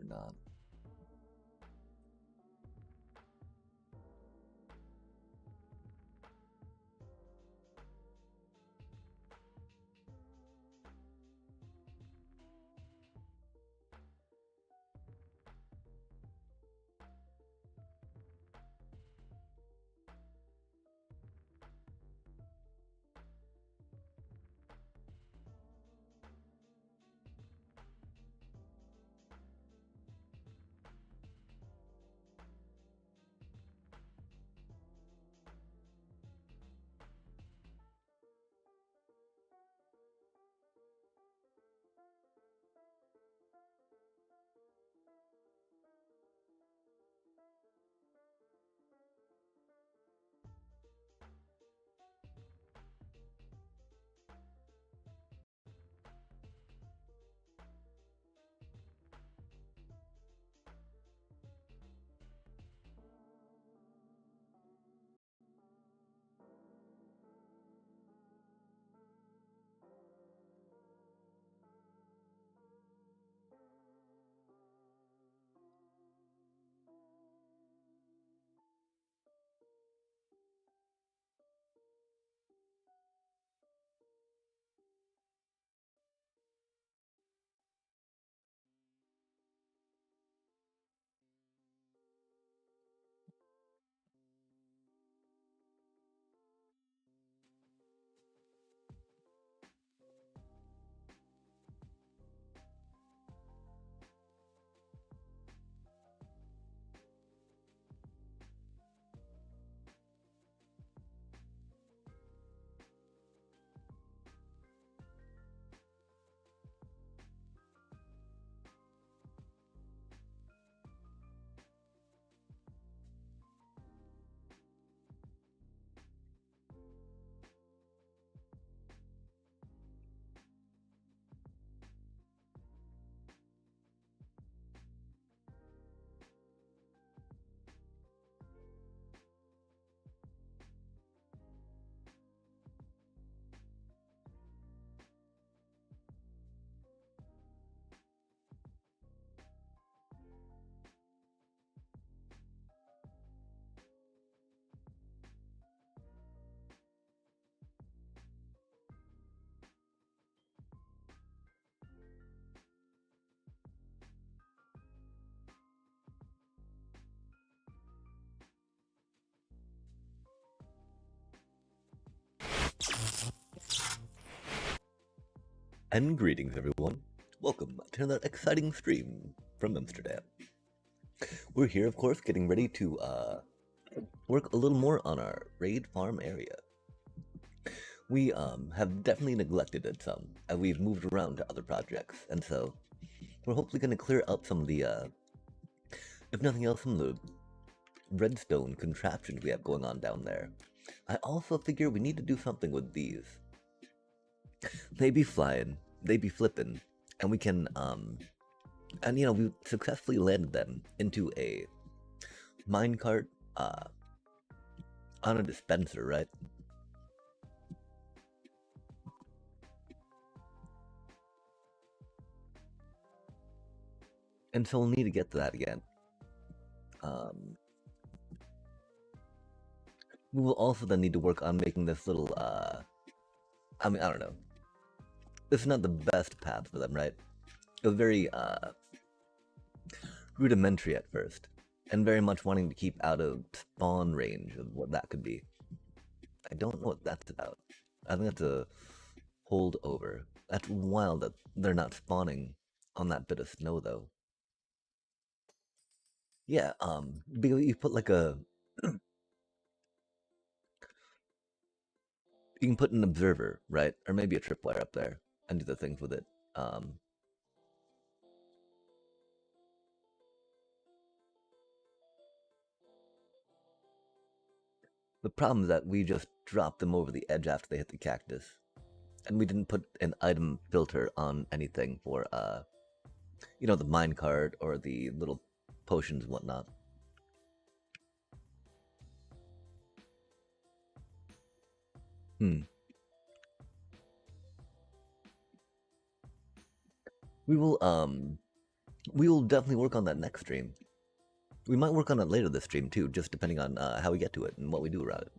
or not. And greetings, everyone. Welcome to another exciting stream from Amsterdam. We're here, of course, getting ready to work a little more on our raid farm area. We have definitely neglected it some, and we've moved around to other projects, and so we're hopefully going to clear up some of the, if nothing else, some of the redstone contraptions we have going on down there. I also figure we need to do something with these. They be flying, they be flipping, and we can, and you know, we successfully landed them into a minecart on a dispenser, right? And so we'll need to get to that again. We will also then need to work on making this little, I mean, I don't know. This is not the best path for them, right? It was very, rudimentary at first, and very much wanting to keep out of spawn range of what that could be. I don't know what that's about. I think that's a holdover. That's wild that they're not spawning on that bit of snow, though. Yeah, because you put like a... You can put an observer, right? Or maybe a tripwire up there and do the things with it. The problem is that we just dropped them over the edge after they hit the cactus. And we didn't put an item filter on anything for, you know, the minecart or the little potions and whatnot. We will, We will definitely work on that next stream. We might work on it later this stream too, just depending on how we get to it and what we do around it.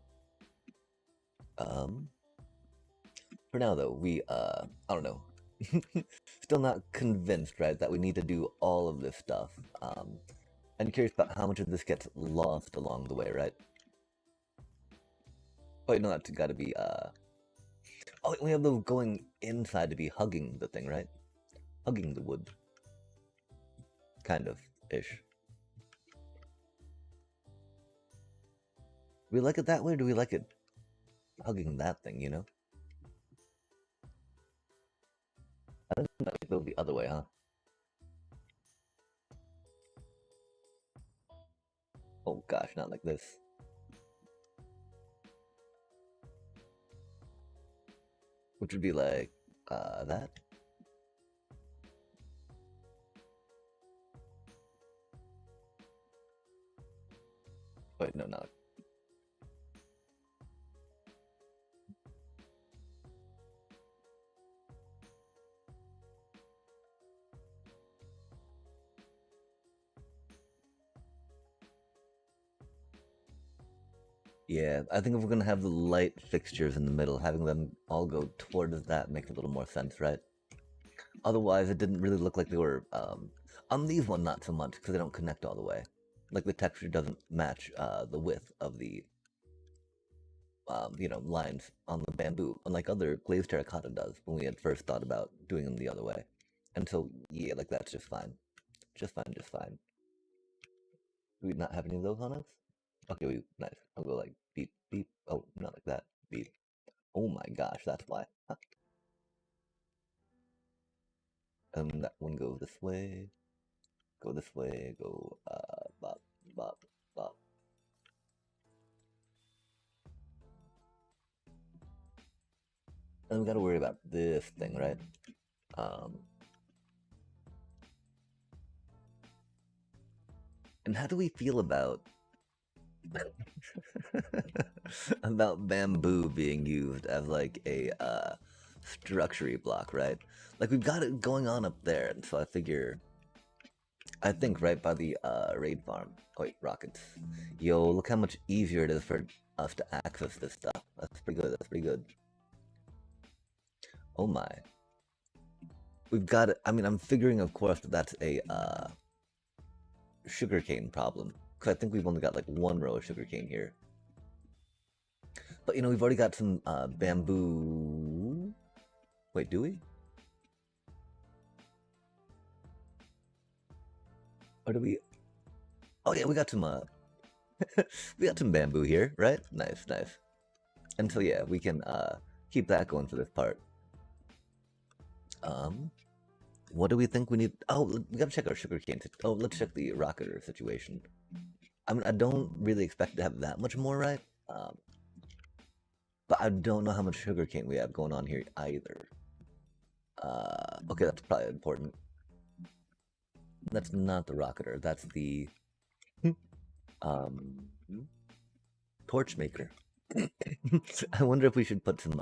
Um, for now though, I don't know. Still not convinced, right, that we need to do all of this stuff. I'm curious about how much of this gets lost along the way, right? Wait, no, that's gotta be, oh, we have the going inside to be hugging the thing, right? Hugging the wood. Kind of, ish. Do we like it that way, or do we like it hugging that thing, you know? I think that might go the other way, huh? Oh gosh, not like this. Which would be like, that? Wait, no, not. Yeah, I think if we're gonna have the light fixtures in the middle, having them all go towards that makes a little more sense, right? Otherwise, it didn't really look like they were, on these one, not so much, because they don't connect all the way. Like, the texture doesn't match, the width of the, lines on the bamboo, unlike other glazed terracotta does when we had first thought about doing them the other way. And so, yeah, like, that's just fine. Just fine, just fine. Do we not have any of those on us? Okay, nice. I'll go like beep, beep. Oh, not like that. Beep. Oh my gosh, that's why. Huh. That one goes this way. Go this way. Go, bop, bop, bop. And we gotta worry about this thing, right? Um, and how do we feel about about bamboo being used as like a structure block, right? Like we've got it going on up there, and so I think right by the raid farm. Oh, wait, rockets. Yo, look how much easier it is for us to access this stuff. That's pretty good. That's pretty good. Oh my. We've got it. I mean, I'm figuring, of course, that that's a sugarcane problem. Because I think we've only got like one row of sugarcane here. But we've already got some bamboo. Wait, do we? Or do we? Oh yeah, we got some we got some bamboo here, right? Nice, nice. And so yeah, we can keep that going for this part. What do we think we need? Oh, we gotta check our sugarcane. Oh, let's check the rocketer situation. I mean, I don't really expect to have that much more, right? But I don't know how much sugarcane we have going on here either. Okay, that's probably important. That's not the rocketer. That's the um torchmaker. I wonder if we should put some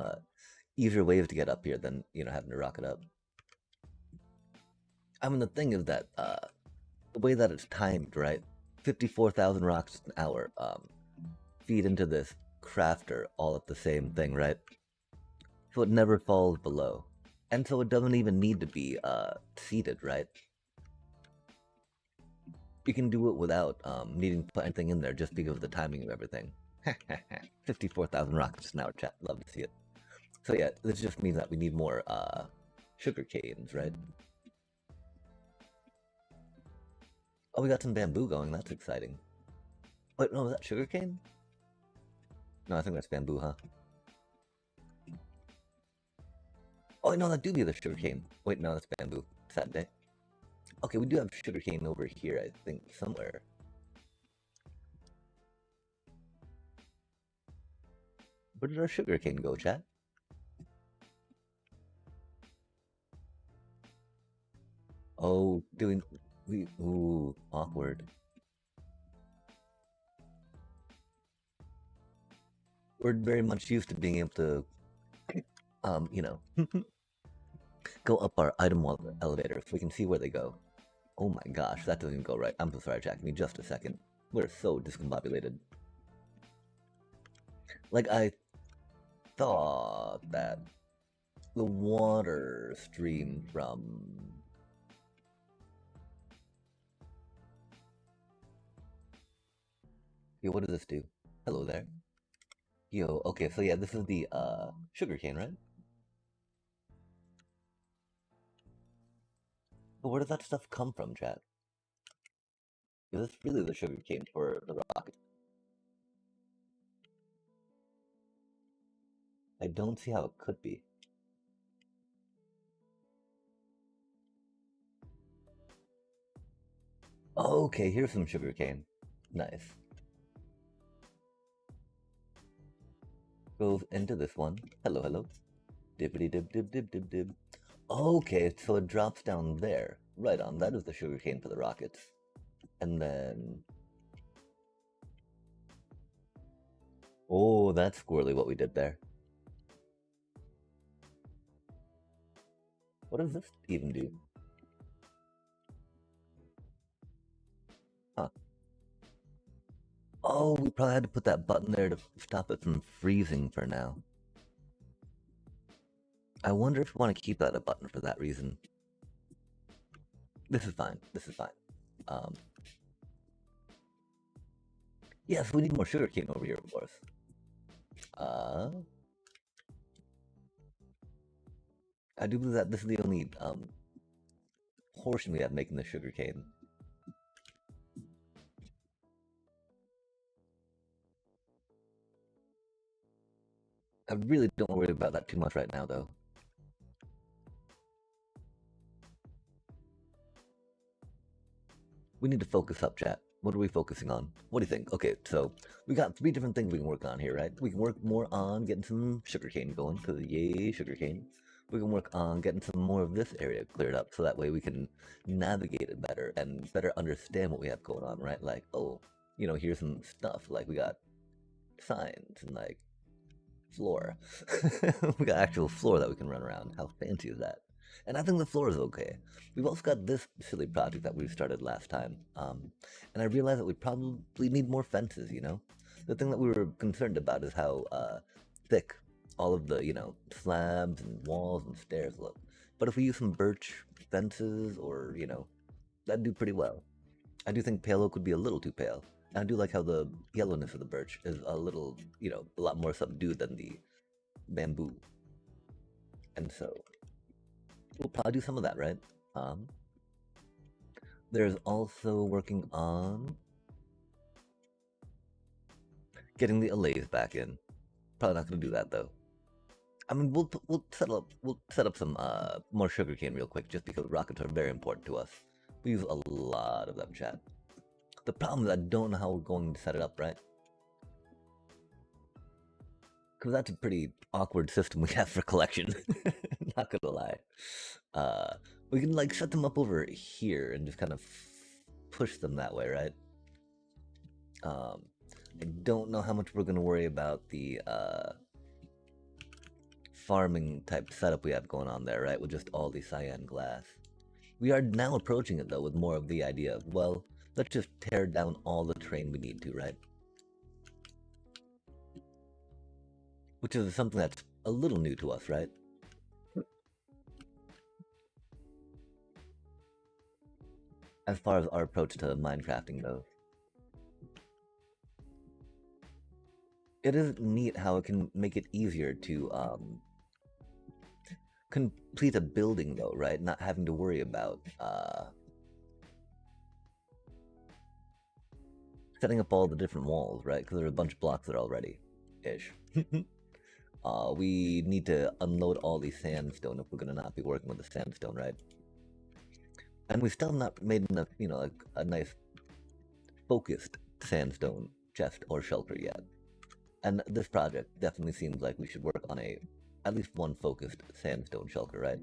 easier ways to get up here than having to rocket up. I mean, the thing is that the way that it's timed, right? 54,000 rocks an hour feed into this crafter all at the same thing, right? So it never falls below. And so it doesn't even need to be seated, right? You can do it without needing to put anything in there just because of the timing of everything. 54,000 rockets an hour, chat. Love to see it. So yeah, this just means that we need more sugar canes, right? Oh, we got some bamboo going. That's exciting. Wait, no, is that sugarcane? No, I think that's bamboo, huh? Oh, no, that do be the sugarcane. Wait, no, that's bamboo. Sad day. Okay, we do have sugarcane over here, I think, somewhere. Where did our sugarcane go, chat? Oh, ooh, awkward. We're very much used to being able to, you know, go up our item elevator so we can see where they go. Oh my gosh, that doesn't even go right. I'm so sorry, Jack. Give me just a second. We're so discombobulated. Like, I thought that the water streamed from... Yo, what does this do? Hello there. Yo, okay, so yeah, this is the, sugarcane, right? But where does that stuff come from, chat? Is this really the sugarcane for the rocket? I don't see how it could be. Okay, here's some sugarcane. Nice. Goes into this one. Hello, hello. Dippity dip dip dip dip dip. Okay, so it drops down there. Right on, that is the sugarcane for the rockets. And then... Oh, that's squirrely what we did there. What does this even do? Huh. Oh, we probably had to put that button there to stop it from freezing for now. I wonder if we want to keep that a button for that reason. This is fine. This is fine. Yes, we need more sugarcane over here, of course. I do believe that this is the only portion we have making the sugarcane. I really don't worry about that too much right now, though. We need to focus up, chat. What are we focusing on? What do you think? Okay, so we got 3 different things we can work on here, right? We can work more on getting some sugarcane going, because yay, sugarcane. We can work on getting some more of this area cleared up, so that way we can navigate it better and better understand what we have going on, right? Like, oh, you know, here's some stuff, like we got signs and like floor. We got actual floor that we can run around. How fancy is that? And I think the floor is okay. We've also got this silly project that we started last time. And I realized that we probably need more fences, you know? The thing that we were concerned about is how thick all of the, you know, slabs and walls and stairs look. But if we use some birch fences or, you know, that'd do pretty well. I do think pale oak would be a little too pale. I do like how the yellowness of the birch is a little, you know, a lot more subdued than the bamboo. And so we'll probably do some of that, right? There's also working on getting the allays back in. Probably not gonna do that though. I mean, we'll set up some more sugarcane real quick, just because rockets are very important to us. We use a lot of them, chat. The problem is I don't know how we're going to set it up, right? Because that's a pretty awkward system we have for collection. Not gonna lie. We can like set them up over here and just kind of push them that way, right? I don't know how much we're gonna worry about the farming type setup we have going on there, right? With just all the cyan glass. We are now approaching it though with more of the idea of, well, let's just tear down all the terrain we need to, right? Which is something that's a little new to us, right? As far as our approach to Minecrafting goes. It is neat how it can make it easier to complete a building though, right? Not having to worry about setting up all the different walls, right? Because there are a bunch of blocks there already-ish. We need to unload all the sandstone if we're gonna not be working with the sandstone, right? And we still have not made enough, you know, like a nice focused sandstone chest or shelter yet. And this project definitely seems like we should work on at least one focused sandstone shelter, right?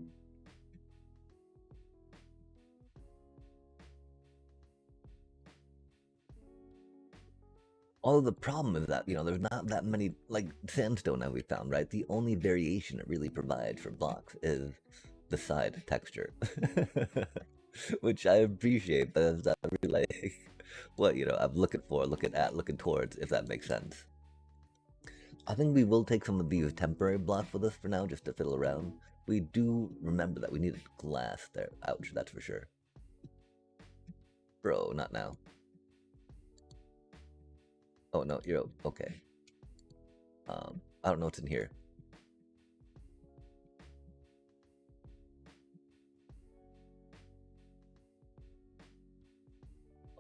Although the problem is that, you know, there's not that many, like, sandstone that we found, right? The only variation it really provides for blocks is the side texture. which I appreciate, but it's not really like what I'm looking for, looking towards, if that makes sense. I think we will take some of these temporary blocks with us for now, just to fiddle around. We do remember that we needed glass there. Ouch, that's for sure. Bro, not now. Oh no, you're okay. I don't know what's in here.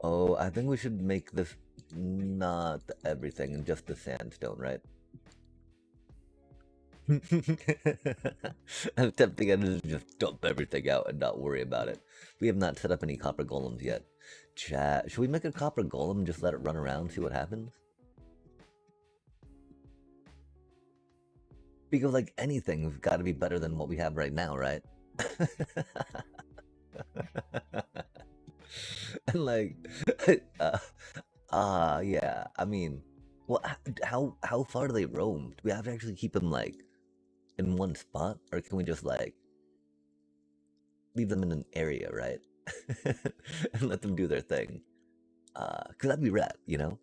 Oh, I think we should make this not everything and just the sandstone, right? I'm tempting to just dump everything out and not worry about it. We have not set up any copper golems yet. Chat, should we make a copper golem and just let it run around, see what happens? Because, like, anything's got to be better than what we have right now, right? And, like, uh, yeah, I mean, well, how far do they roam? Do we have to actually keep them, like, in one spot? Or can we just, like, leave them in an area, right? And let them do their thing? Because that'd be rad, you know?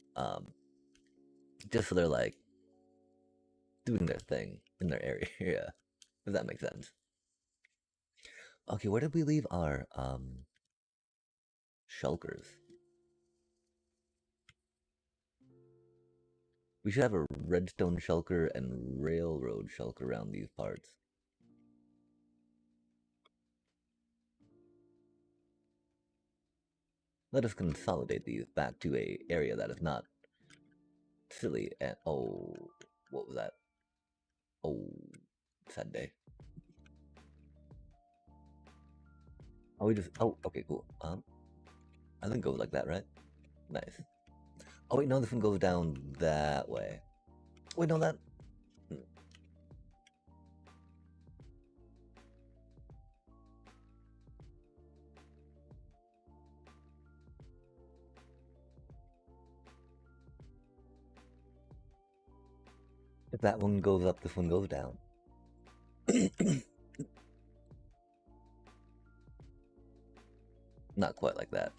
Just so they're, like, doing their thing in their area, yeah, if that makes sense. Okay, where did we leave our, shulkers? We should have a redstone shulker and railroad shulker around these parts. Let us consolidate these back to a area that is not silly and oh, what was that? Oh, sad day. Oh, we just okay, cool. I think it goes like that, right? Nice. Oh wait, no, this one goes down that way. Wait, no, that. hmm. If that one goes up, this one goes down. Not quite like that.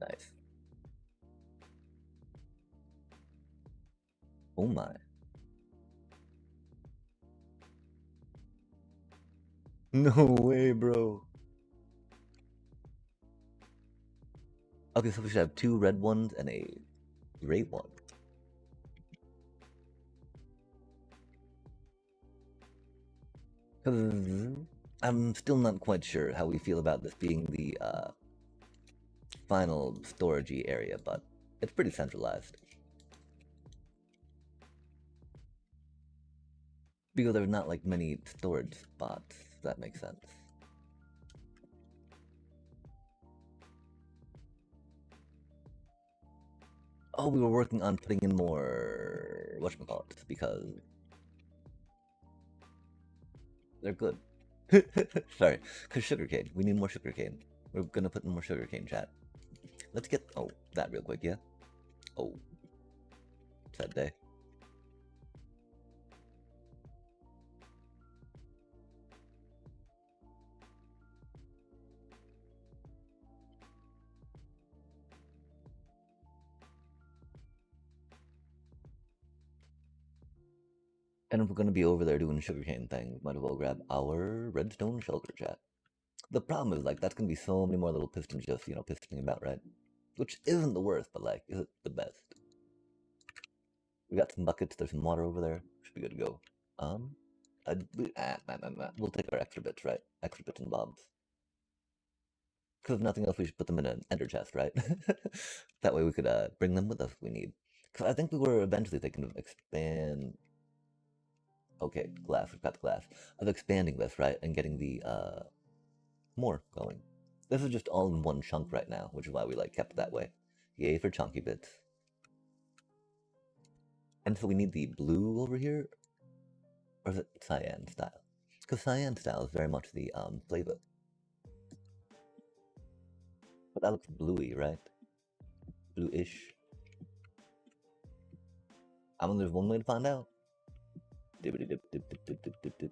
Nice. Oh my. No way, bro. Okay, so we should have two red ones and a gray one. Because I'm still not quite sure how we feel about this being the final storagey area, but it's pretty centralized. Because there's not like many storage spots, if that makes sense. Oh, we were working on putting in more whatchamacallit, because they're good. Sorry, because sugarcane. We need more sugarcane. We're gonna put in more sugarcane, chat. Let's get that real quick, yeah? Oh, sad day. And if we're gonna be over there doing sugarcane things, might as well grab our redstone shelter, chat. The problem is, like, that's gonna be so many more little pistons just, pistoning about, right? Which isn't the worst, but, like, is it the best? We got some buckets, there's some water over there. Should be good to go. We'll take our extra bits, right? Extra bits and bobs. Because if nothing else, we should put them in an ender chest, right? That way we could bring them with us if we need. Because I think we were eventually thinking of expand. Okay, glass. We've got the glass of expanding this, right, and getting the more going. This is just all in one chunk right now, which is why we like kept it that way. Yay for chunky bits. And so we need the blue over here, or is it cyan style? Because cyan style is very much the flavor. But that looks bluey, right? Bluish. I mean, there's one way to find out. Dip-a-dip-dip-dip-dip-dip-dip.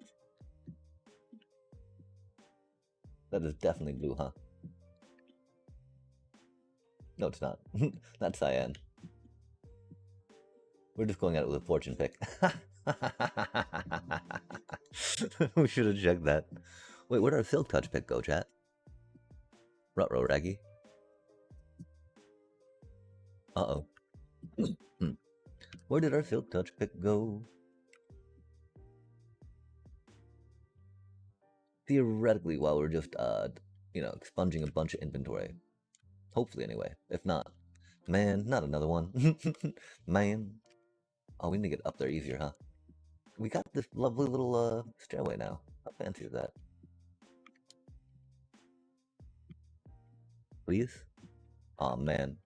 That is definitely blue, huh? No, it's not. That's cyan. We're just going at it with a fortune pick. We should have checked that. Wait, where'd our silk touch pick go, chat? Ruh-roh, Raggy. Uh-oh. Where did our silk touch pick go? Theoretically, while we're just, expunging a bunch of inventory. Hopefully, anyway. If not, man, not another one. Man. Oh, we need to get up there easier, huh? We got this lovely little, stairway now. How fancy is that? Please? Aw, man.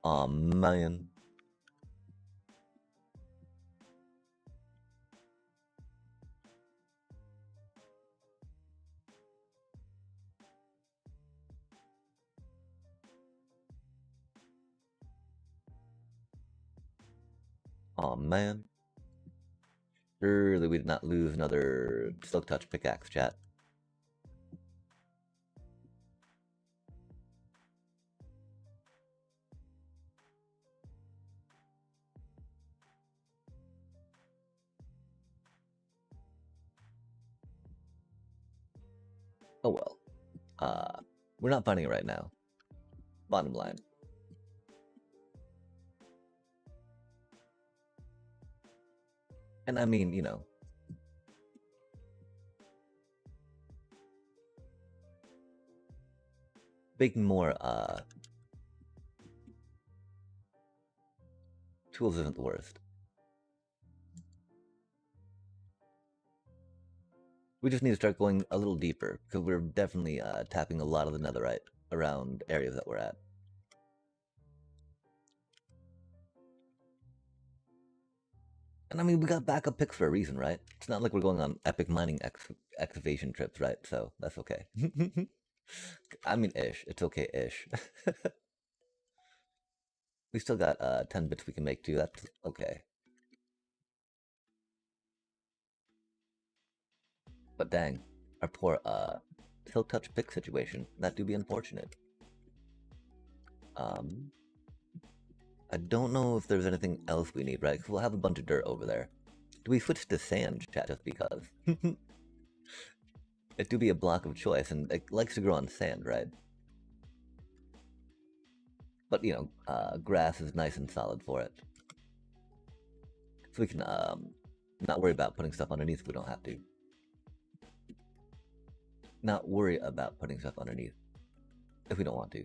Aw, man. Aw, man. Surely we did not lose another silk touch pickaxe, chat. Oh well. We're not finding it right now. Bottom line. And I mean, making more, tools isn't the worst. We just need to start going a little deeper, because we're definitely, tapping a lot of the netherite around areas that we're at. And I mean, we got backup picks for a reason, right? It's not like we're going on epic mining excavation trips, right? So that's okay. I mean, ish. It's okay-ish. We still got 10 bits we can make too. That's okay. But dang, our poor tilt touch pick situation. That do be unfortunate. I don't know if there's anything else we need, right? Because we'll have a bunch of dirt over there. Do we switch to sand, chat, just because? It do be a block of choice, and it likes to grow on sand, right? But, grass is nice and solid for it. So we can not worry about putting stuff underneath if we don't have to. Not worry about putting stuff underneath if we don't want to.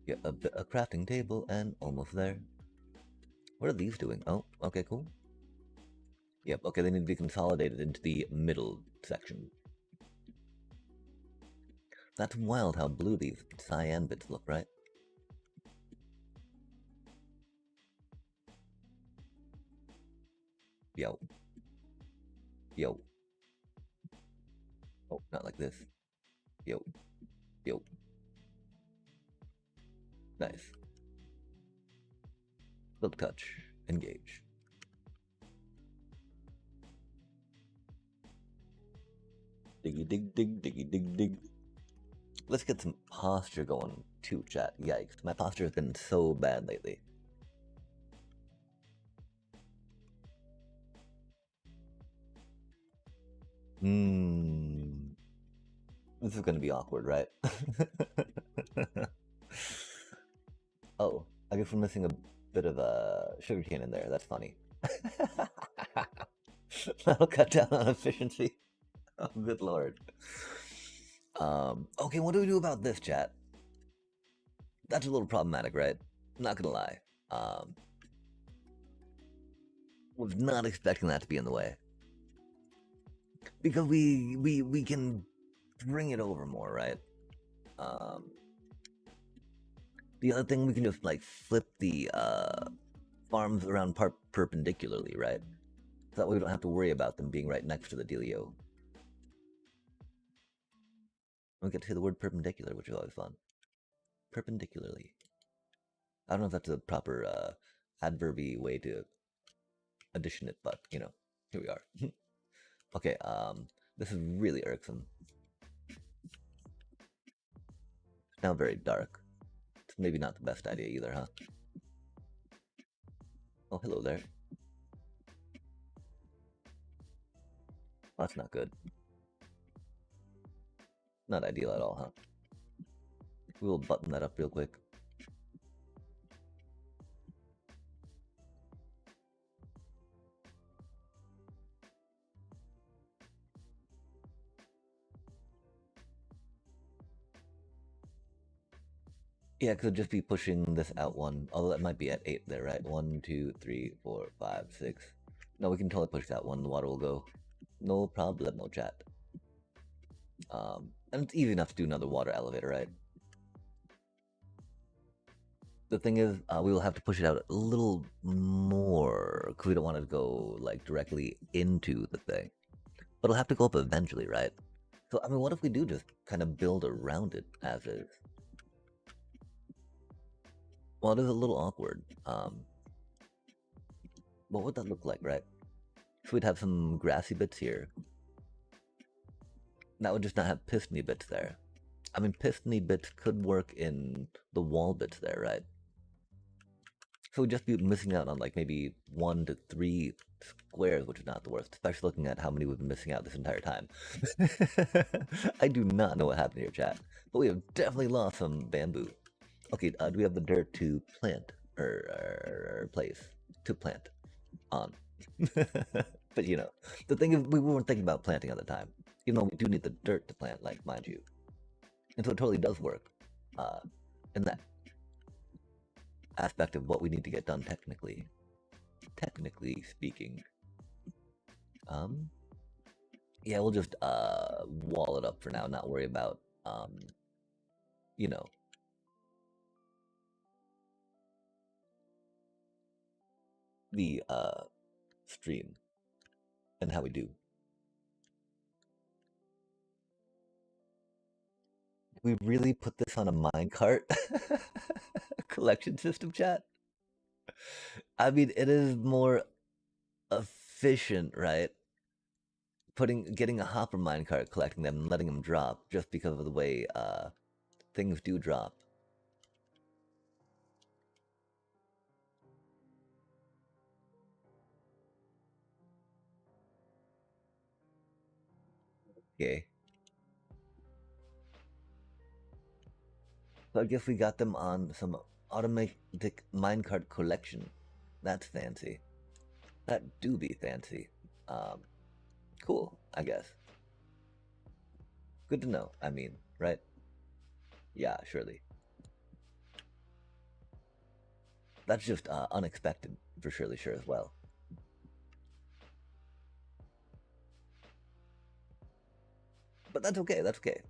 Get a crafting table and almost there. What are these doing? Oh, okay, cool. Yep, okay, they need to be consolidated into the middle section. That's wild how blue these cyan bits look, right? Yo. Yo. Oh, not like this. Yo. Yo. Nice. Silk touch. Engage. Diggy dig dig diggy dig dig. Let's get some posture going too, chat. Yikes. My posture has been so bad lately. This is gonna be awkward, right? Oh, I guess we're missing a bit of a sugarcane in there. That's funny. That'll cut down on efficiency. Oh, good lord. Okay, what do we do about this, chat? That's a little problematic, right? Not gonna lie. Was not expecting that to be in the way. Because we can bring it over more, right? The other thing, we can just like flip the farms around perpendicularly, right? So that way we don't have to worry about them being right next to the dealio. We get to say the word perpendicular, which is always fun. perpendicularly. I don't know if that's a proper adverby way to addition it, but you know, here we are. Okay, this is really irksome. It's now very dark. It's maybe not the best idea either, huh? Oh, hello there. Well, that's not good. Not ideal at all, huh? We'll button that up real quick. Yeah, it could just be pushing this out one, although that might be at 8 there, right? 1, 2, 3, 4, 5, 6. No, we can totally push that one, the water will go. No problem, no chat. And it's easy enough to do another water elevator, right? The thing is, we will have to push it out a little more, because we don't want it to go, like, directly into the thing. But it'll have to go up eventually, right? So, I mean, what if we do just kind of build around it as is? Well, it is a little awkward. What would that look like, right? So we'd have some grassy bits here. That would just not have pistony bits there. I mean, pistony bits could work in the wall bits there, right? So we'd just be missing out on like maybe 1 to 3 squares, which is not the worst, especially looking at how many we've been missing out this entire time. I do not know what happened here, chat, but we have definitely lost some bamboo. Okay, do we have the dirt to plant or place to plant on? But you know, the thing is, we weren't thinking about planting at the time, even though we do need the dirt to plant, like, mind you. And so it totally does work in that aspect of what we need to get done technically. Technically speaking. Yeah, we'll just wall it up for now, not worry about you know, the stream and how we do. We really put this on a minecart collection system, chat? I mean, it is more efficient, right? Getting a hopper minecart, collecting them, and letting them drop, just because of the way things do drop. Okay. So I guess we got them on some automatic minecart collection. That's fancy. That do be fancy. Cool, I guess. Good to know, I mean, right? Yeah, surely. That's just unexpected, for surely sure as well. But that's okay, that's okay.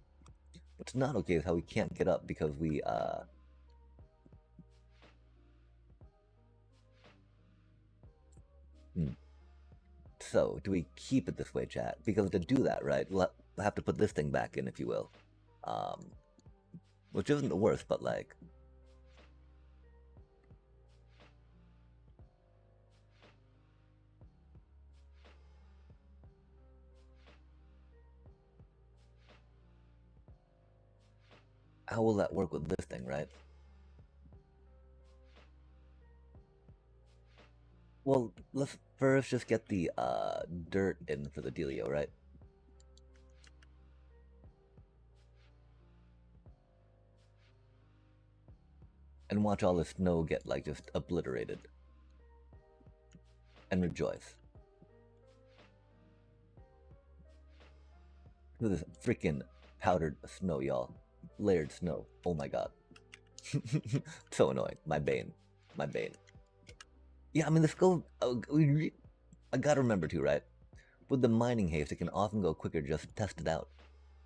What's not okay is how we can't get up because we, So, do we keep it this way, chat? Because to do that, right, we'll have to put this thing back in, if you will. Which isn't the worst, but like... How will that work with this thing, right? Well, let's first just get the dirt in for the dealio, right? And watch all the snow get, like, just obliterated. And rejoice. Look at this freaking powdered snow, y'all. Layered snow. Oh my god. So annoying. My bane. My bane. Yeah, I mean, let's go... I gotta remember too, right? With the mining haste, it can often go quicker just test it out,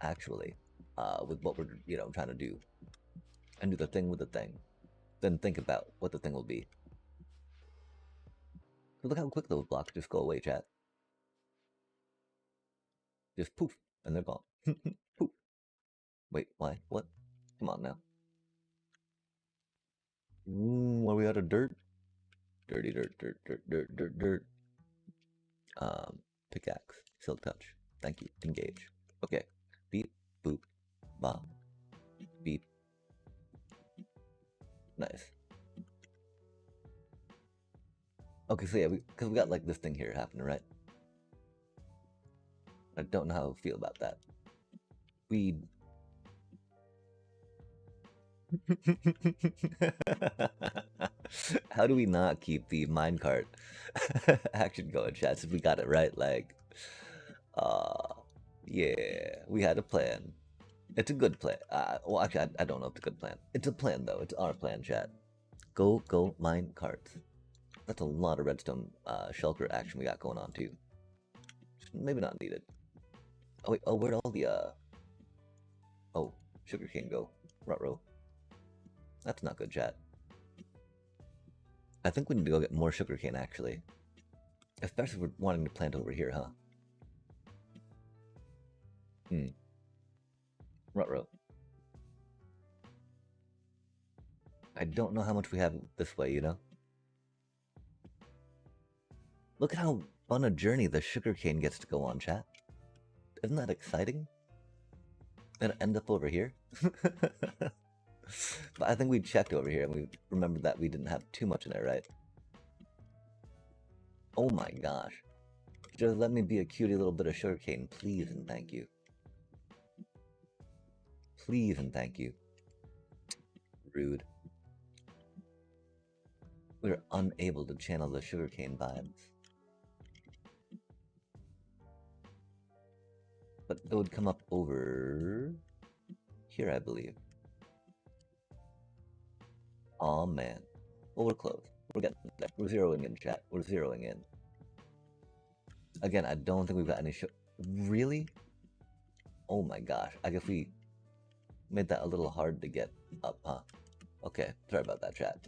actually, with what we're, you know, trying to do. And do the thing with the thing. Then think about what the thing will be. So look how quick those blocks just go away, chat. Just poof, and they're gone. Poof. Wait, why? What? Come on now. Are we out of dirt? Dirty dirt, dirt, dirt, dirt, dirt, dirt. Pickaxe, silk touch. Thank you. Engage. Okay. Beep, boop, bop, beep. Nice. Okay, so yeah, because we got like this thing here happening, right? I don't know how I feel about that. We. How do we not keep the minecart action going, chat? Since we got it right, like, uh, yeah, we had a plan. It's a good plan. Well, actually, I don't know if it's a good plan. It's a plan, though. It's our plan, chat. Go, mine carts. That's a lot of redstone shulker action we got going on, too. Maybe not needed. Oh, wait, where'd all the, oh, sugarcane go? Ruh-roh. That's not good, chat. I think we need to go get more sugarcane, actually. Especially if we're wanting to plant over here, huh? Ruh-roh. I don't know how much we have this way, you know? Look at how fun a journey the sugarcane gets to go on, chat. Isn't that exciting? And end up over here? But I think we checked over here and we remembered that we didn't have too much in there, right? Oh my gosh. Just let me be a cutie little bit of sugarcane, please and thank you. Please and thank you. Rude. We're unable to channel the sugarcane vibes. But it would come up over here, I believe. Aw, man. Well, we're close. We're getting there. We're zeroing in, chat. We're zeroing in. Again, I don't think we've got any Really? Oh my gosh. I guess we made that a little hard to get up, huh? Okay, sorry about that, chat.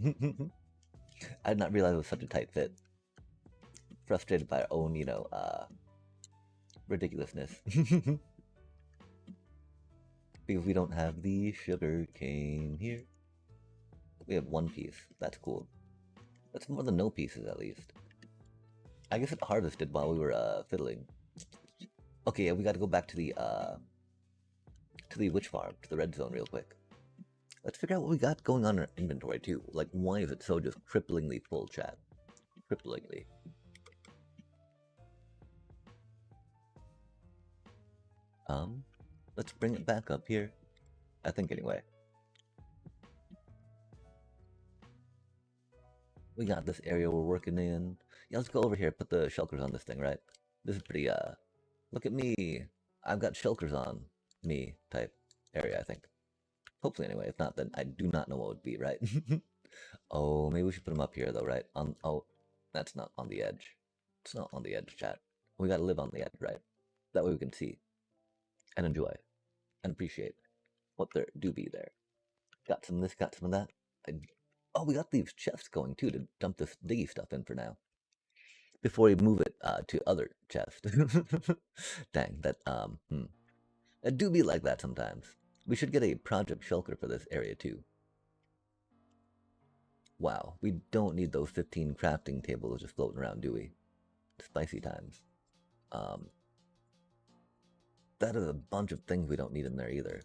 I did not realize it was such a tight fit. Frustrated by our own, you know, ridiculousness. Because we don't have the sugar cane here. We have one piece. That's cool. That's more than no pieces, at least. I guess it harvested while we were, fiddling. Okay, yeah, we gotta go back to the witch farm, to the red zone real quick. Let's figure out what we got going on in our inventory, too. Like, why is it so just cripplingly full, chat? Cripplingly. Let's bring it back up here. I think, anyway. We got this area we're working in. Yeah, let's go over here, put the shulkers on this thing, right? This is pretty, look at me. I've got shulkers on me type area, I think. Hopefully, anyway. If not, then I do not know what would be, right? Oh, maybe we should put them up here, though, right? Oh, that's not on the edge. It's not on the edge, chat. We gotta live on the edge, right? That way we can see and enjoy and appreciate what there do be there. Got some of this, got some of that. Oh, we got these chests going, too, to dump this diggy stuff in for now. Before we move it to other chest. Dang, that, it do be like that sometimes. We should get a project shulker for this area, too. Wow, we don't need those 15 crafting tables just floating around, do we? Spicy times. That is a bunch of things we don't need in there either.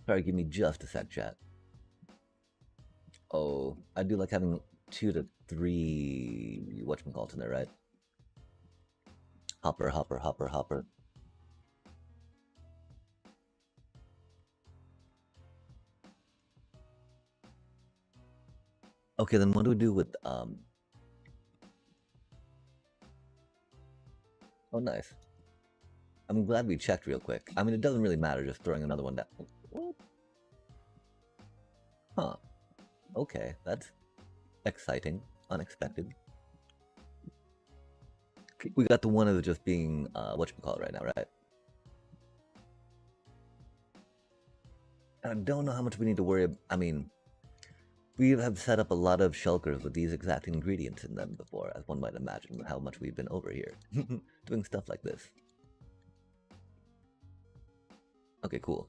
Sorry, give me just a sec, chat. Oh, I do like having 2 to 3 whatchamacallits in there, right? Hopper, hopper, hopper, hopper. Okay, then what do we do with, Oh, nice. I'm glad we checked real quick. I mean, it doesn't really matter just throwing another one down. What? Huh. Okay, that's exciting. Unexpected. We got the one of just being, whatchamacallit right now, right? And I don't know how much we need to worry about. I mean, we have set up a lot of shulkers with these exact ingredients in them before, as one might imagine, with how much we've been over here, doing stuff like this. Okay, cool.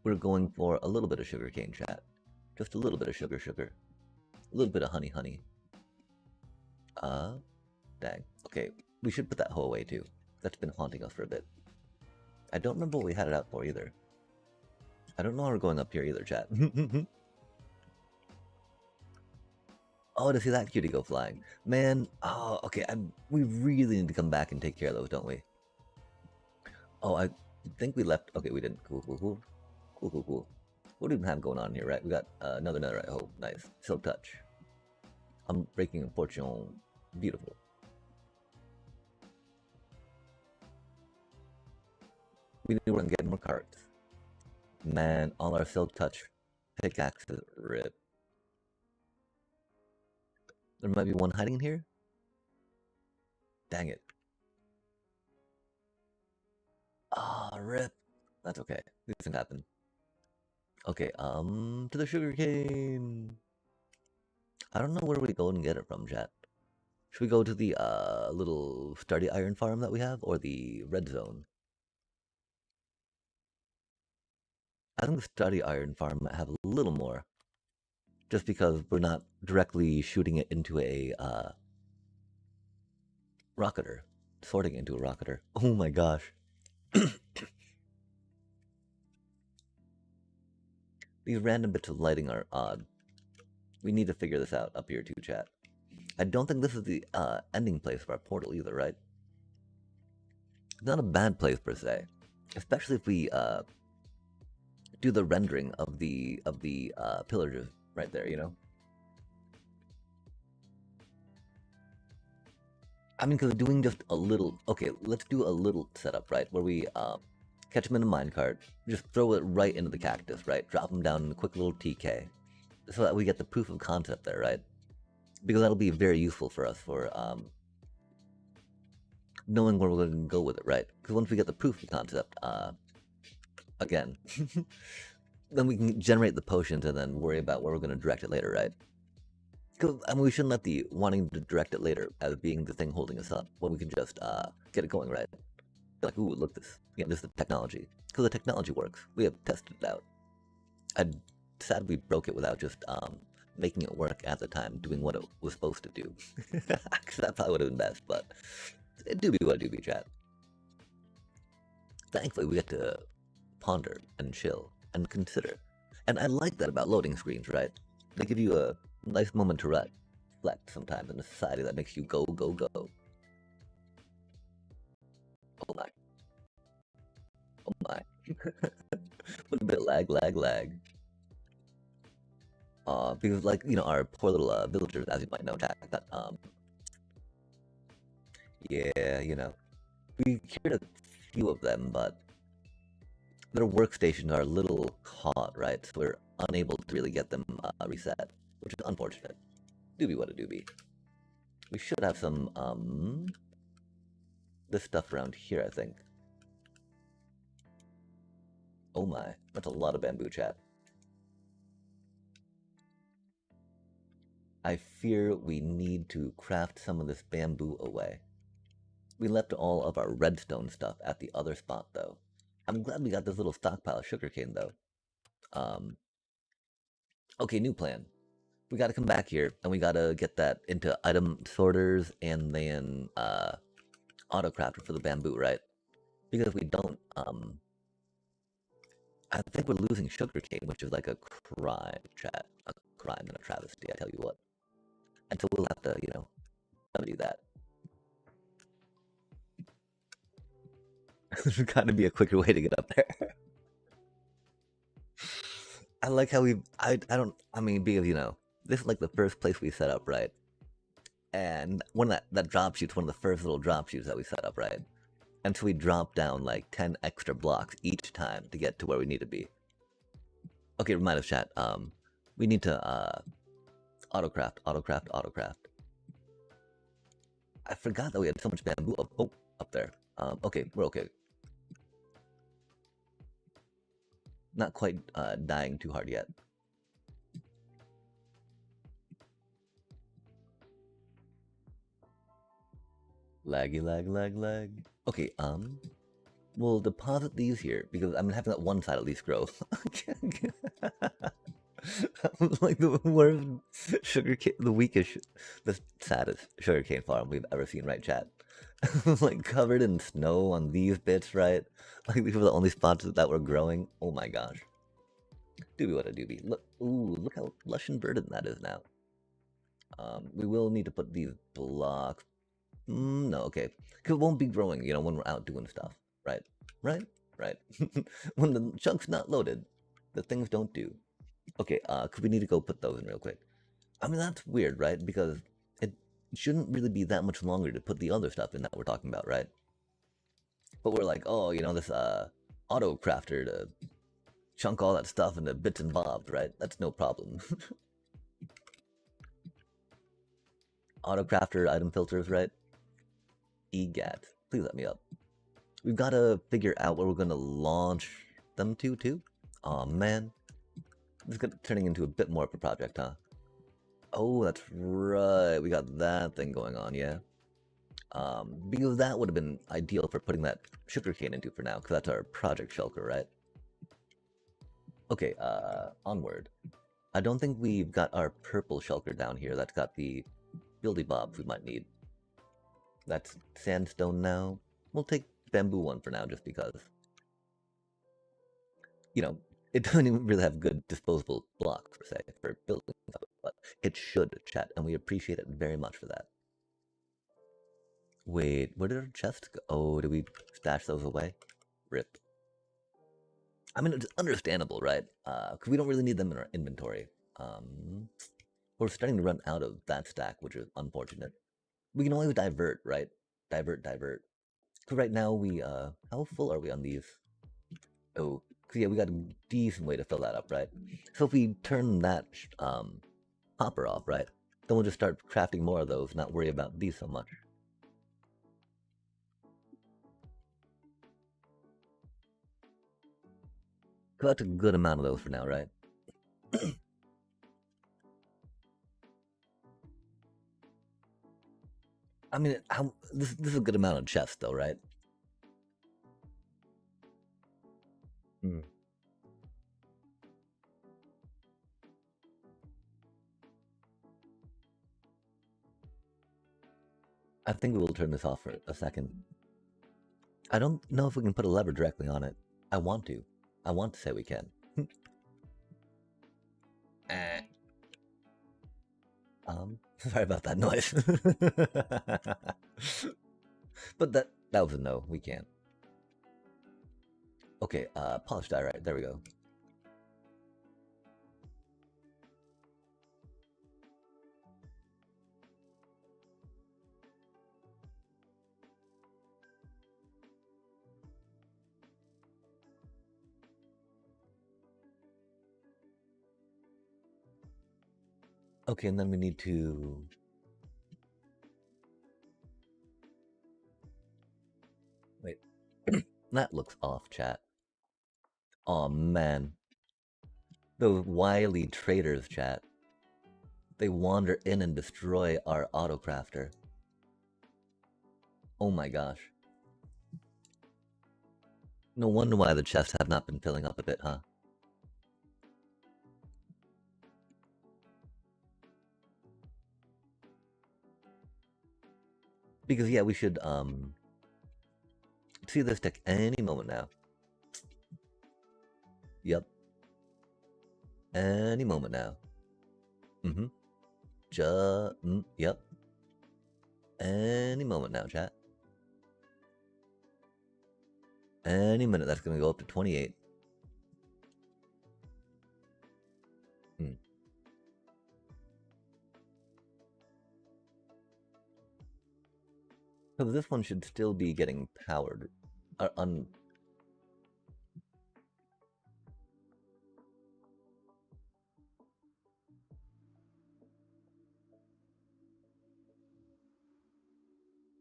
We're going for a little bit of sugarcane, chat. Just a little bit of sugar. A little bit of honey. Dang. Okay, we should put that hoe away too. That's been haunting us for a bit. I don't remember what we had it out for either. I don't know how we're going up here either, chat. Oh, to see that cutie go flying. Man, oh, okay, we really need to come back and take care of those, don't we? Oh, I think we left. Okay, we didn't. Cool. What do we have going on here, right? We got another netherite. Oh, nice. Silk touch. I'm breaking a fortune. Beautiful. We need to run get more cards. Man, all our silk touch pickaxes rip. There might be one hiding in here. Dang it. Ah, rip. That's okay. These things happen. Okay, to the sugarcane. I don't know where we go and get it from, chat. Should we go to the little sturdy iron farm that we have, or the red zone? I think the sturdy iron farm might have a little more, just because we're not directly shooting it into a rocketer, sorting it into a rocketer. Oh my gosh. These random bits of lighting are odd. We need to figure this out up here too, chat. I don't think this is the ending place of our portal either, right? It's not a bad place per se, especially if we do the rendering of the pillagers right there, you know? I mean, because doing just a little... Okay, let's do a little setup, right? Where we catch them in a minecart, just throw it right into the cactus, right? Drop them down in a quick little TK, so that we get the proof of concept there, right? Because that'll be very useful for us for knowing where we're going to go with it, right? Because once we get the proof of concept, again, then we can generate the potions and then worry about where we're going to direct it later, right? Because I mean, we shouldn't let the wanting to direct it later as being the thing holding us up when we can just get it going, right? Like, ooh, look this. Yeah, this is the technology. Because the technology works. We have tested it out. I'm sad we broke it without just making it work at the time, doing what it was supposed to do. Actually, that probably would have been best, but it do be what it do be, chat. Thankfully, we get to ponder and chill and consider. And I like that about loading screens, right? They give you a nice moment to reflect sometimes in a society that makes you go. Oh my. Oh my. A little bit lag. Because, like, you know, our poor little villagers, as you might know, Jack, that, yeah, you know, we cured a few of them, but their workstations are a little caught, right? So we're unable to really get them reset, which is unfortunate. Doobie what a doobie. We should have some, this stuff around here, I think. Oh my, that's a lot of bamboo, chat. I fear we need to craft some of this bamboo away. We left all of our redstone stuff at the other spot, though. I'm glad we got this little stockpile of sugarcane, though. Okay, new plan. We gotta come back here, and we gotta get that into item sorters, and then, auto-crafter for the bamboo, right? Because if we don't, I think we're losing sugarcane, which is like a crime, chat. A crime and a travesty, I tell you what. And so we'll have to, you know, do that. There's gotta be a quicker way to get up there. I like how I mean, because, you know, this is like the first place we set up, right? And one of that drop shoot's one of the first little drop shoots that we set up, right? And so we drop down like 10 extra blocks each time to get to where we need to be. Okay, remind us, chat. We need to autocraft. I forgot that we had so much bamboo up there. Okay, we're okay. Not quite dying too hard yet. Laggy, lag. Okay, we'll deposit these here because I'm having that one side at least grow. Like the worst sugarcane, the weakest, the saddest sugarcane farm we've ever seen, right, chat? Like covered in snow on these bits, right? Like these were the only spots that were growing. Oh my gosh. Doobie what a doobie. Look, ooh, look how lush and verdant that is now. We will need to put these blocks. No, okay. Because it won't be growing, you know, when we're out doing stuff. Right? Right? Right. When the chunk's not loaded, the things don't do. Okay, cause we need to go put those in real quick. I mean, that's weird, right? Because it shouldn't really be that much longer to put the other stuff in that we're talking about, right? But we're like, oh, you know, this auto crafter to chunk all that stuff into bits and bobs, right? That's no problem. Auto crafter item filters, right? EGAT. Please let me up. We've got to figure out where we're going to launch them to, too. Oh man. This is turning into a bit more of a project, huh? Oh, that's right. We got that thing going on, yeah. Because that would have been ideal for putting that sugarcane into for now, because that's our project shulker, right? Okay, onward. I don't think we've got our purple shulker down here. That's got the buildy bobs we might need. That's sandstone now. We'll take bamboo one for now, just because. You know, it doesn't even really have good disposable blocks, per se, for building stuff, but it should, chat, and we appreciate it very much for that. Wait, where did our chest go? Oh, did we stash those away? Rip. I mean, it's understandable, right? Because we don't really need them in our inventory. We're starting to run out of that stack, which is unfortunate. We can always divert, right? Divert. Because right now we, how full are we on these? Oh, because yeah, we got a decent way to fill that up, right? So if we turn that, hopper off, right? Then we'll just start crafting more of those, not worry about these so much. So that's a good amount of those for now, right? I mean, this is a good amount of chests, though, right? Mm. I think we will turn this off for a second. I don't know if we can put a lever directly on it. I want to. I want to say we can. Eh. Sorry about that noise. But that was a no. We can't. Okay, polished diorite. There we go. Okay, and then we need to... Wait. That looks off, chat. Oh man. Those wily traitors, chat. They wander in and destroy our autocrafter. Oh my gosh. No wonder why the chests have not been filling up a bit, huh? Because yeah, we should see this deck any moment now. Yep. Any moment now. Yep. Any moment now, chat. Any minute that's gonna go up to 28. So this one should still be getting powered.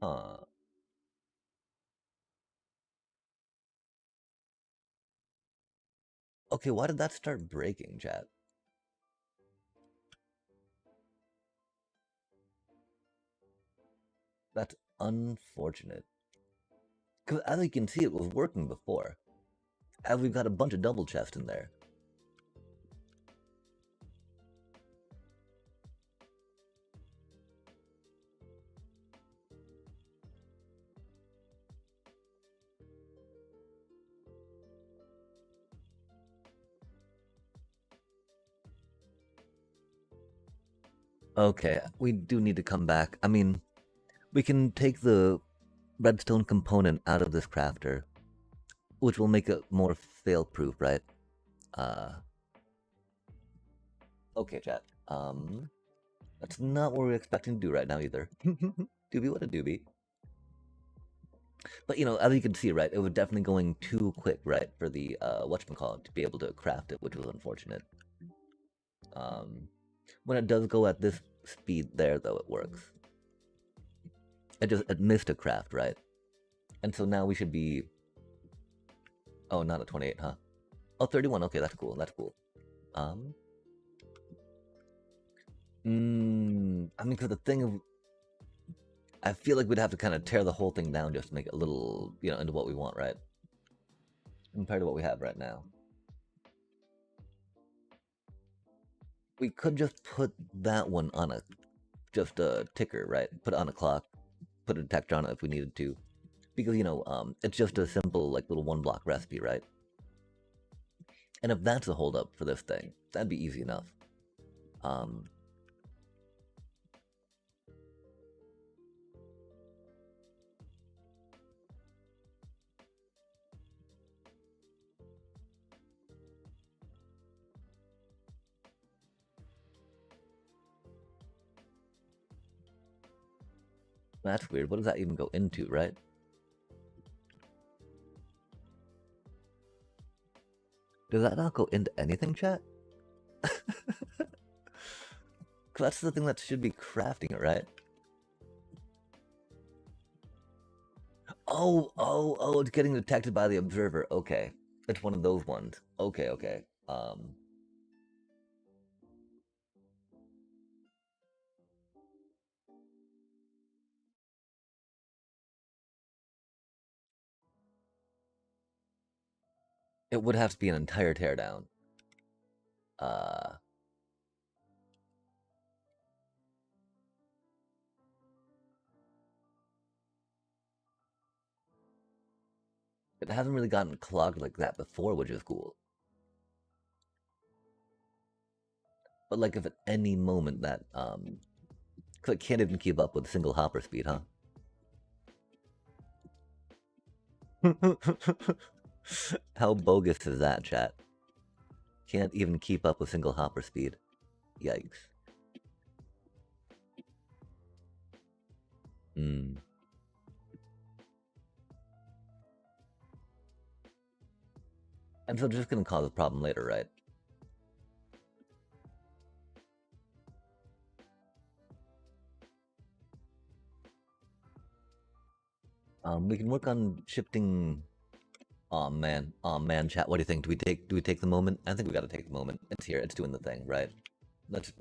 Huh. Okay, why did that start breaking, chat? That's unfortunate. Because as you can see, it was working before. As we've got a bunch of double chests in there. Okay, we do need to come back. I mean, we can take the redstone component out of this crafter, which will make it more fail-proof, right? Uh, okay, chat. That's not what we're expecting to do right now either. Doobie, what a doobie. But you know, as you can see, right, it was definitely going too quick, right, for the whatchamacallit to be able to craft it, which was unfortunate. When it does go at this speed there, though, it works. It missed a craft, right? And so now we should be. Oh, not a 28, huh? Oh, 31. Okay, that's cool. That's cool. I mean, because the thing of, I feel like we'd have to kind of tear the whole thing down just to make it a little, you know, into what we want, right? Compared to what we have right now. We could just put that one on just a ticker, right? Put it on a clock, put a detector on it if we needed to. Because, you know, it's just a simple, like, little one-block recipe, right? And if that's a holdup for this thing, that'd be easy enough. That's weird. What does that even go into, right? Does that not go into anything, chat? That's the thing that should be crafting it, right? Oh, it's getting detected by the observer. Okay. It's one of those ones. Okay. It would have to be an entire teardown. It hasn't really gotten clogged like that before, which is cool. But like if at any moment that, cause it can't even keep up with single hopper speed, huh? How bogus is that, chat? Can't even keep up with single hopper speed. Yikes. And so it's just gonna cause a problem later, right? We can work on shifting. Oh man, chat. What do you think? Do we take the moment? I think we gotta take the moment. It's here. It's doing the thing, right? Let's.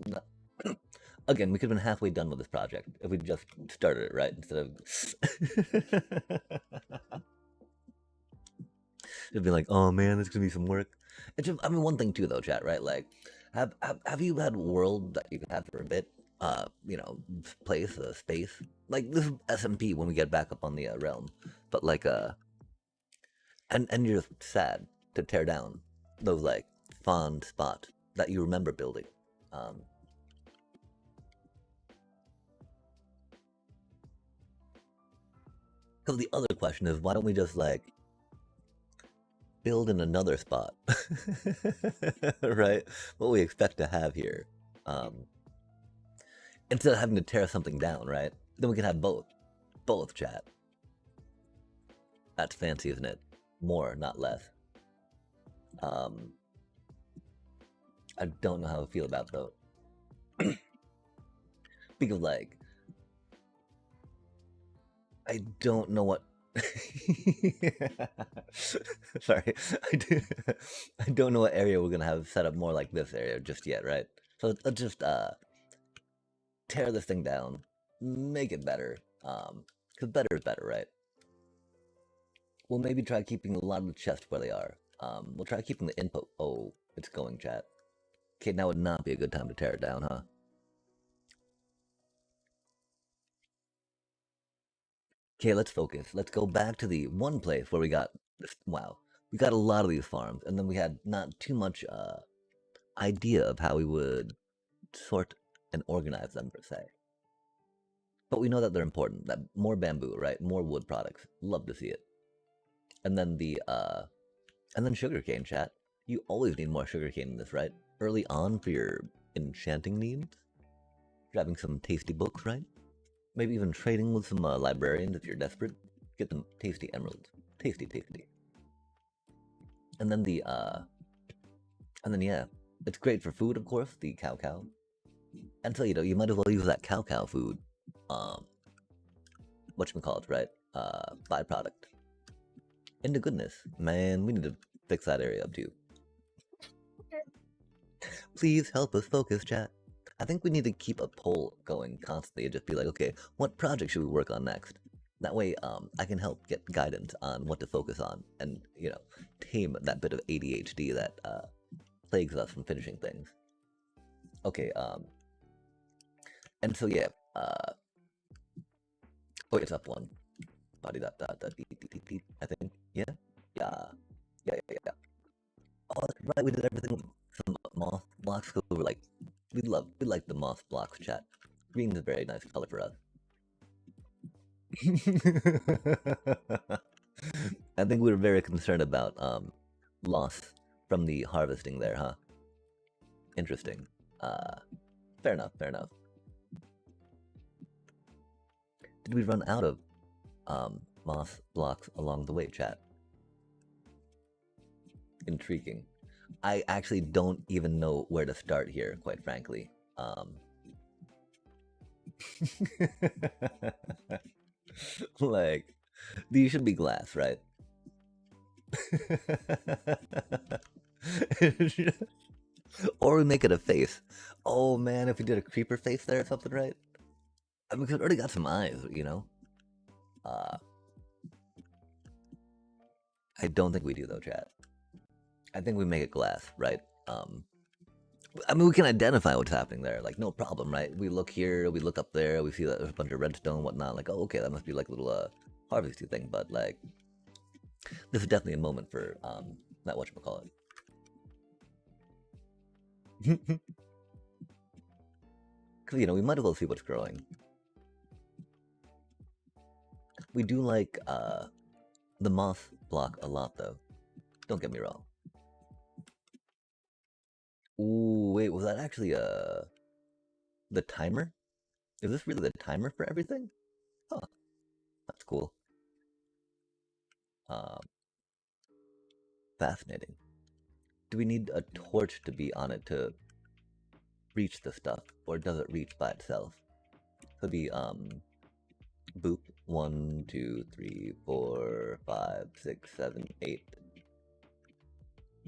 Again, we could have been halfway done with this project if we just started it right instead of. It'd be like, oh man, it's gonna be some work. It's just, I mean, one thing too, though, chat. Right? Like, have you had world that you've had for a bit? You know, place, space. Like this is SMP when we get back up on the realm, but like and you're sad to tear down those like fond spots that you remember building. Because the other question is, why don't we just like build in another spot, right? What we expect to have here, instead of having to tear something down, right? Then we can have both chat. That's fancy, isn't it? More, not less. I don't know how I feel about though. Because like I don't know what. Sorry, I, do... I don't know what area we're gonna have set up more like this area just yet, right? So let's just tear this thing down, make it better. Cause better is better, right? We'll maybe try keeping a lot of the chests where they are. We'll try keeping the input. Oh, it's going, chat. Okay, now would not be a good time to tear it down, huh? Okay, let's focus. Let's go back to the one place where we got this. Wow, we got a lot of these farms, and then we had not too much idea of how we would sort and organize them per se. But we know that they're important. That more bamboo, right? More wood products. Love to see it. And then and then sugarcane, chat. You always need more sugarcane in this, right? Early on for your enchanting needs. Grabbing some tasty books, right? Maybe even trading with some librarians if you're desperate. Get them tasty emeralds. Tasty, tasty. And then yeah, it's great for food, of course, the cow. And so, you might as well use that cow food. Whatchamacallit, right? Byproduct. Into goodness. Man, we need to fix that area up too. Please help us focus, chat. I think we need to keep a poll going constantly and just be like, okay, what project should we work on next? That way, I can help get guidance on what to focus on and, tame that bit of ADHD that plagues us from finishing things. Okay, and so yeah, oh, it's up one. Body that I think, yeah. Oh, that's right, we did everything with some moss blocks, because we're like, we like the moss blocks, chat. Green is a very nice color for us. I think we were very concerned about loss from the harvesting there, huh? Interesting. Fair enough. Did we run out of moss blocks along the way, chat? Intriguing. I actually don't even know where to start here, quite frankly. Like, these should be glass, right? Or we make it a face. Oh man, if we did a creeper face there or something, right? I mean, we already got some eyes, I don't think we do though, chat. I think we make it glass, right? I mean, we can identify what's happening there, like, no problem, right? We look here, we look up there, we see that there's a bunch of redstone and whatnot, like, oh, okay, that must be like a little, harvesty thing, but, like, this is definitely a moment for, that whatchamacallit. Because, we might as well see what's growing. We do like, the moss block a lot, though. Don't get me wrong. Ooh, wait, was that actually, the timer? Is this really the timer for everything? Huh, that's cool. Fascinating. Do we need a torch to be on it to reach the stuff, or does it reach by itself? Could be, boop, 1, 2, 3, 4, 5, 6, 7, 8,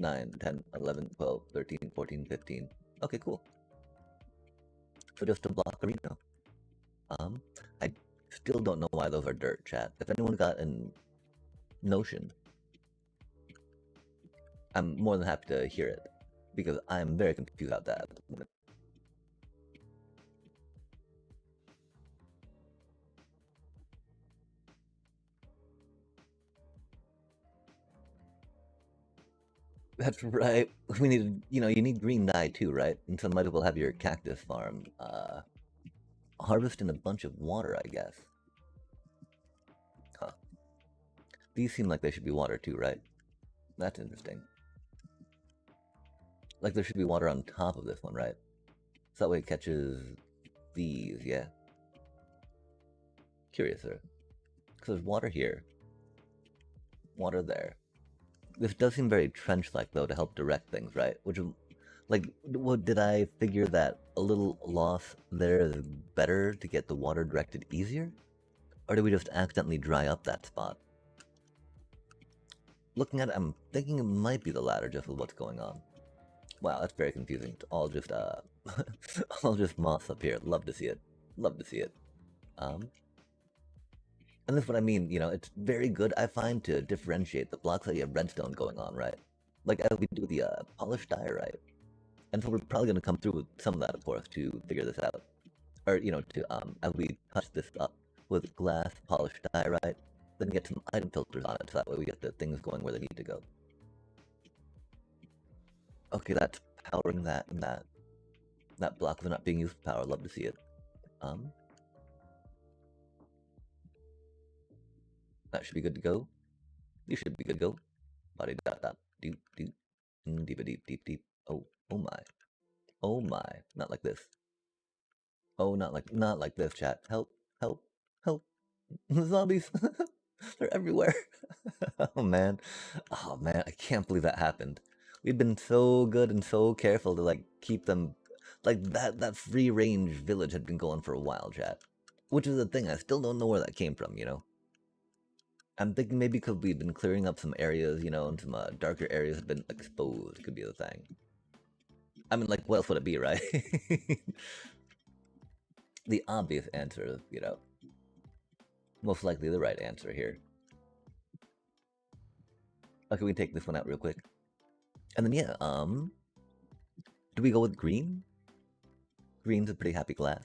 9, 10, 11, 12, 13, 14, 15. Okay, cool. So just a block of Reno. I still don't know why those are dirt, chat. If anyone got a notion, I'm more than happy to hear it, because I'm very confused about that at the moment. That's right. We need, you need green dye too, right? And so might as well have your cactus farm harvesting a bunch of water, I guess. Huh. These seem like they should be water too, right? That's interesting. Like there should be water on top of this one, right? So that way it catches these, yeah. Curious, sir. Because there's water here. Water there. This does seem very trench-like, though, to help direct things, right? Which, like, what, did I figure that a little loss there is better to get the water directed easier? Or do we just accidentally dry up that spot? Looking at it, I'm thinking it might be the latter just with what's going on. Wow, that's very confusing. It's all just, all just moss up here. Love to see it. Love to see it. And that's what I mean, you know, it's very good, I find, to differentiate the blocks that you have redstone going on, right? Like, as we do the polished diorite. And so we're probably going to come through with some of that, of course, to figure this out. Or, you know, to, as we touch this up with glass polished diorite, then get some item filters on it, so that way we get the things going where they need to go. Okay, that's powering that, and that block was not being used for power. Love to see it. That should be good to go. You should be good to go. Body dot dot deep deep deep deep deep deep. Oh my. Oh my. Not like this. Oh, not like this, chat. Help, help, help. The zombies. They're everywhere. Oh man. Oh man, I can't believe that happened. We've been so good and so careful to like keep them like that free range village had been going for a while, chat. Which is the thing, I still don't know where that came from, you know? I'm thinking maybe because we've been clearing up some areas, you know, and some darker areas have been exposed, could be the thing. I mean, like, what else would it be, right? The obvious answer is, you know, most likely the right answer here. Okay, we can take this one out real quick. And then, yeah, do we go with green? Green's a pretty happy glass.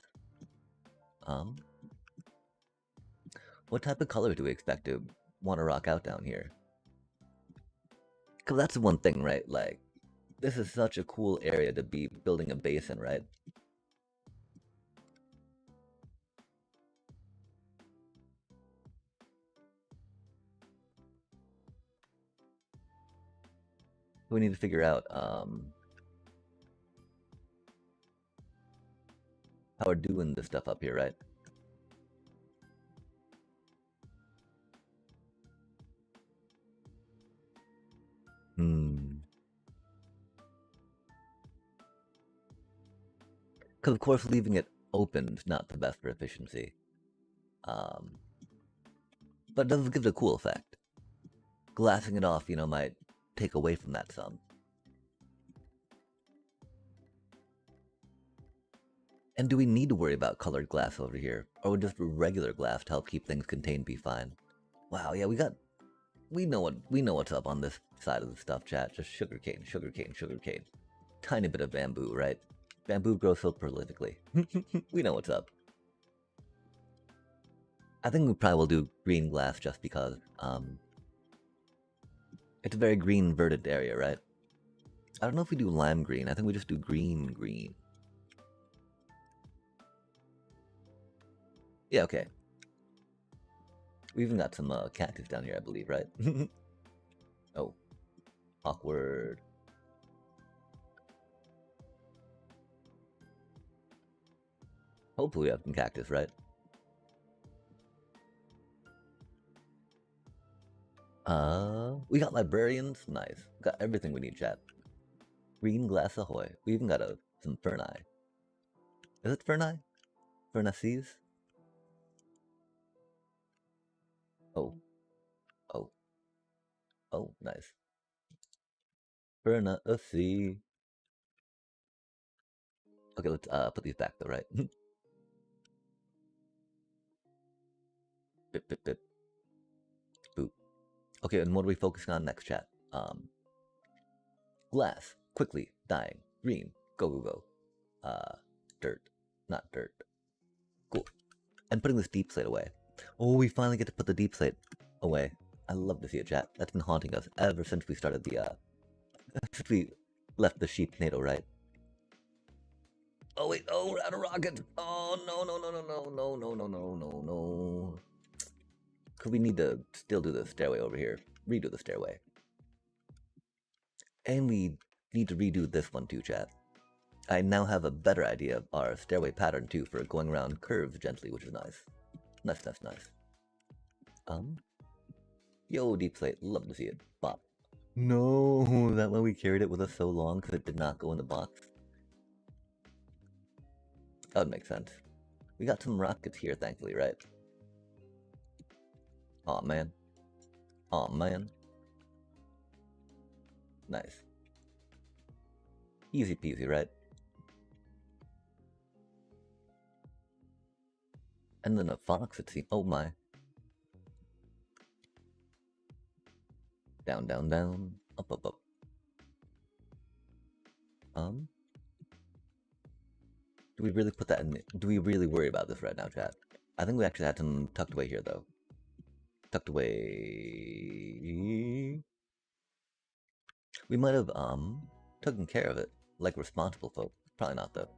What type of color do we expect to want to rock out down here? Because that's the one thing, right? Like, this is such a cool area to be building a base in, right? We need to figure out how we're doing this stuff up here, right? Because of course leaving it open is not the best for efficiency. But it does give it a cool effect. Glassing it off, you know, might take away from that some. And do we need to worry about colored glass over here? Or would just regular glass to help keep things contained be fine? Wow, yeah, we know what's up on this side of the stuff, chat. Just sugarcane, sugarcane, sugarcane. Tiny bit of bamboo, right? Bamboo grows so prolifically. We know what's up. I think we probably will do green glass just because, it's a very green verdant area, right? I don't know if we do lime green. I think we just do green. Yeah, okay. We even got some cactus down here, I believe, right? Oh, awkward. Hopefully we have some cactus, right? We got librarians. Nice. Got everything we need, chat. Green glass ahoy. We even got some ferni. Is it ferni? Furnaces? Oh. Oh. Oh, nice. Furnace. Okay, let's put these back though, right? Bip bip bip. Boop. Okay, and what are we focusing on next, chat? Glass. Quickly. Dying. Green. Go, go, go. Dirt. Not dirt. Cool. And putting this deep slate away. Oh, we finally get to put the deep slate away. I love to see it, chat. That's been haunting us ever since we started the, since we left the sheep NATO, right? Oh, wait. Oh, we're out of rockets. Oh, no. Because we need to still do the stairway over here. Redo the stairway. And we need to redo this one too, chat. I now have a better idea of our stairway pattern too for going around curves gently, which is nice. Nice. Yo, deep slate, love to see it. Bop. No, that why we carried it with us so long because it did not go in the box. That would make sense. We got some rockets here, thankfully, right? Aw, man. Aw, man. Nice. Easy peasy, right? And then a fox, it seems. Oh my. Down, down, down. Up, up, up. Um, do we really put that in? Do we really worry about this right now, chat? I think we actually had some tucked away here, though. Tucked away. We might have, taken care of it. Like responsible folk. Probably not, though.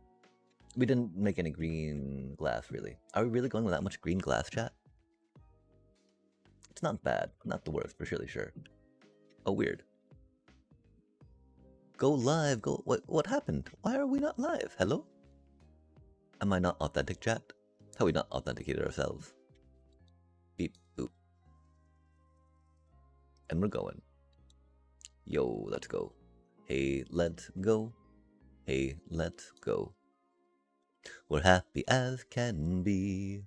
We didn't make any green glass, really. Are we really going with that much green glass, chat? It's not bad. Not the worst, for surely sure. Oh, weird. Go live. Go. What happened? Why are we not live? Hello? Am I not authentic, chat? How we not authenticated ourselves? Beep, boop. And we're going. Yo, let's go. Hey, let's go. Hey, let's go. We're happy as can be.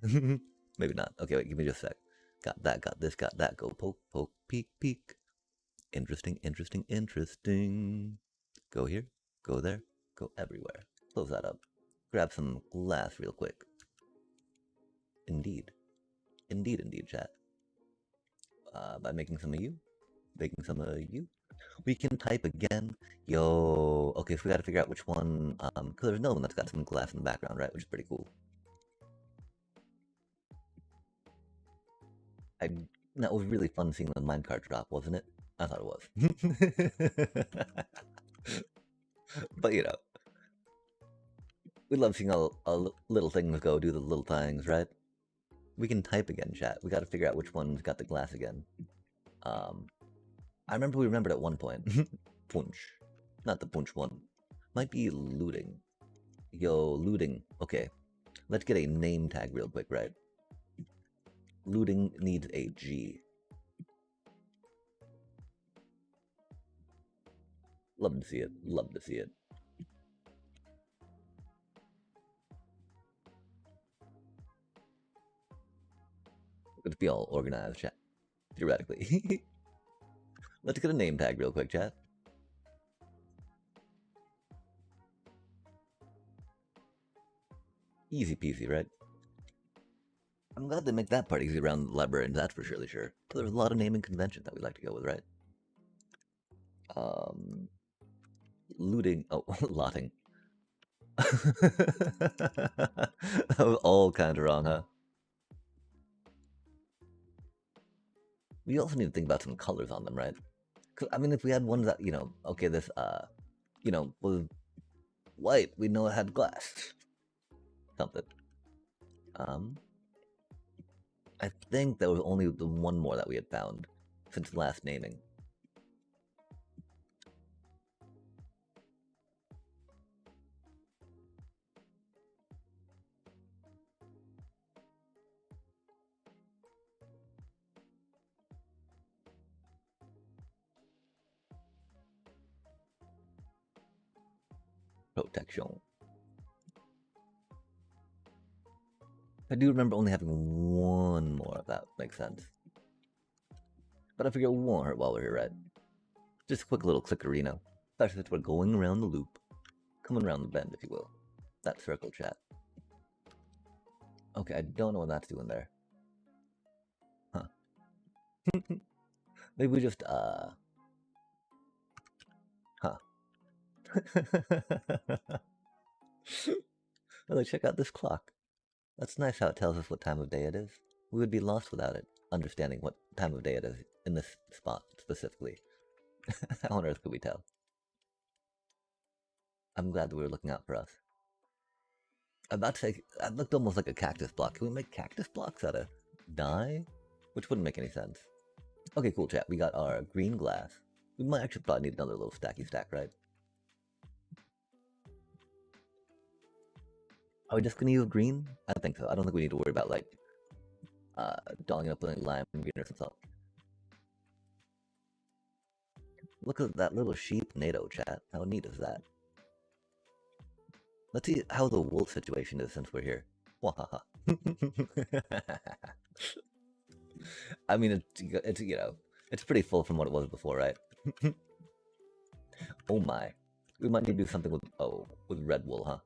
Maybe not. Okay, wait, give me just a sec. Got that, got this, got that. Go poke, poke, peek, peek. Interesting, interesting, interesting. Go here, go there, go everywhere. Close that up. Grab some glass real quick. Indeed. Indeed, indeed, chat. By making some of you. Making some of you. We can type again. Yo. Okay, so we gotta figure out which one. Because there's no one that's got some glass in the background, right? Which is pretty cool. That was really fun seeing the minecart drop, wasn't it? I thought it was. But you know, we love seeing all little things go do the little things, right? We can type again, chat. We got to figure out which one's got the glass again. I remember we remembered at one point. Punch. Not the punch one. Might be looting. Yo, looting. Okay. Let's get a name tag real quick, right? Looting needs a G. Love to see it. Love to see it. Let's be all organized, chat. Theoretically. Let's get a name tag real quick, chat. Easy peasy, right? I'm glad they make that part easy around the librarians, that's for surely sure. There's a lot of naming conventions that we like to go with, right? Looting. Oh, lotting. That was all kind of wrong, huh? We also need to think about some colors on them, right? Because, I mean, if we had ones that, you know, okay, this, you know, was white, we know it had glass. Something. I think there was only the one more that we had found since last naming. Protection. I do remember only having one more, if that makes sense. But I figure it won't hurt while we're here, right? Just a quick little clickerino. Especially since we're going around the loop. Coming around the bend, if you will. That circle, chat. Okay, I don't know what that's doing there. Huh. Maybe we just, Huh. Really, check out this clock. That's nice how it tells us what time of day it is. We would be lost without it, understanding what time of day it is in this spot specifically. How on earth could we tell? I'm glad that we were looking out for us. I'm about to say, that looked almost like a cactus block. Can we make cactus blocks out of dye? Which wouldn't make any sense. Okay, cool, chat. We got our green glass. We might actually probably need another little stacky stack, right? Are we just gonna use green? I don't think so. I don't think we need to worry about, like, dolling it up with lime green or something. Look at that little sheep NATO, chat. How neat is that? Let's see how the wolf situation is since we're here. Wahaha. I mean, it's it's pretty full from what it was before, right? Oh my, we might need to do something with red wool, huh?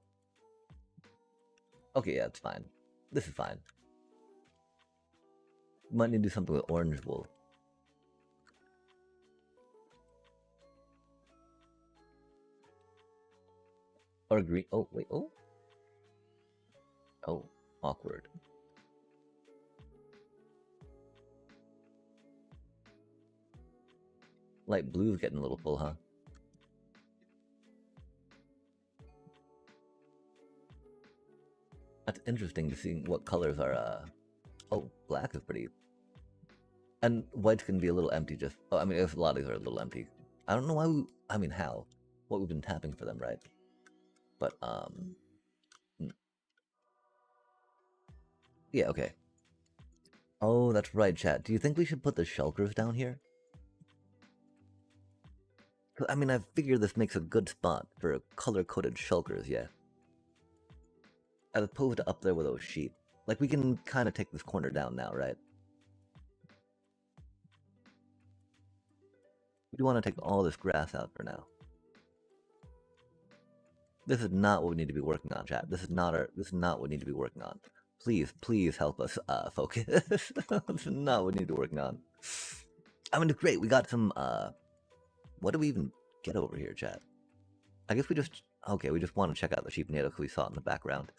Okay, yeah, it's fine. This is fine. We might need to do something with orange wool. Or green. Oh, wait. Oh. Oh, awkward. Light blue's getting a little full, huh? That's interesting to see what colors are, Oh, black is pretty... And white's gonna be a little empty just... Oh, I mean, a lot of these are a little empty. I don't know why we... I mean, how? What we've been tapping for them, right? But, yeah, okay. Oh, that's right, chat. Do you think we should put the shulkers down here? I mean, I figure this makes a good spot for color-coded shulkers, yeah. As opposed to up there with those sheep. Like, we can kind of take this corner down now, right? We do want to take all this grass out for now. This is not what we need to be working on, chat. This is not what we need to be working on. Please help us focus. This is not what we need to be working on. I mean, it's great. We got some what do we even get over here, chat? I guess we just we just want to check out the sheep native because we saw it in the background.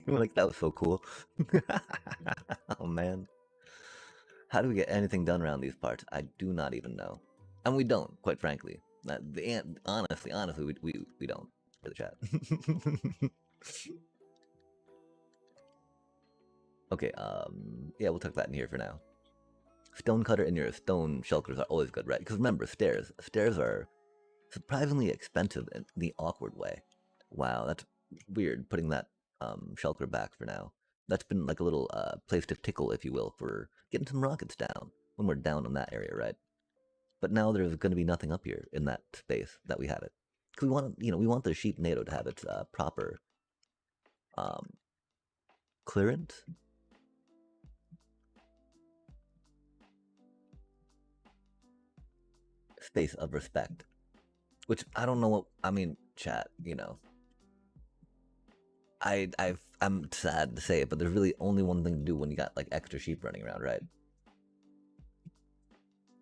We're like, that was so cool. Oh man. How do we get anything done around these parts? I do not even know. And we don't, quite frankly. Honestly, we don't. For the chat. Okay, yeah, we'll tuck that in here for now. Stone cutter and your stone shulkers are always good, right? Because remember, stairs are surprisingly expensive in the awkward way. Wow, that's weird, putting that shulker back for now. That's been like a little place to tickle, if you will, for getting some rockets down when we're down in that area, right? But now there's going to be nothing up here in that space that we have it. Because we want, we want the sheep NATO to have its proper clearance. Space of respect. Which I don't know what, I mean, chat, I'm sad to say it, but there's really only one thing to do when you got like extra sheep running around, right?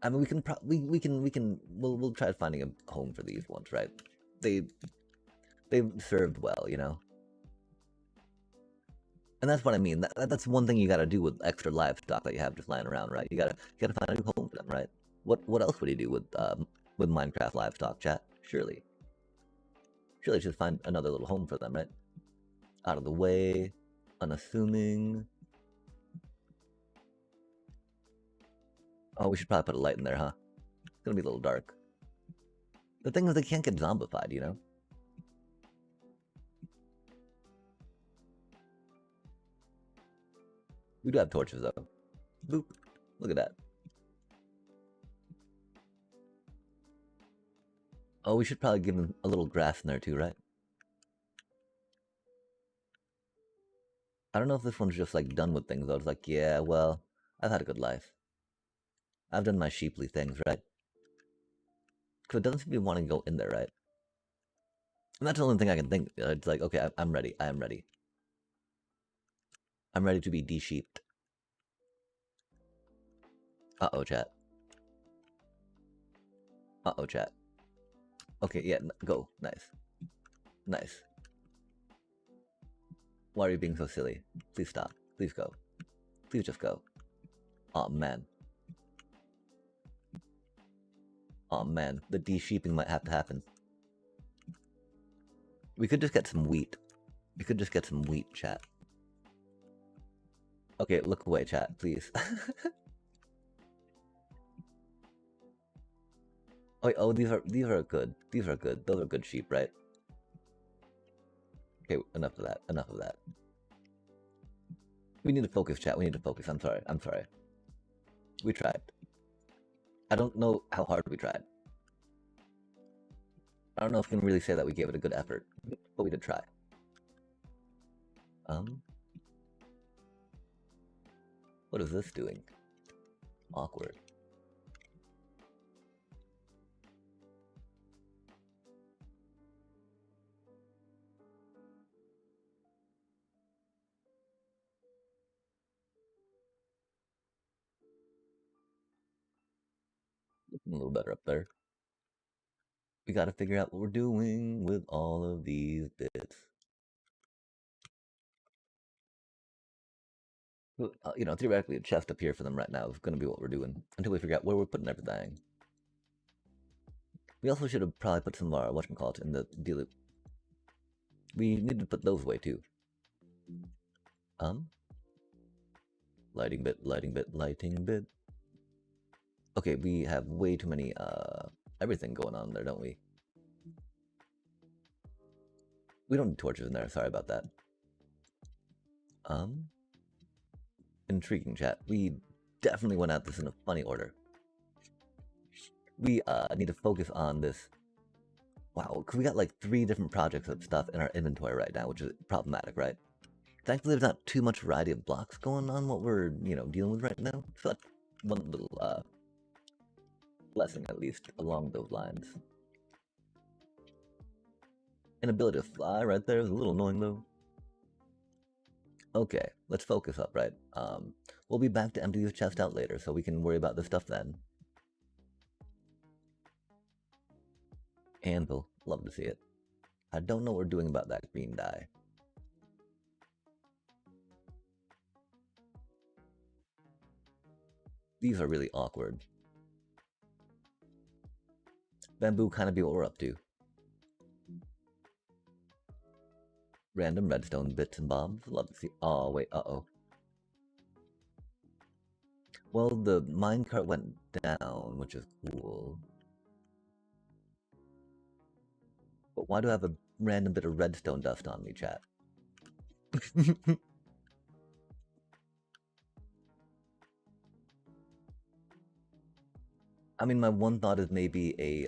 I mean, we'll try finding a home for these ones, right? They've served well, And that's what I mean. That's one thing you got to do with extra livestock that you have just lying around, right? You gotta find a new home for them, right? What else would you do with Minecraft livestock, chat? Surely just find another little home for them, right? Out of the way, unassuming. Oh, we should probably put a light in there, huh? It's gonna be a little dark. The thing is, they can't get zombified, We do have torches, though. Boop. Look at that. Oh, we should probably give them a little grass in there, too, right? I don't know if this one's just, like, done with things, though. It's like, yeah, well, I've had a good life. I've done my sheeply things, right? Because it doesn't seem to be wanting to go in there, right? And that's the only thing I can think. It's like, okay, I'm ready. I am ready. I'm ready to be de-sheeped. Uh-oh, chat. Uh-oh, chat. Okay, yeah, go. Nice. Nice. Why are you being so silly? Please stop. Please go. Please just go. Aw, man. Aw, man. The de-sheeping might have to happen. We could just get some wheat. We could just get some wheat, chat. Okay, look away, chat, please. Oh, these are good. These are good. Those are good sheep, right? Okay, enough of that. Enough of that. We need to focus, chat. We need to focus. I'm sorry. I'm sorry. We tried. I don't know how hard we tried. I don't know if we can really say that we gave it a good effort, but we did try. What is this doing? Awkward. Looking a little better up there. We gotta figure out what we're doing with all of these bits. You know, theoretically, a chest up here for them right now is gonna be what we're doing until we figure out where we're putting everything. We also should have probably put some of our whatchamacallit in the deal. We need to put those away too. Lighting bit, lighting bit, lighting bit. Okay, we have way too many everything going on there, don't we? We don't need torches in there, sorry about that. Intriguing chat. We definitely went at this in a funny order. We need to focus on this. Wow, because we got like 3 different projects of stuff in our inventory right now, which is problematic, right? Thankfully, there's not too much variety of blocks going on what we're, you know, dealing with right now. So that's one little blessing, at least, along those lines. Inability to fly right there is a little annoying, though. Okay, let's focus up, right? We'll be back to empty this chest out later, so we can worry about this stuff then. Anvil, love to see it. I don't know what we're doing about that green dye. These are really awkward. Bamboo kind of be what we're up to. Random redstone bits and bobs, love to see. Oh, wait, uh-oh. Well, the minecart went down, which is cool. But why do I have a random bit of redstone dust on me, chat? I mean, my one thought is maybe a,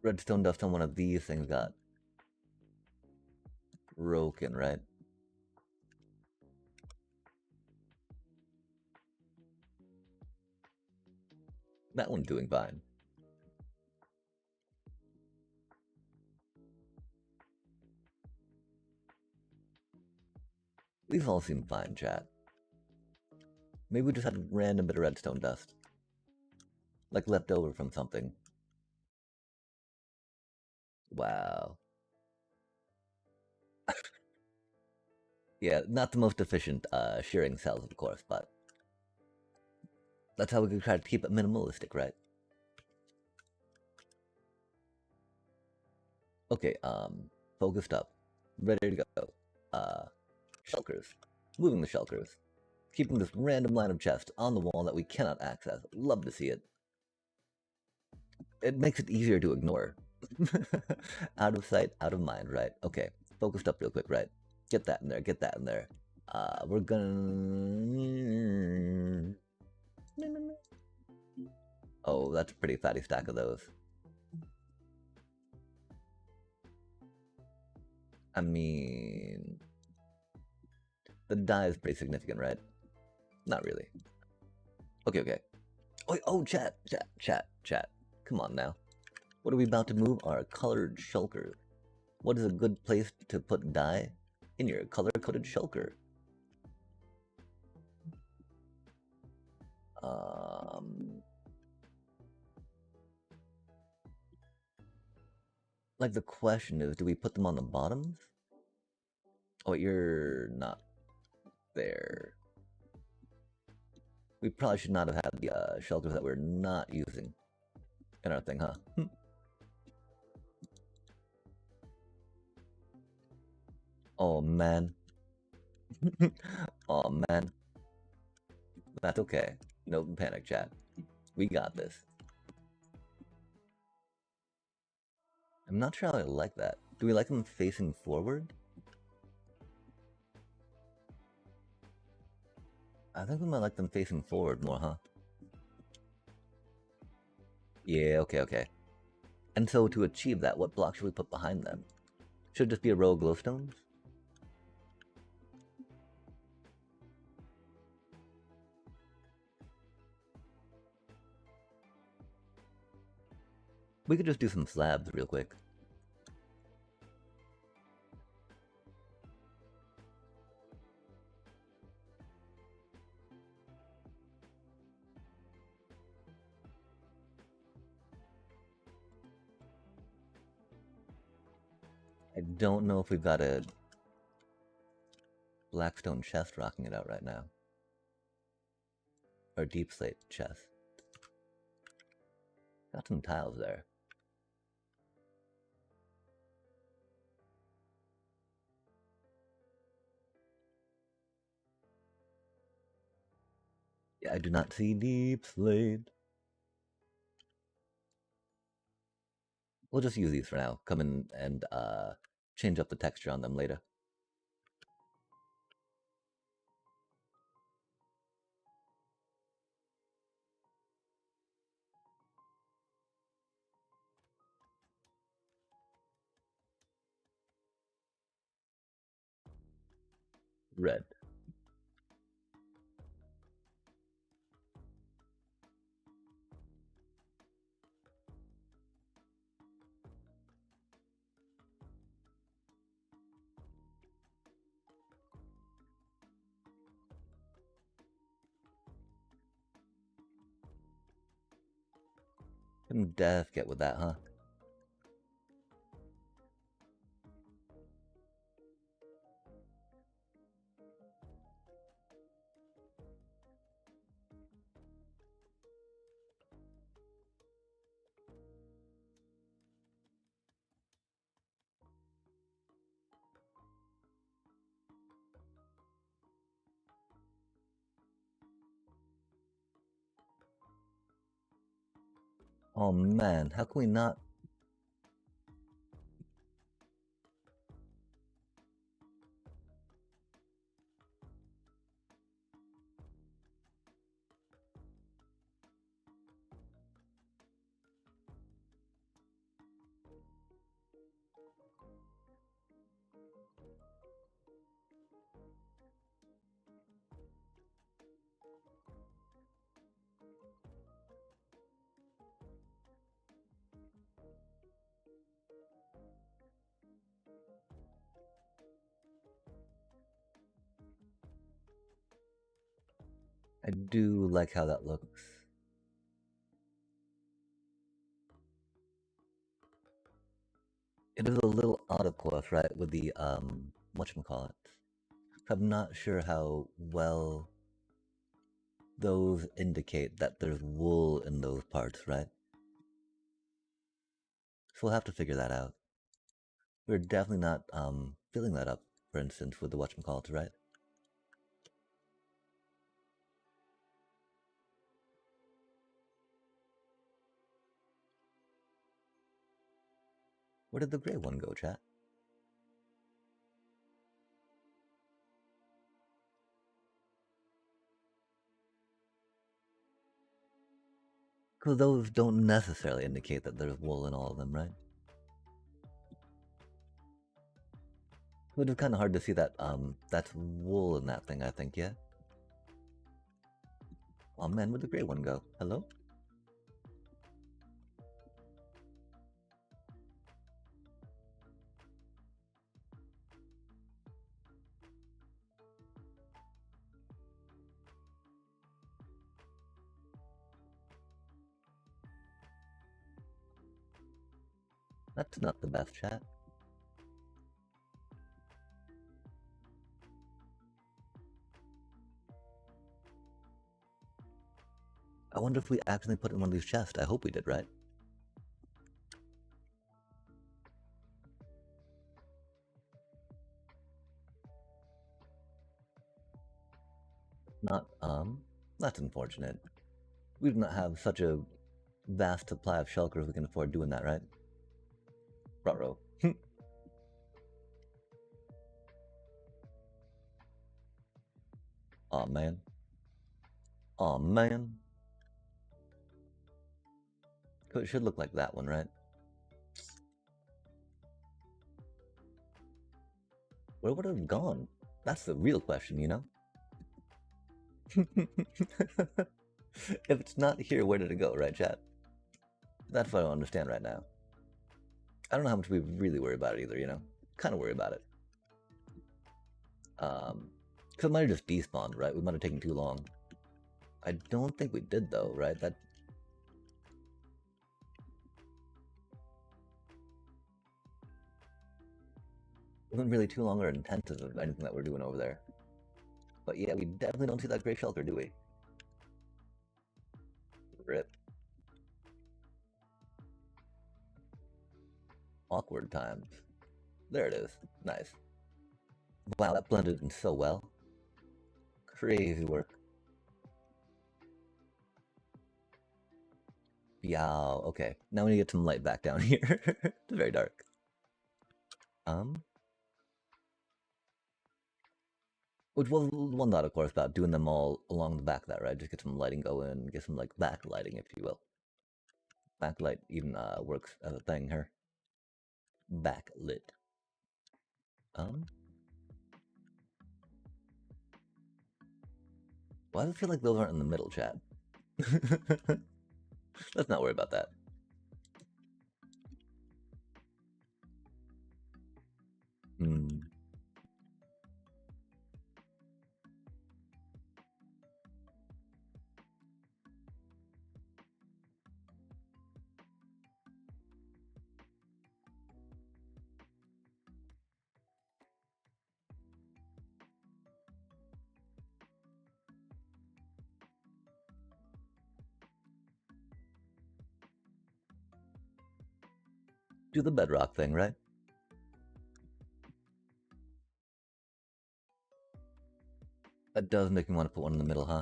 redstone dust on one of these things got broken, right? That one's doing fine. These all seem fine, chat. Maybe we just had a random bit of redstone dust. Like left over from something. Wow. Yeah, not the most efficient shearing cells, of course, but that's how we can try to keep it minimalistic, right? Okay, focused up. Ready to go. Shulkers. Moving the shulkers. Keeping this random line of chests on the wall that we cannot access. Love to see it. It makes it easier to ignore. Out of sight, out of mind, right? Okay, focused up real quick, right? Get that in there, get that in there. We're gonna... Oh, that's a pretty fatty stack of those. I mean... The dye is pretty significant, right? Not really. Okay. Oh, chat. Come on now. What are we about to move? Our colored shulker. What is a good place to put dye? In your color-coded shulker. Like the question is, do we put them on the bottoms? Oh, you're not there. We probably should not have had the shulkers that we're not using in our thing, huh? Oh, man. Oh, man. That's okay. No panic, chat. We got this. I'm not sure how I like that. Do we like them facing forward? I think we might like them facing forward more, huh? Yeah, okay. And so to achieve that, what block should we put behind them? Should just be a row of glowstones? We could just do some slabs real quick. I don't know if we've got a blackstone chest rocking it out right now. Or deep slate chest. Got some tiles there. Yeah, I do not see deep slate. We'll just use these for now. Come in and change up the texture on them later. Red. Couldn't def get with that, huh? Oh man, how can we not? I do like how that looks. It is a little odd, of course, right, with the, whatchamacallit. I'm not sure how well those indicate that there's wool in those parts, right? So we'll have to figure that out. We're definitely not, filling that up, for instance, with the whatchamacallit, right? Where did the gray one go, chat? Because those don't necessarily indicate that there's wool in all of them, right? But it's kind of hard to see that, that's wool in that thing, I think, yeah? Oh man, where'd the gray one go? Hello? That's not the best, chat. I wonder if we accidentally put it in one of these chests. I hope we did, right? Not, that's unfortunate. We do not have such a vast supply of shulkers we can afford doing that, right? Ruh-roh. Aw, man. Aw, man. So it should look like that one, right? Where would it have gone? That's the real question, you know? If it's not here, where did it go, right, chat? That's what I don't understand right now. I don't know how much we really worry about it either, you know? Kind of worry about it. Because it might have just despawned, right? We might have taken too long. I don't think we did, though, right? That... wasn't really too long or intensive of anything that we're doing over there. But yeah, we definitely don't see that gray shelter, do we? Rip. Awkward times. There it is. Nice. Wow, that blended in so well. Crazy work. Yeah, okay. Now we need to get some light back down here. It's very dark. Which was one thought, of course, about doing them all along the back of that, right? Just get some lighting going, get some, like, backlighting, if you will. Backlight even works as a thing here. Backlit. Why does it feel like those aren't in the middle, chat? Let's not worry about that. Do the bedrock thing, right? That does make me want to put one in the middle, huh?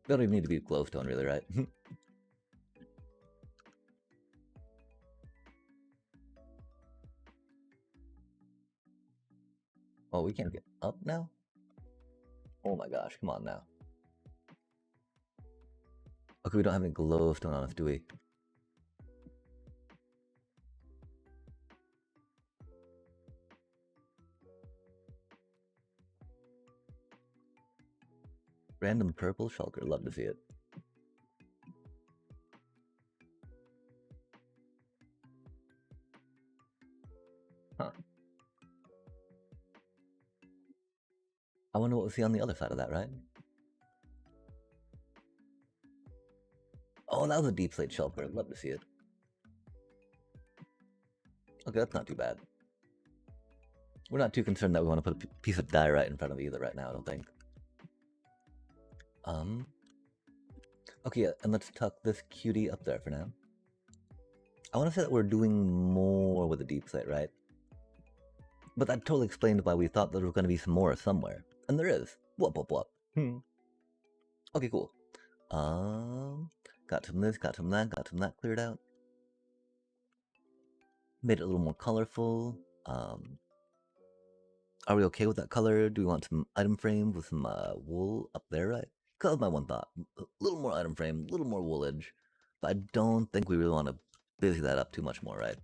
They don't even need to be glowstone, really, right? Oh, we can't get up now? Oh my gosh, come on now. Okay, we don't have any glowstone on us, do we? Random purple shulker, love to see it. Huh. I wonder what we see on the other side of that, right? Oh, that was a deep slate shulker, love to see it. Okay, that's not too bad. We're not too concerned that we want to put a piece of dye right in front of either right now, I don't think. Okay, yeah, and let's tuck this cutie up there for now. I want to say that we're doing more with a deep slate, right? But that totally explains why we thought there was going to be some more somewhere. And there is. Whoop, whoop, whoop. Okay, cool. Got some of this, got some of that, got some of that cleared out. Made it a little more colorful. Are we okay with that color? Do we want some item frames with some wool up there, right? That was my one thought. A little more item frame, a little more woolage. But I don't think we really want to busy that up too much more, right?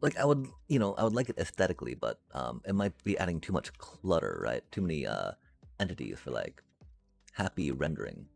Like, I would like it aesthetically, but it might be adding too much clutter, right? Too many entities for, like, happy rendering.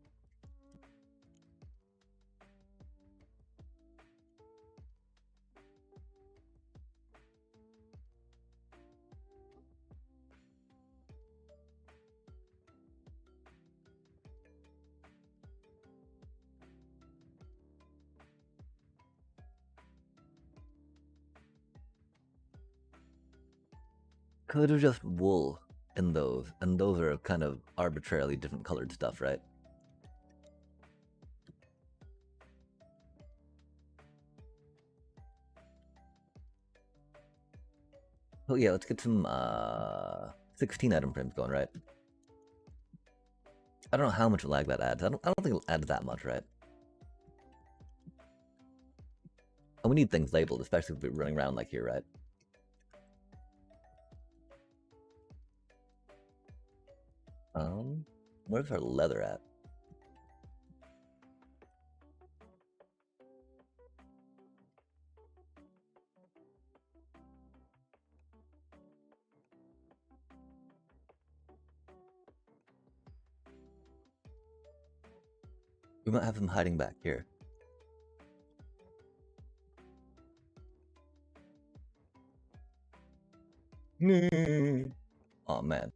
Could have just wool in those, and those are kind of arbitrarily different colored stuff, right? Oh yeah, let's get some 16 item frames going, right? I don't know how much lag that adds. I don't think it'll add that much, right? And we need things labeled, especially if we're running around like here, right? Where's our leather at? We might have him hiding back here. Oh man.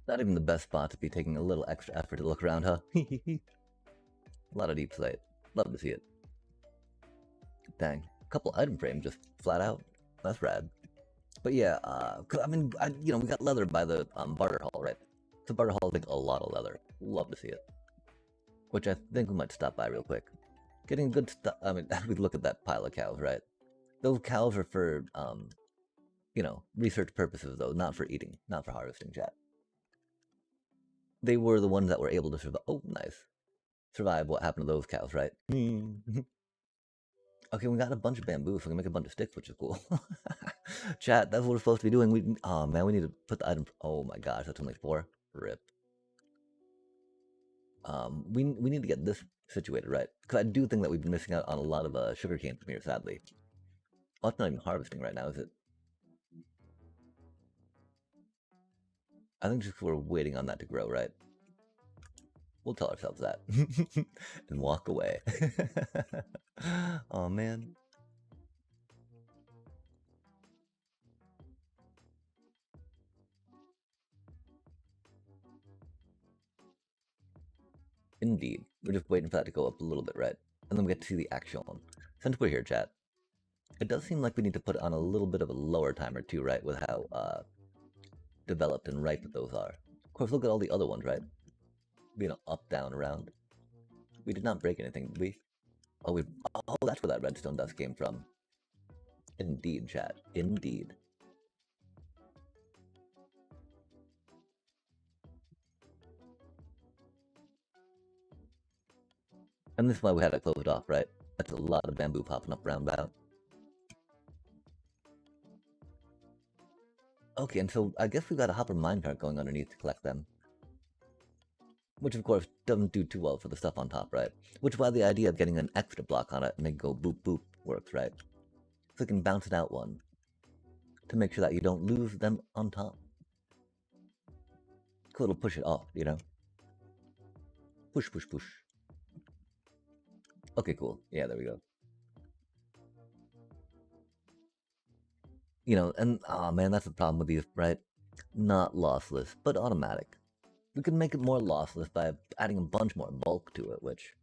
Not even the best spot to be taking a little extra effort to look around, huh? A lot of deep slate. Love to see it. Dang. A couple item frames just flat out. That's rad. But yeah, I mean, we got leather by the barter hall, right? So barter hall like a lot of leather. Love to see it. Which I think we might stop by real quick. Getting good stuff. I mean, we look at that pile of cows, right? Those cows are for, research purposes, though, not for eating, not for harvesting, chat. They were the ones that were able to survive. Oh, nice. Survive what happened to those cows, right? Okay, we got a bunch of bamboo, so we can make a bunch of sticks, which is cool. Chat, that's what we're supposed to be doing. Oh man, we need to put the item. Oh my gosh, that's only 4. Rip. We need to get this situated, right? Because I do think that we've been missing out on a lot of sugar cane from here, sadly. Oh, it's not even harvesting right now, is it? I think just we're waiting on that to grow, right? We'll tell ourselves that and walk away. Oh man. Indeed. We're just waiting for that to go up a little bit, right? And then we get to see the actual one. Since we're here, chat, it does seem like we need to put on a little bit of a lower timer too, right? With how developed and ripe those are. Of course, look at all the other ones, right? Up, down, around. We did not break anything, did we? Oh, that's where that redstone dust came from. Indeed, chat. Indeed. And this is why we had it closed off, right? That's a lot of bamboo popping up round about. Okay, and so I guess we've got a hopper minecart going underneath to collect them. Which of course doesn't do too well for the stuff on top, right? Which is why the idea of getting an extra block on it and make it go boop boop works, right? So you can bounce it out one to make sure that you don't lose them on top. Cool, it'll push it off, Push, push, push. Okay, cool. Yeah, there we go. And oh man, that's the problem with these, right? Not lossless, but automatic. We could make it more lossless by adding a bunch more bulk to it, which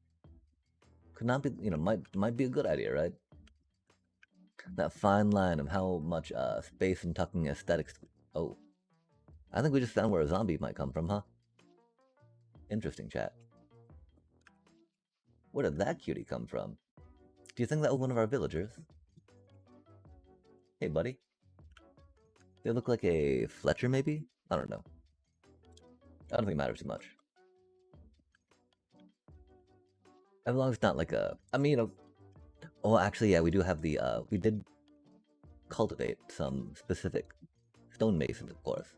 could not be, might be a good idea, right? That fine line of how much space and tucking aesthetics. Oh, I think we just found where a zombie might come from, huh? Interesting, chat. Where did that cutie come from? Do you think that was one of our villagers? Hey, buddy. They look like a Fletcher, maybe? I don't know. I don't think it matters too much. As long as it's not like a... I mean, oh, actually, yeah, we do have the... we did cultivate some specific stonemasons, of course.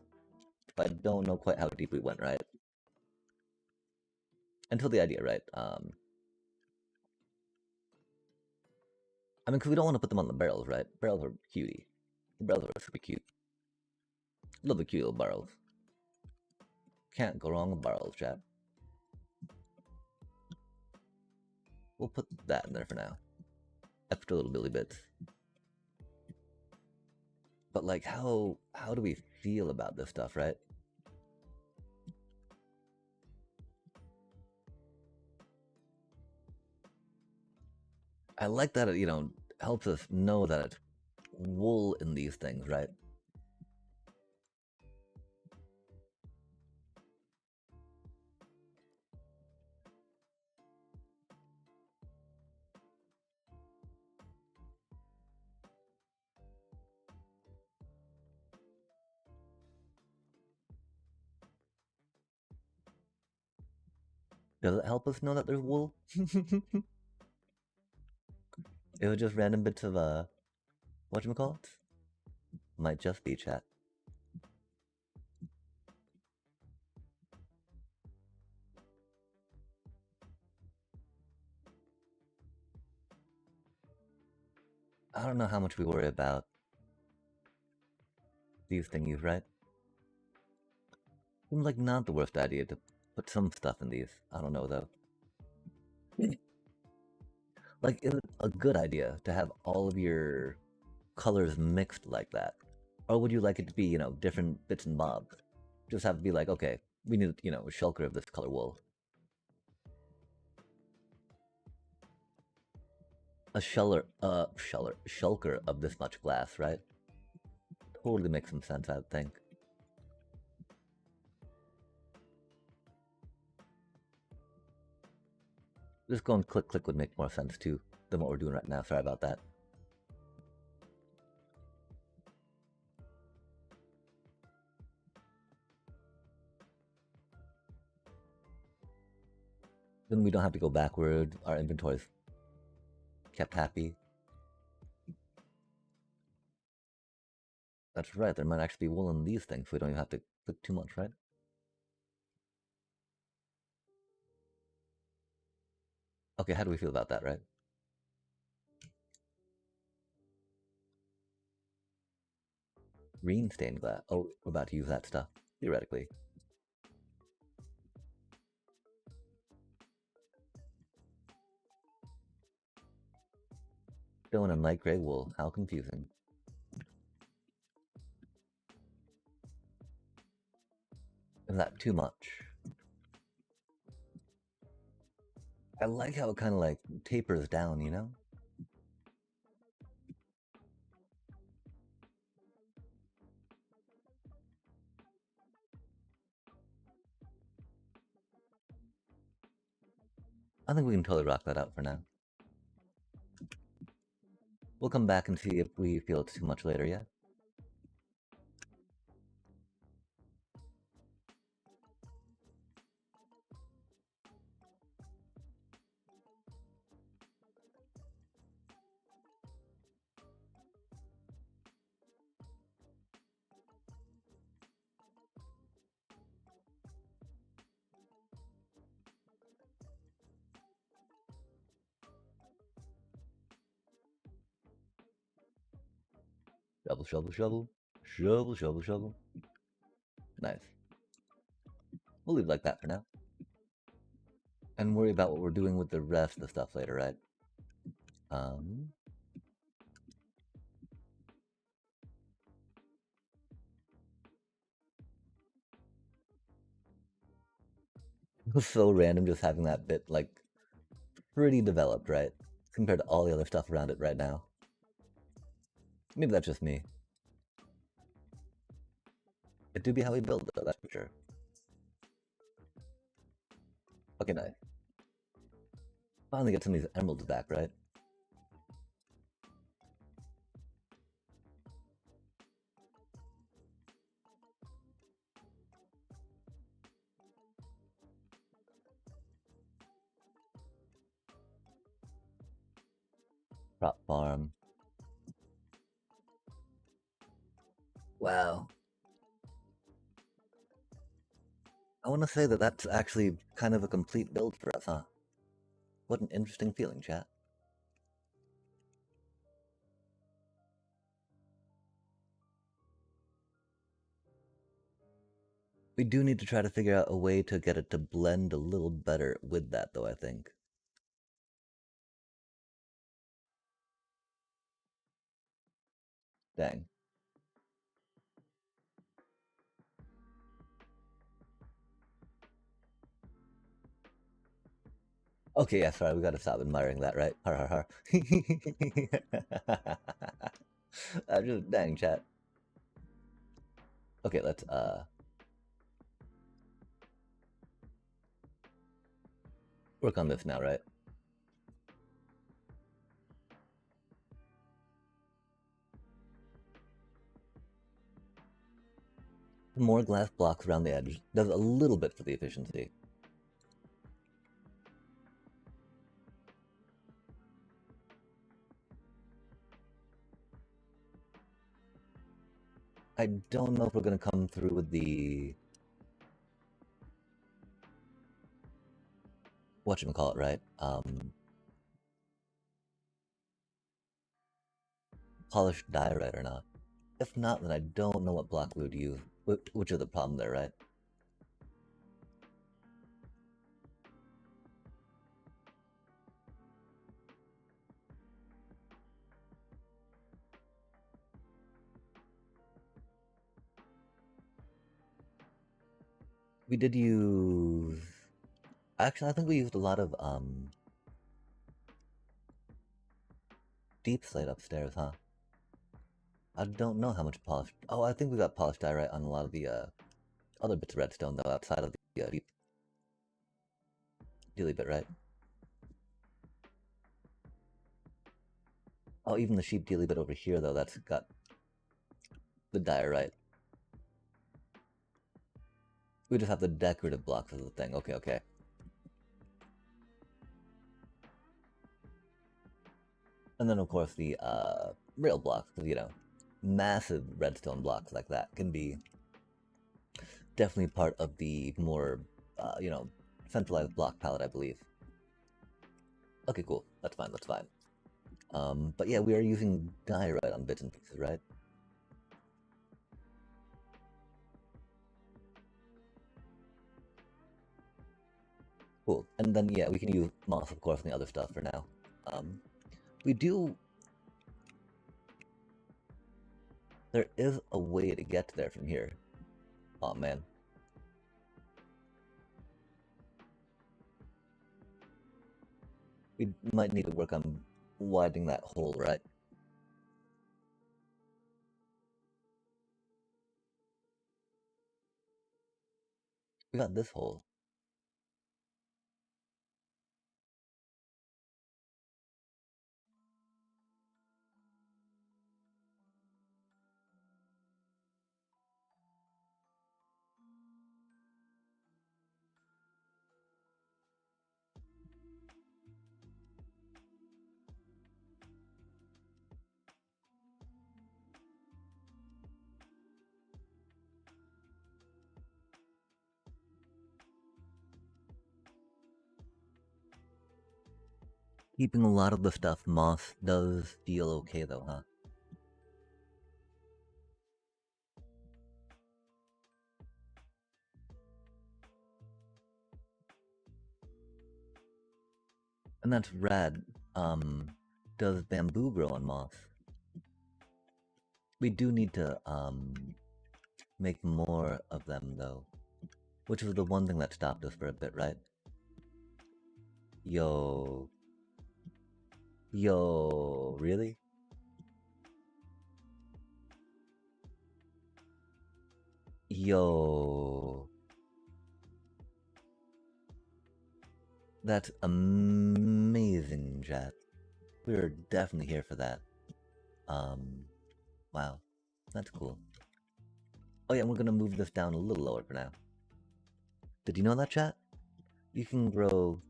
But I don't know quite how deep we went, right? Until the idea, right? I mean, because we don't want to put them on the barrels, right? Barrels are cutie. The barrels are super cute. Love the cute little barrels. Can't go wrong with barrels, chat. We'll put that in there for now. Extra little billy bits. But like, how do we feel about this stuff, right? I like that it, helps us know that it's wool in these things, right? Does it help us know that there's wool? It was just random bits of, whatchamacallit? Might just be, chat. I don't know how much we worry about these thingies, right? Seems like not the worst idea to put some stuff in these. I don't know though. Like, is it a good idea to have all of your colors mixed like that? Or would you like it to be, different bits and bobs? Just have to be like, okay, we need, a shulker of this color wool. A shulker of this much glass, right? Totally makes some sense, I would think. Just going click click would make more sense too than what we're doing right now. Sorry about that. Then we don't have to go backward. Our inventory's kept happy. That's right, there might actually be wool in these things, so we don't even have to click too much, right? Okay, how do we feel about that, right? Green stained glass. Oh, we're about to use that stuff, theoretically. Stone and light gray wool. How confusing. Is that too much? I like how it kind of like tapers down, you know? I think we can totally rock that out for now. We'll come back and see if we feel it's too much later, yeah? Shovel, shovel, shovel. Shovel, shovel, shovel. Nice. We'll leave it like that for now. And worry about what we're doing with the rest of the stuff later, right? Um... It was so random just having that bit, like, pretty developed, right? Compared to all the other stuff around it right now. Maybe that's just me. It do be how we build, though, that's for sure. Okay, nice. Finally get some of these emeralds back, right? Prop farm. Wow. I want to say that that's actually kind of a complete build for us, huh? What an interesting feeling, chat. We do need to try to figure out a way to get it to blend a little better with that, though, I think. Dang. Okay, yeah, sorry, we gotta stop admiring that, right? Har har har. Just dang, chat. Okay, let's work on this now, right? More glass blocks around the edge does a little bit for the efficiency. I don't know if we're gonna come through with the whatchamacallit, right? polished diorite or not. If not, then I don't know what block we would use, which is the problem there, right? We did use... Actually, I think we used a lot of deep slate upstairs, huh? I don't know how much polished... Oh, I think we got polished diorite on a lot of the other bits of redstone, though, outside of the deep dealy bit, right? Oh, even the sheep dealy bit over here, though, that's got the diorite. We just have the decorative blocks as the thing. Okay, okay. And then, of course, the real blocks, because, you know, massive redstone blocks like that can be definitely part of the more, you know, centralized block palette, I believe. Okay, cool. That's fine, that's fine. But yeah, we are using diorite on bits and pieces, right? Cool. And then, yeah, we can use moss, of course, and the other stuff for now. We do... There is a way to get there from here. Oh man. We might need to work on widening that hole, right? We got this hole. Keeping a lot of the stuff moss does feel okay though, huh? And that's rad. Does bamboo grow on moss? We do need to, make more of them though. Which was the one thing that stopped us for a bit, right? Yo. Yo, really? Yo. That's amazing, chat. We're definitely here for that. Wow. That's cool. Oh yeah, we're gonna move this down a little lower for now. Did you know that, chat? You can grow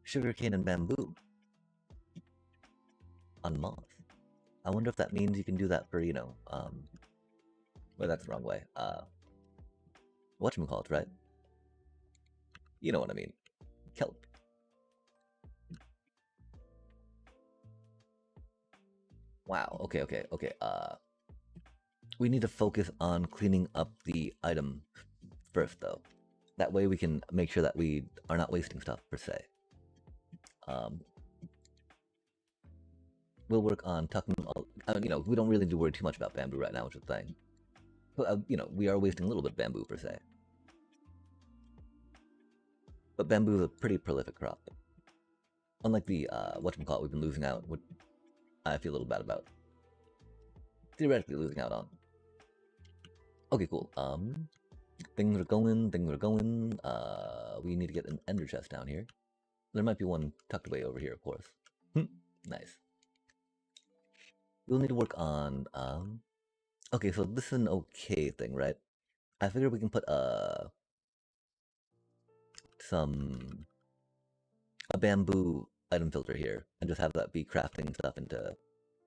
sugarcane and bamboo on moss. I wonder if that means you can do that for, you know, well, that's the wrong way. Whatchamacallit, right? You know what I mean. Kelp. Wow, okay, okay, okay. We need to focus on cleaning up the item first, though. That way we can make sure that we are not wasting stuff, per se. We'll work on tucking all... you know, we don't really need to worry too much about bamboo right now, which is the thing. But, you know, we are wasting a little bit of bamboo, per se. But bamboo is a pretty prolific crop. Unlike the, whatchamacallit we've been losing out, which I feel a little bad about. Theoretically losing out on. Okay, cool. Things are going, things are going. We need to get an ender chest down here. There might be one tucked away over here, of course. Nice. We'll need to work on, okay, so this is an okay thing, right? I figure we can put, a bamboo item filter here, and just have that be crafting stuff into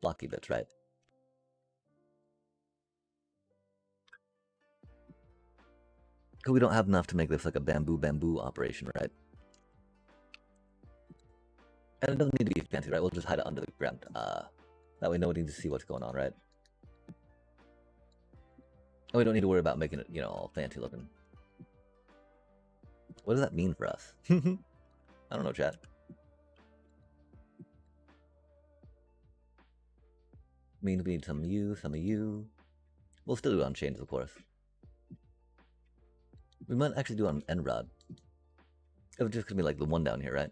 blocky bits, right? Because we don't have enough to make this like a bamboo operation, right? And it doesn't need to be fancy, right? We'll just hide it under the ground. That way nobody needs to see what's going on, right? And we don't need to worry about making it, all fancy looking. What does that mean for us? I don't know, chat. Means we need some of you, some of you. We'll still do it on chains, of course. We might actually do it on end rod. It was just gonna be like the one down here, right?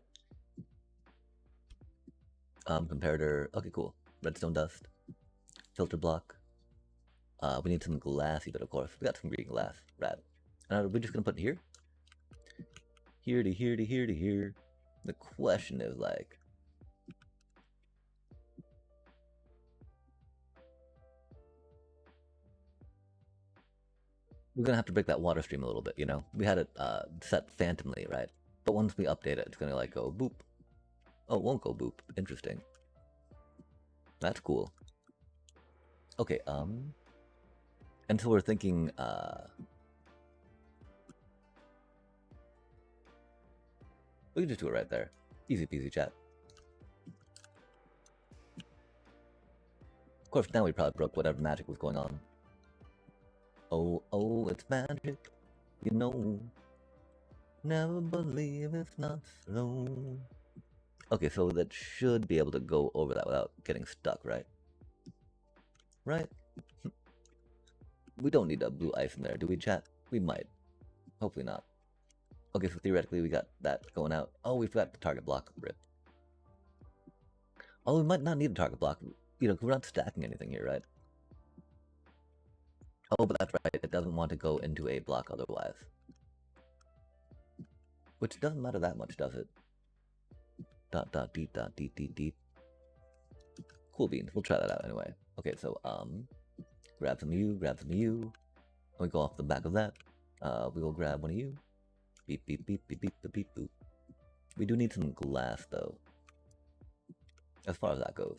Comparator. Okay, cool. Redstone dust. Filter block. We need some glassy, but of course we got some green glass. Rad. And we're just gonna put it here. Here to here to here to here. The question is like, we're gonna have to break that water stream a little bit, We had it set phantomly, right? But once we update it, it's gonna like go boop. Oh, it won't go boop. Interesting. That's cool. Okay, and so we're thinking, we can just do it right there. Easy peasy, chat. Of course, now we probably broke whatever magic was going on. Oh, it's magic, Never believe it's not so. Okay, so that should be able to go over that without getting stuck, right? Right? We don't need a blue ice in there, do we, chat? We might. Hopefully not. Okay, so theoretically we got that going out. Oh, we forgot the target block. Rip. Oh, we might not need a target block. We're not stacking anything here, right? Oh, but that's right. It doesn't want to go into a block otherwise. Which doesn't matter that much, does it? Dot dot deet dot deet deet deet. Cool beans. We'll try that out anyway. Okay, so grab some of you, grab some of you. We go off the back of that. We will grab one of you. Beep beep beep beep beep beep beep boop. We do need some glass though. As far as that goes.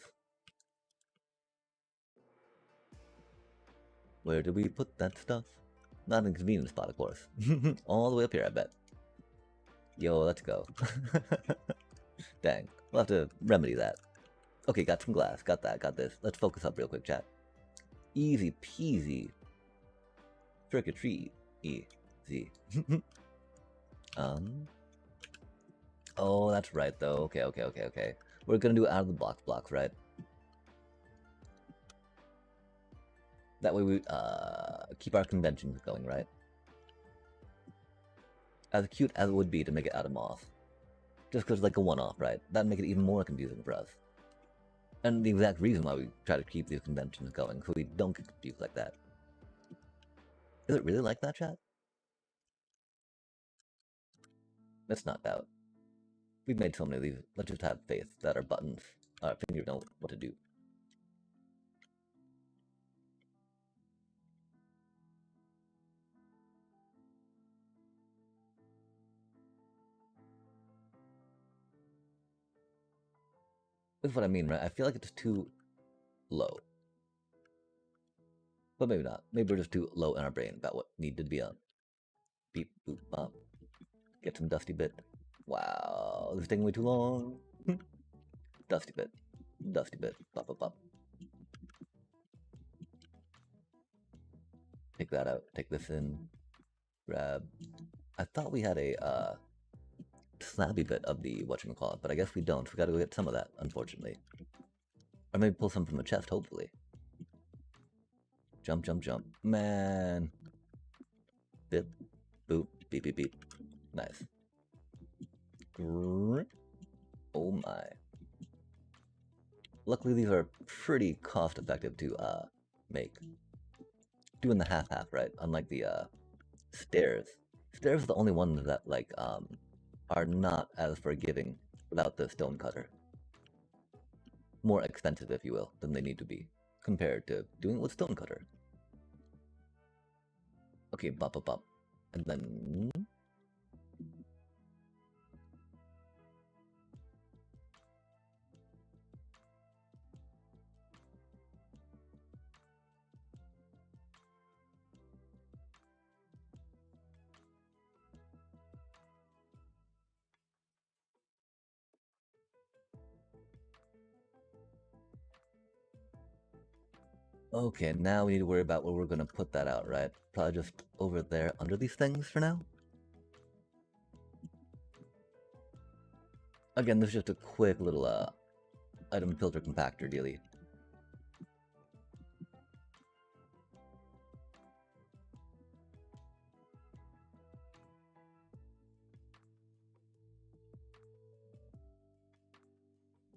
Where did we put that stuff? Not an inconvenient spot, of course. All the way up here, I bet. Yo, let's go. Dang, we'll have to remedy that. Okay, got some glass, got that, got this. Let's focus up real quick, chat. Easy peasy. Trick or treat. Easy. Oh, that's right, though. Okay. We're gonna do it out of the blocks, right? That way we keep our conventions going, right? As cute as it would be to make it out of moss. Just because like a one-off, right? That'd make it even more confusing for us. And the exact reason why we try to keep these conventions going, so we don't get confused like that. Is it really like that, chat? Let's not doubt. We've made so many of these. Let's just have faith that our buttons, our fingers know what to do. This is what I mean, right? I feel like it's too low. But maybe not. Maybe we're just too low in our brain about what needed to be on. Beep, boop, bop. Get some dusty bit. Wow, this is taking way too long. Dusty bit. Dusty bit. Bop, bop, bop. Take that out. Take this in. Grab. I thought we had a slabby bit of the whatchamacallit, but I guess we don't. We gotta go get some of that, unfortunately. Or maybe pull some from the chest, hopefully. Jump, jump, jump. Man. Bip, boop, beep, beep, beep. Nice. Oh my. Luckily, these are pretty cost effective to make. Doing the half-half, right? Unlike the stairs. Stairs are the only ones that like are not as forgiving without the stone cutter. More expensive, if you will, than they need to be compared to doing it with stone cutter. Okay, bop, bop, bop. And then Okay, now we need to worry about where we're gonna put that out, right? Probably just over there under these things for now. Again, this is just a quick little item filter compactor dealie.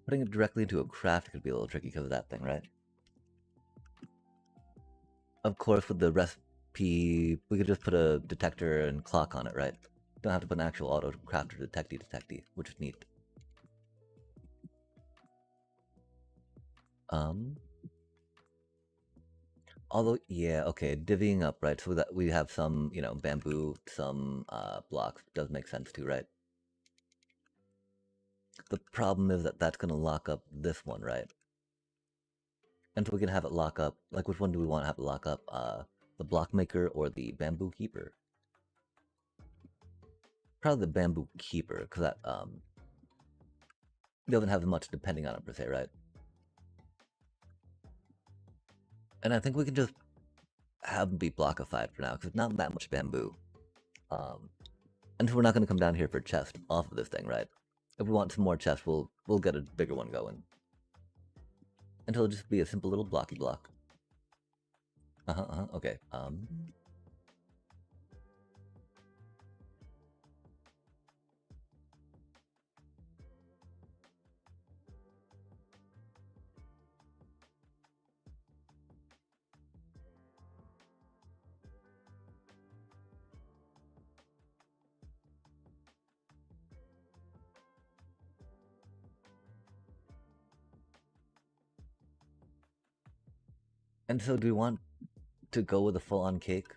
Putting it directly into a craft could be a little tricky because of that thing, right? Of course, with the recipe, we could just put a detector and clock on it, right? Don't have to put an actual auto crafter detecty, which is neat. Although, yeah, okay, divvying up, right? So that we have some, you know, bamboo, some blocks does make sense too, right? The problem is that that's going to lock up this one, right? And so we can have it lock up, like which one do we want to have it lock up? The block maker or the bamboo keeper? Probably the bamboo keeper, because that doesn't have much depending on it per se, right? And I think we can just have them be blockified for now, because not that much bamboo. And so we're not going to come down here for chest off of this thing, right? If we want some more chests, we'll get a bigger one going. Until it'll just be a simple little blocky block. Okay. And so do we want to go with a full-on cake?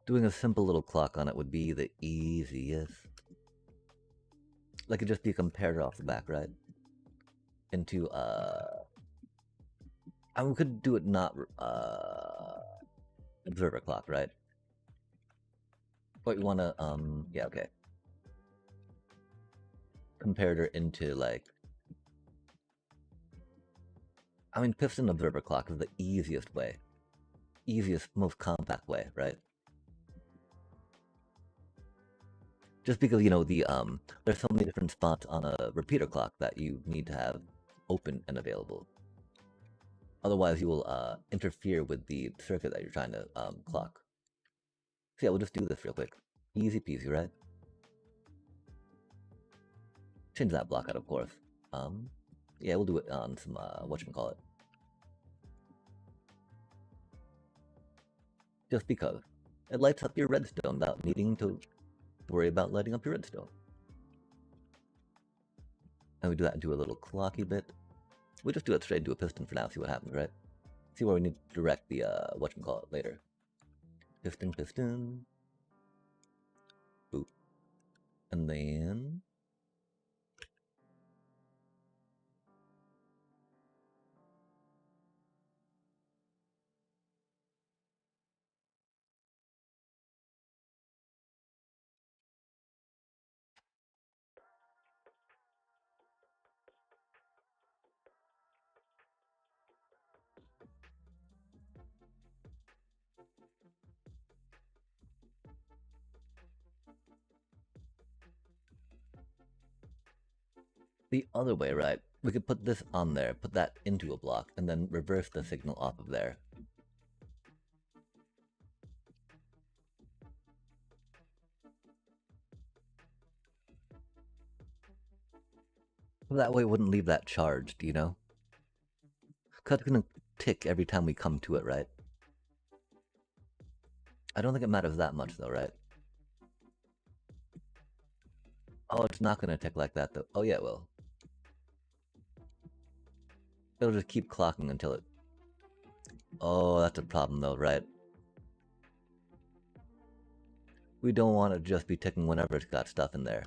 Doing a simple little clock on it would be the easiest. Like, it'd just be a comparator off the back, right? Into, and we could do it not, observer clock, right? But we want to, yeah, okay. Comparator into, like, I mean, piston observer clock is the easiest way. Easiest, most compact way, right? Just because, you know, there's so many different spots on a repeater clock that you need to have open and available. Otherwise, you will interfere with the circuit that you're trying to clock. So yeah, we'll just do this real quick. Easy peasy, right? Change that block out, of course. Yeah, we'll do it on some, whatchamacallit. Just because. It lights up your redstone without needing to worry about lighting up your redstone. And we do that into a little clocky bit. We just do it straight into a piston for now, see what happens, right? See where we need to direct the, whatchamacallit later. Piston, piston. Boop. And then... the other way, right? We could put this on there, put that into a block, and then reverse the signal off of there. That way it wouldn't leave that charged, you know? Because it's gonna tick every time we come to it, right? I don't think it matters that much though, right? Oh, it's not gonna tick like that though. Oh yeah, it will. It'll just keep clocking until it... Oh, that's a problem though, right? We don't want it to just be ticking whenever it's got stuff in there.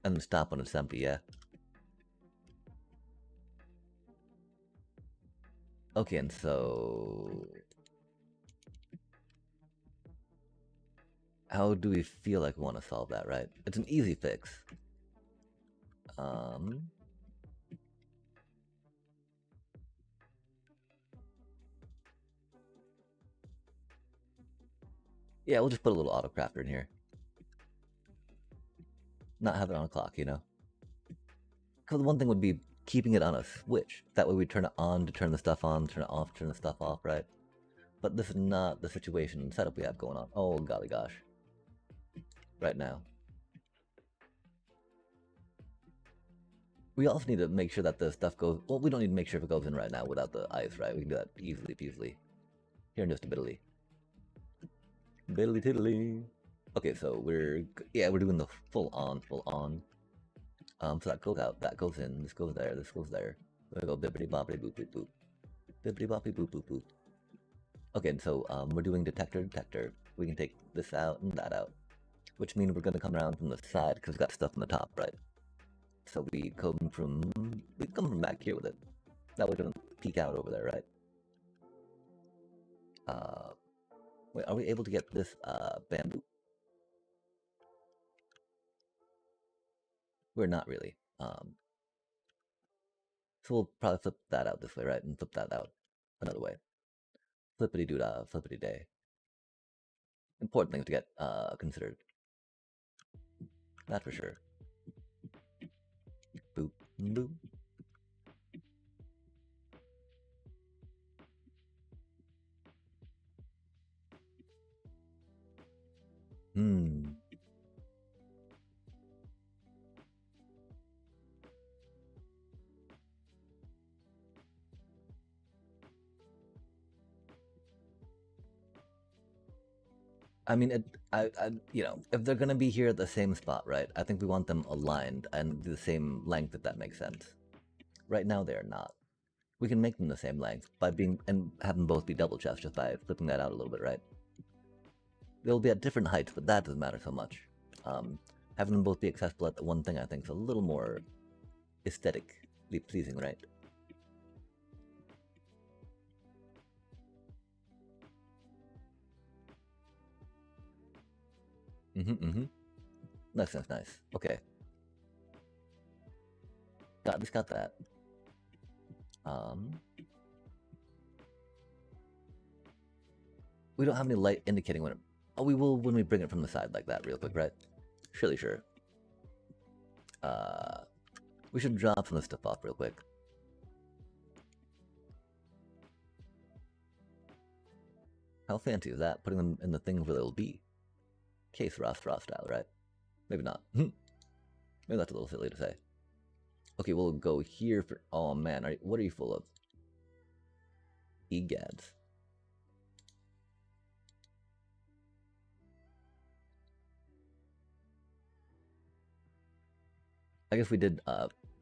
And then stop when it's empty, yeah. Okay, and so... How do we feel like we want to solve that, right? It's an easy fix. Yeah, we'll just put a little autocrafter in here. Not have it on a clock, you know? Because one thing would be keeping it on a switch. That way we turn it on to turn the stuff on, turn it off to turn the stuff off, right? But this is not the situation and setup we have going on. Oh, golly gosh. Right now. We also need to make sure that the stuff goes... Well, we don't need to make sure if it goes in right now without the ice, right? We can do that easily peasily. Here in just a bitly. Bitly tiddly. Okay, so we're doing the full on. So that goes out, that goes in, this goes there, this goes there. We go bippity boppity boop boop boop. Bippity boppity boop boop boop. Okay, and so we're doing detector. We can take this out and that out, which means we're gonna come around from the side because we got stuff on the top, right? So we come from back here with it. That way it doesn't peek out over there, right? Wait, are we able to get this bamboo? We're not really. So we'll probably flip that out this way, right? And flip that out another way. Flippity doo dah, flippity day. Important things to get considered. That's for sure. Boop, boop. I mean, you know, if they're gonna be here at the same spot, right? I think we want them aligned and the same length, if that makes sense. Right now, they are not. We can make them the same length by and have them both be double chests just by flipping that out a little bit, right? They'll be at different heights, but that doesn't matter so much. Having them both be accessible at the one thing, I think, is a little more aesthetically pleasing, right? Nice. Okay. Got that. We don't have any light indicating when it... Oh, we will when we bring it from the side like that real quick, right? Surely, sure. We should drop some of this stuff off real quick. How fancy is that? Putting them in the things where they'll be. Case Ross style, right? Maybe not. Maybe that's a little silly to say. Okay, we'll go here for... Oh, man. What are you full of? Egads. I guess we did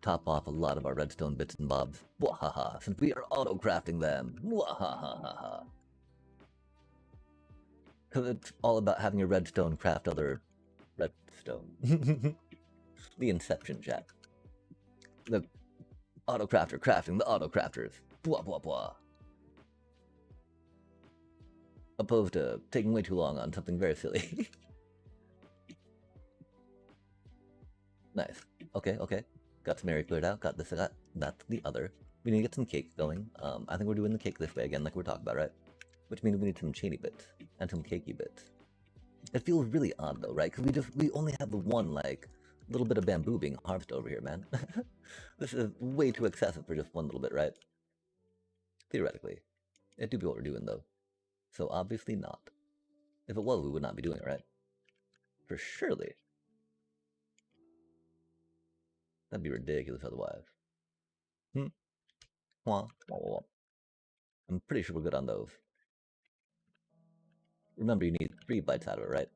top off a lot of our redstone bits and bobs. Wahaha, since we are auto-crafting them. Wahaha. Because it's all about having your redstone craft other redstone. The Inception chat. The auto-crafter crafting the auto-crafters. Blah, blah, blah. Opposed to taking way too long on something very silly. Nice. Okay. Got some area cleared out. Got this. That's the other. We need to get some cake going. I think we're doing the cake this way again, like we're talking about, right? Which means we need some chainy bits and some cakey bits. It feels really odd though, right? Because we only have the one like little bit of bamboo being harvested over here, man. This is way too excessive for just one little bit, right? Theoretically, it do be what we're doing though. So obviously not. If it was, we would not be doing it, right? For surely. That'd be ridiculous otherwise. Wah, wah, wah. I'm pretty sure we're good on those. Remember, you need 3 bites out of it, right?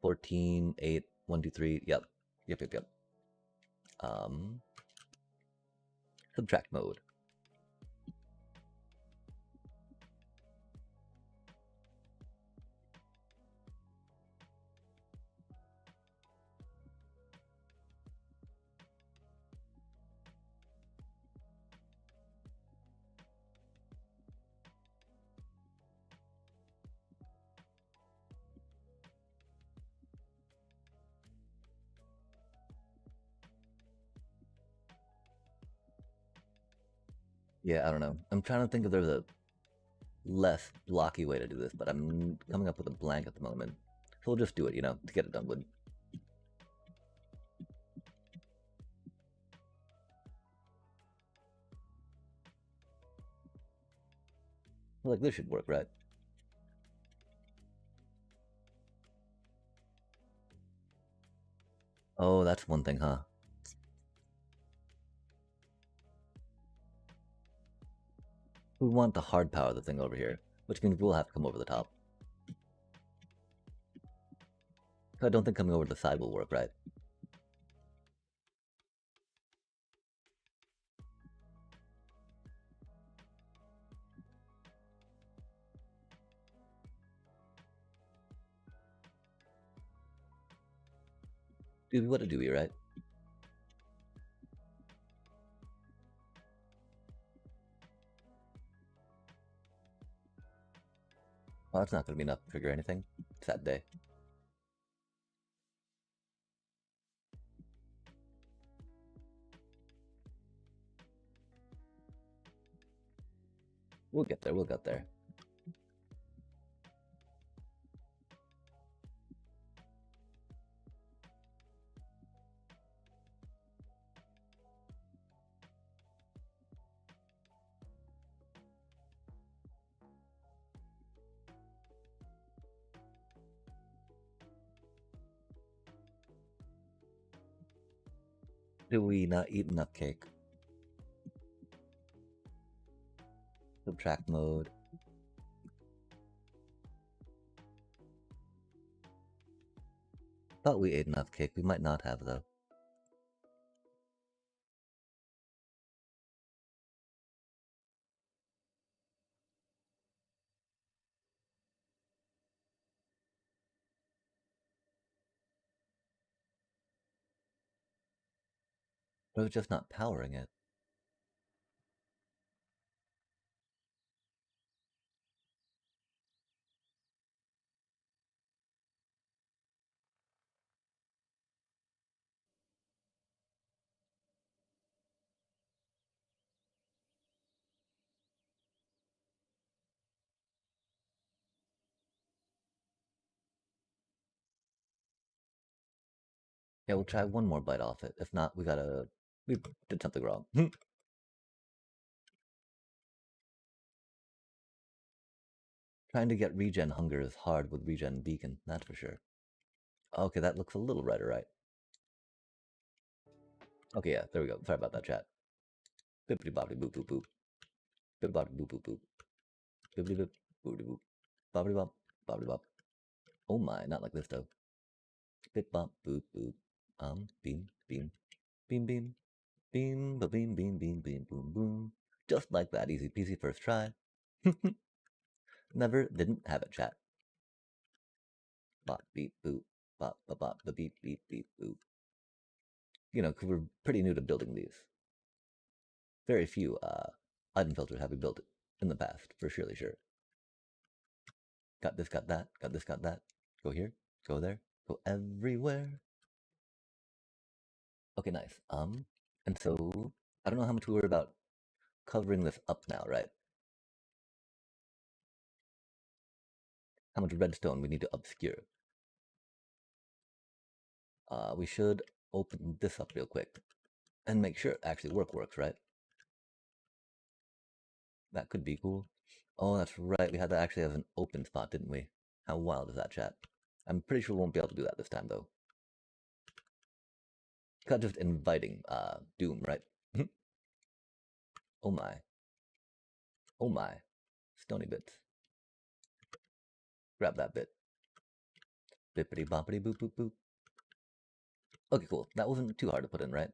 14, 8, 1, 2, 3. Yep. Subtract mode. Yeah, I don't know. I'm trying to think if there's a less blocky way to do this, but I'm coming up with a blank at the moment. So we'll just do it, you know, to get it done with. Like, this should work, right? Oh, that's one thing, huh? We want to hard power the thing over here, which means we'll have to come over the top. I don't think coming over the side will work, right? Dude, what a doobie, right? Oh, that's not going to be enough to trigger anything. Sad day. We'll get there, we'll get there. Did we not eat enough cake? Subtract mode. Thought we ate enough cake. We might not have, though. But it was just not powering it. Yeah, we'll try one more bite off it. If not, we did something wrong. Trying to get regen hunger is hard with regen beacon, that's for sure. Okay, that looks a little redder, right? Okay, yeah, there we go. Sorry about that, chat. Bippity boppity boop boop boop. Bippity boppity boop boop boop. Bippity boop boopity boop. Boppity bop. Boppity bop. Oh my, not like this though. Bip bop boop boop. Beam, beam. Beam, beam. Beam, ba beam, beam, beam, beam, boom, boom. Just like that, easy peasy first try. Never didn't have it, chat. Bop, beep, boop. Bop, bop, bop, ba beep, beep, beep, boop. You know, because we're pretty new to building these. Very few item filters have we built it in the past, for surely sure. Got this, got that, got this, got that. Go here, go there, go everywhere. Okay, nice. And so I don't know how much we were about covering this up now, right? How much redstone we need to obscure. We should open this up real quick and make sure it actually works, right? That could be cool. Oh, that's right. We had to actually have an open spot, didn't we? How wild is that, chat? I'm pretty sure we won't be able to do that this time, though. Not just inviting doom, right? Oh my. Oh my. Stony bits. Grab that bit. Bippity boppity boop boop boop. Okay, cool. That wasn't too hard to put in, right?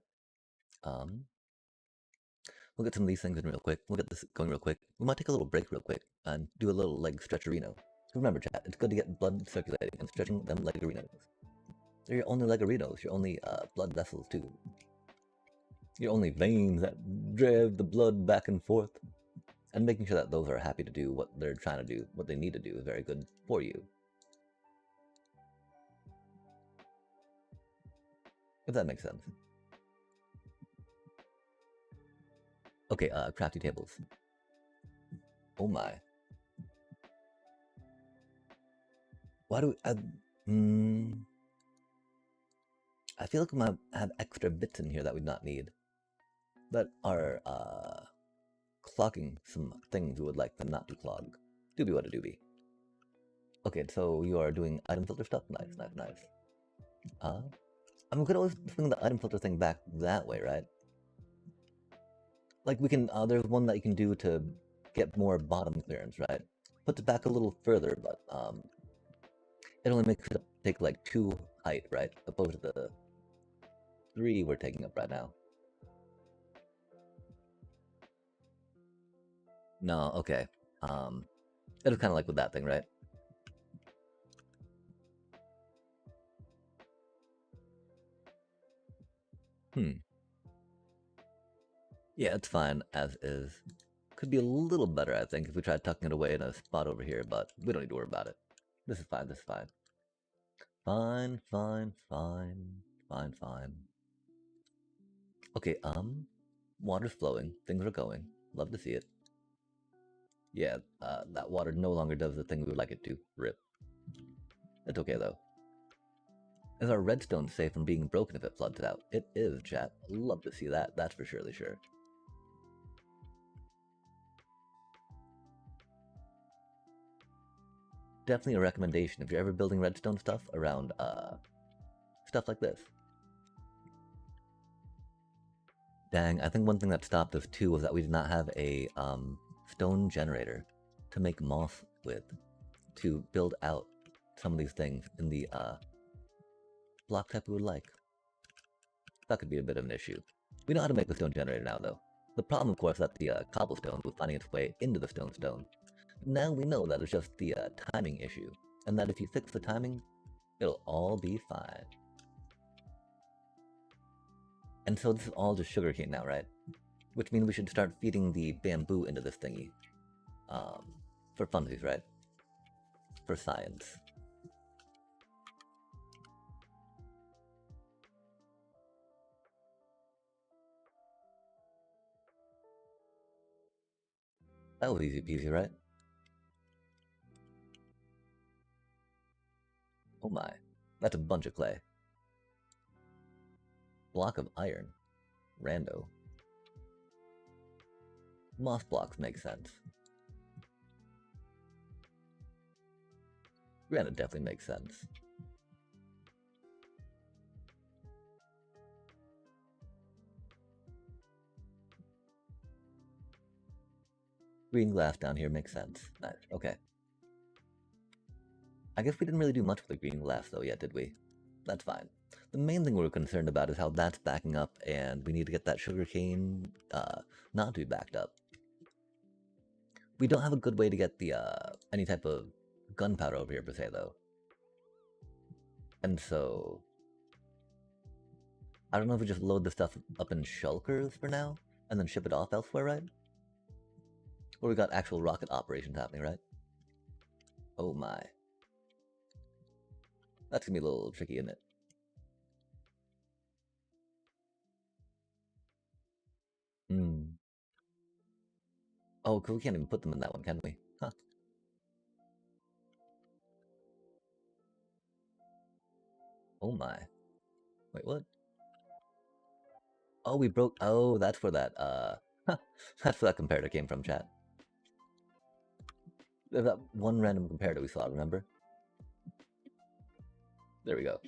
We'll get some of these things in real quick. We'll get this going real quick. We might take a little break real quick and do a little leg stretcherino. Remember, chat, it's good to get blood circulating and stretching them legarinos. They're your only legarinos, your only blood vessels too. Your only veins that drive the blood back and forth. And making sure that those are happy to do what they're trying to do, what they need to do, is very good for you. If that makes sense. Okay, crafty tables. Oh my. Why do we... I feel like we might have extra bits in here that we not need. That are, clogging some things we would like them not to clog. Doobie what a doobie. Okay, so you are doing item filter stuff? Nice, nice, nice. We could always swing the item filter thing back that way, right? Like we can, there's one that you can do to get more bottom clearance, right? Puts it back a little further, but it only makes it take like 2 height, right? Opposed to the 3 we're taking up right now. No, okay. It was kind of like with that thing, right? Yeah, it's fine as is. Could be a little better, I think, if we tried tucking it away in a spot over here, but we don't need to worry about it. This is fine, this is fine. Fine, fine, fine, fine, fine. Okay, water's flowing, things are going. Love to see it. Yeah, that water no longer does the thing we would like it to. Rip. It's okay, though. Is our redstone safe from being broken if it floods out? It is, chat. Love to see that, that's for surely sure. Definitely a recommendation if you're ever building redstone stuff around, stuff like this. Dang, I think one thing that stopped us too was that we did not have a stone generator to make moss with to build out some of these things in the block type we would like. That could be a bit of an issue. We know how to make a stone generator now, though. The problem, of course, that the cobblestone was finding its way into the stone. Now we know that it's just the timing issue, and that if you fix the timing, it'll all be fine. And so this is all just sugarcane now, right? Which means we should start feeding the bamboo into this thingy. For funsies, right? For science. That was easy peasy, right? Oh my, that's a bunch of clay. Block of iron. Rando. Moss blocks make sense. Granite definitely makes sense. Green glass down here makes sense. Nice, okay. I guess we didn't really do much with the green glass though yet, did we? That's fine. The main thing we're concerned about is how that's backing up, and we need to get that sugarcane not to be backed up. We don't have a good way to get the any type of gunpowder over here per se though. And so I don't know if we just load the stuff up in shulkers for now and then ship it off elsewhere, right? Or we got actual rocket operations happening, right? Oh my. That's gonna be a little tricky, isn't it? Oh, we can't even put them in that one, can we? Huh. Oh my. Wait, what? Oh, we broke. Oh, that's where that, that's where that comparator came from, chat. There's that one random comparator we saw, remember? There we go.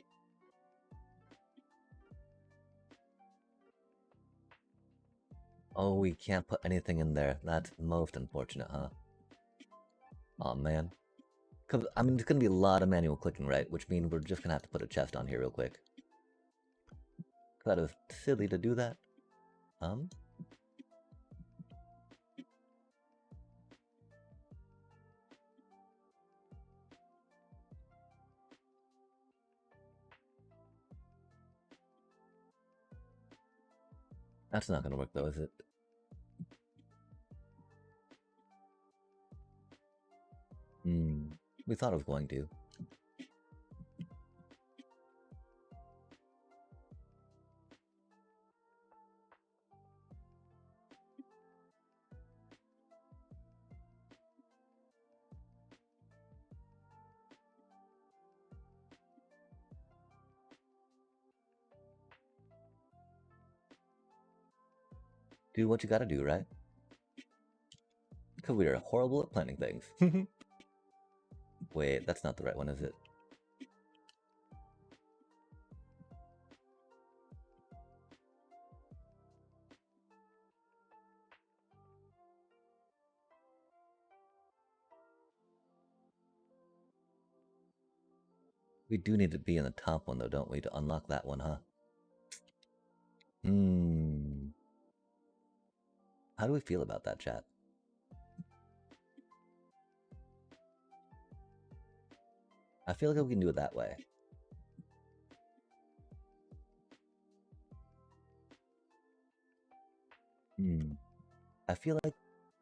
Oh, we can't put anything in there. That's most unfortunate, huh? Aw, man. Cause, I mean, it's gonna be a lot of manual clicking, right? Which means we're just gonna have to put a chest on here real quick. That is silly to do that. That's not gonna work though, is it? We thought it was going to. Do what you gotta do, right? Because we are horrible at planning things. Wait, that's not the right one, is it? We do need to be in the top one, though, don't we, to unlock that one, huh? Hmm. How do we feel about that, chat? I feel like we can do it that way. Hmm. I feel like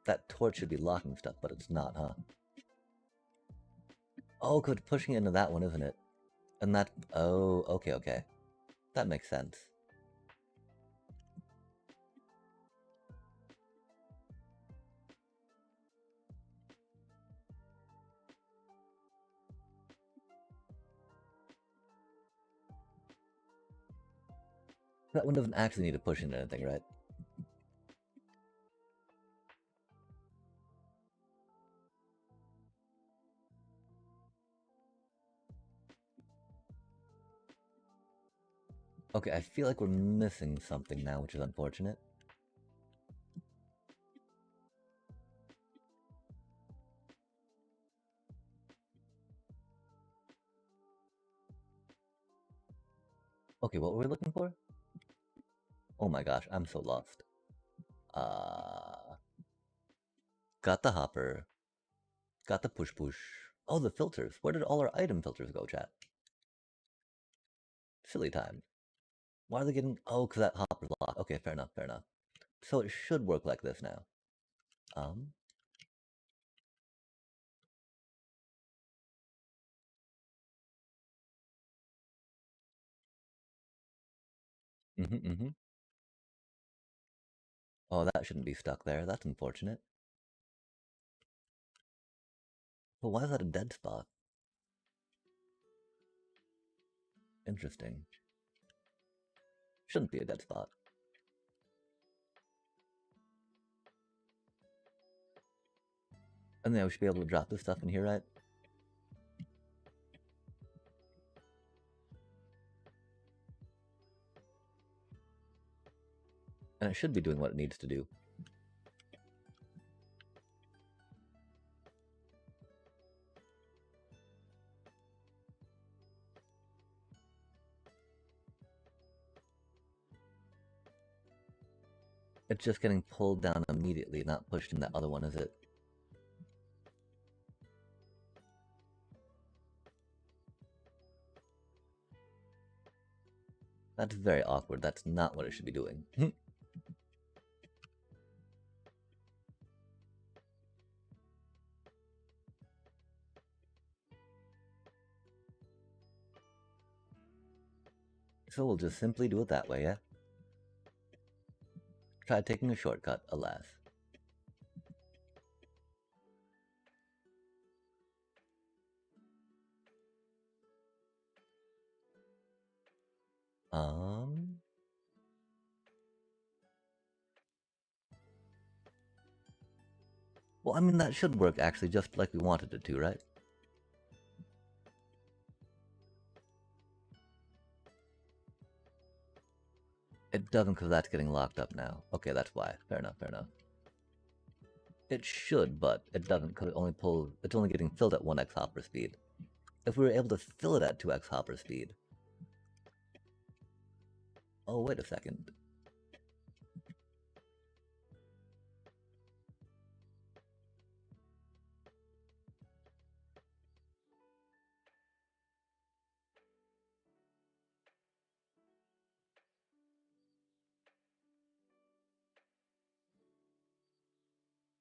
that torch should be locking stuff, but it's not, huh? Oh, good, pushing into that one, isn't it? And that... Oh, okay, okay. That makes sense. That one doesn't actually need to push into anything, right? Okay, I feel like we're missing something now, which is unfortunate. Okay, what were we looking for? Oh my gosh, I'm so lost. Got the hopper. Got the push push. Oh, the filters. Where did all our item filters go, chat? Silly time. Why are they getting... Oh, because that hopper's locked. Okay, fair enough, fair enough. So it should work like this now. Oh, that shouldn't be stuck there. That's unfortunate. But why is that a dead spot? Interesting. Shouldn't be a dead spot. And then we should be able to drop this stuff in here, right? And it should be doing what it needs to do. It's just getting pulled down immediately, not pushed in that other one, is it? That's very awkward. That's not what it should be doing. So we'll just simply do it that way, yeah? Try taking a shortcut, alas. Well, I mean, that should work, actually, just like we wanted it to, right? It doesn't, because that's getting locked up now. Okay, that's why. Fair enough, fair enough. It should, but it doesn't, because it's only getting filled at 1x hopper speed. If we were able to fill it at 2x hopper speed... Oh, wait a second.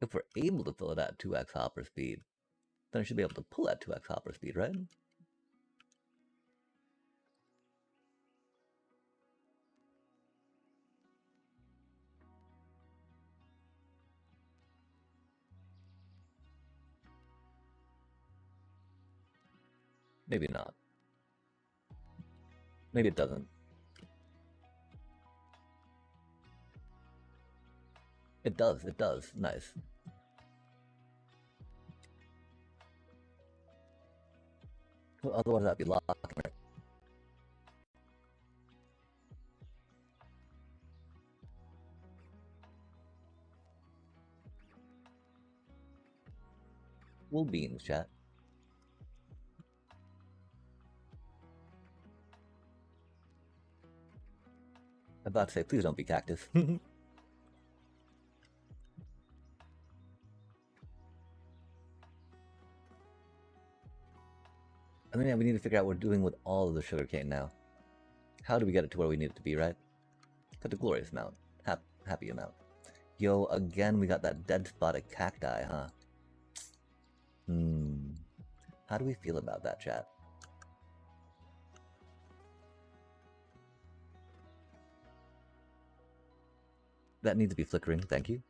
If we're able to fill it at 2x hopper speed, then I should be able to pull at 2x hopper speed, right? Maybe not. Maybe it doesn't. It does, it does. Nice. Well, otherwise that'd be locked. Right? Cool beans, chat. I'm about to say, please don't be cactus. I mean, yeah, we need to figure out what we're doing with all of the sugarcane now. How do we get it to where we need it to be, right? Got the glorious amount. Happy amount. Yo, again, we got that dead spotted cacti, huh? How do we feel about that, chat? That needs to be flickering, thank you.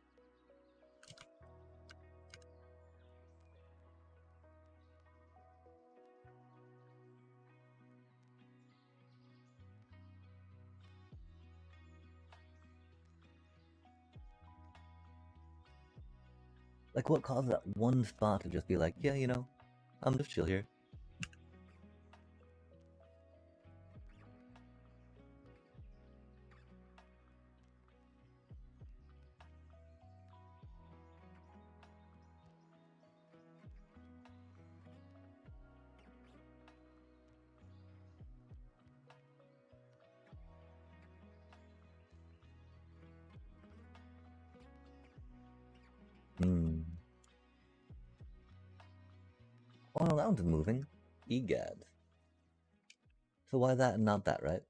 Like, what caused that one spot to just be like, yeah, you know, I'm just chill here? Oh no, that one's moving. Egad. So why that and not that, right?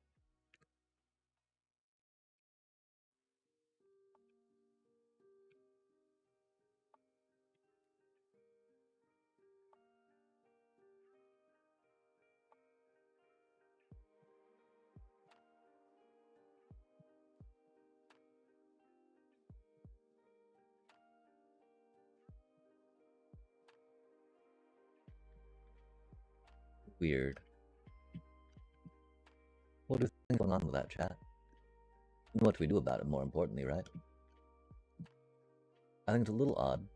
Weird. What is going on with that, chat? And what do we do about it, more importantly, right? I think it's a little odd.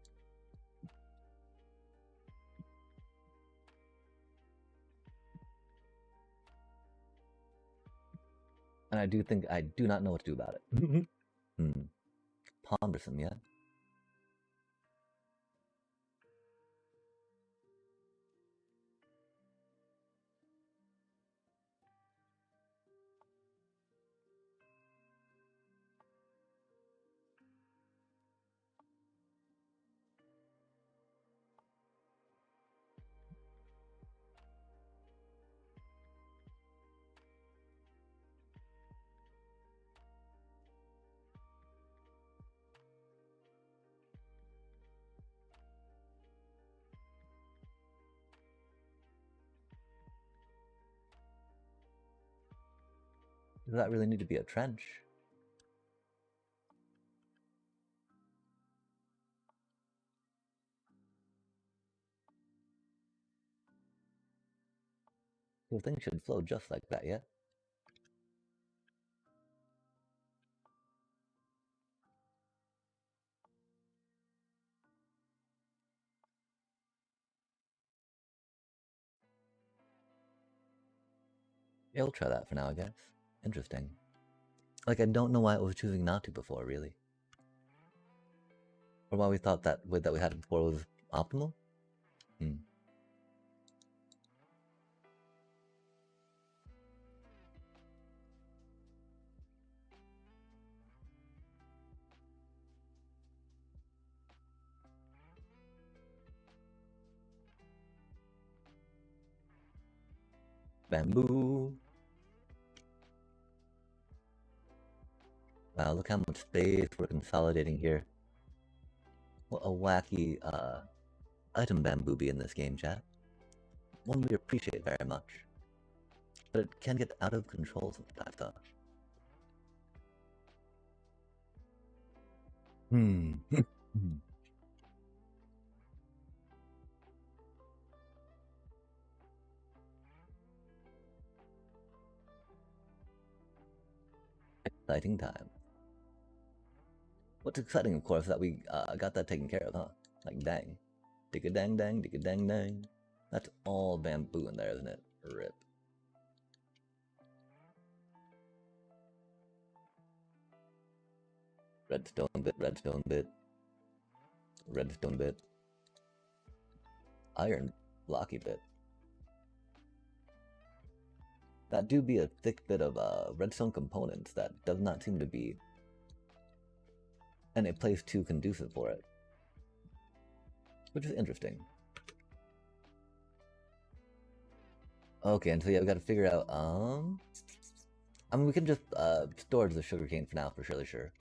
And I do think I do not know what to do about it. Pondersome, yeah? Does that really need to be a trench? The thing should flow just like that, yeah? Yeah, we'll try that for now, I guess. Interesting. Like, I don't know why it was choosing not to before, really. Or why we thought that way that we had it before was optimal? Bamboo! Wow, look how much space we're consolidating here. What a wacky, item bamboo be in this game, chat. One we appreciate very much. But it can get out of control sometimes, though. Exciting time. What's exciting, of course, that we got that taken care of, huh? Like, dang. Dig-a-dang dang, dig-a-dang dang. That's all bamboo in there, isn't it? Rip. Redstone bit, redstone bit. Redstone bit. Iron blocky bit. That do be a thick bit of redstone components that does not seem to be any place too conducive for it. Which is interesting. Okay, and so yeah, we gotta figure out, I mean, we can just storage the sugarcane for now, for surely sure.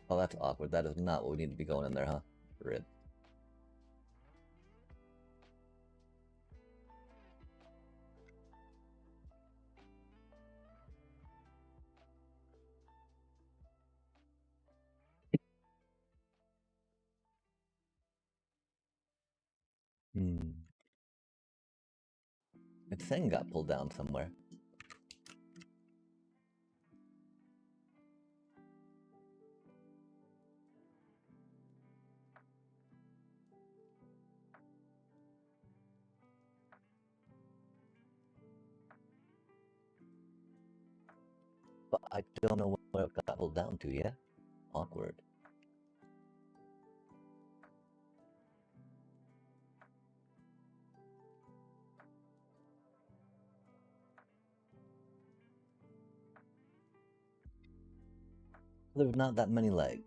Oh, that's awkward. That is not what we need to be going in there, huh? Rip. Its thing got pulled down somewhere. But I don't know where it got pulled down to yet. Awkward. There's not that many, like,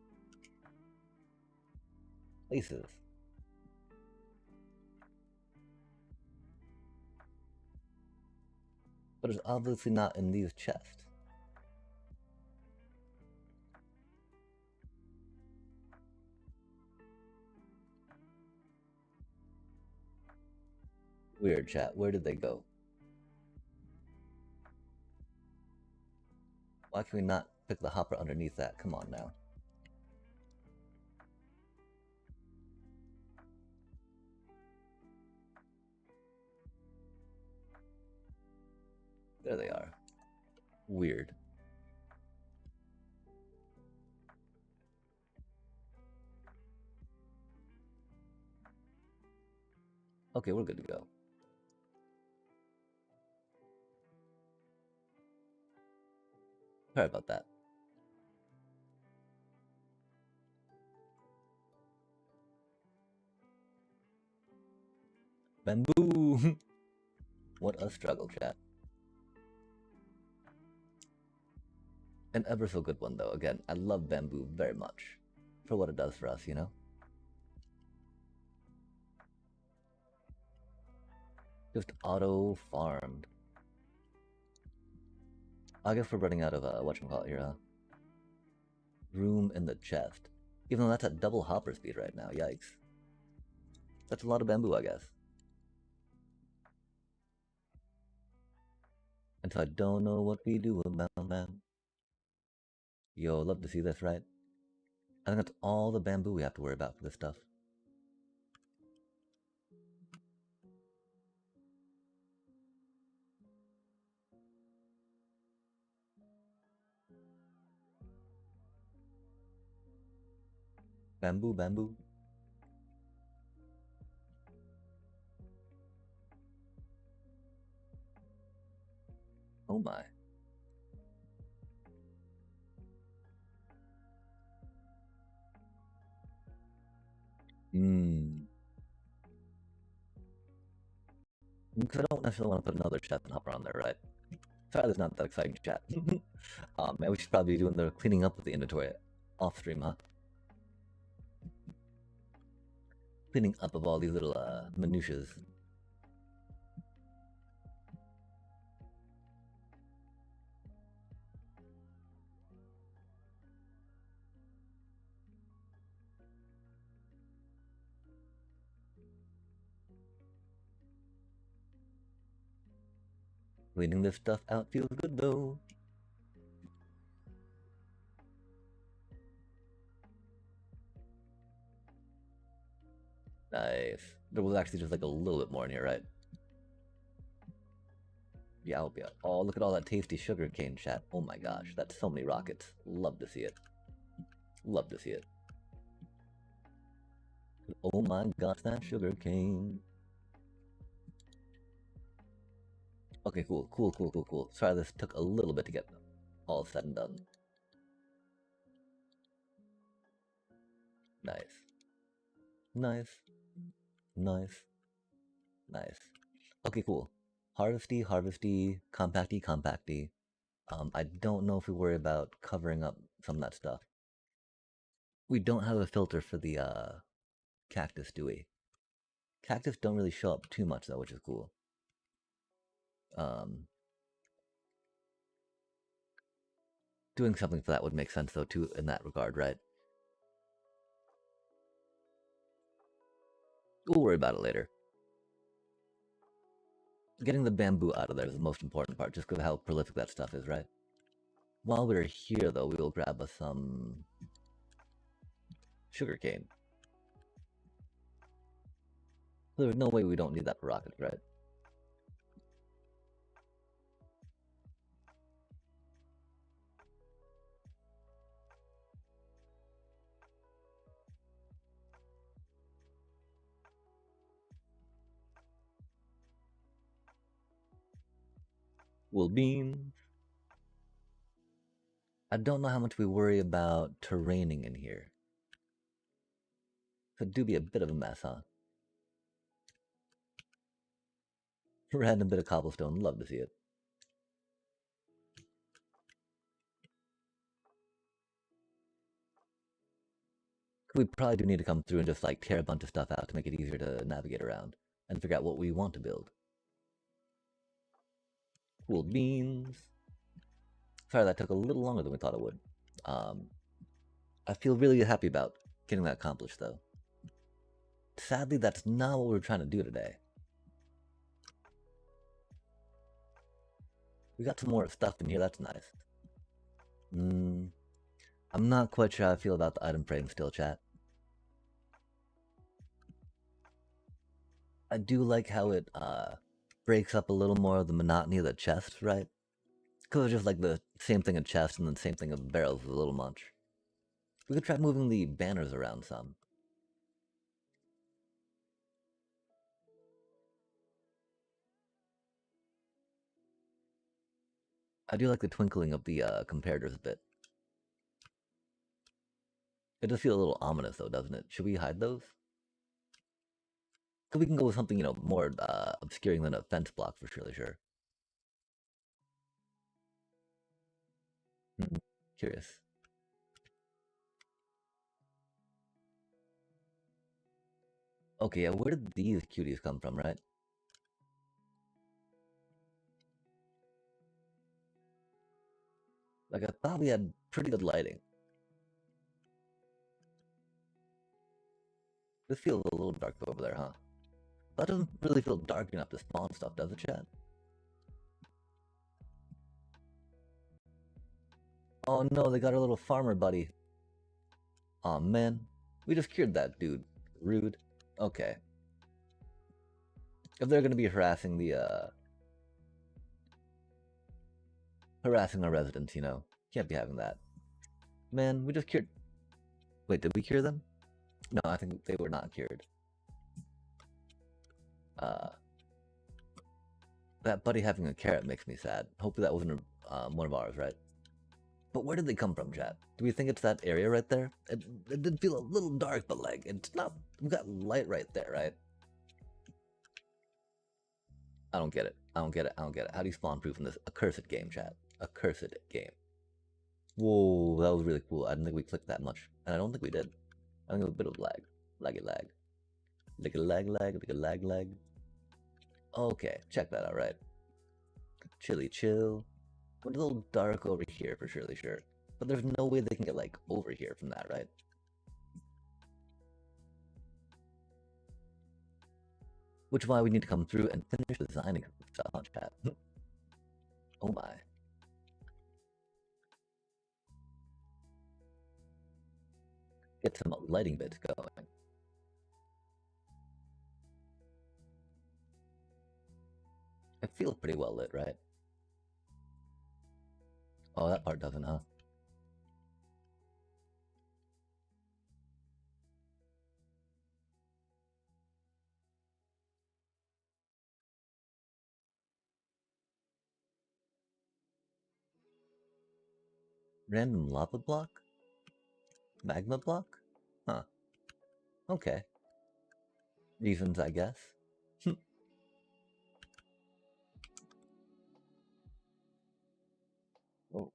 places. But it's obviously not in these chests. Weird, chat. Where did they go? Why can we not pick the hopper underneath that? Come on now. There they are. Weird. Okay, we're good to go. Sorry about that. Bamboo! What a struggle, chat. An ever so good one, though. Again, I love bamboo very much. For what it does for us, you know? Just auto-farmed. I guess we're running out of, whatchamacallit here, huh? Room in the chest. Even though that's at double hopper speed right now, yikes. That's a lot of bamboo, I guess. And so I don't know what we do about that. Yo, love to see this, right? I think that's all the bamboo we have to worry about for this stuff. Bamboo, bamboo. Oh my. Because I don't necessarily want to put another chest and hopper on there, right? Sorry, that's not that exciting chat. Man, we should probably be doing the cleaning up of the inventory off stream, huh? Cleaning up of all these little minutiae. Cleaning this stuff out feels good though. Nice. There was actually just like a little bit more in here, right? Yeah, I'll be out. Oh, look at all that tasty sugar cane, chat. Oh my gosh, that's so many rockets. Love to see it. Love to see it. Oh my gosh, that sugar cane. Okay, cool. Sorry, this took a little bit to get all said and done. Nice. Nice. Nice. Nice. Okay, cool. Harvesty, compacty. I don't know if we worry about covering up some of that stuff. We don't have a filter for the cactus, do we? Cactus don't really show up too much though, which is cool. Doing something for that would make sense though too in that regard, right? We'll worry about it later. Getting the bamboo out of there is the most important part, just because of how prolific that stuff is, right? While we're here though, we will grab us some sugarcane. There's no way we don't need that for rockets, right? Wool beans. I don't know how much we worry about terraining in here. Could do be a bit of a mess, huh? Random bit of cobblestone, love to see it. We probably do need to come through and just like tear a bunch of stuff out to make it easier to navigate around and figure out what we want to build. Cool beans. Sorry, that took a little longer than we thought it would. I feel really happy about getting that accomplished, though. Sadly, that's not what we're trying to do today. We got some more stuff in here, that's nice. I'm not quite sure how I feel about the item frame still, chat. I do like how it breaks up a little more of the monotony of the chest, right? Because it's just like the same thing in chest and then same thing of barrels is a little much. We could try moving the banners around some. I do like the twinkling of the comparators a bit. It does feel a little ominous though, doesn't it? Should we hide those? Because we can go with something, more obscuring than a fence block for surely sure. Curious. Okay, yeah, where did these cuties come from, right? Like, I thought we had pretty good lighting. This feels a little dark over there, huh? That doesn't really feel dark enough to spawn stuff, does it, chat? Oh no, they got our little farmer buddy. Aw, man. We just cured that dude. Rude. Okay. If they're gonna be harassing the, harassing our residents, can't be having that. Man, we just cured... Wait, did we cure them? No, I think they were not cured. That buddy having a carrot makes me sad. Hopefully that wasn't one of ours, right? But where did they come from, chat? Do we think it's that area right there? It did feel a little dark, but like, it's not... We've got light right there, right? I don't get it. How do you spawn proof in this accursed game, chat? Accursed game. Whoa, that was really cool. I didn't think we clicked that much. And I don't think we did. I think it was a bit of lag. Laggy lag. Like a lag. Okay, check that out, right? Chilly chill. Went a little dark over here for surely sure. But there's no way they can get, like, over here from that, right? Which is why we need to come through and finish designing stuff on chat. Oh my. Get some lighting bits going. It feels pretty well lit, right? Oh, that part doesn't, huh? Random lava block? Magma block? Huh. Okay. Reasons, I guess. Oh,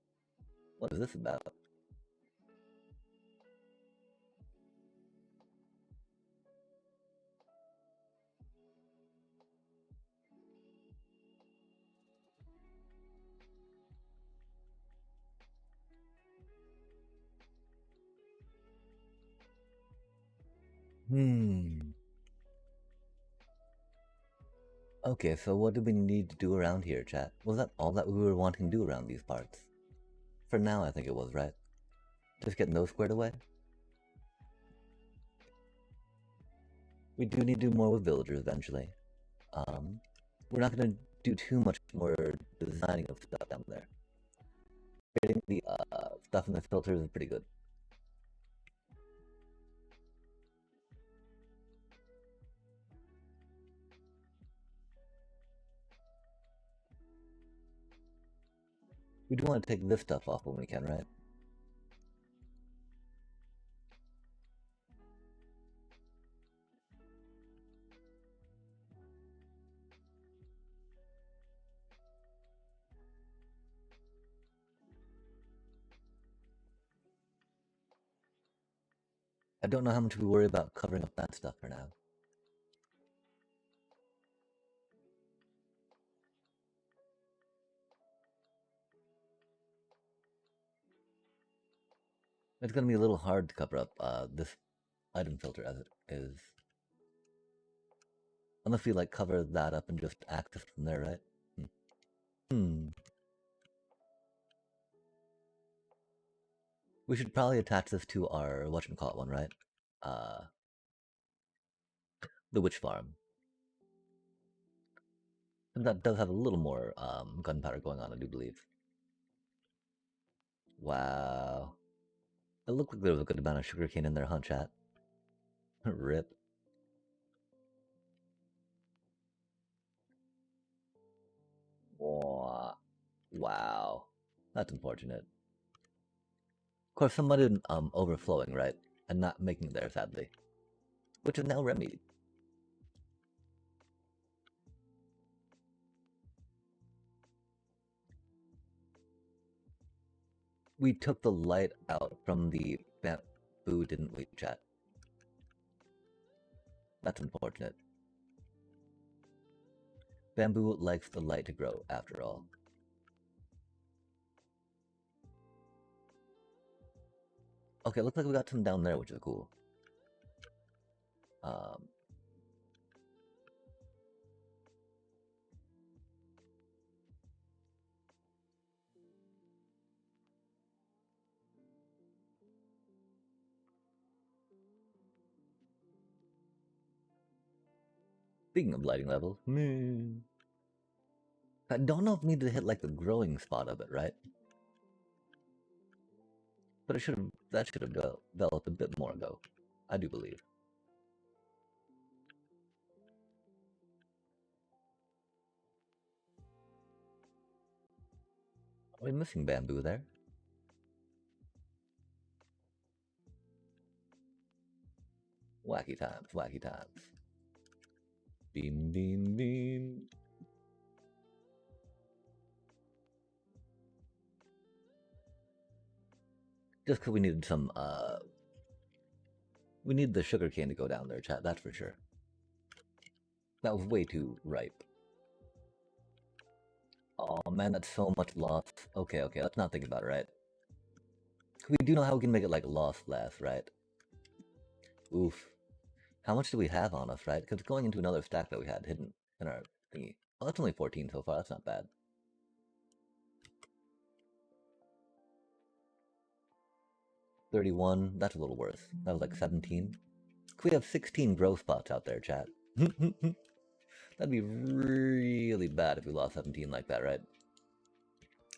what is this about? Hmm. Okay, so what do we need to do around here, chat? Was that all that we were wanting to do around these parts? For now, I think it was, right? Just getting those squared away? We do need to do more with villagers eventually. We're not going to do too much more designing of stuff down there. Getting the stuff in the filters is pretty good. We do want to take this stuff off when we can, right? I don't know how much we worry about covering up that stuff for now. It's going to be a little hard to cover up this item filter as it is. Unless we like cover that up and just access from there, right? Hmm. We should probably attach this to our whatchamacallit one, right? The witch farm. And that does have a little more gunpowder going on, I do believe. Wow. It looked like there was a good amount of sugarcane in there, huh, chat? Rip. Wow. That's unfortunate. Of course, somebody overflowing, right? And not making it there, sadly. Which is now remedied. We took the light out from the bamboo, didn't we, chat? That's unfortunate. Bamboo likes the light to grow, after all. Okay, looks like we got some down there, which is cool. Speaking of lighting levels, I don't know if we need to hit like the growing spot of it, right? But that should have developed a bit more ago, I do believe. Are we missing bamboo there? Wacky times, wacky times. Beam, beam, beam. Just because we needed some, we need the sugar cane to go down there, chat, that's for sure. That was way too ripe. Oh man, that's so much loss. Okay, let's not think about it, right? We do know how we can make it like loss less, right? Oof. How much do we have on us, right? Because it's going into another stack that we had hidden in our thingy. Oh, that's only 14 so far, that's not bad. 31, that's a little worse. That was like 17. We have 16 growth spots out there, chat. That'd be really bad if we lost 17 like that, right?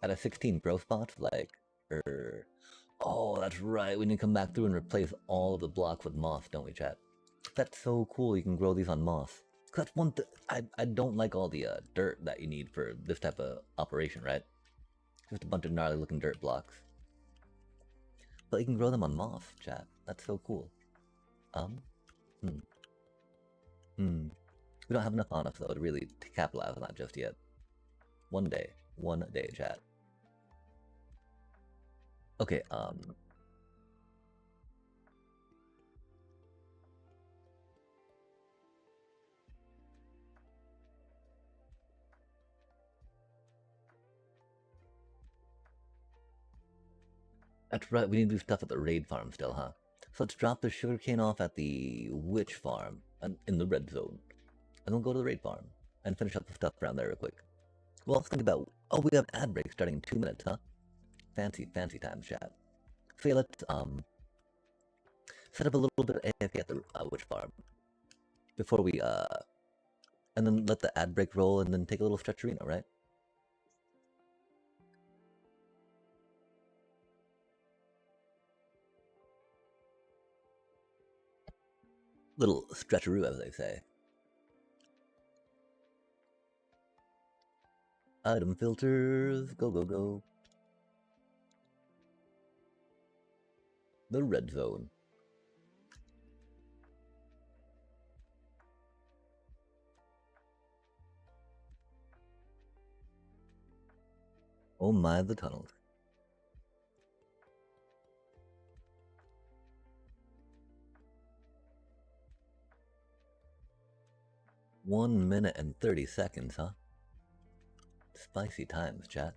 At a 16 Pro spot, like, oh, that's right. We need to come back through and replace all of the blocks with moss, don't we, chat? That's so cool. You can grow these on moss. That's one thing. I don't like all the dirt that you need for this type of operation, right? Just a bunch of gnarly looking dirt blocks. But you can grow them on moss, chat. That's so cool. Hmm. We don't have enough on us though to really capitalize on that just yet. One day, chat. Okay, that's right, we need to do stuff at the raid farm still, huh? So let's drop the sugarcane off at the witch farm in the red zone. And then we'll go to the raid farm and finish up the stuff around there real quick. Well, let's think about, oh, we have ad break starting in 2 minutes, huh? Fancy times, chat. So yeah, let's set up a little bit of AFK at the witch farm before we and then let the ad break roll and then take a little stretcherino, right? Little stretcheroo, as they say. Item filters, go, go, go. The red zone. Oh my, the tunnels. One minute and 30 seconds, huh? Spicy times, chat.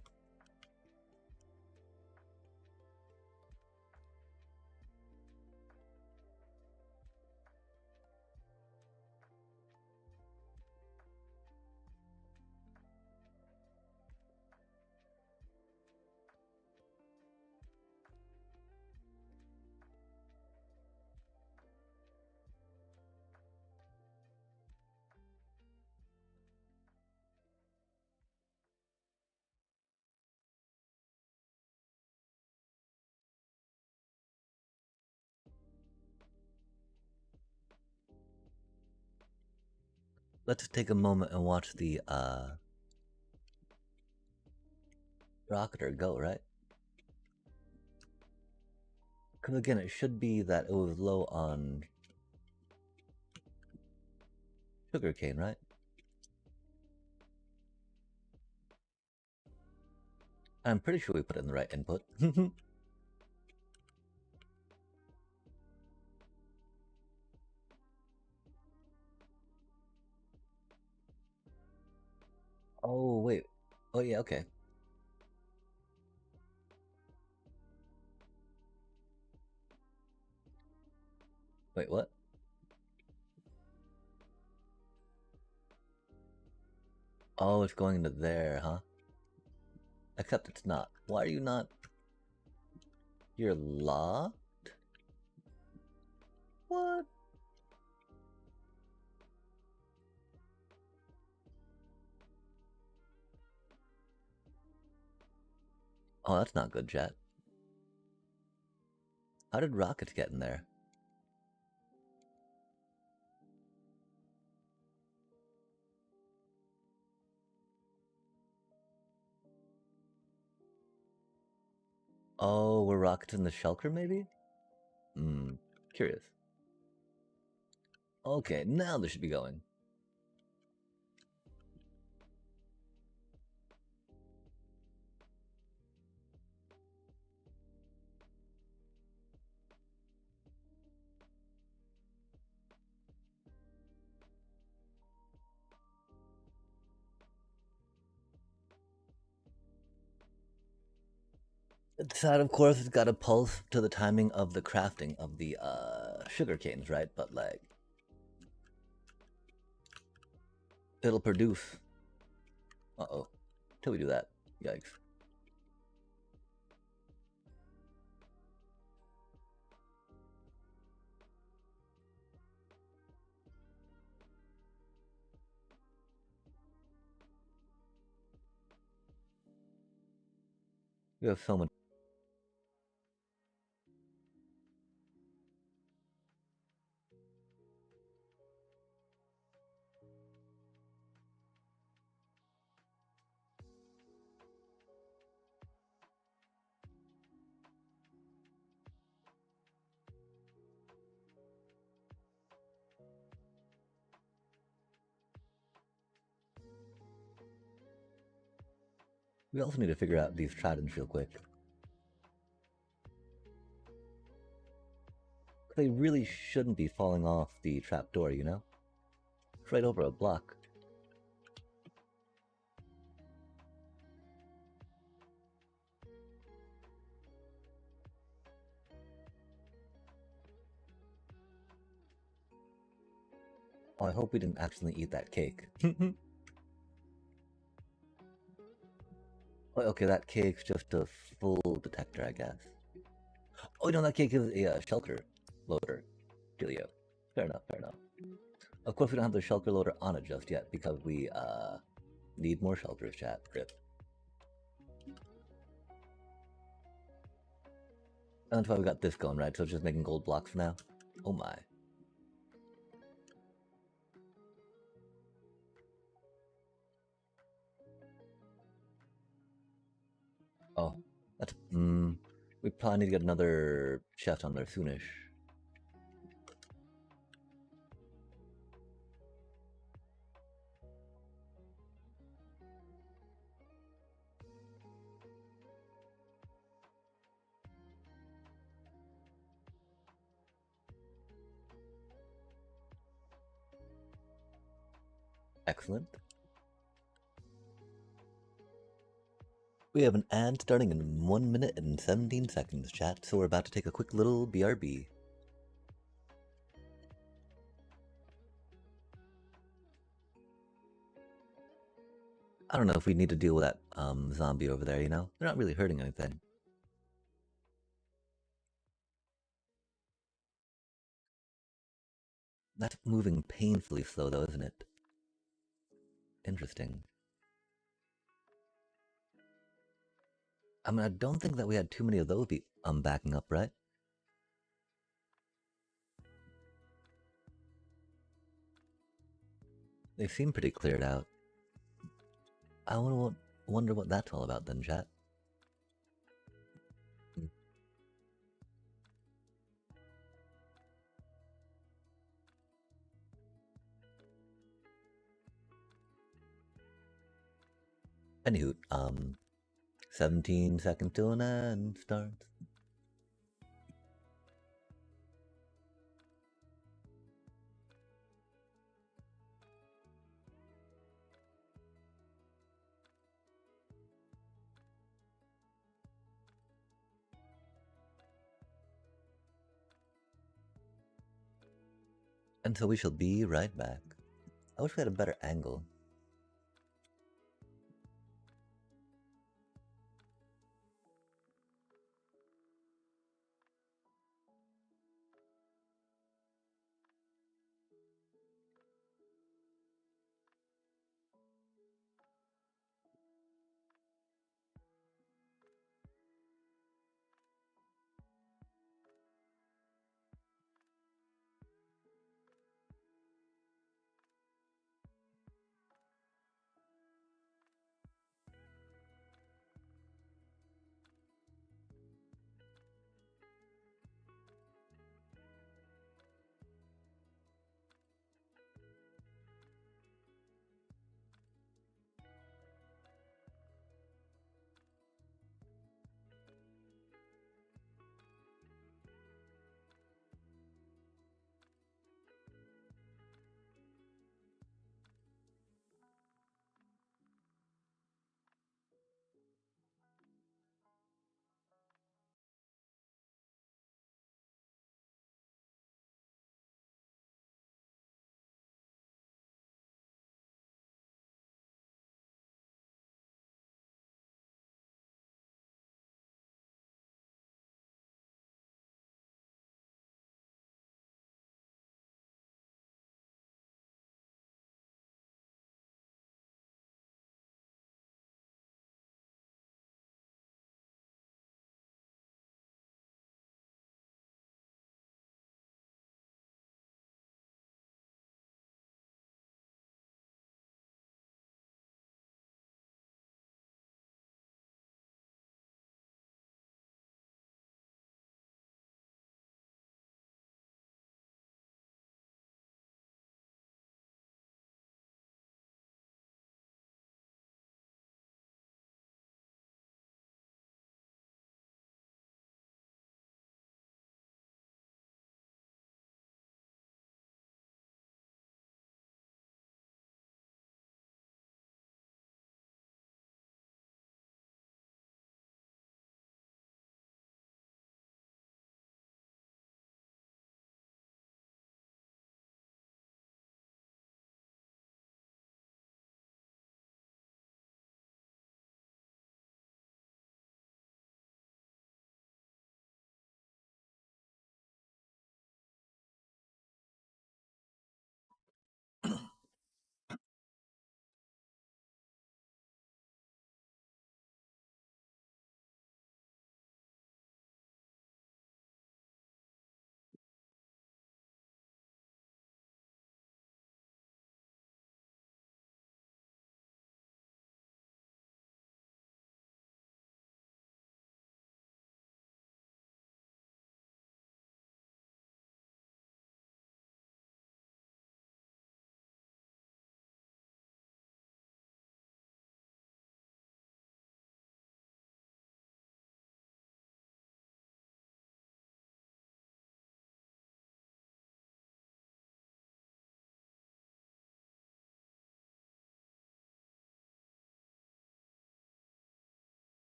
Let's take a moment and watch the rocketer go, right? Because again, it should be that it was low on sugarcane, right? I'm pretty sure we put in the right input. Oh, wait. Oh, yeah, okay. Wait, what? Oh, it's going into there, huh? Except it's not. Why are you not? You're locked? What? Oh, that's not good, chat. How did rockets get in there? Oh, were rockets in the shulker, maybe? Curious. Okay, now they should be going. That, of course, has got a pulse to the timing of the crafting of the sugar canes, right? But, like, it'll produce. Uh-oh. Till we do that. Yikes. We have so much. We also need to figure out these tridents real quick. They really shouldn't be falling off the trapdoor, you know? It's right over a block. Oh, I hope we didn't accidentally eat that cake. Oh, okay, that cake's just a full detector, I guess. Oh, no, that cake is a shulker loader. Dealio. Fair enough, fair enough. Of course, we don't have the shulker loader on it just yet because we need more shulkers, chat. Rip. And that's why we got this going, right? So it's just making gold blocks for now. Oh my. Oh, that's we probably need to get another chest on there soonish. Excellent. We have an ad starting in 1 minute and 17 seconds, chat, so we're about to take a quick little BRB. I don't know if we need to deal with that zombie over there, you know? They're not really hurting anything. That's moving painfully slow though, isn't it? Interesting. I mean, I don't think that we had too many of those backing up, right? They seem pretty cleared out. I wonder what that's all about then, chat. Hmm. Anywho, 17 seconds till an end starts. And so we shall be right back. I wish we had a better angle.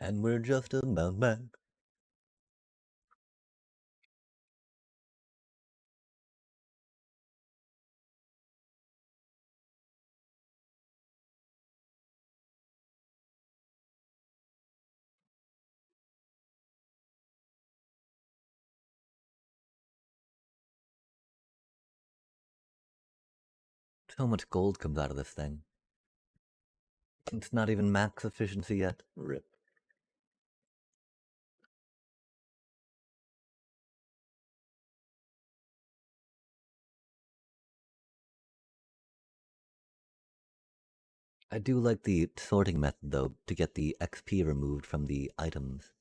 And we're just about back. So much gold comes out of this thing. It's not even max efficiency yet. Rip. I do like the sorting method, though, to get the XP removed from the items.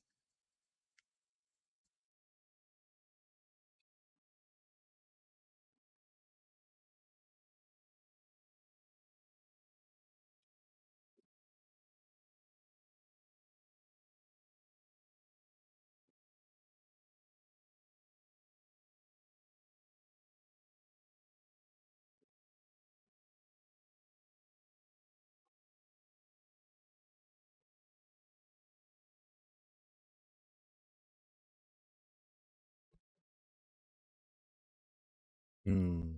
Hmm.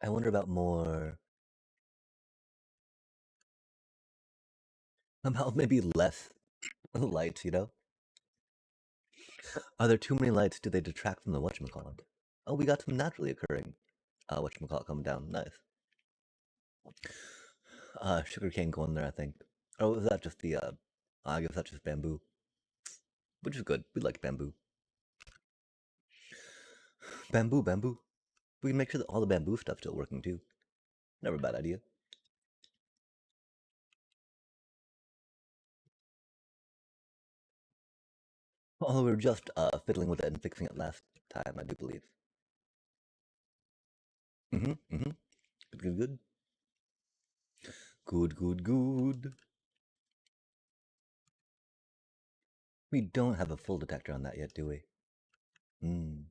I wonder about more. About maybe less lights, you know? Are there too many lights? Do they detract from the whatchamacallit? Oh, we got some naturally occurring whatchamacallit coming down. Nice. Sugarcane going there, I think. Oh, is that just the, I guess that's just bamboo. Which is good. We like bamboo. Bamboo, bamboo. We can make sure that all the bamboo stuff's still working too. Never a bad idea. Although we were just fiddling with it and fixing it last time, I do believe. Mm-hmm, mm-hmm. Good, good, good. Good, good, good. We don't have a full detector on that yet, do we? Hmm.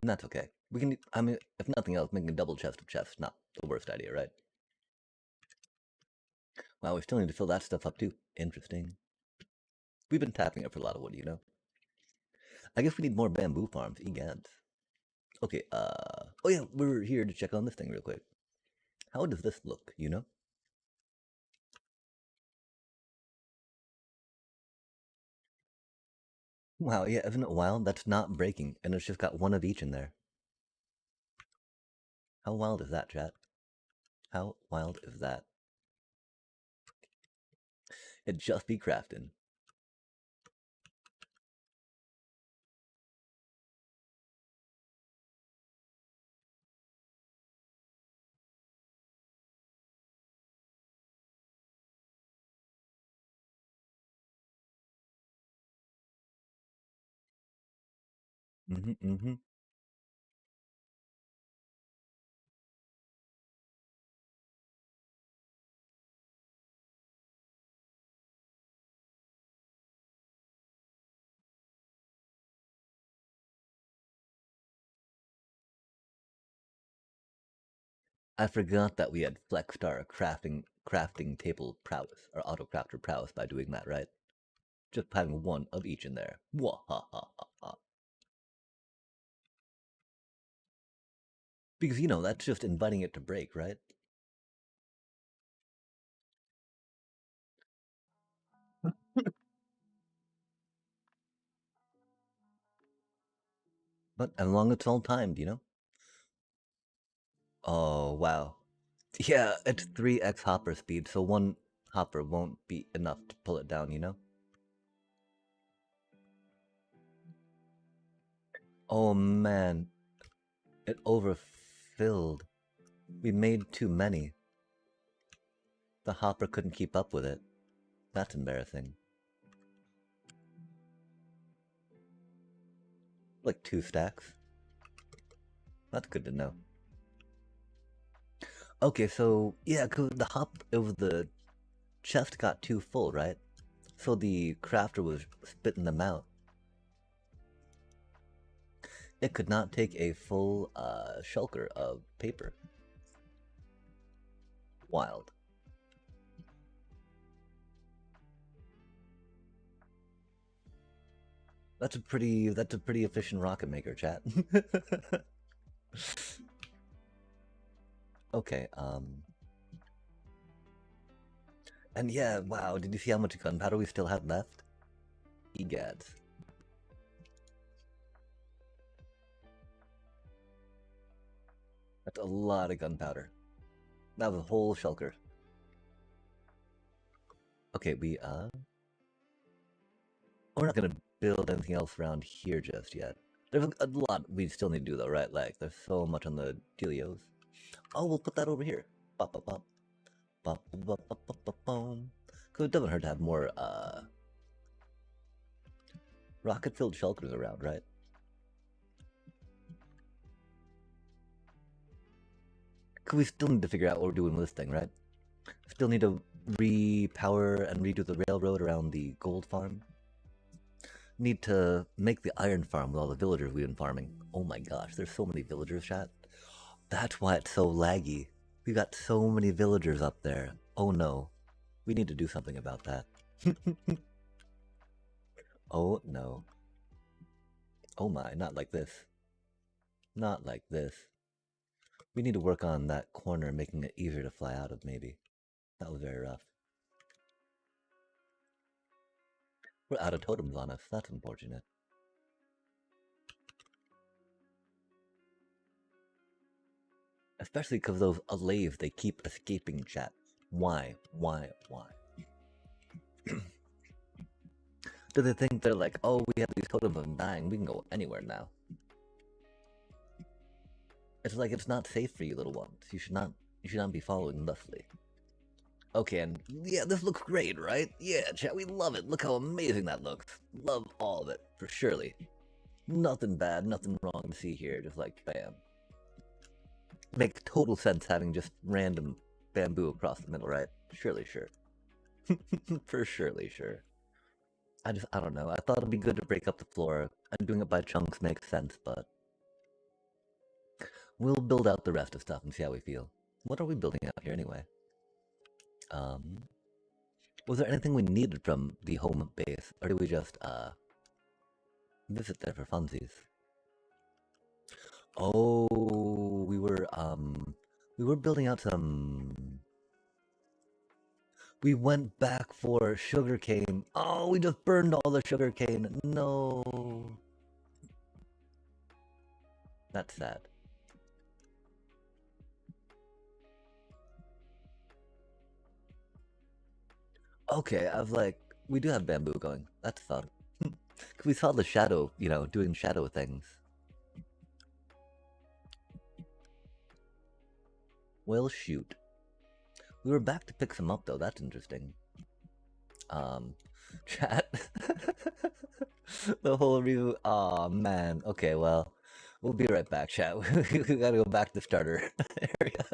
And that's okay. We can, I mean, if nothing else, making a double chest of chests, not the worst idea, right? Wow, we still need to fill that stuff up too. Interesting. We've been tapping it for a lot of wood, you know? I guess we need more bamboo farms, egads. Okay, oh yeah, we're here to check on this thing real quick. How does this look, you know? Wow, yeah, isn't it wild? That's not breaking, and it's just got one of each in there. How wild is that, chat? How wild is that? It just be crafting. Mm-hmm, mm-hmm. I forgot that we had flexed our crafting table prowess, our auto crafter prowess by doing that, right? Just having one of each in there. Wahahaha. Because, you know, that's just inviting it to break, right? But as long as it's all timed, you know? Oh, wow. Yeah, it's 3x hopper speed, so one hopper won't be enough to pull it down, you know? Oh man, it overfilled. We made too many. The hopper couldn't keep up with it. That's embarrassing. Like 2 stacks. That's good to know. Okay, so yeah, cause the chest got too full, right? So the crafter was spitting them out. It could not take a full shulker of paper. Wild. That's a pretty efficient rocket maker, chat. Okay, and yeah, wow, did you see how much gunpowder we still have left? Egads. That's a lot of gunpowder. That was a whole shulker. Okay, we're not gonna build anything else around here just yet. There's a lot we still need to do though, right? Like, there's so much on the dealios. Oh, we'll put that over here. Bop, bop, bop. Bop, bop, bop, bop, bop, boom. Cause it doesn't hurt to have more, rocket-filled shulkers around, right? Cause we still need to figure out what we're doing with this thing, right? Still need to repower and redo the railroad around the gold farm. Need to make the iron farm with all the villagers we've been farming. Oh my gosh, there's so many villagers, chat. That's why it's so laggy. We got so many villagers up there. Oh no. We need to do something about that. Oh no. Oh my, not like this. Not like this. We need to work on that corner, making it easier to fly out of, maybe. That was very rough. We're out of totems on us. That's unfortunate. Especially because those Alaves, they keep escaping, chat. Why? Why? Why? Do they think they're like, oh, we have these totems of dying, we can go anywhere now? It's like it's not safe for you, little ones. You should not be following thusly. Okay, and yeah, this looks great, right? Yeah, chat, we love it. Look how amazing that looks. Love all of it, for surely. Nothing bad, nothing wrong to see here, just like bam. Makes total sense having just random bamboo across the middle, right? Surely, sure. For surely, sure. I don't know. I thought it'd be good to break up the floor, and doing it by chunks makes sense, but we'll build out the rest of stuff and see how we feel. What are we building out here anyway? Was there anything we needed from the home base, or did we just, visit there for funsies? Oh, we were building out some... We went back for sugarcane. Oh, we just burned all the sugarcane. No. That's sad. Okay, I was like, we do have bamboo going. That's fun. Cause we saw the shadow, you know, doing shadow things. Well, shoot. We were back to pick some up, though. That's interesting. Chat. The whole review. Aw, man. Okay, well, we'll be right back, chat. We gotta go back to starter area.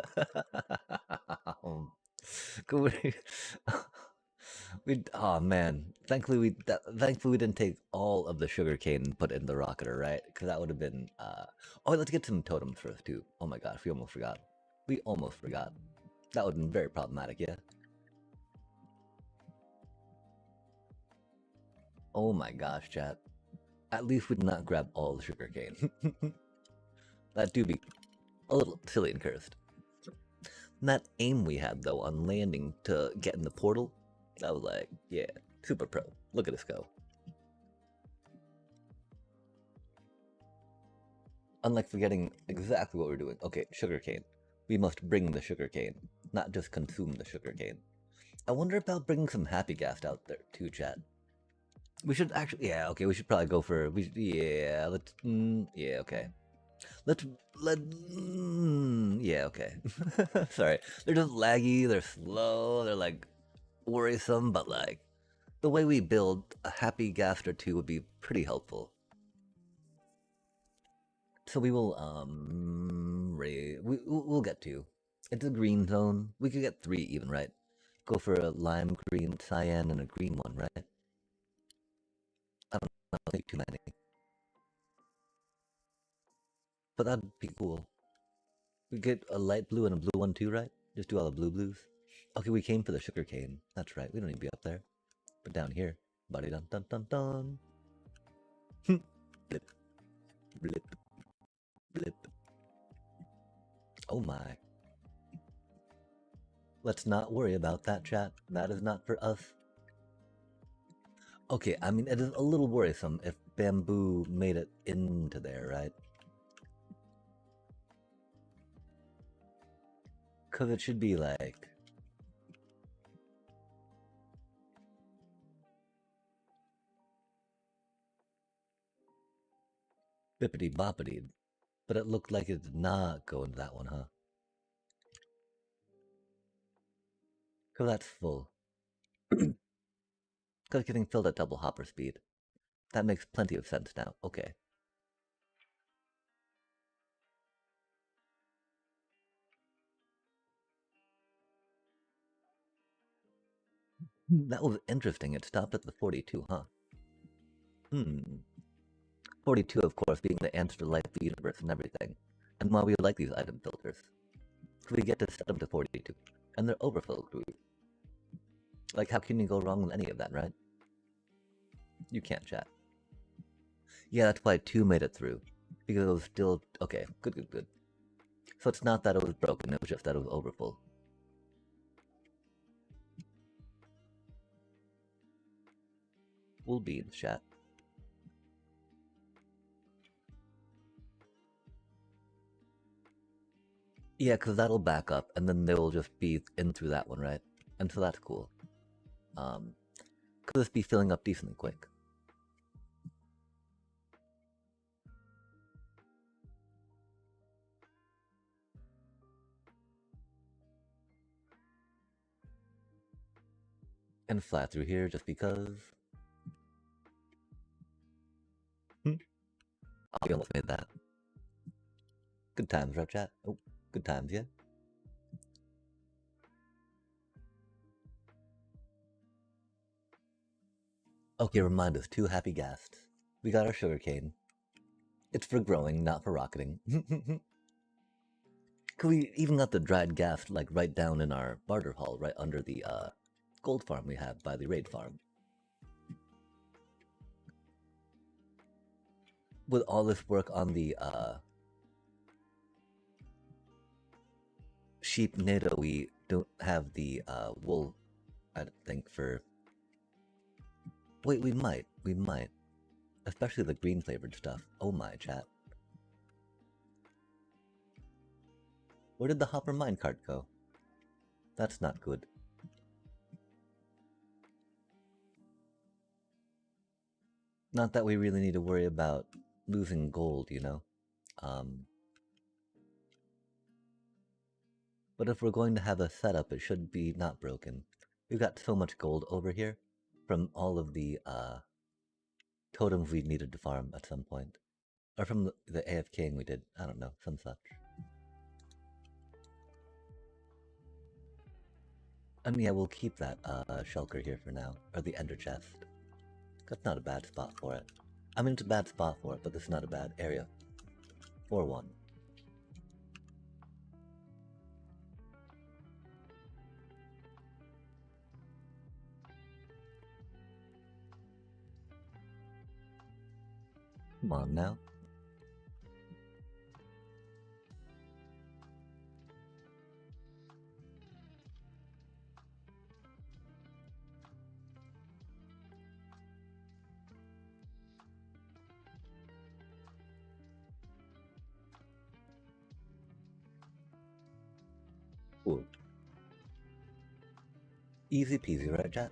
Oh man. Thankfully we didn't take all of the sugar cane and put it in the rocketer, right? Because that would have been. Oh, let's get some totems first too. Oh my gosh, we almost forgot. We almost forgot. That would have been very problematic, yeah. Oh my gosh, chat. At least we did not grab all the sugarcane. That do be a little silly and cursed. And that aim we had, though, on landing to get in the portal, that was like, yeah, super pro. Look at us go. Unlike forgetting exactly what we're doing. Okay, sugarcane. We must bring the sugarcane, not just consume the sugarcane. I wonder about bringing some happy gas out there too, chat. We should actually, yeah, okay, we should probably go for, yeah, yeah, okay. Yeah, okay. Sorry. They're just laggy, they're slow, they're like worrisome, but like the way we build a happy gas or two would be pretty helpful. So we will, we'll get to. It's a green zone. We could get 3 even, right? Go for a lime green, cyan, and a green one, right? I don't know, I think too many. But that'd be cool. We get a light blue and a blue one too, right? Just do all the blue blues. Okay, we came for the sugar cane. That's right. We don't need to be up there. But down here. Buddy dun dun dun dun. Blip. Blip. Blip. Oh my. Let's not worry about that, chat. That is not for us. Okay, I mean, it is a little worrisome if bamboo made it into there, right? Because it should be like... bippity boppity. But it looked like it did not go into that one, huh? Because that's full. Because getting filled at double hopper speed. That makes plenty of sense now. Okay. That was interesting. It stopped at the 42, huh? 42, of course, being the answer to life, the universe, and everything. And why we like these item filters. We get to set them to 42. And they're overfilled. Like, how can you go wrong with any of that, right? You can't, chat. Yeah, that's why 2 made it through. Because it was still... Okay, good. So it's not that it was broken, it was just that it was overfull. Wool beans, chat. Yeah, because that'll back up, and then they will just be in through that one, right? And so that's cool. Could this be filling up decently quick? And flat through here just because... Oh, we almost made that. Good times, right, chat? Oh, good times, yeah? Okay, remind us, 2 happy ghasts. We got our sugarcane. It's for growing, not for rocketing. We even got the dried ghast, like, right down in our barter hall, right under the, gold farm we have by the raid farm. With all this work on the, sheep NATO, we don't have the, wool, I think, for... Wait, we might. Especially the green flavored stuff. Oh my, chat. Where did the hopper minecart go? That's not good. Not that we really need to worry about losing gold, you know? But if we're going to have a setup, it should be not broken. We've got so much gold over here from all of the totems we needed to farm at some point. Or from the AFKing we did, I don't know, some such. And yeah, we'll keep that shulker here for now, or the ender chest. That's not a bad spot for it. I mean, it's a bad spot for it, but this is not a bad area. 4-1. Come on now. Cool. Easy peasy, right, chat?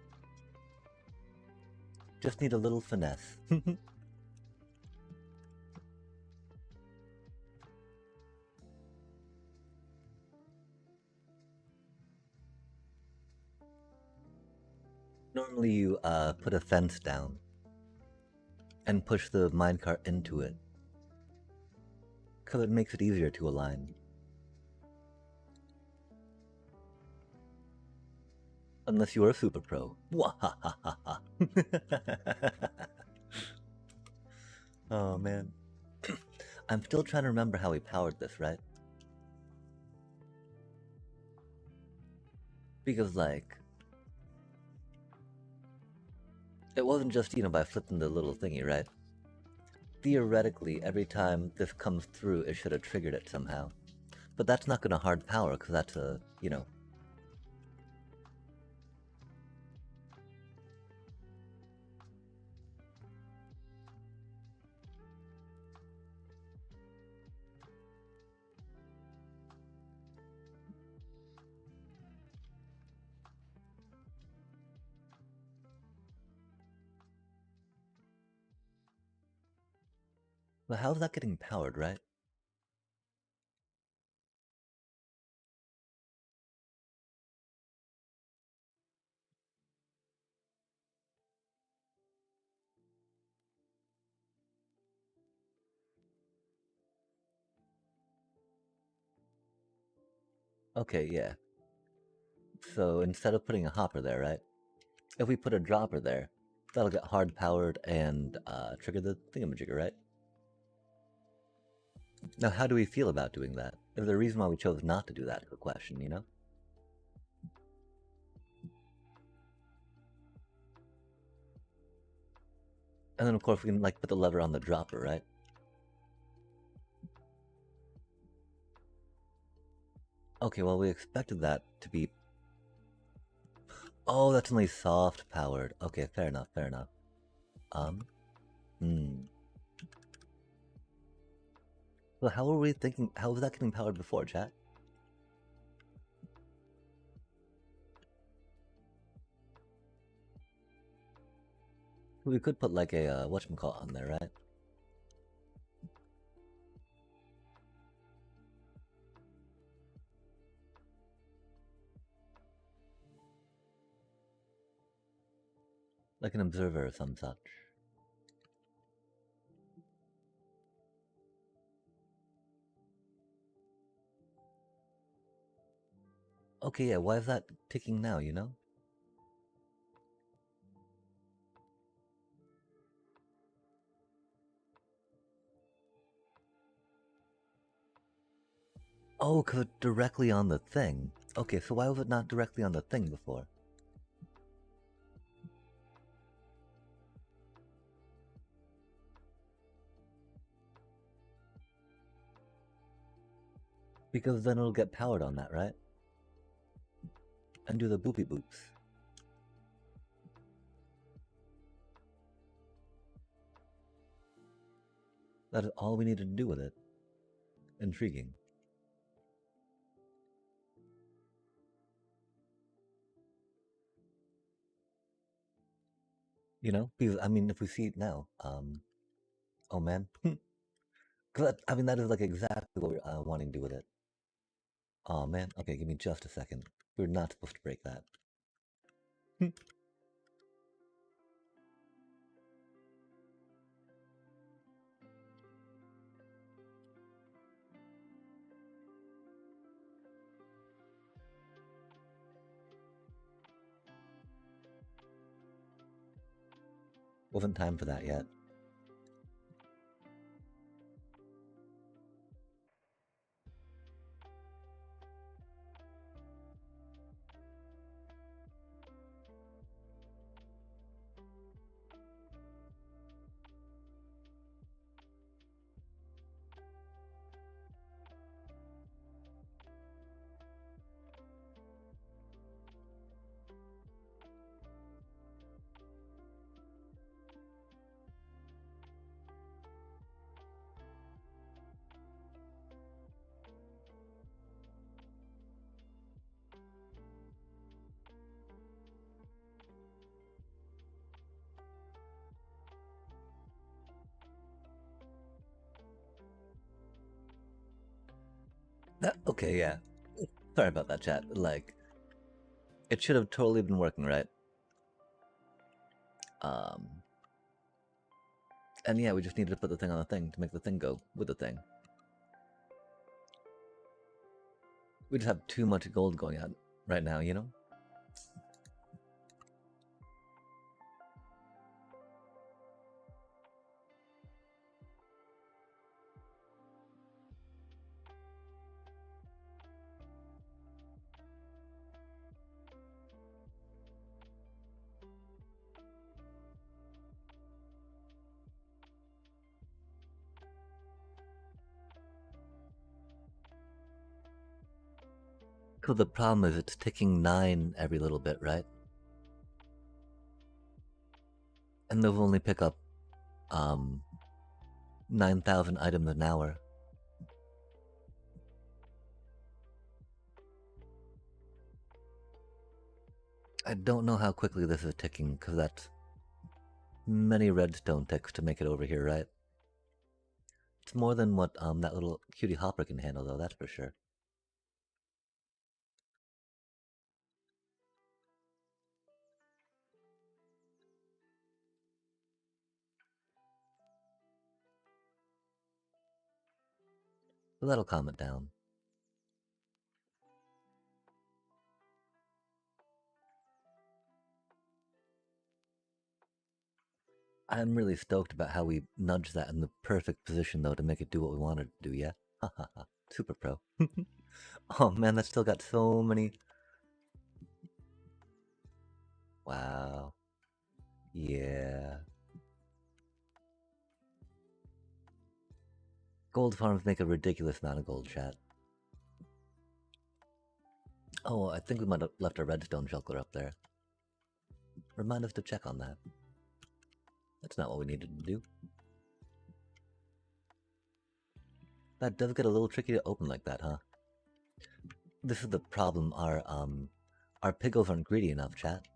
Just need a little finesse. Normally you put a fence down and push the minecart into it, because it makes it easier to align. Unless you're a super pro. Oh man. I'm still trying to remember how we powered this, right? Because, like, it wasn't just, by flipping the little thingy, right? Theoretically, every time this comes through, it should have triggered it somehow. But that's not gonna hard power, because that's a. But how's that getting powered, right? Okay, yeah. So instead of putting a hopper there, right? If we put a dropper there, that'll get hard powered and trigger the thingamajigger, right? Now, how do we feel about doing that? There's a reason why we chose not to do that, good question. And then, of course, we can, like, put the lever on the dropper, right? Okay, well, we expected that to be... Oh, that's only soft powered. Okay, fair enough, fair enough. Hmm. So how were we thinking... How was that getting powered before, chat? We could put, like, a, whatchamacallit on there, right? Like an observer or some such. Okay, yeah, why is that ticking now? Oh, because it's directly on the thing. Okay, so why was it not directly on the thing before? Because then it'll get powered on that, right? And do the boopy boops. That is all we needed to do with it. Intriguing. Because, I mean, if we see it now, oh man. Cause I mean, that is like exactly what we're wanting to do with it. Oh man, okay, give me just a second. We're not supposed to break that. Wasn't time for that yet. Okay, yeah. Sorry about that, chat. Like, it should have totally been working, right? Um, and yeah, we just needed to put the thing on the thing to make the thing go with the thing. We just have too much gold going out right now? Cause the problem is it's ticking 9 every little bit, right? And they'll only pick up, 9,000 items an hour. I don't know how quickly this is ticking, because that's many redstone ticks to make it over here, right? It's more than what that little cutie hopper can handle, though, that's for sure. But that'll calm it down. I'm really stoked about how we nudged that in the perfect position, though, to make it do what we wanted to do, yeah? Ha ha ha. Super pro. Oh man, that's still got so many. Wow. Yeah. Gold farms make a ridiculous amount of gold, chat. Oh, I think we might have left our redstone shulker up there. Remind us to check on that. That's not what we needed to do. That does get a little tricky to open like that, huh? This is the problem. Our piggles aren't greedy enough, chat.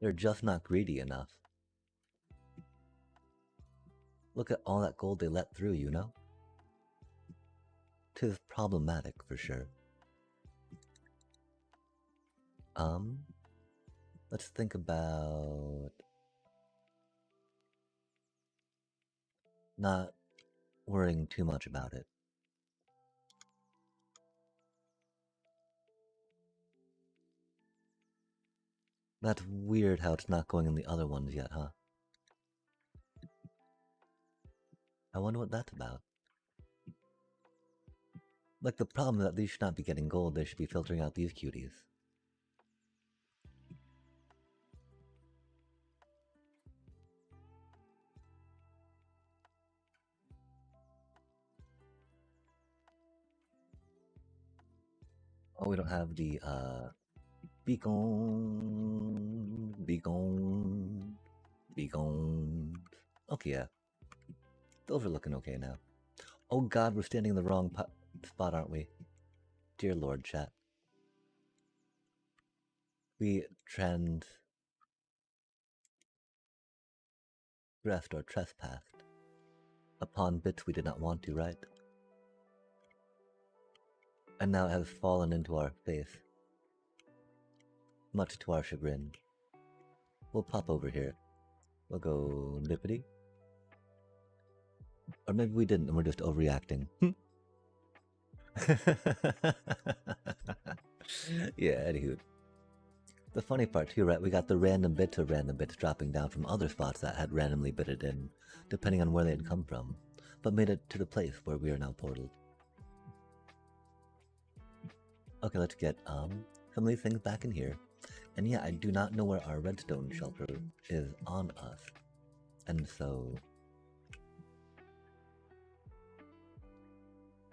They're just not greedy enough. Look at all that gold they let through, you know? 'Tis problematic, for sure. Let's think about not worrying too much about it. That's weird how it's not going in the other ones yet, huh? I wonder what that's about. Like, the problem is that these should not be getting gold, they should be filtering out these cuties. Oh, we don't have the, be gone, be gone, be gone. Okay, yeah. Those are looking okay now. Oh god, we're standing in the wrong spot, aren't we? Dear Lord, chat. We transgressed or trespassed upon bits we did not want to, right? And now it has fallen into our face. Much to our chagrin. We'll pop over here. We'll go nippity. Or maybe we didn't and we're just overreacting. Yeah, anywho. The funny part too, right? We got the random bits of random bits dropping down from other spots that had randomly bitted in, depending on where they had come from, but made it to the place where we are now portaled. Okay, let's get some of these things back in here. And yeah, I do not know where our redstone shelter is on us. And so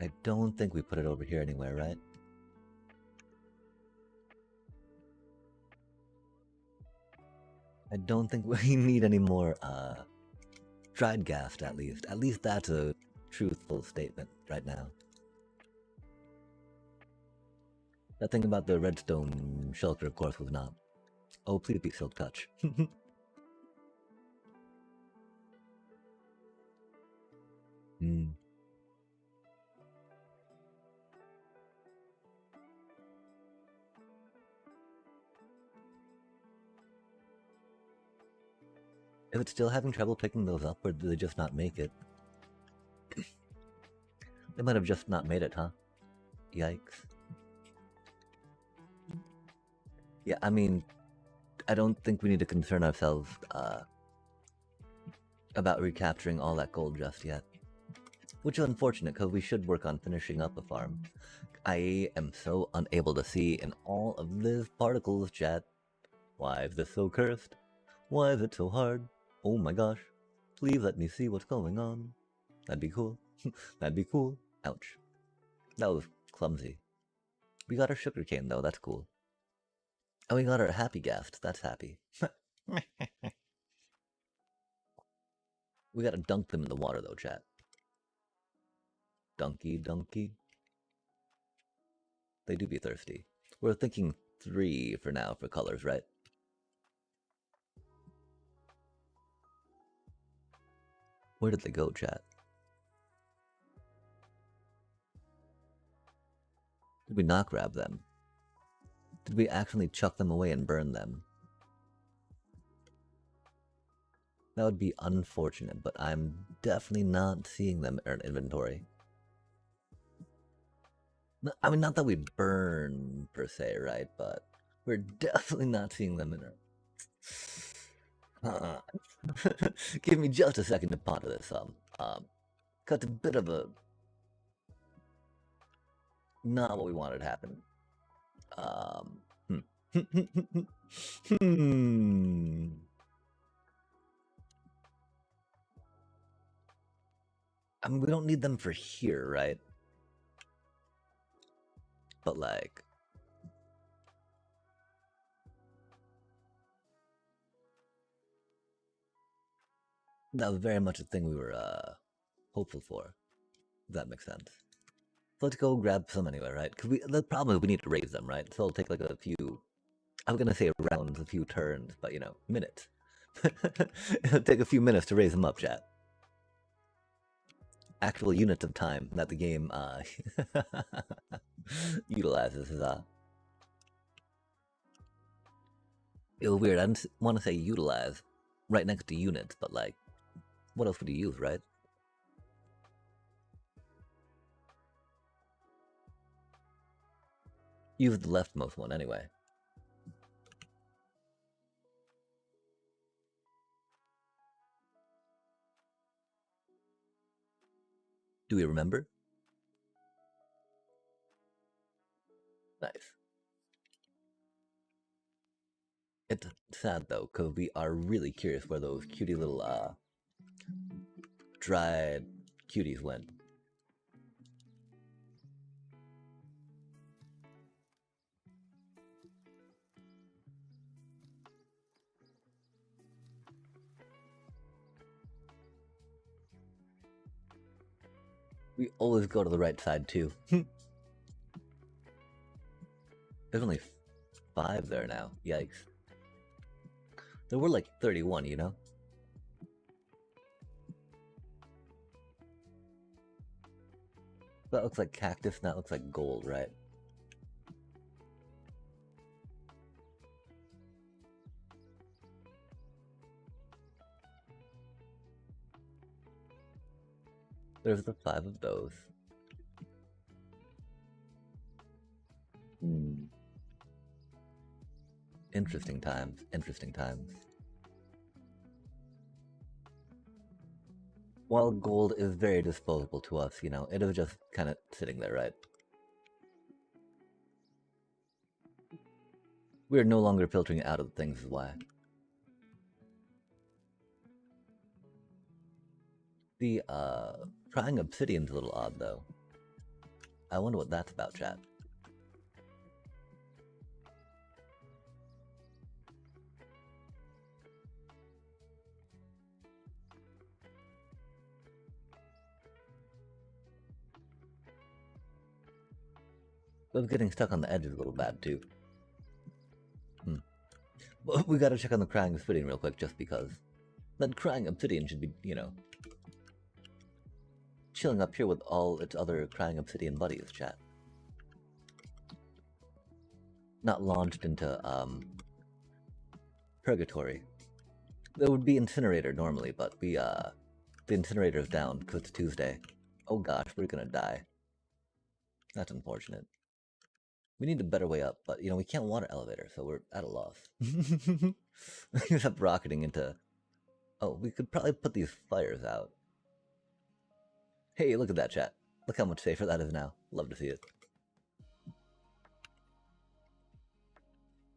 I don't think we put it over here anywhere, right? I don't think we need any more dried gas, at least. At least that's a truthful statement right now. That thing about the redstone shelter, of course, was not. Oh, please be Silk Touch. Hmm. If it's still having trouble picking those up, or do they just not make it? They might have just not made it, huh? Yikes. Yeah, I mean, I don't think we need to concern ourselves about recapturing all that gold just yet. Which is unfortunate, because we should work on finishing up the farm. I am so unable to see in all of these particles, chat. Why is this so cursed? Why is it so hard? Oh my gosh. Please let me see what's going on. That'd be cool. That'd be cool. Ouch. That was clumsy. We got our sugar cane though, that's cool. And we got our happy guest, that's happy. We gotta dunk them in the water though, chat. Dunky, dunky. They do be thirsty. We're thinking 3 for now for colors, right? Where did they go, chat? Did we not grab them? Did we actually chuck them away and burn them? That would be unfortunate, but I'm definitely not seeing them in our inventory. I mean, not that we burn, per se, right? But we're definitely not seeing them in our... Give me just a second to ponder this. Got a bit of a... Not what we wanted to happen. I mean, we don't need them for here, right? But like... That was very much a thing we were hopeful for, if that makes sense. So let's go grab some anyway, right? Because the problem is we need to raise them, right? So it'll take like a few... I was going to say rounds, a few turns, but you know, minutes. It'll take a few minutes to raise them up, chat. Actual units of time that the game utilizes is it was weird. I didn't want to say utilize right next to units, but like, what else would you use, right? Use the leftmost one anyway. Do we remember? Nice. It's sad though, because we are really curious where those cutie little dried cuties went. We always go to the right side too. There's only 5 there now. Yikes. There were like 31, you know? That looks like cactus, and that looks like gold, right? There's the 5 of those. Interesting times, interesting times. While gold is very disposable to us, you know, it is just kind of sitting there, right? We are no longer filtering out of things, is why. The, trying obsidian's a little odd, though. I wonder what that's about, chat. But getting stuck on the edge is a little bad, too. But we gotta check on the crying obsidian real quick, just because. That crying obsidian should be, you know, chilling up here with all its other crying obsidian buddies, chat. Not launched into, purgatory. There would be incinerator normally, but we, the incinerator's down because it's Tuesday. Oh gosh, we're gonna die. That's unfortunate. We need a better way up, but, you know, we can't water elevator, so we're at a loss. We end up rocketing into... Oh, we could probably put these fires out. Hey, look at that, chat. Look how much safer that is now. Love to see it.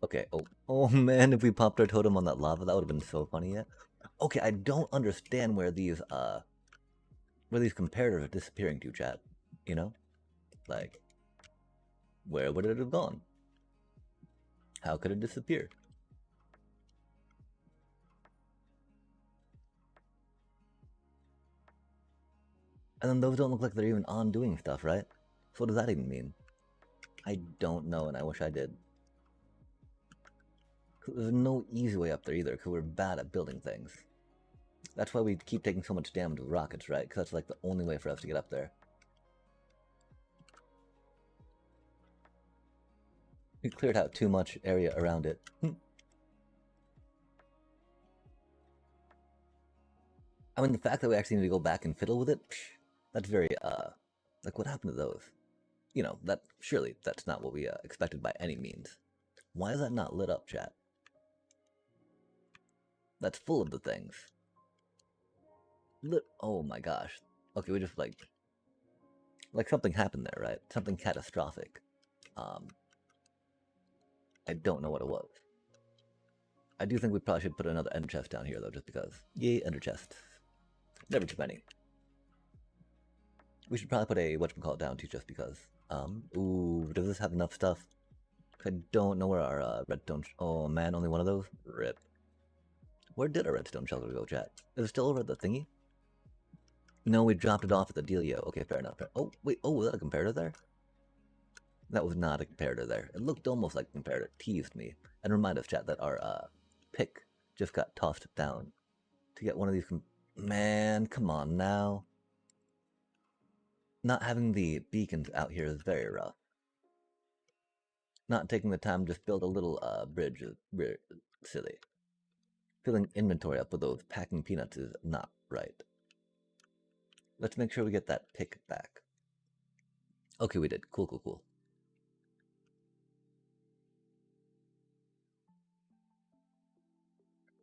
Okay, oh man, if we popped our totem on that lava, that would have been so funny, yeah? Okay, I don't understand where these comparators are disappearing to, chat, you know? Like, where would it have gone? How could it disappear? And then those don't look like they're even on doing stuff, right? So what does that even mean? I don't know, and I wish I did. There's no easy way up there either, because we're bad at building things. That's why we keep taking so much damage with rockets, right? Because that's like the only way for us to get up there. We cleared out too much area around it. I mean, the fact that we actually need to go back and fiddle with it, that's very, like, what happened to those? You know, that surely that's not what we expected by any means. Why is that not lit up, chat? That's full of the things. Oh my gosh. Okay, we just like something happened there, right? Something catastrophic. I don't know what it was. I do think we probably should put another ender chest down here though, just because. Yay, ender chest. Never too many. We should probably put a whatchamacallit down too, just because. Ooh, does this have enough stuff? I don't know where our redstone. Oh man, only one of those? Rip. Where did our redstone shelter go, chat? Is it still over at the thingy? No, we dropped it off at the dealio. Okay, fair enough. Oh, wait, oh, was that a comparator there? That was not a comparator there. It looked almost like a comparator. Teased me. And remind us, chat, that our pick just got tossed down to get one of these. Man, come on now. Not having the beacons out here is very rough. Not taking the time to just build a little bridge is silly. Filling inventory up with those packing peanuts is not right. Let's make sure we get that pick back. Okay, we did. Cool, cool, cool.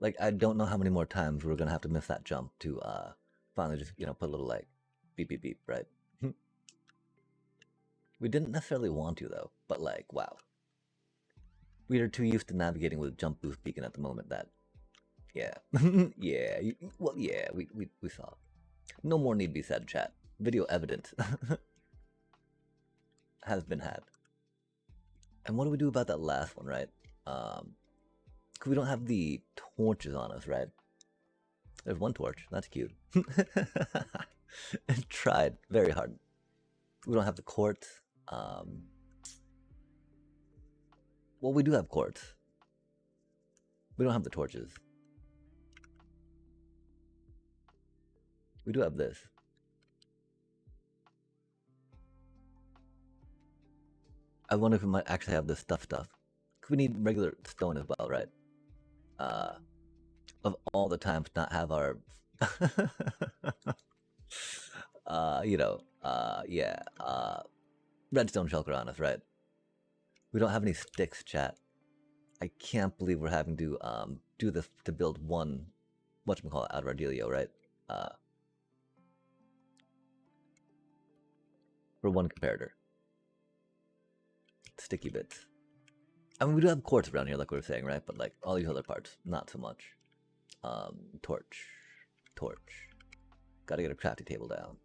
Like, I don't know how many more times we're gonna have to miss that jump to finally just, you know, put a little like beep beep beep, right? We didn't necessarily want to though, but like, wow. We are too used to navigating with jump boost beacon at the moment that, yeah, yeah, well, yeah, we saw. No more need be said, chat. Video evidence has been had. And what do we do about that last one, right? Cause we don't have the torches on us, right? There's one torch. That's cute. Tried very hard. We don't have the quartz. Well, we do have quartz. We don't have the torches. We do have this. I wonder if we might actually have this stuff. We need regular stone as well, right? Of all the times not have our redstone shulker on us, right? We don't have any sticks, chat. I can't believe we're having to do this to build one whatchamacallit out of our dealio, right? For one comparator. Sticky bits. I mean, we do have quartz around here, like we were saying, right? But like all these other parts, not so much. Torch. Gotta get a crafty table down.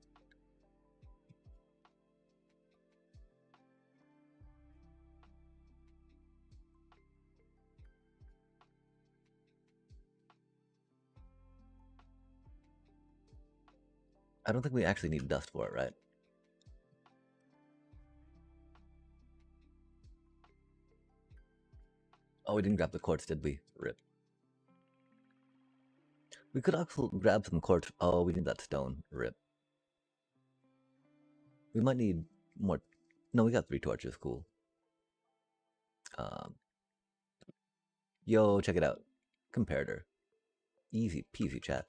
I don't think we actually need dust for it, right? Oh, we didn't grab the quartz, did we? Rip. We could also grab some quartz. Oh, we need that stone. Rip. We might need more. No, we got 3 torches. Cool. Yo, check it out. Comparator. Easy peasy, chat.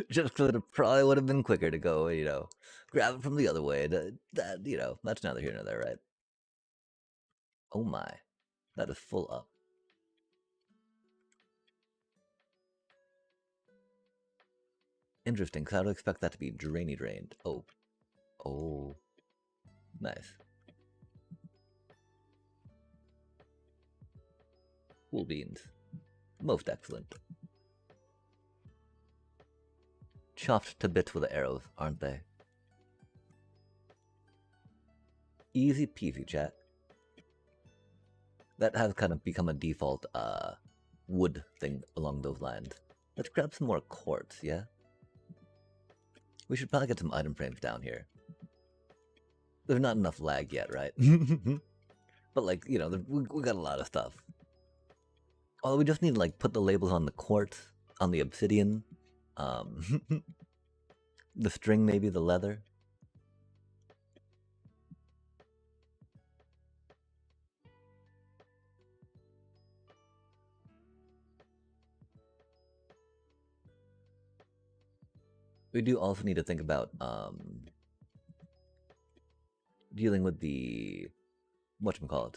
Just because it probably would have been quicker to go, you know, grab it from the other way. That, you know, that's neither here nor there, right? Oh my. That is full up. Interesting, because I would expect that to be drained. Oh. Oh. Nice. Cool beans. Most excellent. chuffed to bits with the arrows, aren't they? Easy peasy, chat. That has kind of become a default wood thing along those lines. Let's grab some more quartz, yeah? We should probably get some item frames down here. There's not enough lag yet, right? But like, you know, we got a lot of stuff. Oh, we just need to like put the labels on the quartz, on the obsidian, the string, maybe the leather. We do also need to think about dealing with the whatchamacallit,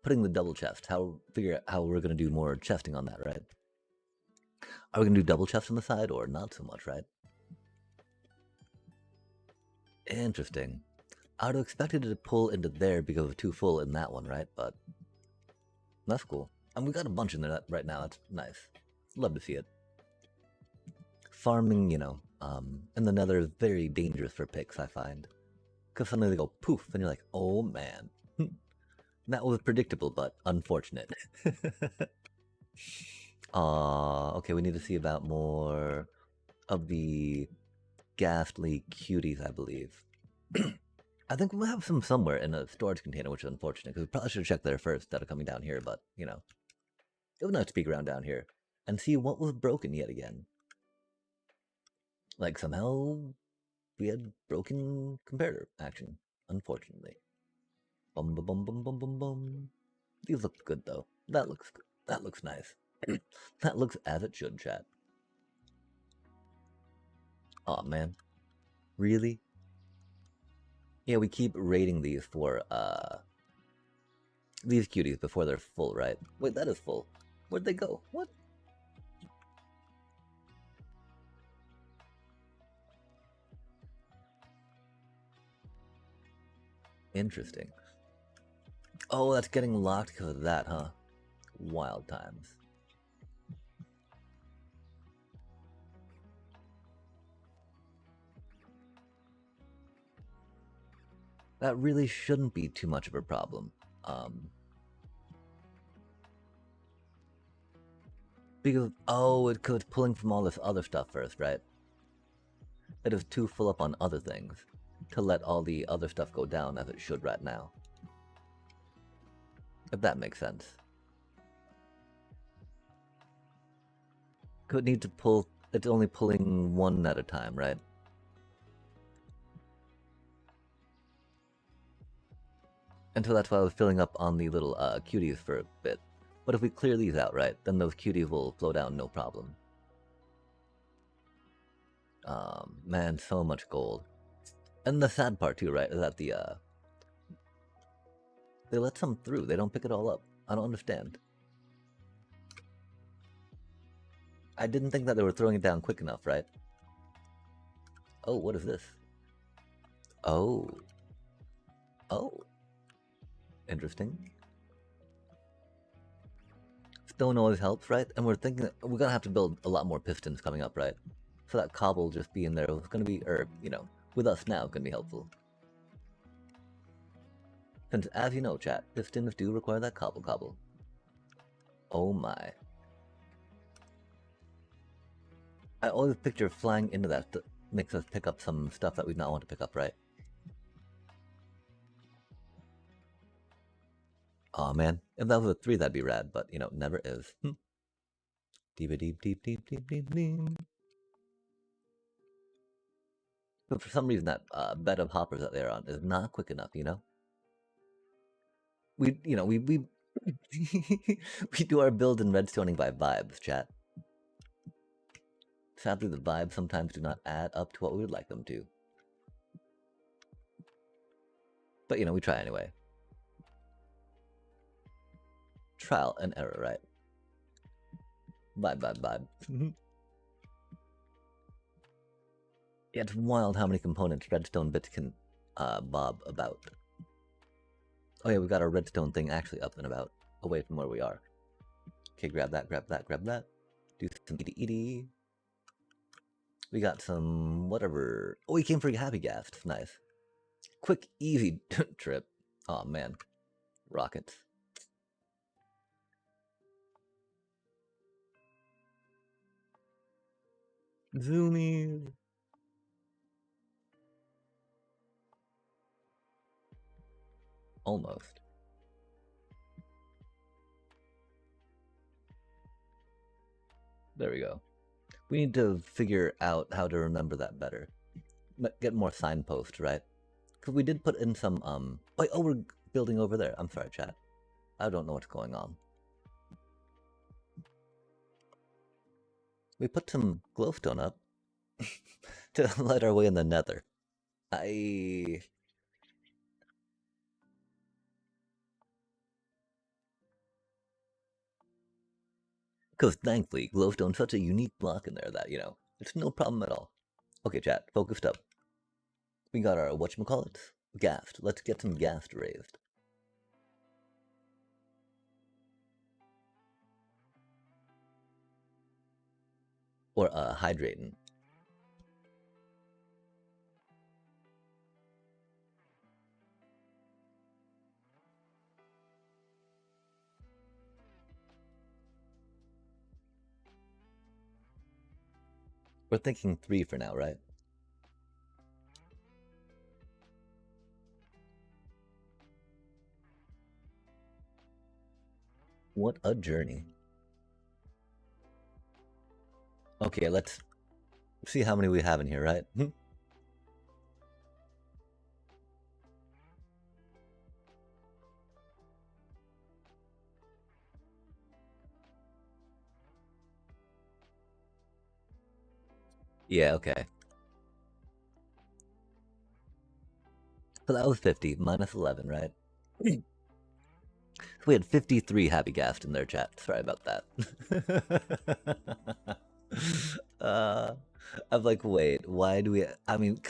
putting the double chest. Figure out how we're gonna do more chesting on that, right? Are we gonna do double chest on the side or not so much, right? Interesting. I would have expected it to pull into there because it's too full in that one, right? But that's cool. And we got a bunch in there right now. That's nice. Love to see it. Farming, you know, in the nether is very dangerous for picks, I find. Because suddenly they go poof, and you're like, oh man. That was predictable, but unfortunate. Okay, we need to see about more of the ghastly cuties, I believe. I think we'll have some somewhere in a storage container, which is unfortunate, because we probably should have checked there first instead of coming down here, but, you know. It was nice to peek around down here and see what was broken yet again. Like, somehow we had broken comparator action, unfortunately. Bum bum bum bum bum bum bum. These look good though. That looks good. That looks nice. That looks as it should, chat. Aw, man. Really? Yeah, we keep rating these for these cuties before they're full, right? Wait, that is full. Where'd they go? What? Interesting. Oh, that's getting locked because of that, huh? Wild times. That really shouldn't be too much of a problem. Because, oh, because it's pulling from all this other stuff first, right? It is too full up on other things to let all the other stuff go down as it should right now. If that makes sense. Could need to pull, it's only pulling one at a time, right? And so that's why I was filling up on the little cuties for a bit. But if we clear these out, right, then those cuties will flow down no problem. Man, so much gold. And the sad part too, right, is that the, they let some through. They don't pick it all up. I don't understand. I didn't think that they were throwing it down quick enough, right? Oh, what is this? Oh. Oh. Interesting. Stone always helps, right? And we're thinking that we're gonna have to build a lot more pistons coming up, right? So that cobble just being there was gonna be, or, you know, with us now, gonna be helpful. Since, as you know, chat, pistons do require that cobble. Oh my. I always picture flying into that makes us pick up some stuff that we not want to pick up, right? Aw, man. If that was a 3, that'd be rad, but, you know, never is. Deep, deep, deep, deep, deep, deep, deep. But for some reason, that bed of hoppers that they're on is not quick enough, you know? We we do our build and redstoning by vibes, chat. Sadly, the vibes sometimes do not add up to what we would like them to. But, you know, we try anyway. Trial and error, right? Vibe. Yeah, it's wild how many components redstone bits can bob about. Oh yeah, we've got our redstone thing actually up and about, away from where we are. Okay, grab that. Do some eaty. We got some whatever. Oh, we came for a happy gas. Nice. Quick, easy trip. Oh man, rockets. Zoomies. Almost. There we go. We need to figure out how to remember that better. Get more signposts, right? Because we did put in some, oh, we're building over there. I'm sorry, chat. I don't know what's going on. We put some glowstone up to light our way in the nether. Because thankfully, glowstone's such a unique block in there that, you know, it's no problem at all. Okay, chat, focused up. We got our whatchamacallits? Ghast. Let's get some ghast raised. Or hydrating. We're thinking 3 for now, right? What a journey. Okay, let's see how many we have in here, right? Yeah, okay. So that was 50, minus 11, right? So we had 53 happy ghast in their chat. Sorry about that. I'm like, wait, why do we? I mean,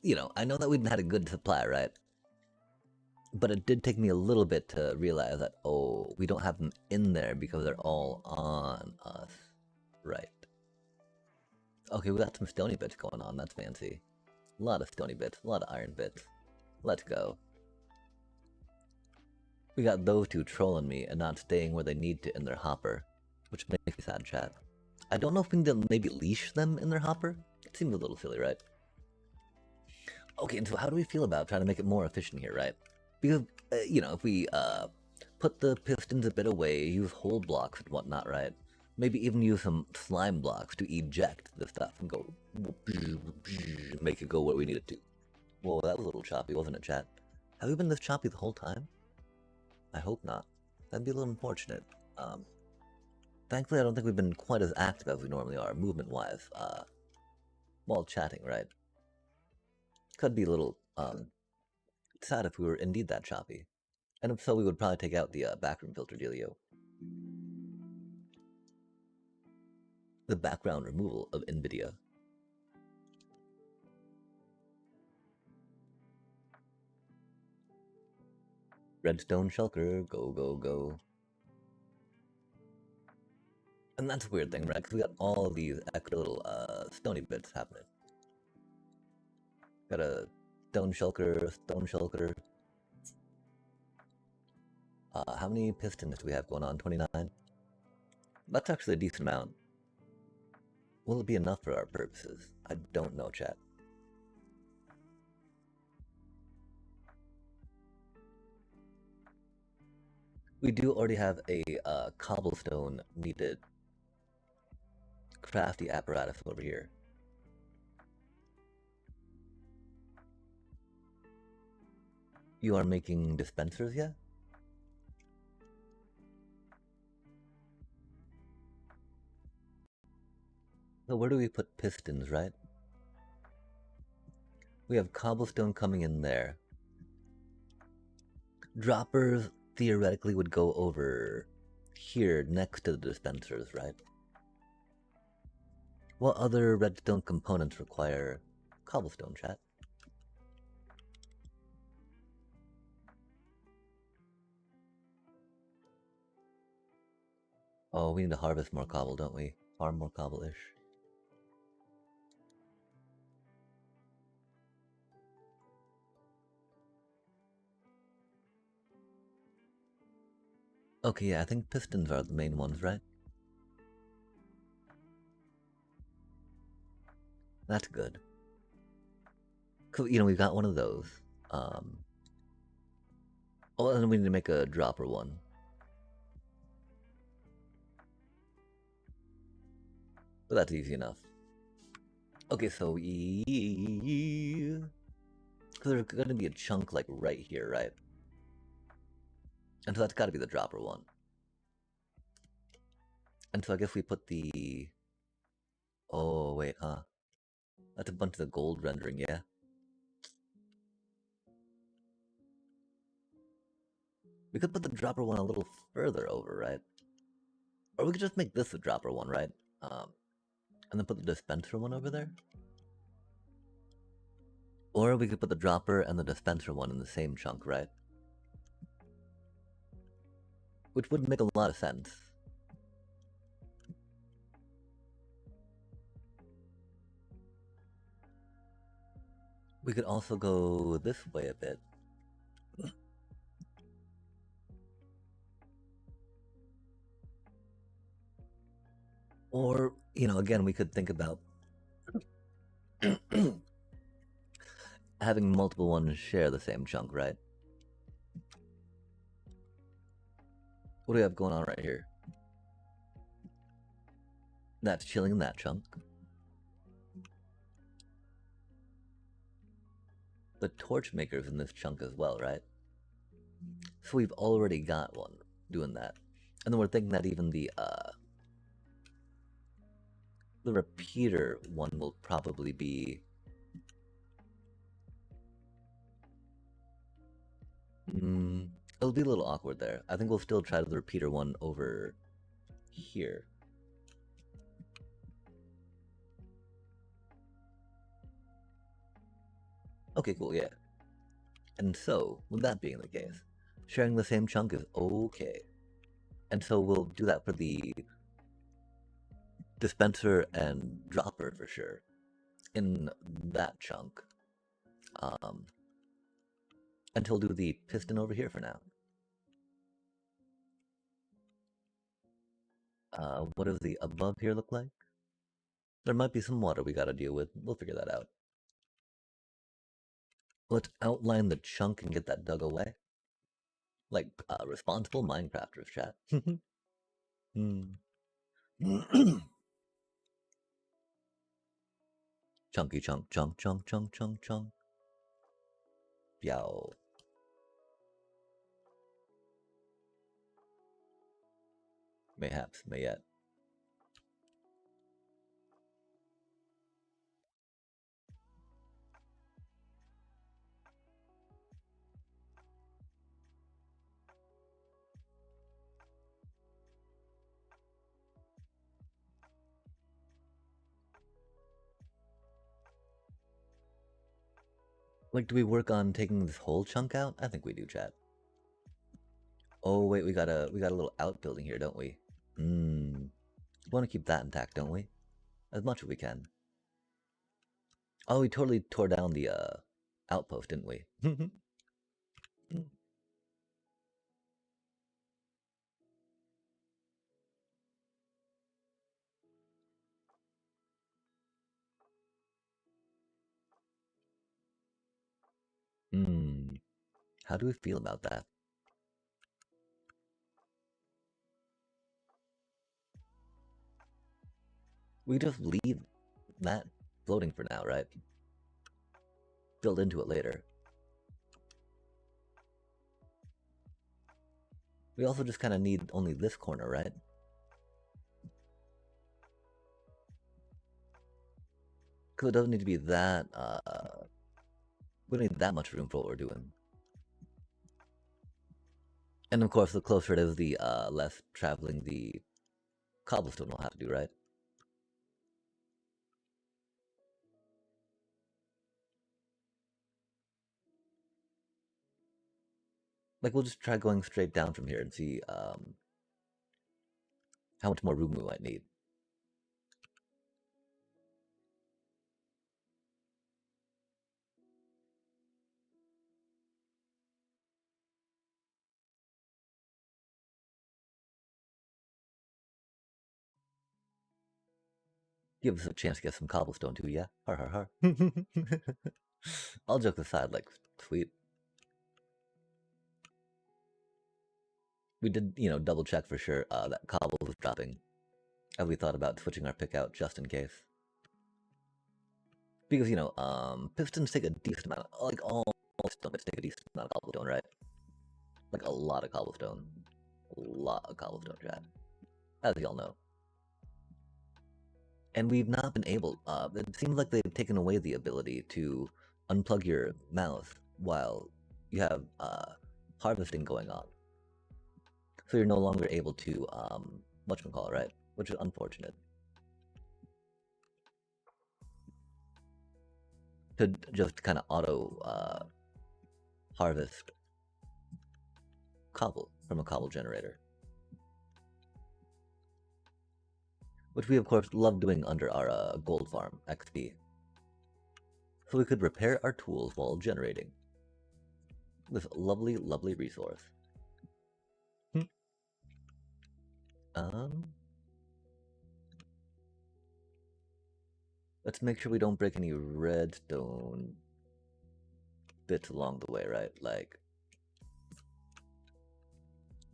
you know, I know that we've had a good supply, right? But it did take me a little bit to realize that, oh, we don't have them in there because they're all on us, right? Okay, we got some stony bits going on. That's fancy. A lot of stony bits, a lot of iron bits. Let's go. We got those two trolling me and not staying where they need to in their hopper, which makes me sad, chat. I don't know if we can maybe leash them in their hopper. It seems a little silly, right? Okay, and so how do we feel about trying to make it more efficient here, right? Because, you know, if we put the pistons a bit away, use hole blocks and whatnot, right? Maybe even use some slime blocks to eject the stuff and go, make it go where we need it to. Whoa, that was a little choppy, wasn't it, chat? Have we been this choppy the whole time? I hope not. That'd be a little unfortunate. Thankfully, I don't think we've been quite as active as we normally are, movement-wise, while chatting, right? Could be a little, sad if we were indeed that choppy. And if so, we would probably take out the backroom filter dealio. The background removal of NVIDIA. Redstone shulker, go, go, go. And that's a weird thing, right? Because we got all of these extra little stony bits happening. Got a stone shulker. How many pistons do we have going on? 29? That's actually a decent amount. Will it be enough for our purposes? I don't know, chat. We do already have a cobblestone needed crafty apparatus over here. You are making dispensers yet? So where do we put pistons, right? We have cobblestone coming in there. Droppers theoretically would go over here next to the dispensers, right? What other redstone components require cobblestone, chat? Oh, we need to harvest more cobble, don't we? Farm more cobble-ish. Okay, yeah, I think pistons are the main ones, right? That's good. Cool, we've got one of those. Um, oh, and then we need to make a dropper one. But that's easy enough. Okay, so there's gonna be a chunk like right here, right? And so that's gotta be the dropper one. And so I guess we put the... Oh, wait, huh? That's a bunch of the gold rendering, yeah? We could put the dropper one a little further over, right? Or we could just make this the dropper one, right? And then put the dispenser one over there? Or we could put the dropper and the dispenser one in the same chunk, right? Which would make a lot of sense. We could also go this way a bit. Or, again, we could think about having multiple ones share the same chunk, right? What do we have going on right here? That's chilling in that chunk. The torch maker's in this chunk as well, right? So we've already got one doing that. And then we're thinking that even the repeater one will probably be... it'll be a little awkward there. I think we'll still try the repeater one over here. Okay, cool, yeah. And so, with that being the case, sharing the same chunk is okay. And so we'll do that for the dispenser and dropper for sure in that chunk. Until do the piston over here for now. What does the above here look like? There might be some water we gotta deal with. We'll figure that out. Let's outline the chunk and get that dug away. Like, responsible Minecrafters, chat. Chunky chunk, chunk, chunk, chunk, chunk, chunk. Yow. Mayhaps, may yet. Like, do we work on taking this whole chunk out? I think we do, chat. Oh wait, we got a little outbuilding here, don't we? We want to keep that intact, don't we? As much as we can. Oh, we totally tore down the outpost, didn't we? How do we feel about that? We just leave that floating for now, right? Build into it later. We also just kind of need only this corner, right? Because it doesn't need to be that, we don't need that much room for what we're doing. And of course, the closer it is, the less traveling the cobblestone will have to do, right? Like, we'll just try going straight down from here and see how much more room we might need. Give us a chance to get some cobblestone too, yeah? Har har har. All jokes aside, like, sweet. We did, double check for sure that cobble was dropping, as we thought about switching our pick out just in case. Because, pistons take a decent amount, like all stone bits take a decent amount of cobblestone, right? Like a lot of cobblestone. A lot of cobblestone, chat. As y'all know. And we've not been able, it seems like they've taken away the ability to unplug your mouse while you have harvesting going on. So you're no longer able to, whatchamacallit, right? Which is unfortunate. To just kind of auto harvest cobble from a cobble generator. Which we of course love doing under our gold farm XP. So we could repair our tools while generating this lovely, lovely resource. Let's make sure we don't break any redstone bits along the way, right? Like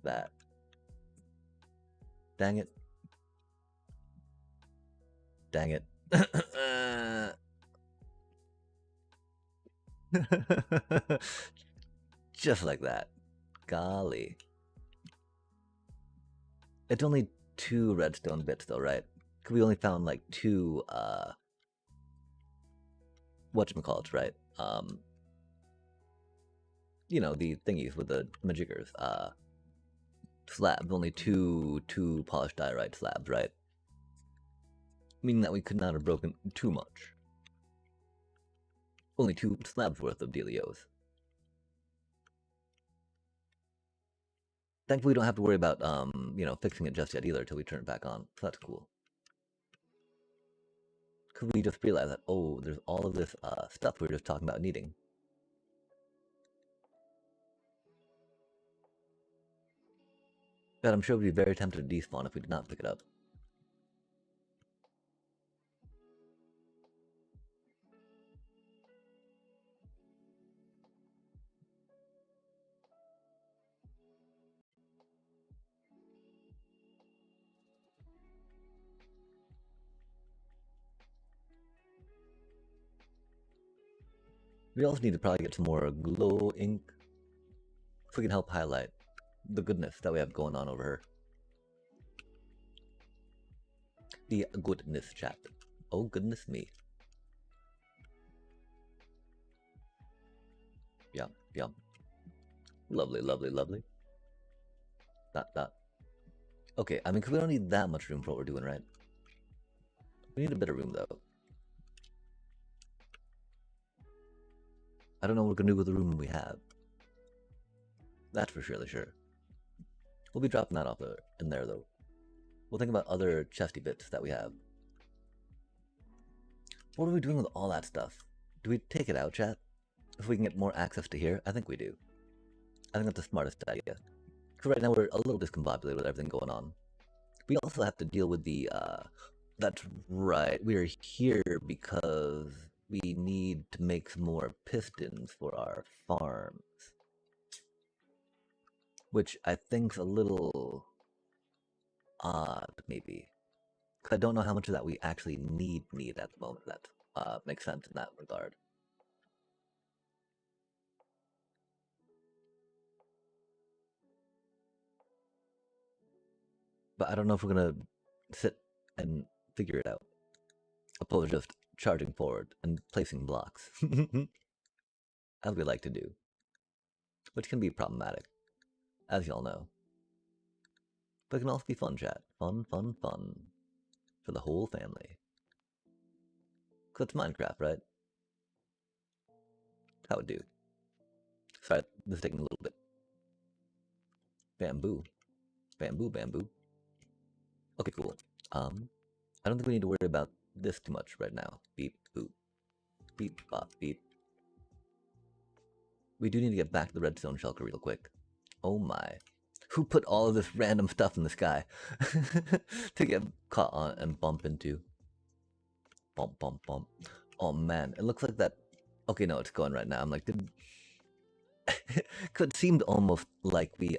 that. Dang it. Dang it. Just like that. Golly. It's only 2 redstone bits though, right? Because we only found like 2, whatchamacallits, right? The thingies with the majiggers. Slabs, only two polished diorite slabs, right? Meaning that we could not have broken too much. Only 2 slabs worth of dealios. Thankfully, we don't have to worry about, fixing it just yet either until we turn it back on. So that's cool. Because we just realized that, oh, there's all of this stuff we were just talking about needing. But I'm sure we'd be very tempted to despawn if we did not pick it up. We also need to probably get some more glow ink so we can help highlight the goodness that we have going on over here. The goodness, chat. Oh, goodness me. Yum, yum. Lovely, lovely, lovely. Dot. Okay, I mean, because we don't need that much room for what we're doing, right? We need a bit of room, though. I don't know what we're going to do with the room we have. That's for surely sure. We'll be dropping that off in there, though. We'll think about other chesty bits that we have. What are we doing with all that stuff? Do we take it out, chat? If we can get more access to here? I think we do. I think that's the smartest idea. Because right now we're a little discombobulated with everything going on. We also have to deal with the, that's right, we are here because we need to make some more pistons for our farms. Which I think's a little odd, maybe. Because I don't know how much of that we actually need at the moment. That makes sense in that regard. But I don't know if we're going to sit and figure it out. Opposed to just charging forward and placing blocks. As we like to do. Which can be problematic, as y'all know. But it can also be fun, chat. Fun, fun, fun. For the whole family. Because it's Minecraft, right? How it do? Sorry, this is taking a little bit. Bamboo. Bamboo, bamboo. Okay, cool. I don't think we need to worry about this too much right now. Beep, boop. Beep, bop, beep. We do need to get back to the redstone shulker real quick. Oh my. Who put all of this random stuff in the sky to get caught on and bump into? Bump, bump, bump. Oh man, it looks like that. Okay, no, it's going right now. I'm like, did it seemed almost like we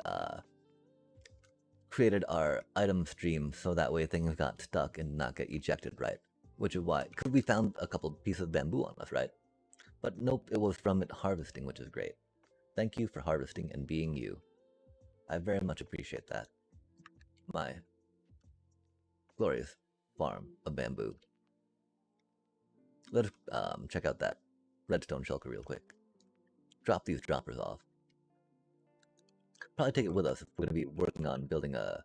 created our item stream so that way things got stuck and not get ejected, right? Which is why, because we found a couple pieces of bamboo on us, right? But nope, it was from it harvesting, which is great. Thank you for harvesting and being you. I very much appreciate that. My glorious farm of bamboo. Let's check out that redstone shulker real quick. Drop these droppers off. Probably take it with us if we're going to be working on building a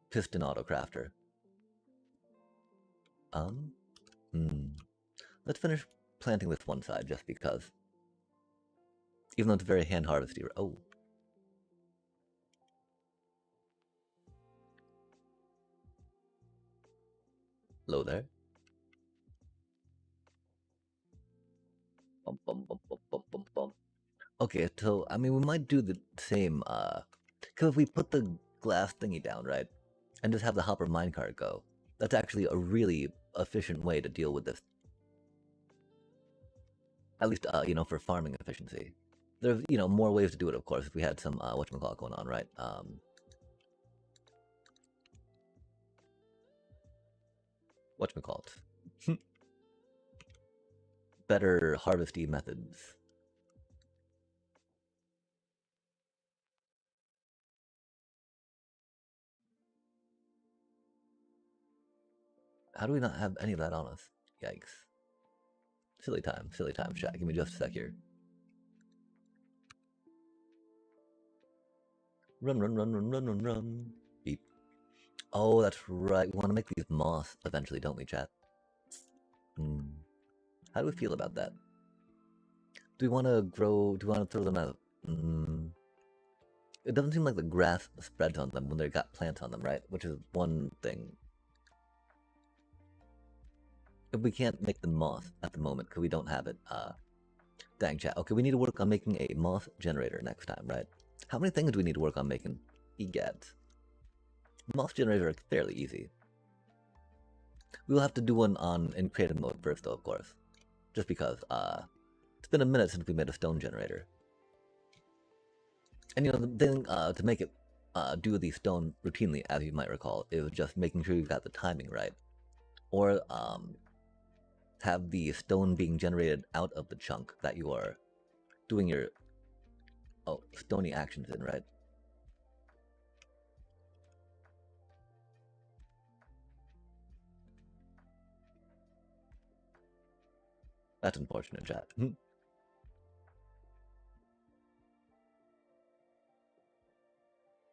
piston autocrafter. Let's finish planting this one side just because. Even though it's very hand harvesty. Oh. Hello there. Bum, bum, bum, bum, bum, bum, bum. Okay, so, I mean, we might do the same, because if we put the glass thingy down, right, and just have the hopper minecart go, that's actually a really efficient way to deal with this. At least, you know, for farming efficiency. There's, you know, more ways to do it, of course, if we had some, whatchamacallit going on, right? Whatchamacallit? Better harvesty methods. How do we not have any of that on us? Yikes. Silly time, chat. Give me just a sec here. Run, run, run, run, run, run, run. Beep. Oh, that's right. We want to make these moss eventually, don't we, chat? How do we feel about that? Do we want to grow? Do we want to throw them out? It doesn't seem like the grass spreads on them when they got plants on them, right? Which is one thing. If we can't make the moss at the moment because we don't have it, dang chat. Okay, we need to work on making a moss generator next time, right? How many things do we need to work on making? Egads. Moss generator is fairly easy. We'll have to do one in creative mode first, though, of course. Just because, it's been a minute since we made a stone generator. And, you know, the thing to make it do the stone routinely, as you might recall, is just making sure you got the timing right. Or, have the stone being generated out of the chunk that you are doing your, stony actions in, right? That's unfortunate, chat.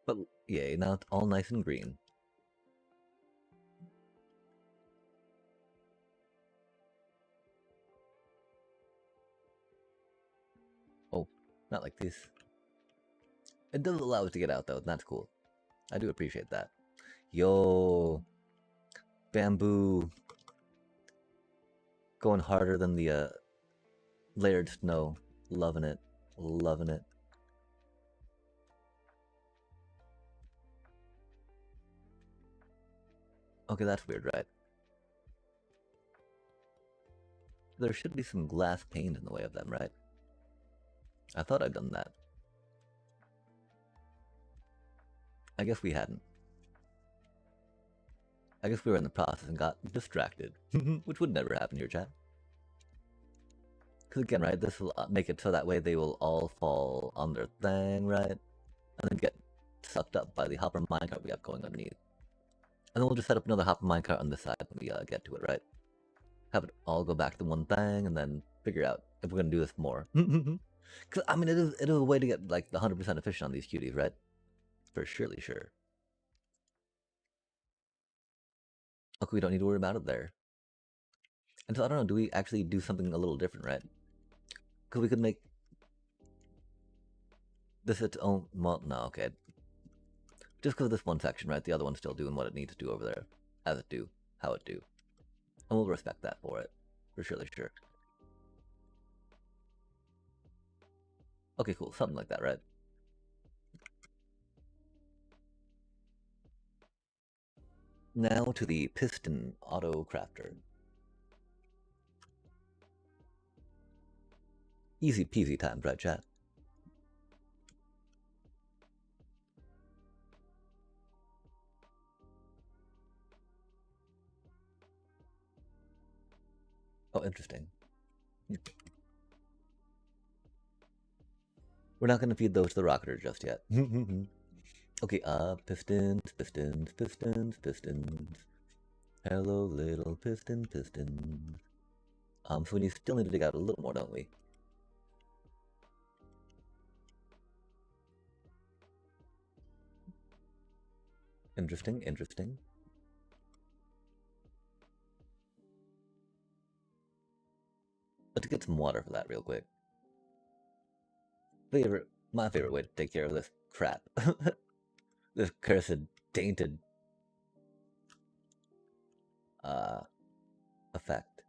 But, yay, now it's all nice and green. Oh, not like this. It does allow us to get out, though, and that's cool. I do appreciate that. Yo, bamboo. Going harder than the layered snow. Loving it. Loving it. Okay, that's weird, right? There should be some glass panes in the way of them, right? I thought I'd done that. I guess we hadn't. I guess we were in the process and got distracted. Which would never happen here, chat. Because again, right, this will make it so that way they will all fall on their thing, right? And then get sucked up by the hopper minecart we have going underneath. And then we'll just set up another hopper minecart on this side when we get to it, right? Have it all go back to one thing and then figure out if we're going to do this more. Because, I mean, it is a way to get, like, the 100% efficient on these cuties, right? For surely sure. Okay, we don't need to worry about it there. And so, I don't know, do we actually do something a little different, right? Because we could make this its own, well, no, okay. Just because of this one section, right? The other one's still doing what it needs to do over there. As it do, how it do. And we'll respect that for it. For surely sure. Okay, cool. Something like that, right? Now to the piston auto crafter. Easy peasy times, right, chat? Oh, interesting. We're not gonna feed those to the rocketer just yet. Okay, pistons, pistons, pistons, pistons. Hello, little pistons. So we still need to dig out a little more, don't we? Interesting, interesting. Let's get some water for that real quick. My favorite way to take care of this crap. This cursed, tainted, effect.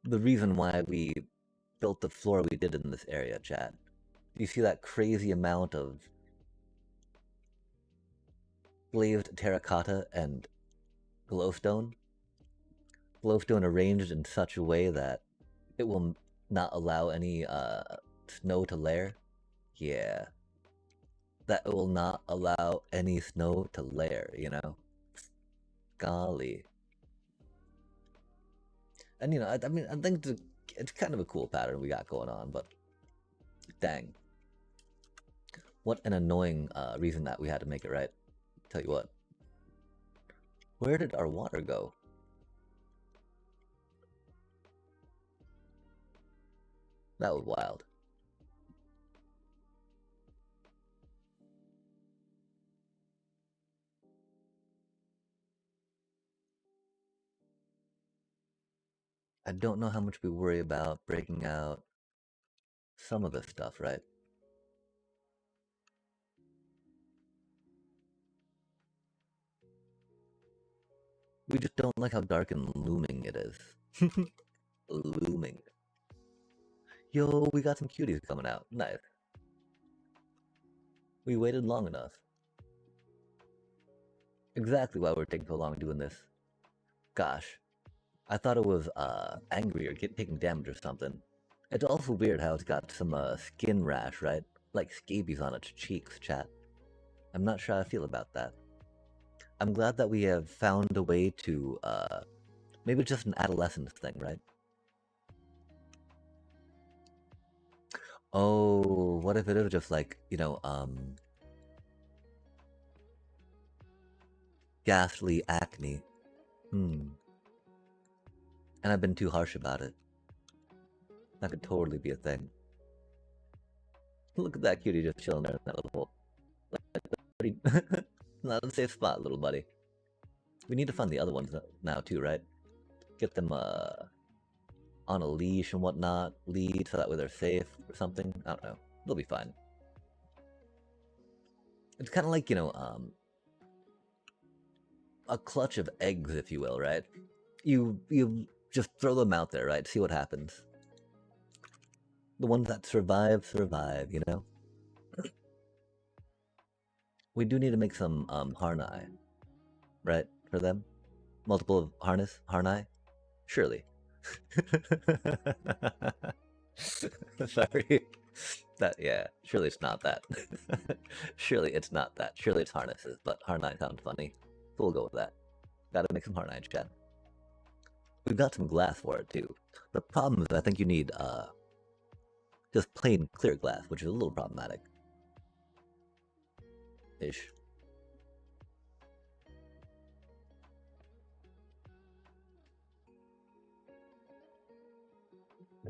The reason why we built the floor we did in this area, chat. You see that crazy amount of glazed terracotta and glowstone? Glowstone arranged in such a way that it will not allow any snow to layer. Yeah. That it will not allow any snow to layer, you know? Golly. And you know, I mean, I think it's kind of a cool pattern we got going on, but dang. What an annoying reason that we had to make it, right? Tell you what. Where did our water go? That was wild. I don't know how much we worry about breaking out some of this stuff, right? We just don't like how dark and looming it is. Looming. Yo, we got some cuties coming out. Nice. We waited long enough. Exactly why we're taking so long doing this. Gosh. I thought it was angry or taking damage or something. It's also weird how it's got some skin rash, right? Like scabies on its cheeks, chat. I'm not sure how I feel about that. I'm glad that we have found a way to, maybe it's just an adolescence thing, right? Oh, what if it is just like, you know, ghastly acne? And I've been too harsh about it. That could totally be a thing. Look at that cutie just chilling there in that little hole. Not a safe spot, little buddy. We need to find the other ones now too, right? Get them on a leash and whatnot, lead so that way they're safe or something. I don't know. They'll be fine. It's kind of like, you know, a clutch of eggs, if you will, right? You just throw them out there, right? See what happens. The ones that survive, survive, you know? We do need to make some harnai, right? For them? Multiple of harnai? Surely. Sorry. That, yeah, surely it's not that. Surely it's not that. Surely it's harnesses, but harnai sounds funny. So we'll go with that. Gotta make some harnai, chat. We've got some glass for it too. The problem is I think you need just plain clear glass, which is a little problematic. Ish.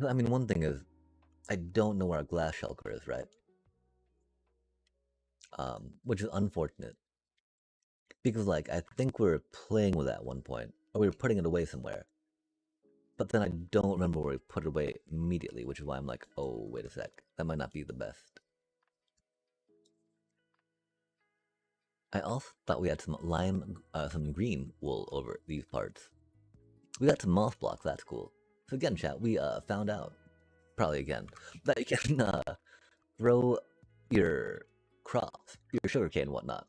I mean, one thing is, I don't know where our glass shulker is, right? Which is unfortunate. Because, like, I think we were playing with it at one point, or we were putting it away somewhere. But then I don't remember where we put it away immediately, which is why I'm like, oh, wait a sec. That might not be the best. I also thought we had some some green wool over these parts. We got some moss blocks, that's cool. So again, chat, we found out, probably again, that you can grow your crops, your sugarcane and whatnot,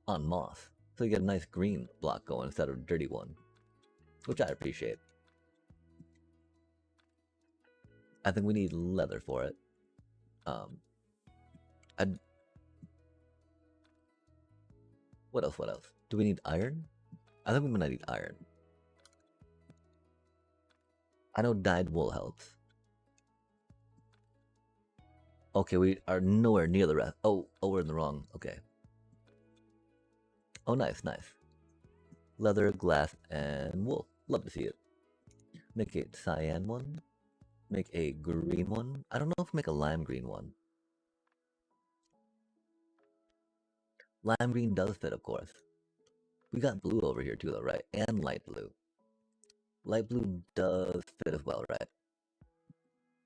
on moss. So you get a nice green block going instead of a dirty one. which I appreciate. I think we need leather for it. I What else? What else? Do we need iron? I think we might need iron. I know dyed wool helps. Okay, we are nowhere near the rest. Oh, we're in the wrong. Okay. Oh, nice, nice. Leather, glass, and wool. Love to see it. Make a cyan one. Make a green one. I don't know if make a lime green one. Lime green does fit, of course. We got blue over here too, though, right? And light blue. Light blue does fit as well, right?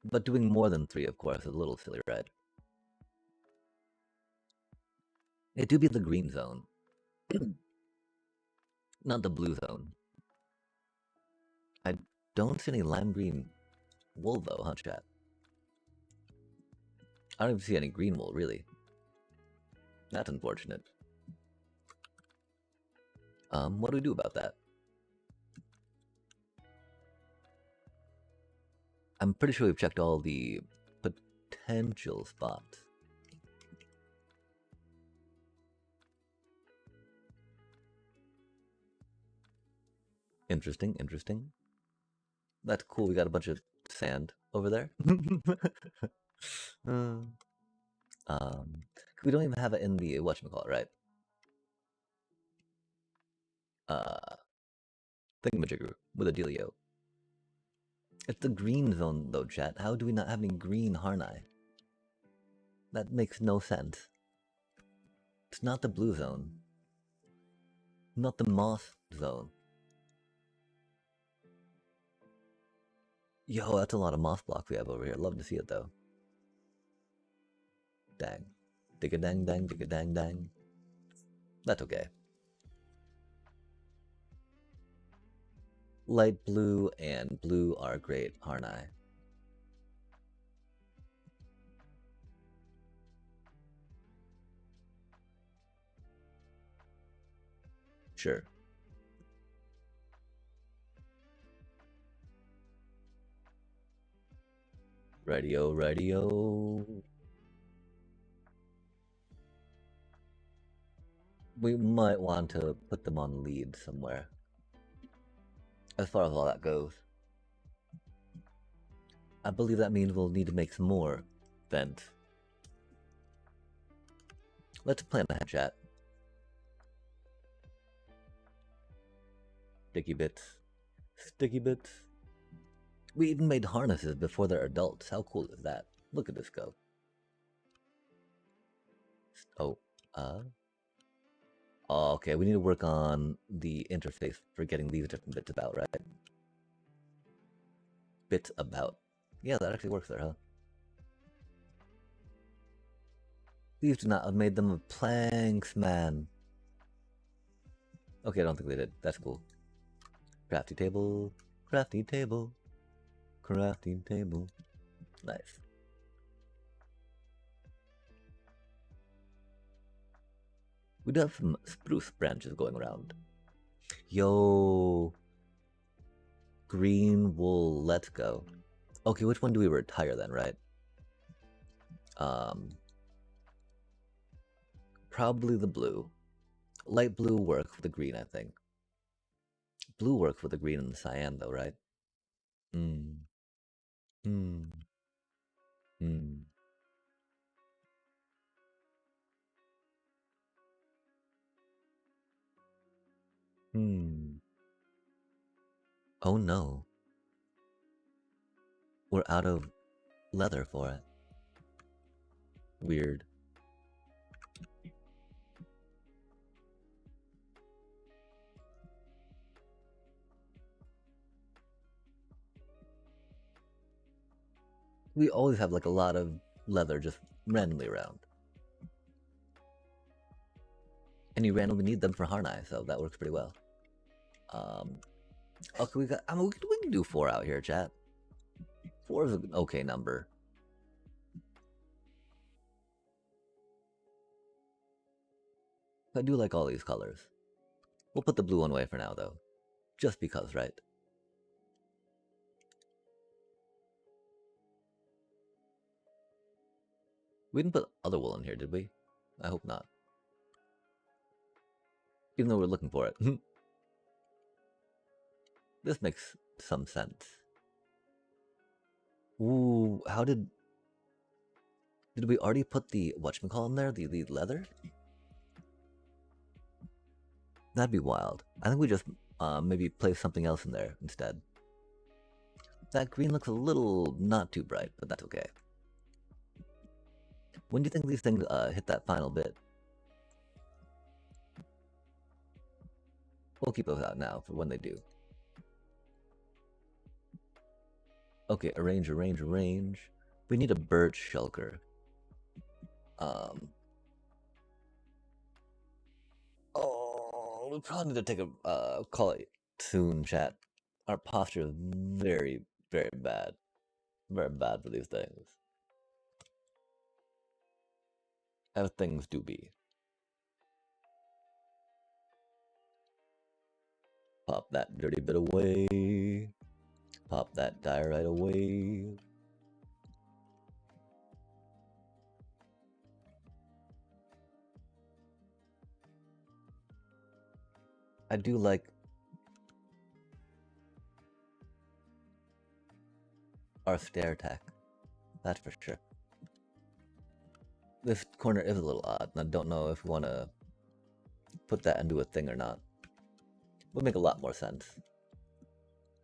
But doing more than 3, of course, is a little silly, right? It do be the green zone. Not the blue zone. I don't see any lime green wool, though, huh, chat? I don't even see any green wool, really. That's unfortunate. What do we do about that? I'm pretty sure we've checked all the potential spots. Interesting, interesting. That's cool. We got a bunch of sand over there. We don't even have it in the whatchamacallit, right? Thingamajigger with a dealio. It's the green zone, though, chat. How do we not have any green Harnai? That makes no sense. It's not the blue zone. Not the moss zone. Yo, that's a lot of moss blocks we have over here. Love to see it, though. Dang. Dig-a-dang-dang, dig-a-dang-dang. That's okay. Light blue and blue are great, Harnai. Sure. Radio, radio. We might want to put them on lead somewhere. As far as all that goes. I believe that means we'll need to make some more vents. Let's plan ahead, chat. Sticky bits. Sticky bits. We even made harnesses before they're adults. How cool is that? Look at this go. Oh, okay, we need to work on the interface for getting these different bits about, right? Bits about. Yeah, that actually works there, huh? These do not have made them of planks, man. Okay, I don't think they did. That's cool. Crafty table. Crafty table. Crafting table. Nice. We do have some spruce branches going around. Yo. Green wool, let's go. Okay, which one do we retire then, right? Probably the blue. Light blue works with the green, I think. Blue works with the green and the cyan, though, right? Hmm. Oh no. We're out of leather for it. Weird. We always have like a lot of leather just randomly around. And you randomly need them for Harnai, so that works pretty well. Okay, we can do 4 out here, chat. 4 is an okay number. I do like all these colors. We'll put the blue one away for now, though. Just because, right? We didn't put other wool in here, did we? I hope not. Even though we're looking for it. This makes some sense. Ooh, how did we already put the whatchamacallit in there? The leather? That'd be wild. I think we just maybe place something else in there instead. That green looks a little not too bright, but that's okay. When do you think these things hit that final bit? We'll keep those out now for when they do. Okay, arrange. We need a birch shulker. Oh, we probably need to take a call it soon, chat. Our posture is very, very bad. Very bad for these things. As things do be. Pop that dirty bit away. Pop that diorite away. I do like our stair tech. That's for sure. This corner is a little odd, and I don't know if we want to put that into a thing or not. Would make a lot more sense.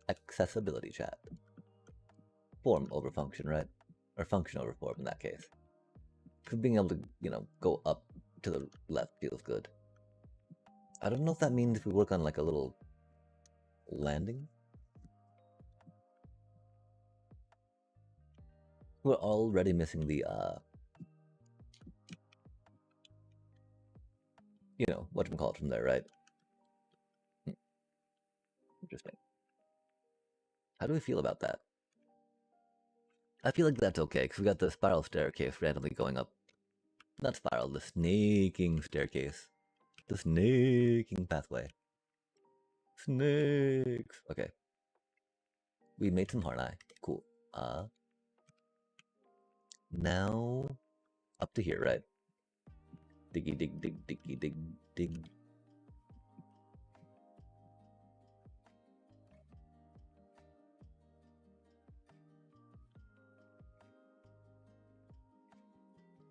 Accessibility, chat. Form over function, right? Or function over form in that case. Because being able to, you know, go up to the left feels good. I don't know if that means if we work on like a little landing. We're already missing the, you know, whatchamacallit from there, right? Interesting. How do we feel about that? I feel like that's okay, because we got the spiral staircase randomly going up. Not spiral, the snaking staircase. The snaking pathway. Snakes. Okay. We made some harnai. Cool. Now up to here, right? Diggy dig dig diggy dig dig.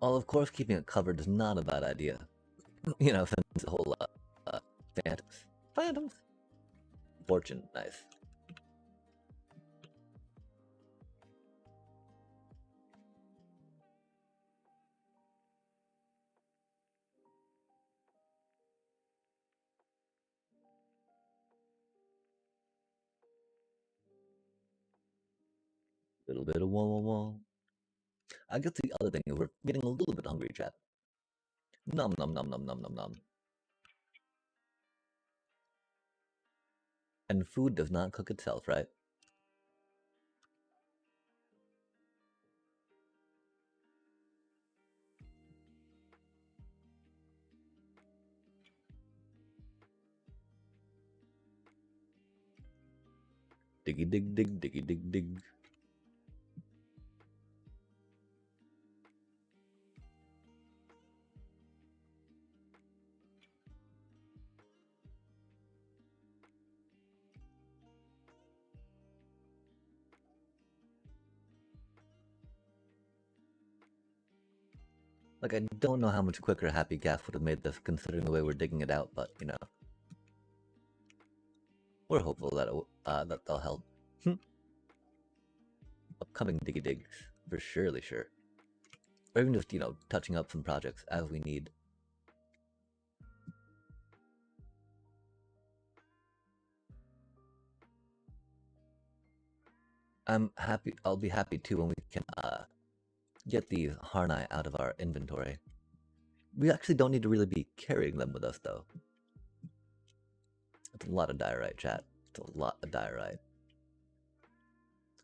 Well, of course, keeping it covered is not a bad idea. You know, since a whole lot. Phantoms. Phantoms. Fortune. Nice. Little bit of wall. I guess the other thing is we're getting a little bit hungry, chat. Nom nom nom nom nom nom nom. And food does not cook itself, right? Diggy dig dig diggy dig dig. Like, I don't know how much quicker Happy Gas would have made this, considering the way we're digging it out, but, you know. We're hopeful that that they'll help. Upcoming diggy digs, for surely sure. Or even just, you know, touching up some projects as we need. I'll be happy too when we can, get these harnai out of our inventory. We actually don't need to really be carrying them with us, though. It's a lot of diorite, chat. It's a lot of diorite.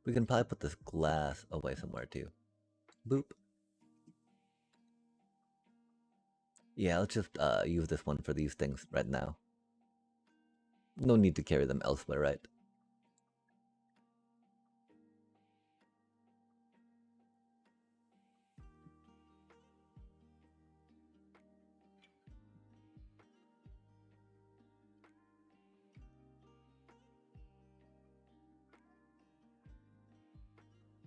We can probably put this glass away somewhere, too. Boop. Yeah, let's just use this one for these things right now. No need to carry them elsewhere, right?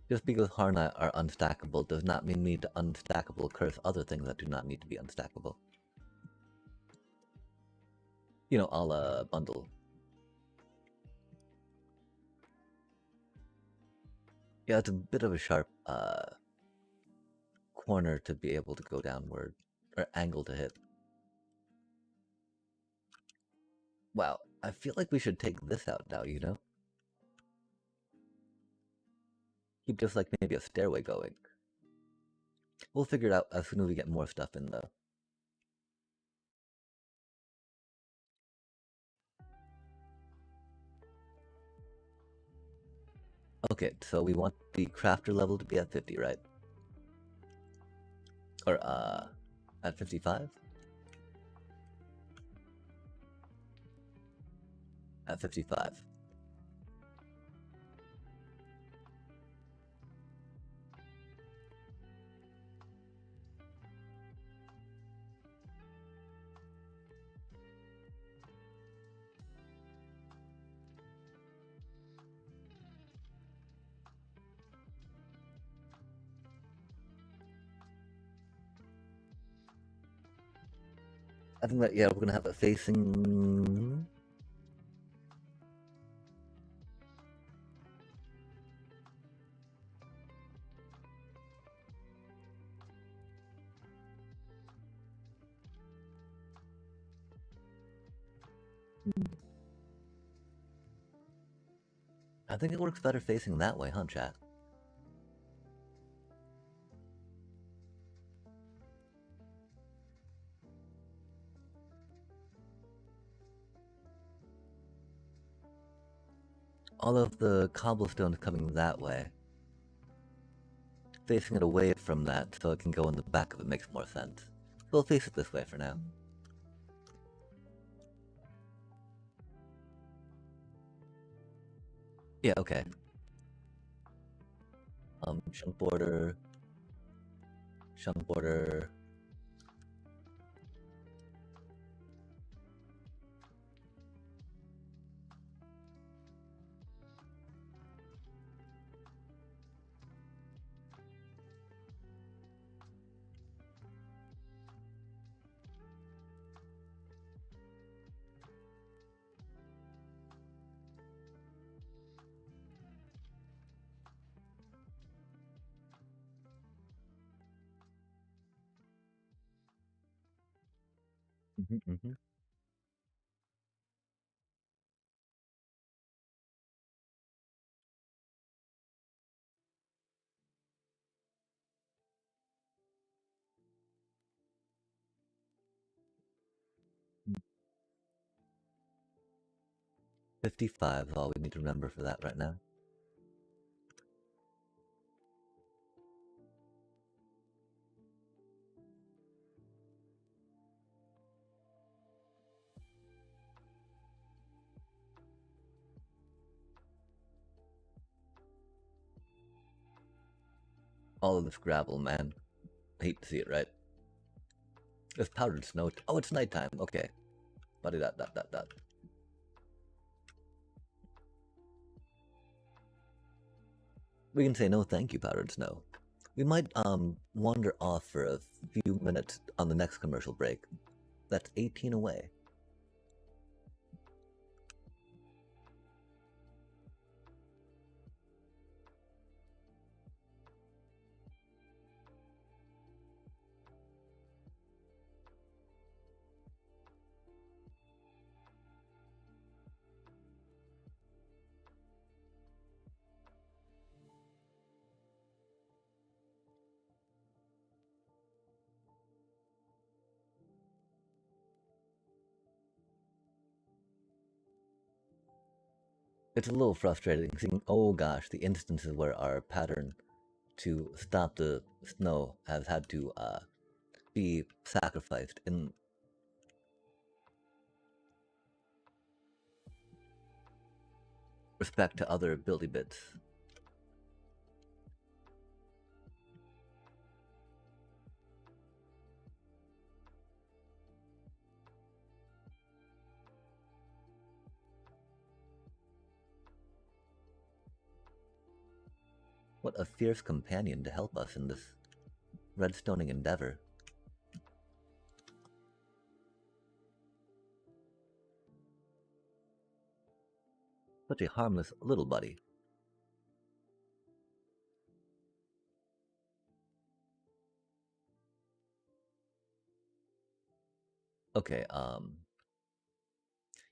Just because Harna are unstackable does not mean we need to unstackable curse other things that do not need to be unstackable. You know, a la bundle. Yeah, it's a bit of a sharp corner to be able to go downward, or angle to hit. Wow, I feel like we should take this out now, you know? Keep just like maybe a stairway going. We'll figure it out as soon as we get more stuff in though. Okay, so we want the crafter level to be at 50, right? Or at 55? At 55. I think that, yeah, we're gonna have it facing... I think it works better facing that way, huh, chat? All of the cobblestone is coming that way. Facing it away from that so it can go in the back of it makes more sense. We'll face it this way for now. Yeah, okay. Chunk border. Chunk border. Mm-hmm, mm-hmm. 55 is all we need to remember for that right now. All of this gravel, man. I hate to see it, right? It's powdered snow. Oh, it's nighttime. Okay. Buddy, that. We can say no thank you, powdered snow. We might wander off for a few minutes on the next commercial break. That's 18 away. It's a little frustrating seeing, oh gosh, the instances where our pattern to stop the snow has had to be sacrificed. And respect to other buildy bits. What a fierce companion to help us in this redstoning endeavor. Such a harmless little buddy. Okay, I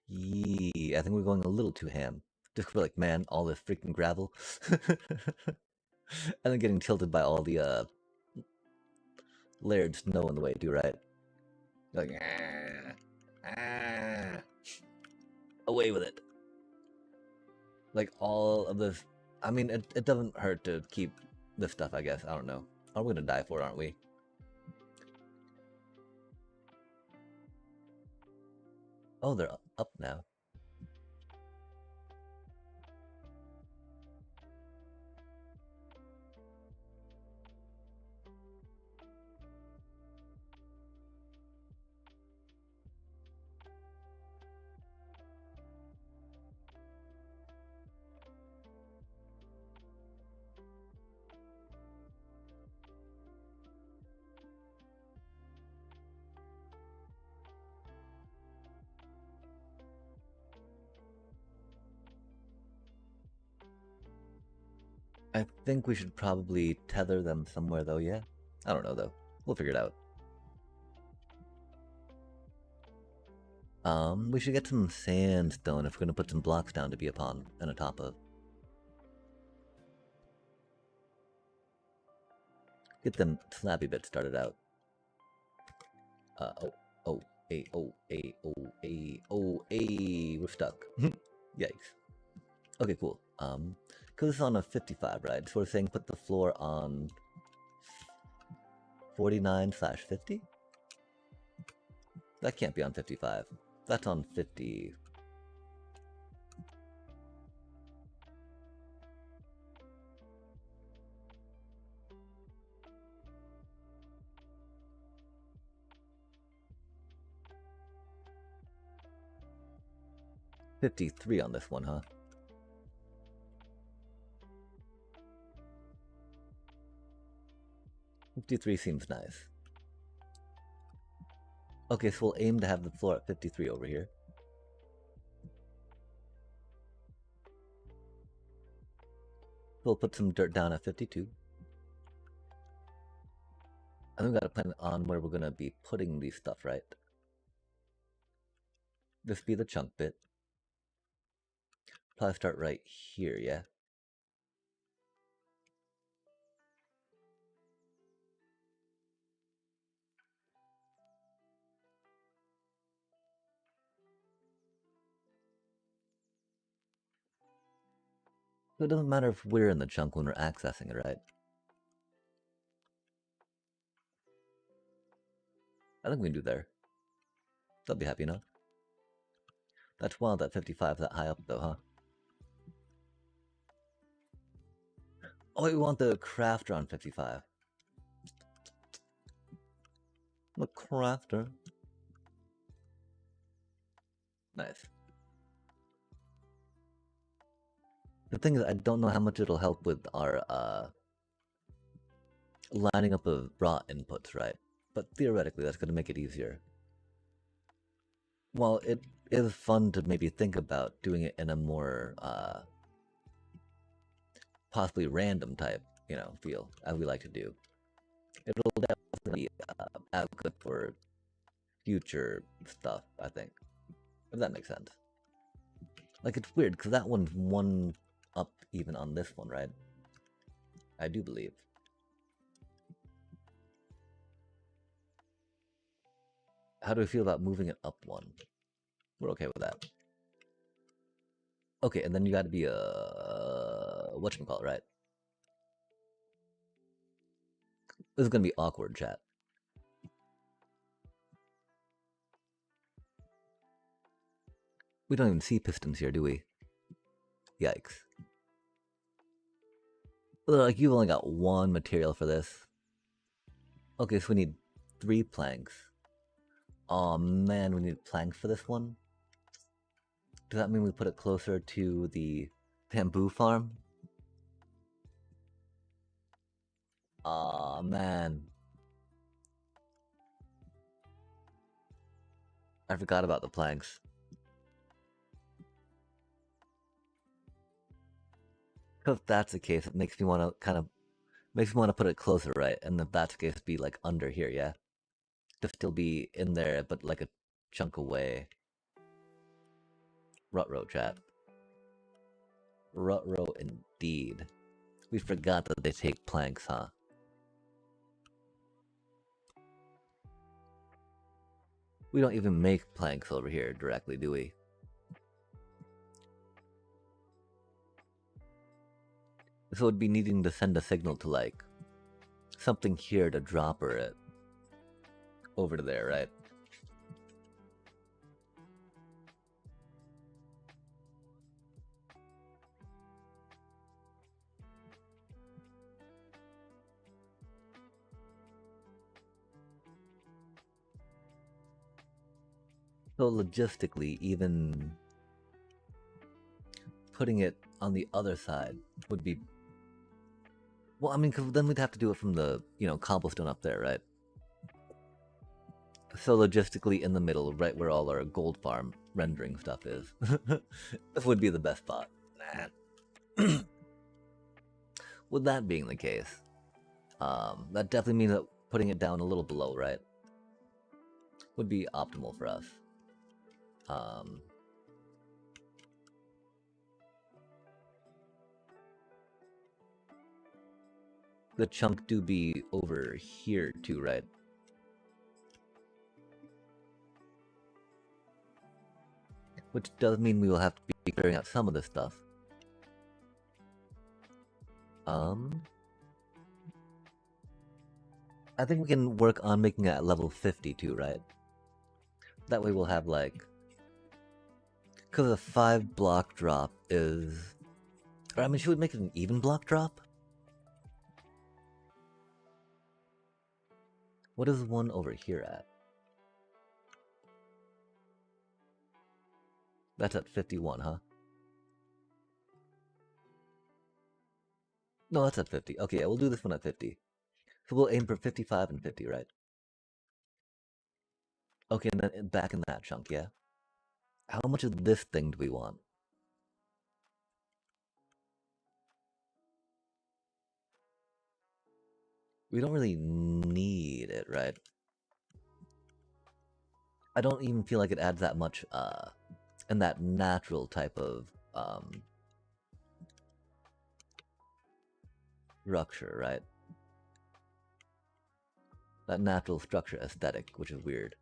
think we're going a little too ham. Just like, man, all this freaking gravel. And then getting tilted by all the layered snow in the way too, right? Like, away with it. Like all of this. I mean, it doesn't hurt to keep this stuff, I guess. I don't know. Are we gonna die for it, aren't we? Oh, they're up now. I think we should probably tether them somewhere, though, yeah? I don't know, though. We'll figure it out. We should get some sandstone if we're gonna put some blocks down to be upon and atop of. Get them slabby bits started out. We're stuck. Yikes. Okay, cool. Because it's on a 55, right? So we're saying put the floor on 49/50? That can't be on 55. That's on 50. $53 on this one, huh? $53 seems nice. Okay, so we'll aim to have the floor at 53 over here. We'll put some dirt down at 52. And then we gotta plan on where we're gonna be putting these stuff, right? This be the chunk bit. Probably start right here, yeah? So it doesn't matter if we're in the chunk when we're accessing it, right? I think we can do there. They'll be happy enough. That's wild that 55 that high up though, huh? Oh, we want the crafter on 55. The crafter. Nice. The thing is, I don't know how much it'll help with our lining up of raw inputs, right? But theoretically, that's going to make it easier. Well, it is fun to maybe think about doing it in a more possibly random type, feel, as we like to do. It'll definitely be as good for future stuff, I think. If that makes sense. Like, it's weird, because that one's one up even on this one, right? I do believe. How do we feel about moving it up one? We're okay with that. Okay, and then you gotta be whatchamacallit, right? This is gonna be awkward, chat. We don't even see pistons here, do we? Yikes. Like, you've only got one material for this. Okay, so we need 3 planks. Oh man, we need planks for this one? Does that mean we put it closer to the bamboo farm? Aw, man. I forgot about the planks. If that's the case, it makes me want to makes me want to put it closer, right? And if that's the case, be like under here, yeah? To still be in there, but like a chunk away. Rutrow, chat. Rutrow indeed. We forgot that they take planks, huh? We don't even make planks over here directly, do we? So it'd be needing to send a signal to like something here to drop her it over to there, right? So logistically, even putting it on the other side would be... Well, I mean, because then we'd have to do it from the, cobblestone up there, right? So logistically in the middle, right where all our gold farm rendering stuff is. This would be the best spot. Nah. With that being the case, that definitely means that putting it down a little below, right, would be optimal for us. The chunk do be over here too, right? Which does mean we will have to be clearing out some of this stuff. I think we can work on making it at level 50 too, right? That way we'll have like... Because a 5 block drop is... Or, I mean, should we make it an even block drop? What is one over here at? That's at 51, huh? No, that's at 50. Okay, yeah, we'll do this one at 50. So we'll aim for 55 and 50, right? Okay, and then back in that chunk, yeah? How much of this thing do we want? We don't really need it, right? I don't even feel like it adds that much, in that natural type of, structure, right? That natural structure aesthetic, which is weird.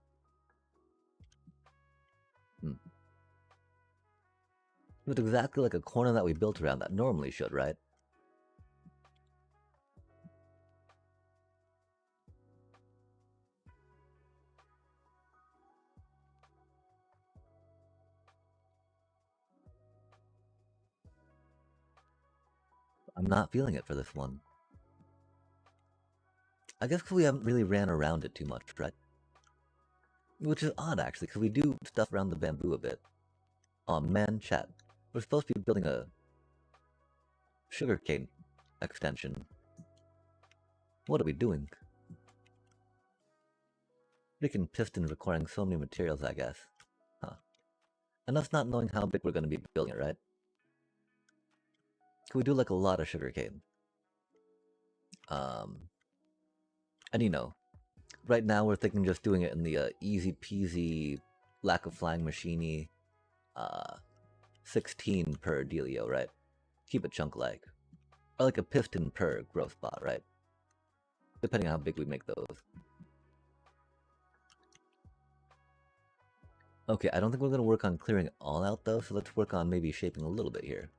It's exactly like a corner that we built around that normally should, right? I'm not feeling it for this one. I guess because we haven't really ran around it too much, right? Which is odd, actually, because we do stuff around the bamboo a bit. Oh man, chat. We're supposed to be building a sugarcane extension. What are we doing? Freaking piston requiring so many materials, I guess. Huh. And us not knowing how big we're going to be building it, right? Can we do like a lot of sugarcane? And right now we're thinking just doing it in the easy peasy, lack of flying machiny, 16 per dealio, right? Keep it chunk-like. Or like a piston per growth spot, right? Depending on how big we make those. Okay, I don't think we're going to work on clearing it all out though, so let's work on maybe shaping a little bit here.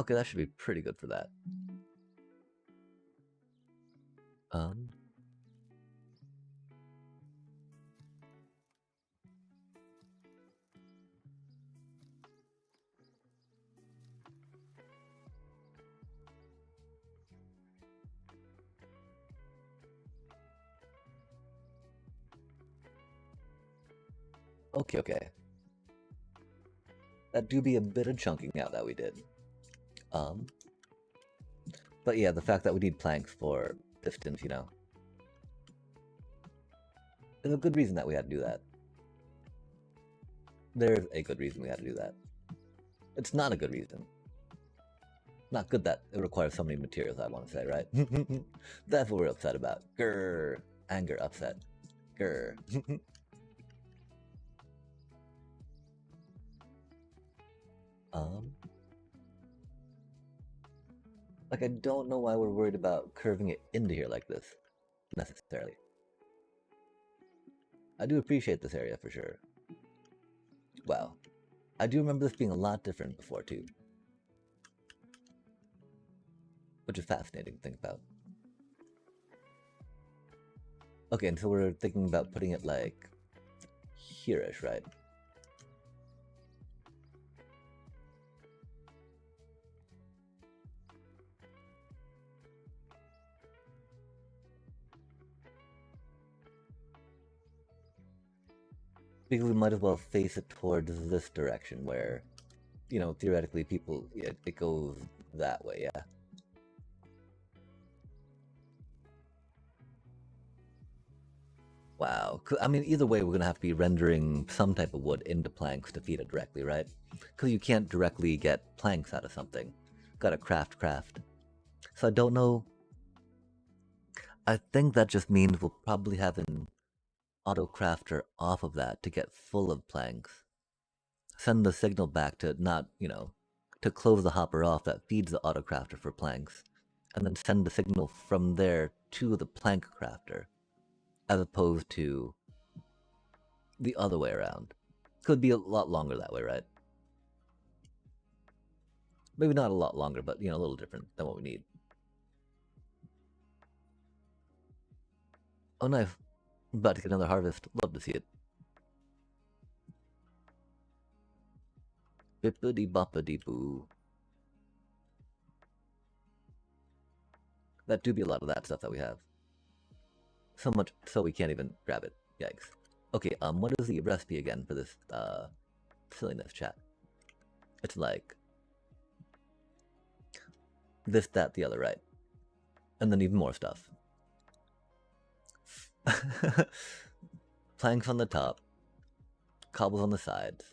Okay, that should be pretty good for that. Um. Okay, okay. That do be a bit of chunking out that we did. Um. But yeah, the fact that we need planks for pistons, you know, there's a good reason that we had to do that. There's a good reason we had to do that. It's not a good reason. Not good that it requires so many materials, I want to say, right? That's what we're upset about. Grr. Anger, upset. Grr. um. Like, I don't know why we're worried about curving it into here like this, necessarily. I do appreciate this area for sure. Wow. I do remember this being a lot different before, too. Which is fascinating to think about. Okay, and so we're thinking about putting it like here-ish, right? Because we might as well face it towards this direction where, you know, theoretically people, it goes that way, yeah. Wow. I mean, either way, we're going to have to be rendering some type of wood into planks to feed it directly, right? Because you can't directly get planks out of something. Gotta craft. So I don't know. I think that just means we'll probably have an auto crafter off of that to get full of planks. Send the signal back to not, you know, to close the hopper off that feeds the auto crafter for planks, and then send the signal from there to the plank crafter, as opposed to the other way around. Could be a lot longer that way, right? Maybe not a lot longer, but, you know, a little different than what we need. Oh, nice. I'm about to get another harvest. Love to see it. Bippity boppity boo. That do be a lot of that stuff that we have. So much so we can't even grab it. Yikes. Okay, what is the recipe again for this silliness, chat? It's like this, that, the other, right? And then even more stuff. Planks on the top, cobbles on the sides.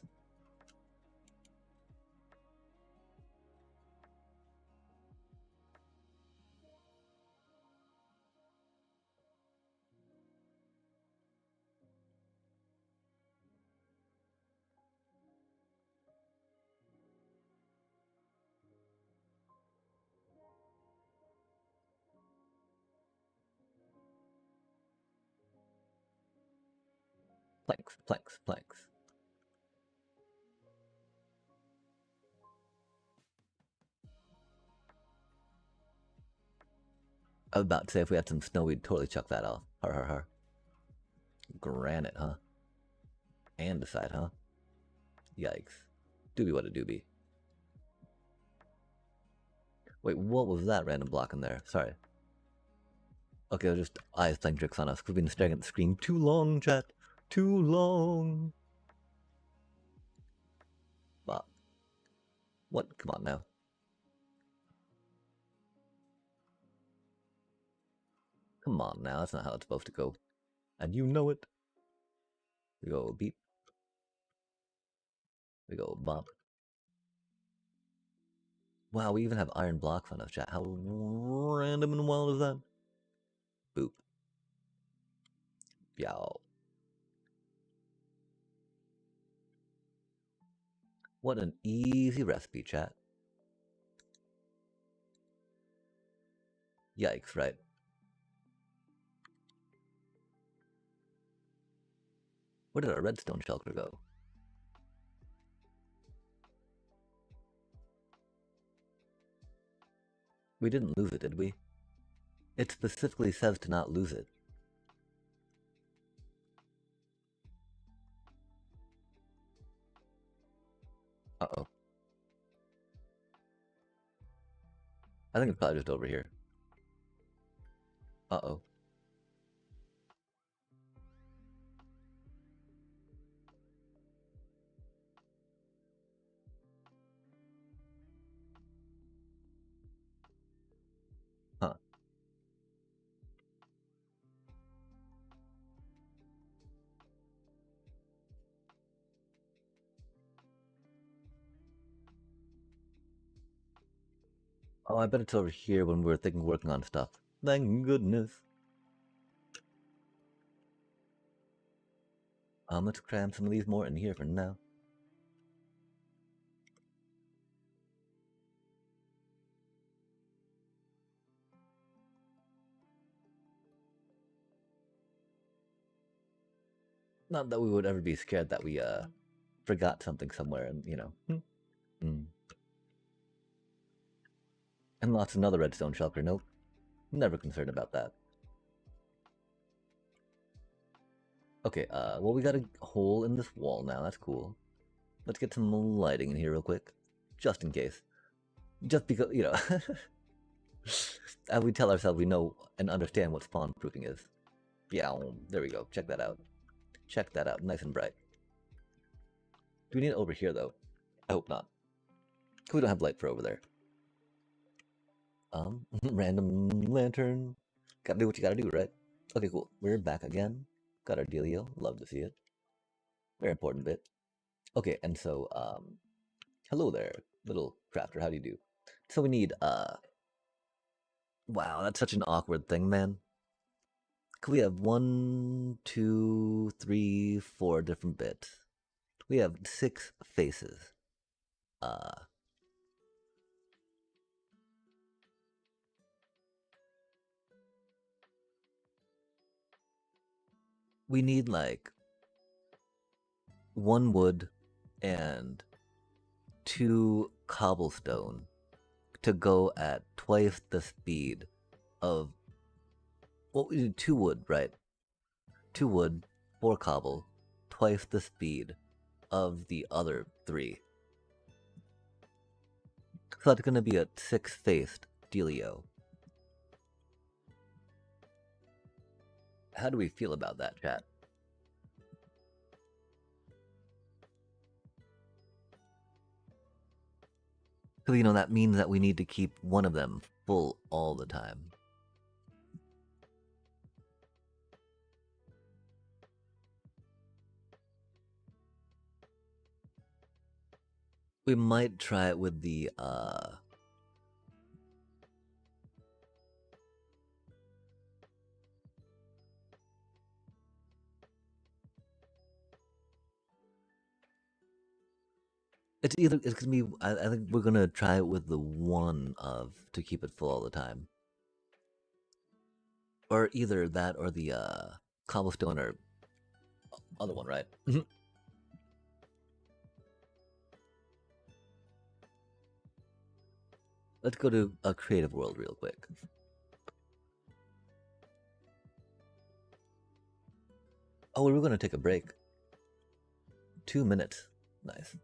Planks. I was about to say if we had some snow, we'd totally chuck that off. Har. Granite, huh? Andesite, huh? Yikes. Doobie what a doobie. Wait, what was that random block in there? Sorry. Okay, they're just eyes playing tricks on us. We've been staring at the screen too long, chat. Too long. But what? Come on now. Come on now. That's not how it's supposed to go. And you know it. We go beep. We go bop. Wow, we even have iron blocks on us, chat. How random and wild is that? Boop. Yow. What an easy recipe, chat. Yikes, right? Where did our redstone shulker go? We didn't lose it, did we? It specifically says to not lose it. Uh-oh. I think it's probably just over here. Uh-oh. Huh. Oh, I bet it's over here when we were working on stuff. Thank goodness. Let's cram some of these more in here for now. Not that we would ever be scared that we forgot something somewhere, and you know. And lost another redstone shulker. Nope. Never concerned about that. Okay, well, we got a hole in this wall now. That's cool. Let's get some lighting in here real quick. Just in case. Just because, you know. As we tell ourselves we know and understand what spawn proofing is. Yeah, there we go. Check that out. Check that out. Nice and bright. Do we need it over here, though? I hope not. We don't have light for over there. Random lantern. Gotta do what you gotta do, right? Okay, cool. We're back again. Got our dealio. Love to see it. Very important bit. Okay, and so, hello there, little crafter. How do you do? So we need, wow, that's such an awkward thing, man. Could we have 1, 2, 3, 4 different bits? We have 6 faces. We need like 1 wood and 2 cobblestone to go at twice the speed of, well, we need 2 wood, right? 2 wood, 4 cobble, twice the speed of the other 3. So that's gonna be a 6-faced dealio. How do we feel about that, chat? Because, you know, that means that we need to keep one of them full all the time. We might try it with the, it's gonna be, I think we're gonna try it with the one of, to keep it full all the time. Or either that or the, cobblestone or other one, right? Let's go to a creative world real quick. Oh, we were gonna take a break. 2 minutes. Nice.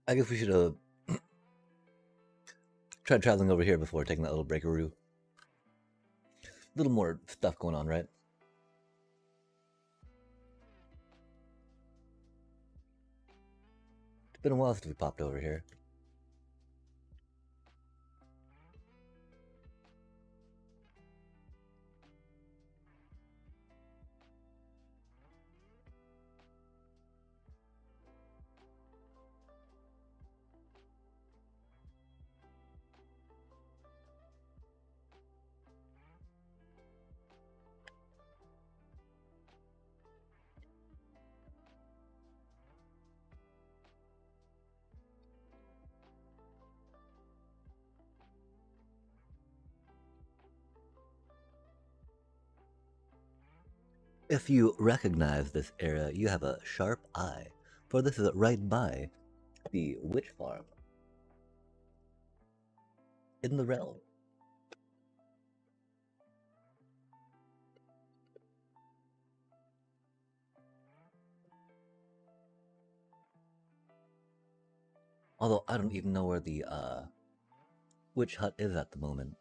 I guess we should have tried traveling over here before taking that little breakaroo. A little more stuff going on, right? It's been a while since we popped over here. If you recognize this area, you have a sharp eye, for this is right by the witch farm in the realm. Although I don't even know where the witch hut is at the moment.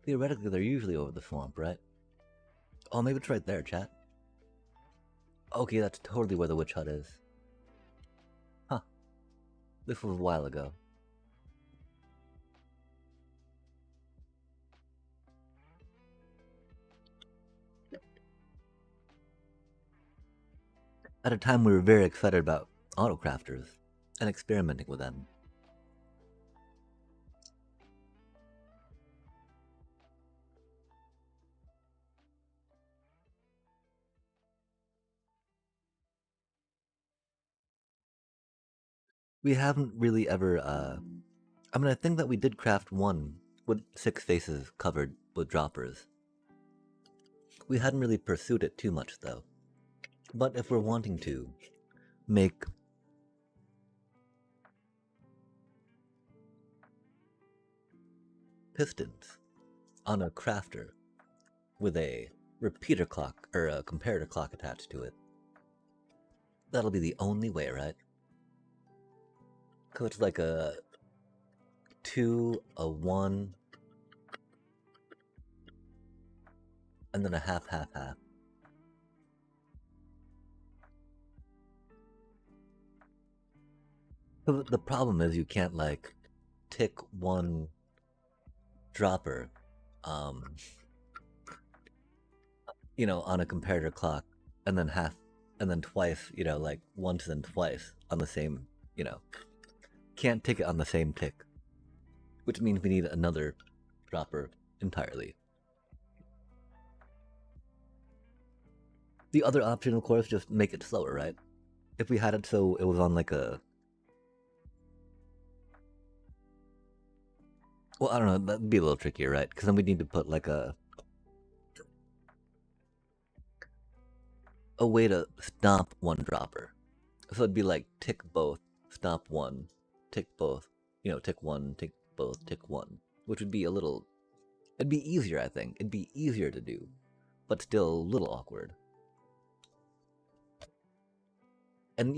Theoretically, they're usually over the swamp, right? Oh, maybe it's right there, chat. Okay, that's totally where the witch hut is. Huh. This was a while ago. At a time we were very excited about autocrafters and experimenting with them. We haven't really ever, I mean, I think that we did craft one with 6 faces covered with droppers. We hadn't really pursued it too much, though. But if we're wanting to make pistons on a crafter with a repeater clock or a comparator clock attached to it, that'll be the only way, right? Because it's like a 2, a 1, and then a half, half, half. But the problem is you can't like tick one dropper, um, on a comparator clock, and then half, and then twice, like once and twice on the same, can't tick it on the same tick, which means we need another dropper entirely. The other option, of course, just make it slower, right? If we had it so it was on like a, well, I don't know, that'd be a little trickier, right? Because then we'd need to put like a way to stop one dropper. So it'd be like tick both, stop one, tick both, tick one, tick both, tick one, which would be a little, it'd be easier, I think. It'd be easier to do, but still a little awkward. And,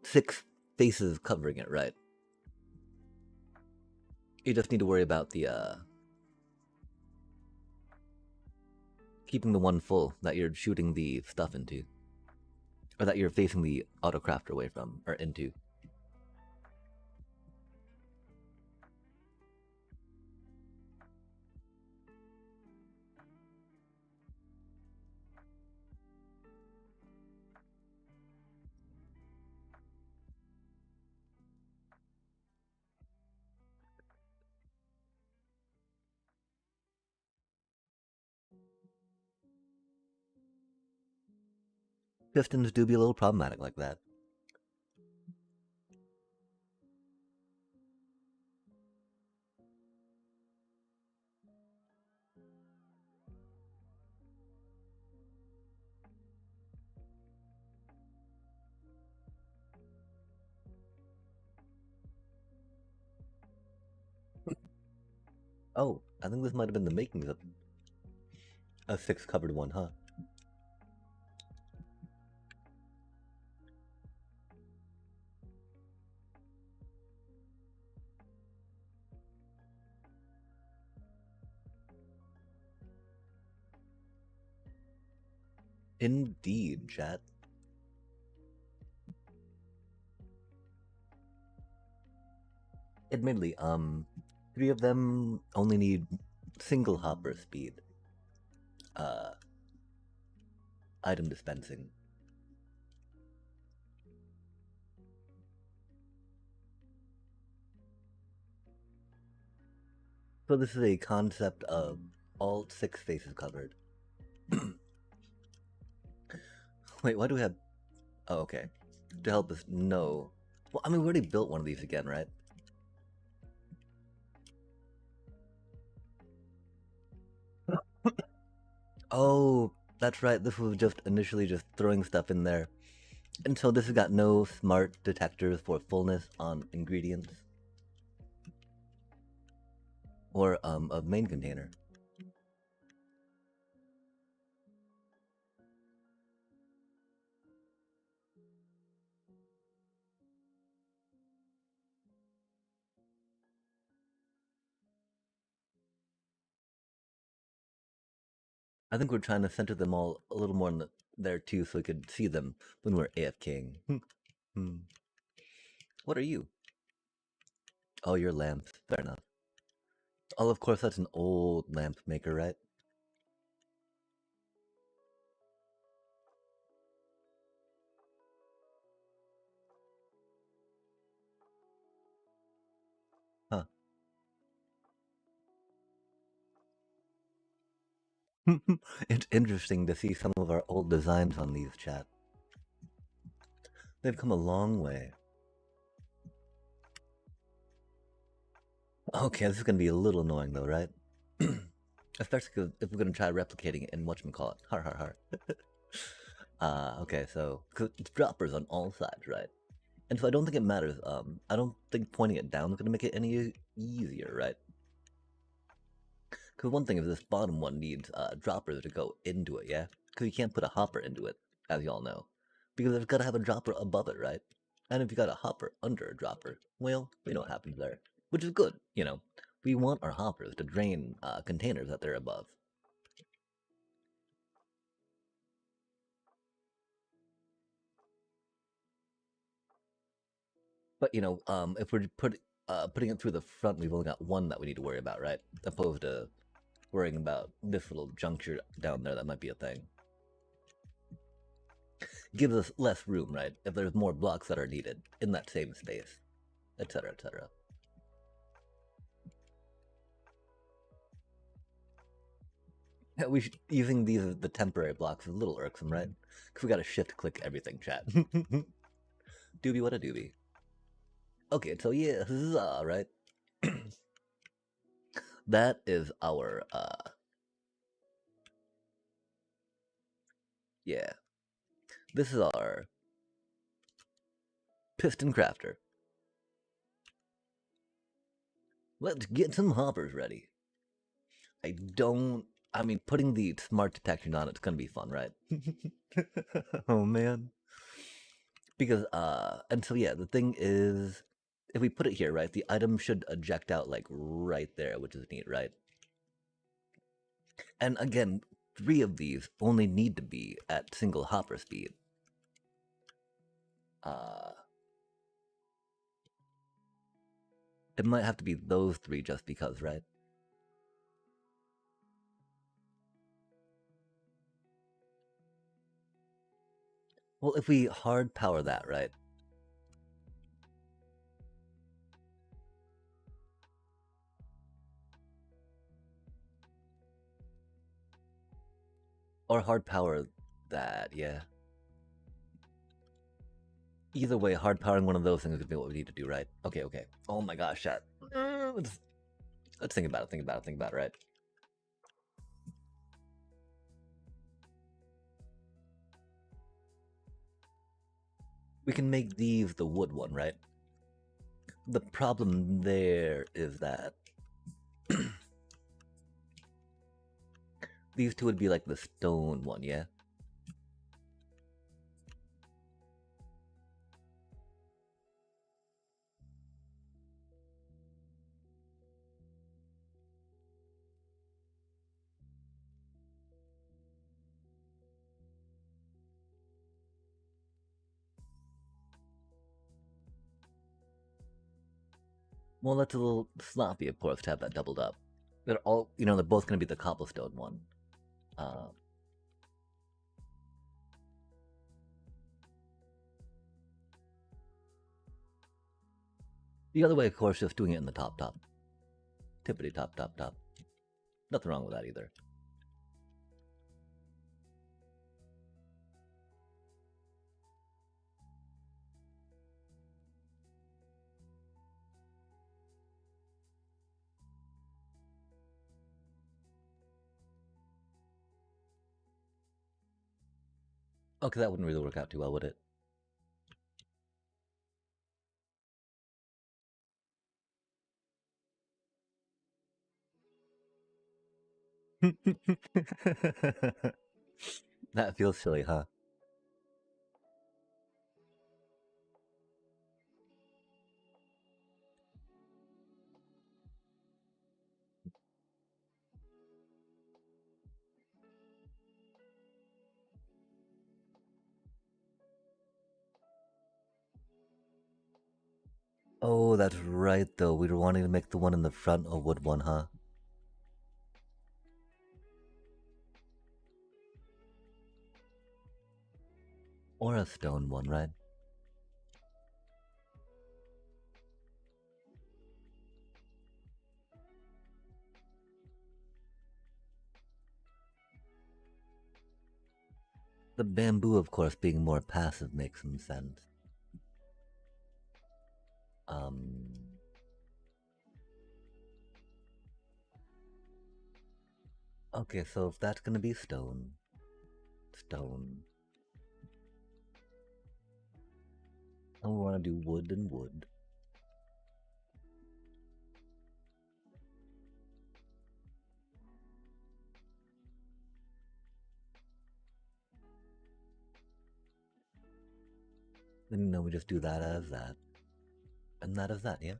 6 faces covering it, right? You just need to worry about the, keeping the one full that you're shooting the stuff into. Or that you're facing the autocraft away from, or into. Pistons do be a little problematic like that. Oh, I think this might have been the makings of a six covered one, huh? Indeed, chat. Admittedly, three of them only need single hopper speed. Uh, Item dispensing. So this is a concept of all six faces covered. Wait, why do we have... Oh, okay. To help us know... Well, I mean, we already built one of these again, right? Oh, that's right. This was just initially just throwing stuff in there. And so this has got no smart detectors for fullness on ingredients. Or, a main container. I think we're trying to center them all a little more in there too, so we could see them when we're AFKing. Hmm. What are you? Oh, you're lamps. Fair enough. Oh, of course, that's an old lamp maker, right? Huh. It's interesting to see some of our old designs on these, chat. They've come a long way. Okay, this is gonna be a little annoying though, right? Especially if we're gonna try replicating it in whatchamacallit. Har har har. Okay, so it's droppers on all sides, right? And so I don't think it matters. I don't think pointing it down is gonna make it any easier, right? Because one thing is this bottom one needs droppers to go into it, yeah? Because you can't put a hopper into it, as y'all know. Because it's got to have a dropper above it, right? And if you got a hopper under a dropper, well, we know what happens there. Which is good, you know. We want our hoppers to drain containers that they're above. But, you know, if we're putting it through the front, we've only got one that we need to worry about, right? Opposed to worrying about this little juncture down there that might be a thing. Gives us less room, right? If there's more blocks that are needed in that same space, etc., etc. Yeah, using these as the temporary blocks is a little irksome, right? Because we got to shift click everything, chat. Doobie, what a doobie. Okay, so yeah, huzzah, right? That is our, yeah. This is our piston crafter. Let's get some hoppers ready. I mean, putting the smart detection on it's gonna be fun, right? Oh man. Because, and so yeah, the thing is, if we put it here, right, the item should eject out like right there, which is neat, right? And again, three of these only need to be at single hopper speed. Uh, it might have to be those three just because, right? Well, if we hard power that, right? Or hard power that, yeah. Either way, hard powering one of those things is gonna be what we need to do, right? Okay, okay. Oh my gosh, chat. Let's think about it, think about it, think about it, right? We can make these the wood one, right? The problem there is that these two would be like the stone one, yeah? Well, that's a little sloppy, of course, to have that doubled up. They're all, they're both going to be the cobblestone one. Uh, the other way, of course, just doing it in the top. Tippity top. Nothing wrong with that either. Okay, that wouldn't really work out too well, would it? That feels silly, huh? Oh, that's right, though. We were wanting to make the one in the front a wood one, huh? Or a stone one, right? The bamboo, of course, being more passive makes some sense. Um. Okay, so if that's gonna be stone. And we wanna do wood and wood. Then we just do that as that. And that as that, yeah?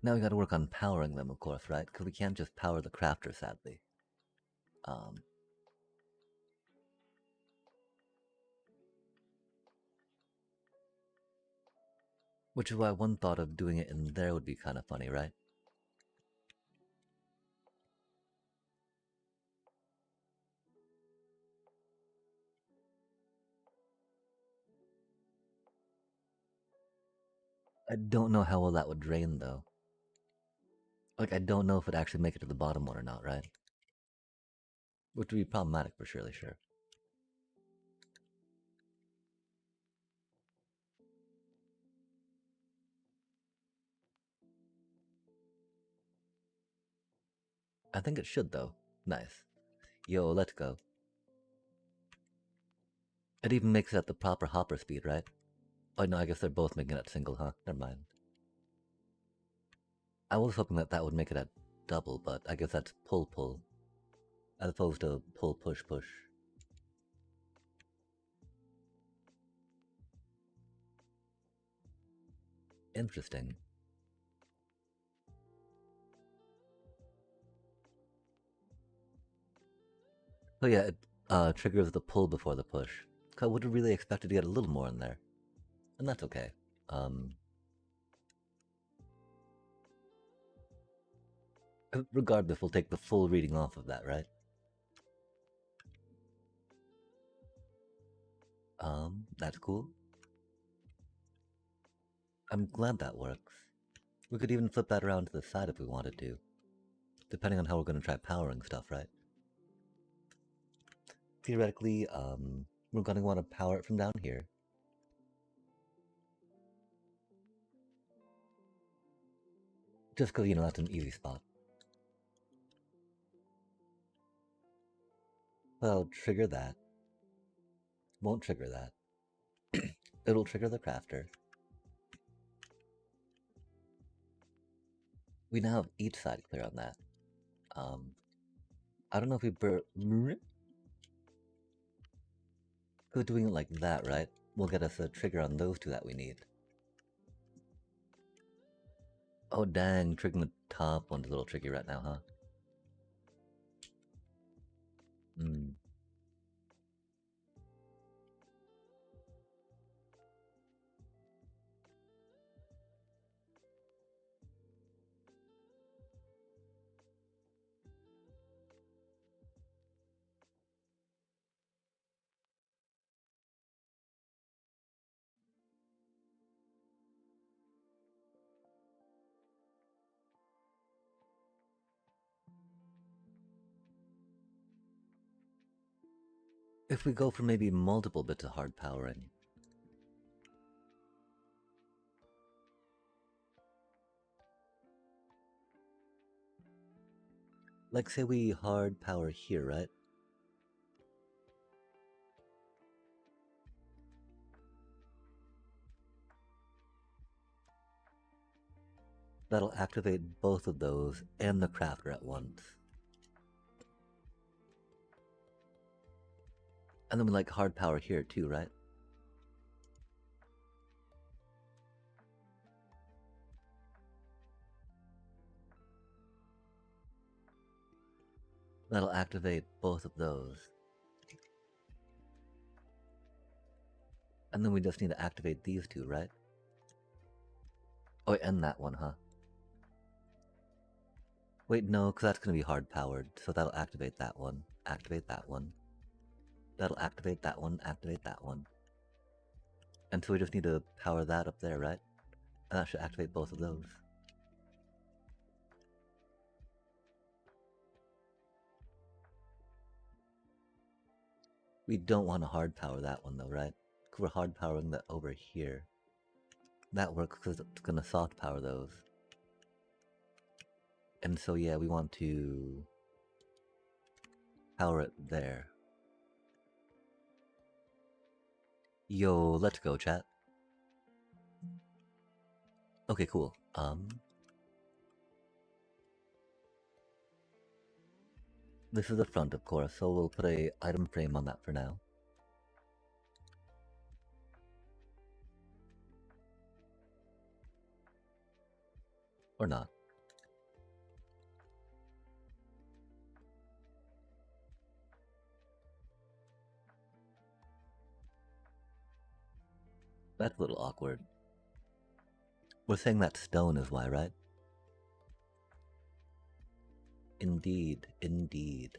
Now we gotta work on powering them, of course, right? Because we can't just power the crafter, sadly. Um, which is why one thought of doing it in there would be kind of funny, right? I don't know how well that would drain, though. Like, I don't know if it'd actually make it to the bottom one or not, right? Which would be problematic for surely, sure. I think it should, though. Nice. Yo, let's go. It even makes it at the proper hopper speed, right? Oh no, I guess they're both making it at single, huh? Never mind. I was hoping that that would make it at double, but I guess that's pull, as opposed to pull, push. Interesting. So yeah, it triggers the pull before the push. I would have really expected to get a little more in there. And that's okay. Regardless, we'll take the full reading off of that, right? That's cool. I'm glad that works. We could even flip that around to the side if we wanted to. Depending on how we're going to try powering stuff, right? Theoretically, we're going to want to power it from down here. Just because, that's an easy spot. Well, trigger that. Won't trigger that. It'll trigger the crafter. We now have each side clear on that. I don't know if we could doing it like that, right? Will get us a trigger on those two that we need. Oh dang, triggering the top one's a little tricky right now, huh? Hmm. If we go for maybe multiple bits of hard powering. Like say we hard power here, right? That'll activate both of those and the crafter at once. And then we like hard power here too, right? That'll activate both of those. And then we just need to activate these two, right? Oh, and that one, huh? Wait, no, because that's going to be hard powered, so that'll activate that one. Activate that one. That'll activate that one, activate that one. And so we just need to power that up there, right? And that should activate both of those. We don't want to hard power that one though, right? Because we're hard powering that over here. That works because it's going to soft power those. And so yeah, we want to power it there. Yo, let's go, chat. Okay, cool. This is the front, of course, so we'll put a item frame on that for now. Or not. That's a little awkward. We're saying that stone is why, right? Indeed, indeed.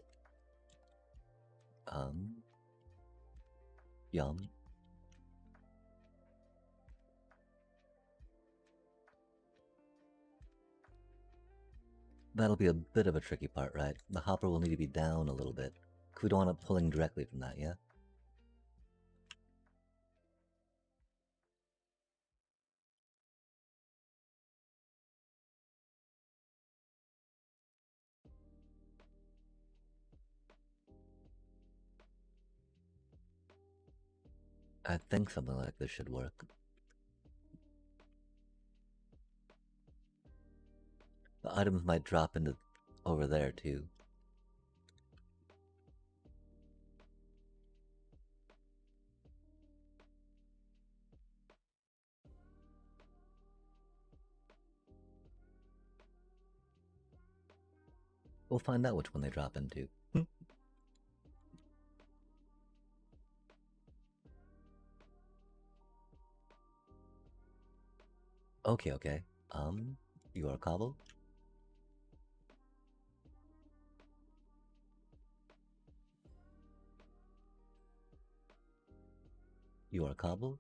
Yum. That'll be a bit of a tricky part, right? The hopper will need to be down a little bit. 'Cause we don't want it pulling directly from that, yeah? I think something like this should work. The items might drop into over there too. We'll find out which one they drop into. Okay, okay. You are cobble? You are cobble?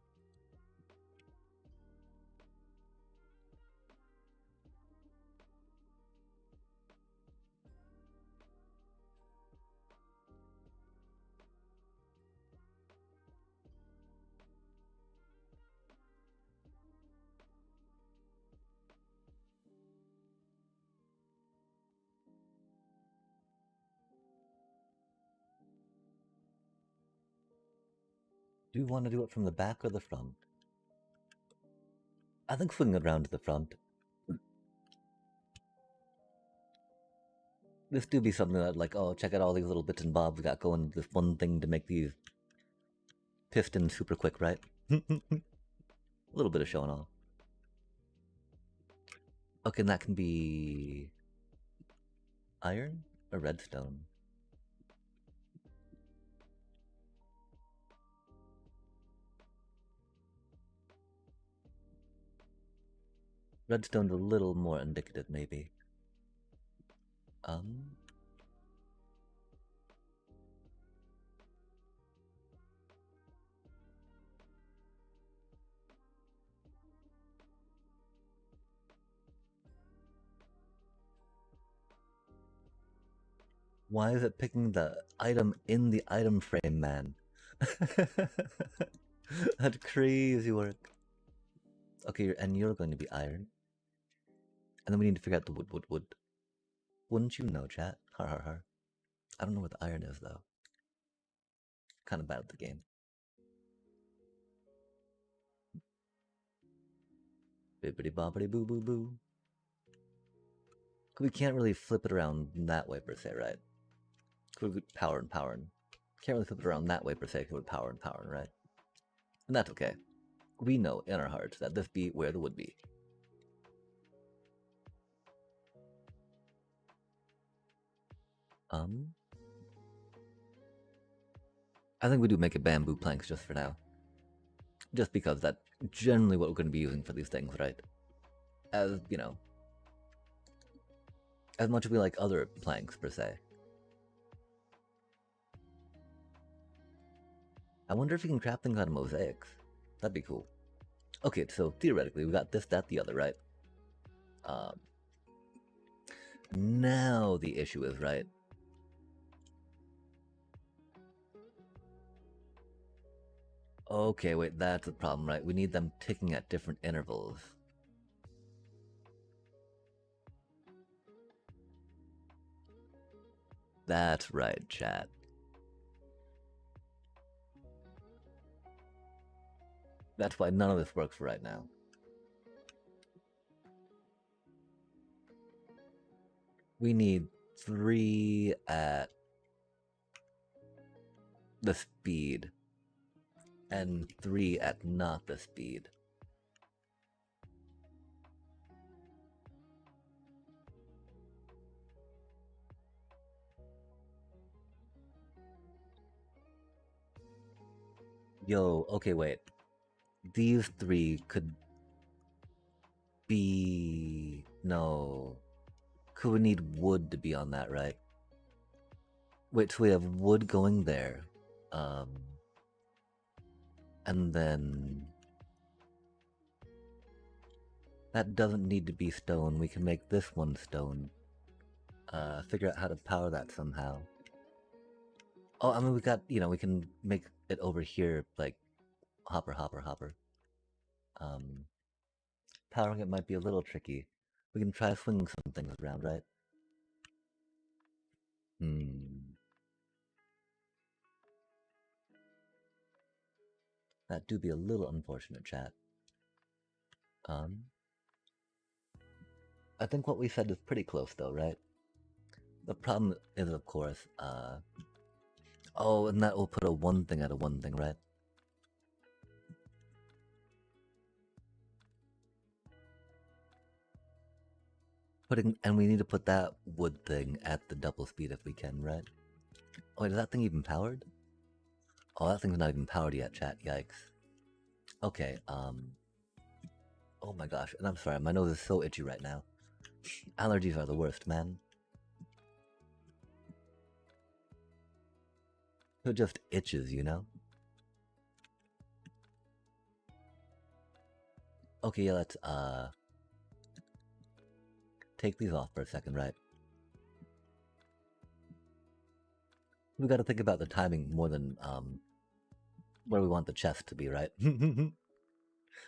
Do you want to do it from the back or the front? I think swing it around to the front. This do be something that, like, oh, check out all these little bits and bobs we got going. This one thing to make these pistons super quick, right? A little bit of showing off. Okay, and that can be iron or redstone. Redstone's a little more indicative, maybe. Why is it picking the item in the item frame, man? That's crazy work. Okay, and you're going to be iron. And then we need to figure out the wood. Wouldn't you know, chat? Har har har. I don't know what the iron is, though. Kind of bad at the game. Bibbidi bobbidi boo boo boo. We can't really flip it around that way, per se, right? Power and power. Can't really flip it around that way, per se, with power and power, right? And that's okay. We know in our hearts that this be where the wood be. I think we do make it bamboo planks just for now. Just because that's generally what we're going to be using for these things, right? As, you know, as much as we like other planks, per se. I wonder if you can craft things out of mosaics. That'd be cool. Okay, so theoretically, we got this, that, the other, right? Now the issue is, right? Okay, wait, that's the problem, right? We need them ticking at different intervals. That's right, chat. That's why none of this works right now. We need 3 at the speed and 3 at not the speed. Yo, okay, wait. These 3 could be... No. Could we need wood to be on that, right? Wait, so we have wood going there. And then... That doesn't need to be stone. We can make this one stone. Figure out how to power that somehow. Oh, I mean, we got, you know, we can make it over here, like, hopper. Powering it might be a little tricky. We can try swinging some things around, right? That do be a little unfortunate, chat. I think what we said is pretty close, though, right? The problem is, of course, oh, and that will put a one thing out of one thing, right? And we need to put that wood thing at the double speed if we can, right? Oh, wait, is that thing even powered? Oh, that thing's not even powered yet, chat. Yikes. Okay, oh my gosh, and I'm sorry, my nose is so itchy right now. Allergies are the worst, man. It just itches, you know? Okay, yeah, let's, take these off for a second, right? We gotta think about the timing more than, where we want the chest to be, right?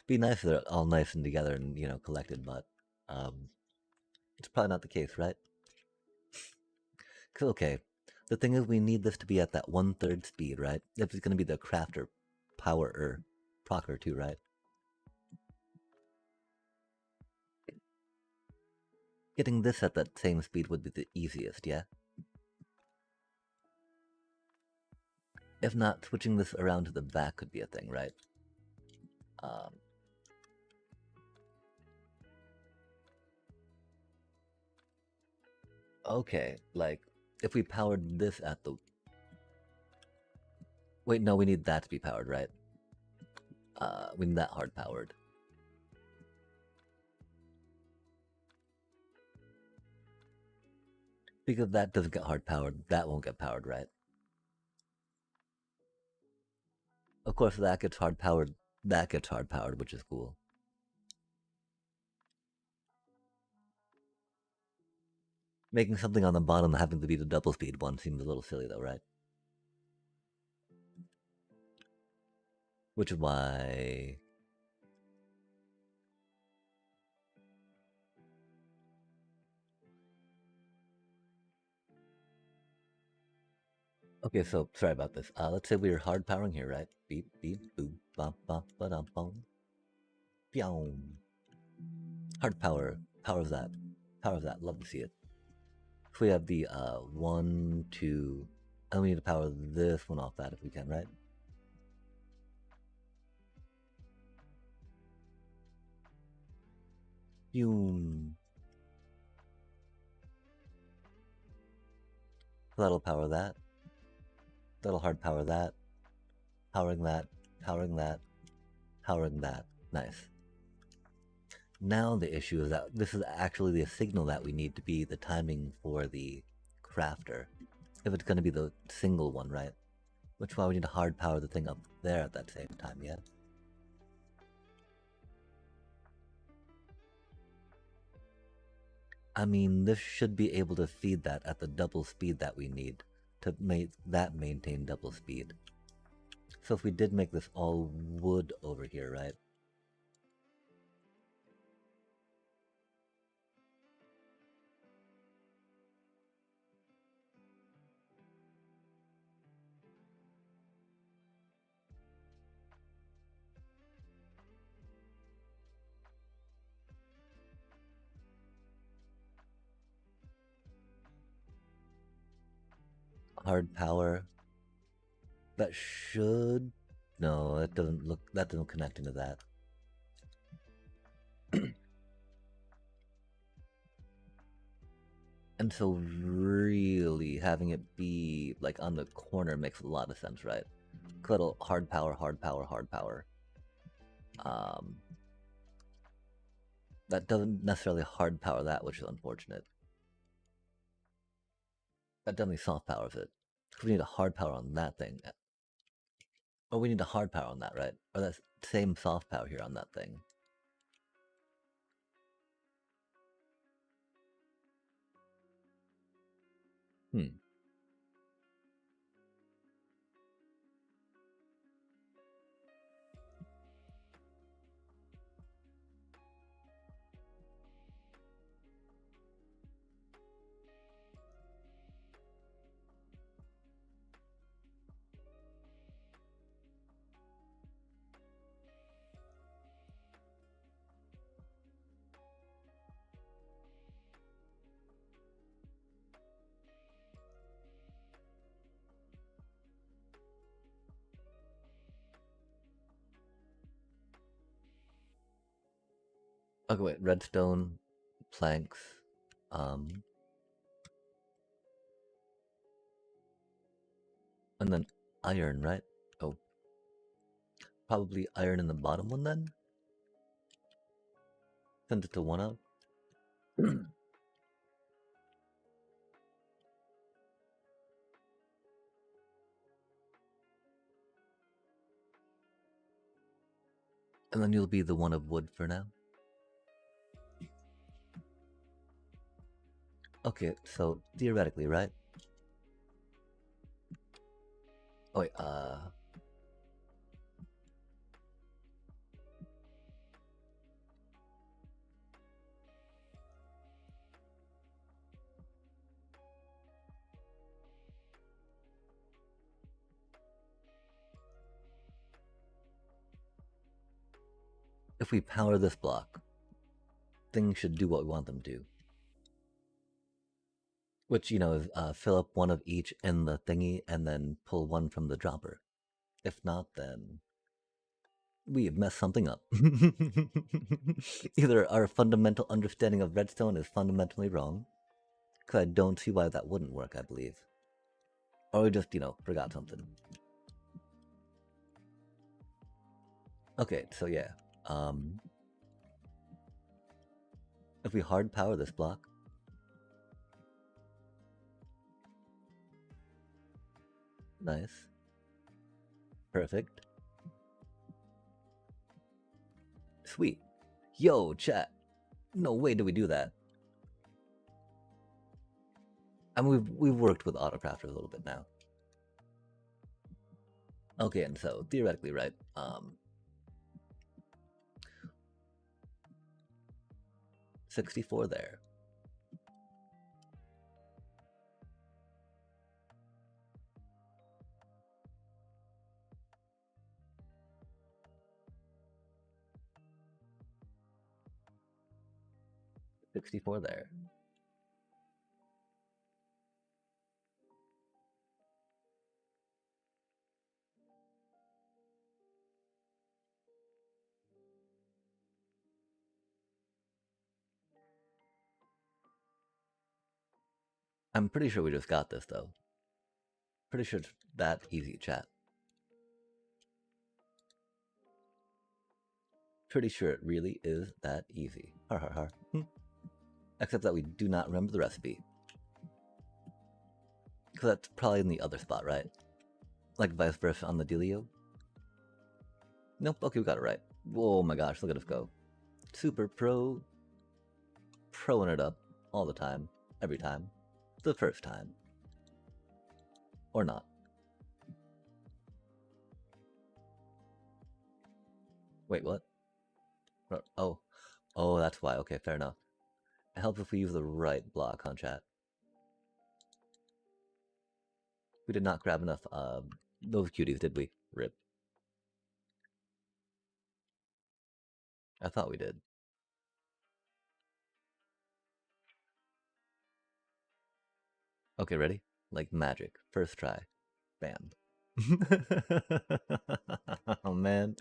Be nice if they're all nice and together and, you know, collected, but, it's probably not the case, right? Cause, okay, the thing is we need this to be at that 1/3 speed, right? If it's gonna be the crafter power procker too, right? Getting this at that same speed would be the easiest, yeah? If not, switching this around to the back could be a thing, right? Um, okay, like, if we powered this at the... Wait, no, we need that to be powered, right? We need that hard powered. Because that doesn't get hard powered, that won't get powered, right? Of course, that gets hard powered, which is cool. Making something on the bottom having to be the double speed one seems a little silly though, right? Which is why... Okay, so sorry about this. Let's say we are hard powering here, right? Beep, beep, boop, bop, bop, ba dum bum. Pew. Hard power. Powers that. Powers that. Love to see it. So we have the 1, 2, and we need to power this one off that if we can, right? Boom. That'll power that. That'll hard power that. Powering that. Powering that. Powering that. Nice. Now the issue is that this is actually the signal that we need to be the timing for the crafter. If it's going to be the single one, right? Which is why we need to hard power the thing up there at that same time, yeah? I mean, this should be able to feed that at the double speed that we need to make that maintain double speed. So if we did make this all wood over here, right? Hard power. That should... No, that doesn't look... That doesn't connect into that. And so really having it be like on the corner makes a lot of sense, right? Little hard power, hard power, hard power. That doesn't necessarily hard power that, which is unfortunate. That definitely soft powers it. We need a hard power on that thing. Or we need a hard power on that, right? Or that same soft power here on that thing. Okay, wait, redstone, planks, and then iron, right? Oh, probably iron in the bottom one then? Send it to one up. And then you'll be the one of wood for now. Okay, so theoretically, right? Oh wait, if we power this block, things should do what we want them to. Which, is fill up one of each in the thingy and then pull one from the dropper. If not, then we have messed something up. Either our fundamental understanding of redstone is fundamentally wrong, because I don't see why that wouldn't work, I believe. Or we just, forgot something. Okay, so yeah. If we hard power this block, nice. Perfect. Sweet. Yo, chat. No way do we do that. I mean, we've worked with Autocrafter a little bit now. Okay, and so theoretically, right? 64 there. $64 there. I'm pretty sure we just got this though. Pretty sure it's that easy, chat. Pretty sure it really is that easy. Har har har. Except that we do not remember the recipe. Because that's probably in the other spot, right? Like vice versa on the dealio. Nope, okay, we got it right. Oh my gosh, look at us go. Super pro. Proing it up all the time. Every time. The first time. Or not. Wait, what? Oh. Oh, that's why. Okay, fair enough. It helps if we use the right block on chat. We did not grab enough those cuties, did we? Rip. I thought we did. Okay, ready? Like magic. First try. Bam. Oh man.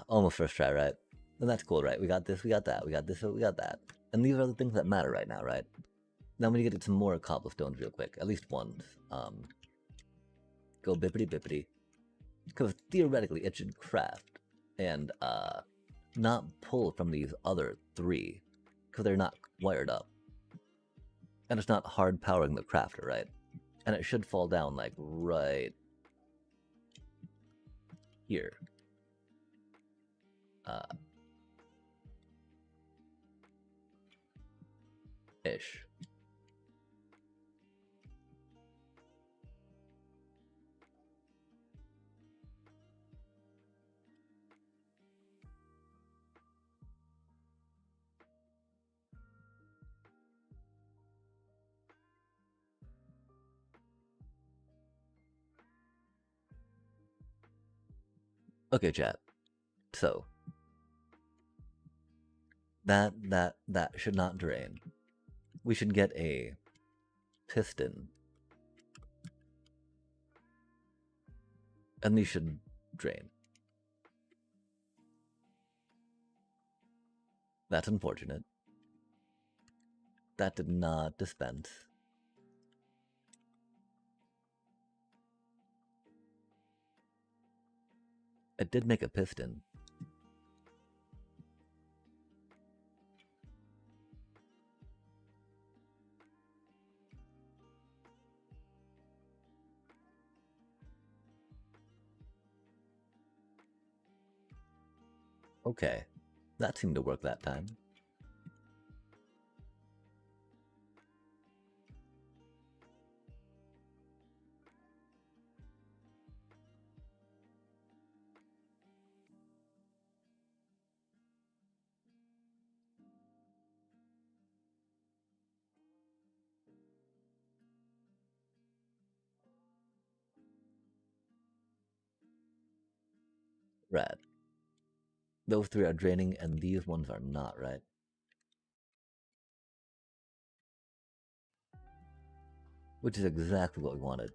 Almost first try, right? And that's cool, right? We got this, we got that, we got this, we got that. And these are the things that matter right now, right? Now we need to get some more cobblestones real quick. At least one. Go bippity bippity. Because theoretically it should craft and not pull from these other three. Because they're not wired up. And it's not hard powering the crafter, right? And it should fall down like right here. Ish. Okay, chat. So that should not drain. We should get a piston. And these should drain. That's unfortunate. That did not dispense. It did make a piston. Okay. That seemed to work that time. Rad. Those three are draining and these ones are not, right? which is exactly what we wanted.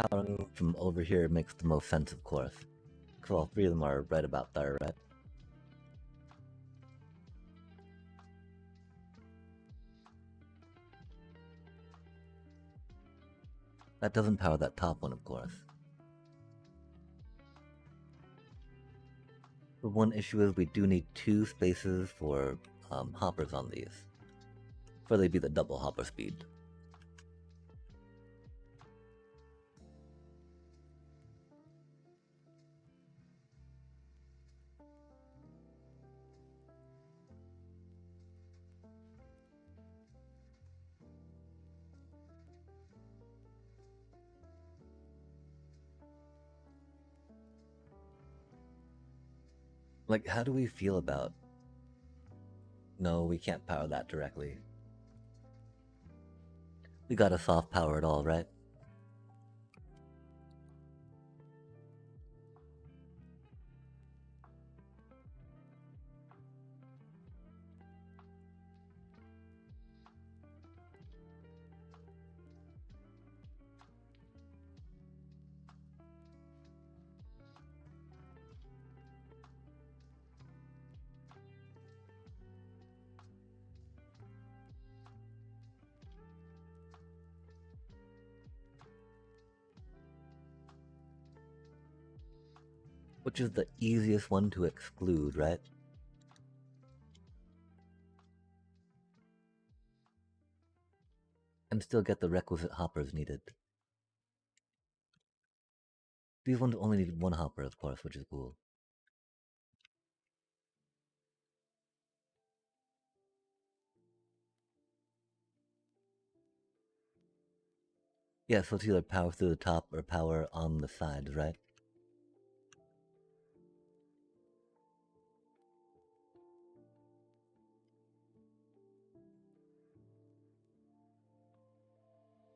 Powering from over here makes the most sense, of course. Because all three of them are right about there, right? That doesn't power that top one, of course. The one issue is we do need 2 spaces for hoppers on these. For they be the double hopper speed. Like, how do we feel about... No, we can't power that directly. We gotta soft power it all, right? Which is the easiest one to exclude, right? And still get the requisite hoppers needed. These ones only need 1 hopper, of course, which is cool. Yeah, so it's either power through the top or power on the sides, right?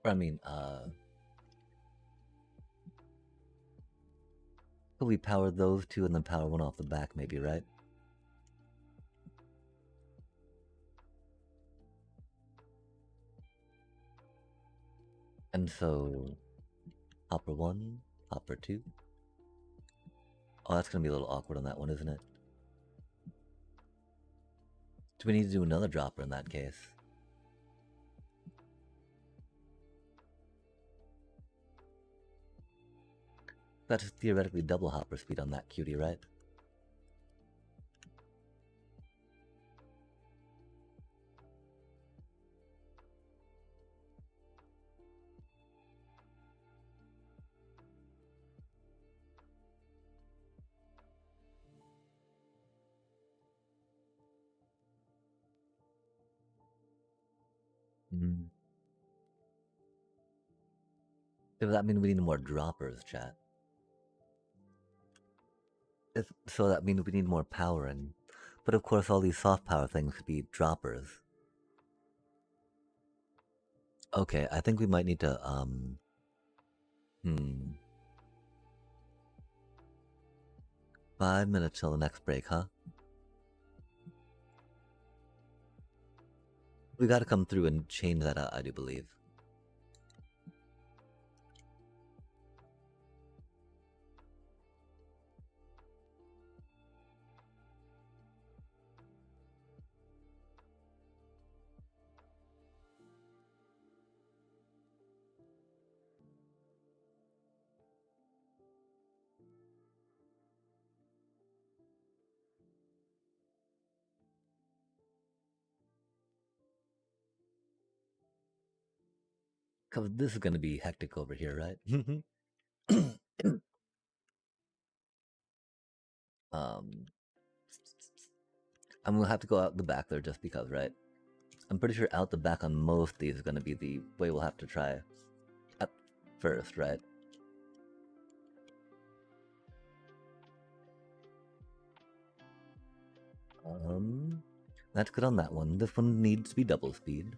Or I mean, could we power those 2 and then power 1 off the back maybe, right? And so... Hopper 1, hopper 2. Oh, that's gonna be a little awkward on that one, isn't it? Do we need to do another dropper in that case? That's theoretically double hopper speed on that cutie, right? Mm. Does that mean we need more droppers, chat? So that means we need more powering. But of course all these soft power things could be droppers. Okay, I think we might need to, 5 minutes till the next break, huh? We gotta come through and change that out, I do believe. Cause this is gonna be hectic over here, right? I'm gonna have to go out the back there just because, right? I'm pretty sure out the back on most of these is gonna be the way we'll have to try at first, right? That's good on that one. This one needs to be double speed.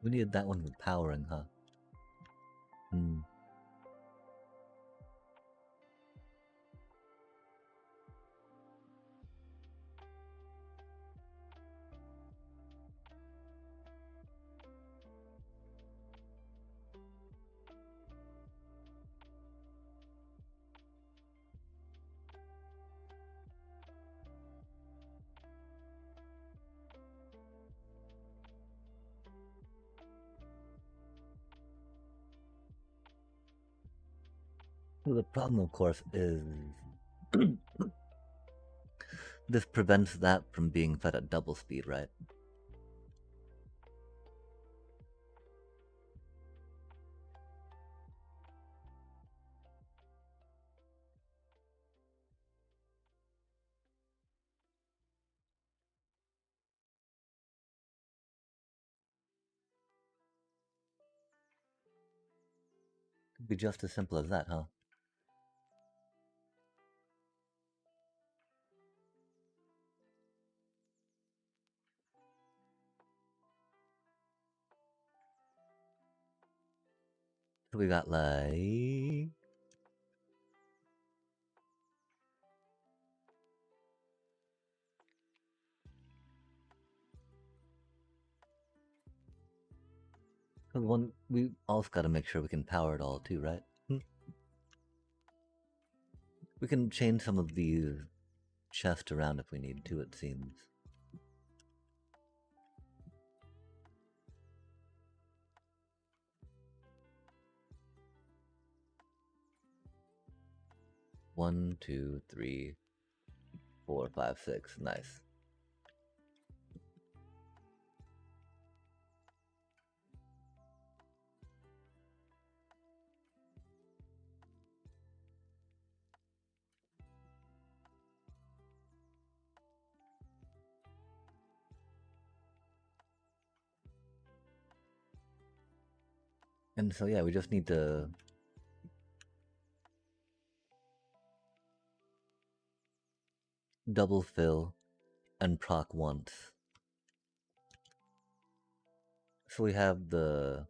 We needed that one with powering, huh? Hmm. Well, the problem, of course, is this prevents that from being fed at double speed, right? Could be just as simple as that, huh? So we got like... One, we also got to make sure we can power it all too, right? We can change some of these chests around if we need to, it seems. One, two, three, 4, 5, 6. Nice. And so yeah, we just need to double fill and proc once. So we have the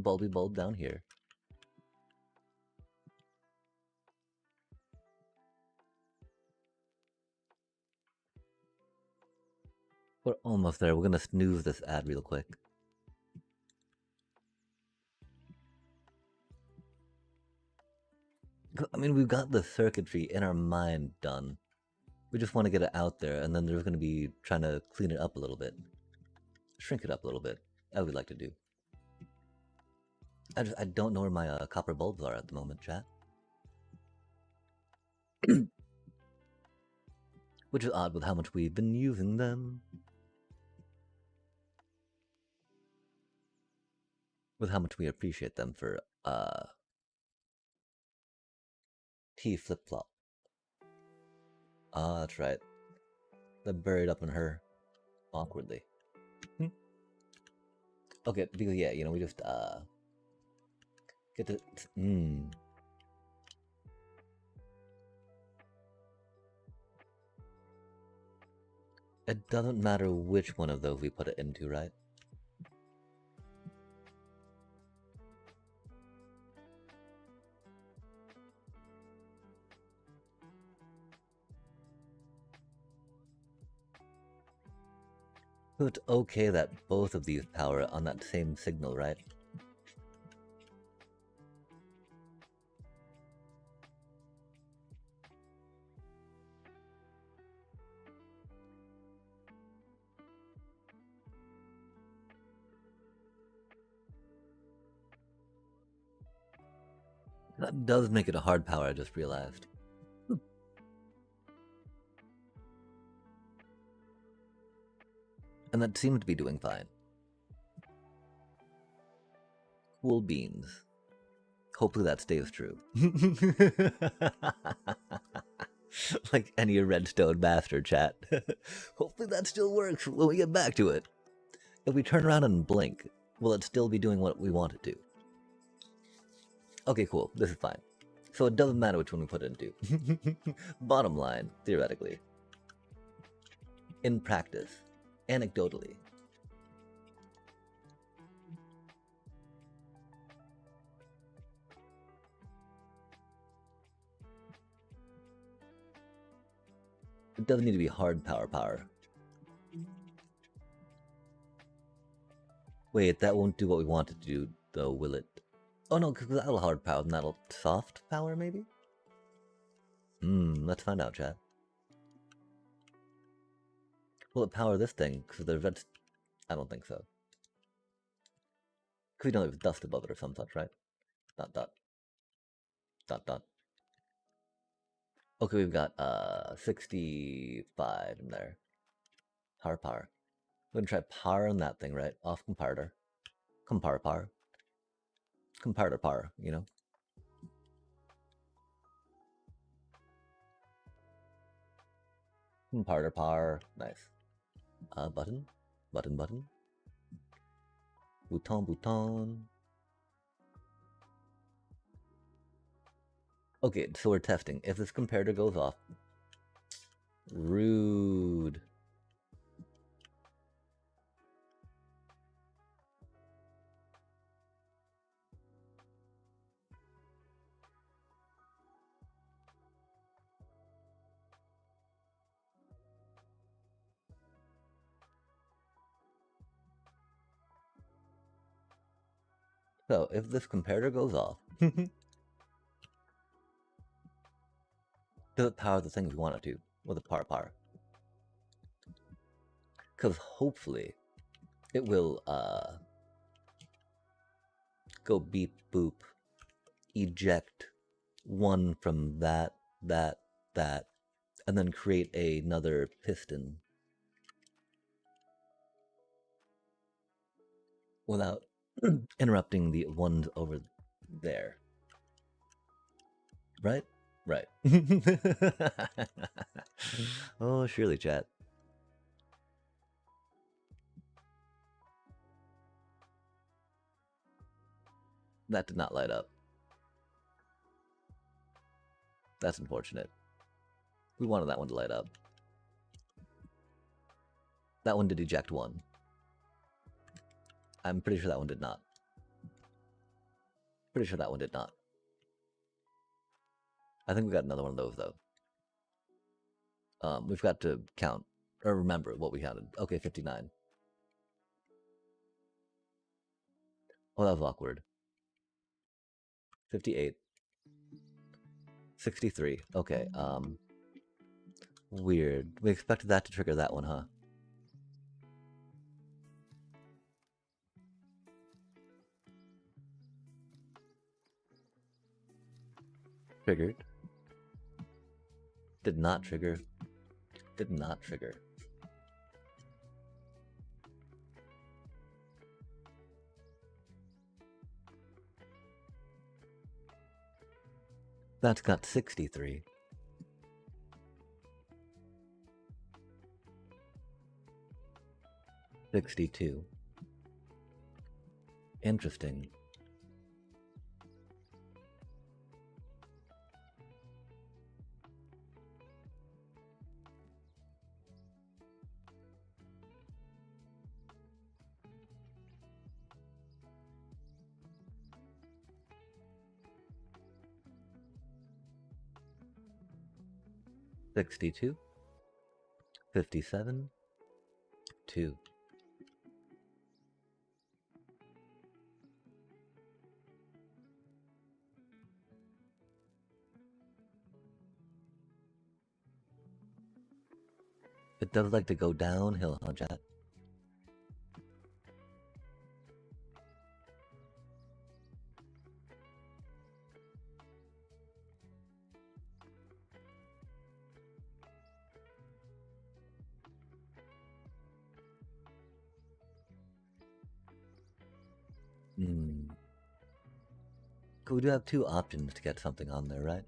bulby bulb down here. We're almost there. We're gonna snooze this ad real quick. I mean, we've got the circuitry in our mind done. We just want to get it out there, and then there's going to be trying to clean it up a little bit. Shrink it up a little bit, as we like to do. I don't know where my copper bulbs are at the moment, chat. Which is odd with how much we've been using them. With how much we appreciate them for, T flip-flop. Ah, that's right. They're buried up in her. Awkwardly. Okay, because yeah, you know, we just, get to, It doesn't matter which one of those we put it into, right? So it's okay that both of these power on that same signal, right? That does make it a hard power, I just realized. And that seems to be doing fine. Cool beans. Hopefully that stays true. Like any redstone master chat. Hopefully that still works when we get back to it. If we turn around and blink, will it still be doing what we want it to? Okay, cool. This is fine. So it doesn't matter which one we put it into. Bottom line, theoretically. In practice, anecdotally. It doesn't need to be hard power. Wait, that won't do what we want it to do, though, will it? Oh no, because that'll hard power, and that'll soft power, maybe? Let's find out, chat. Will it power this thing? Because the red... I don't think so. Because we don't have dust above it or some such, right? Dot dot. Dot dot. Okay, we've got 65 in there. Power. We're gonna try power on that thing, right? Off comparator. Comparator power, you know? Comparator power. Nice. Button. Bouton. Okay, so we're testing. If this comparator goes off... Rude. So, if this comparator goes off... does it power the things we want it to? With a power. Because hopefully, it will, go beep boop, eject one from that, and then create another piston without interrupting the ones over there. Right? Right. Oh, surely, chat. That did not light up. That's unfortunate. We wanted that one to light up. That one did eject one. I'm pretty sure that one did not. Pretty sure that one did not. I think we got another one of those, though. We've got to count, or remember what we counted. Okay, 59. Oh, that was awkward. 58. 63. Okay, weird. We expected that to trigger that one, huh? Triggered. Did not trigger. Did not trigger. That's got 63. $62. Interesting. $62. 57. 2. It does like to go downhill, huh, chat? Hmm. We do have two options to get something on there, right?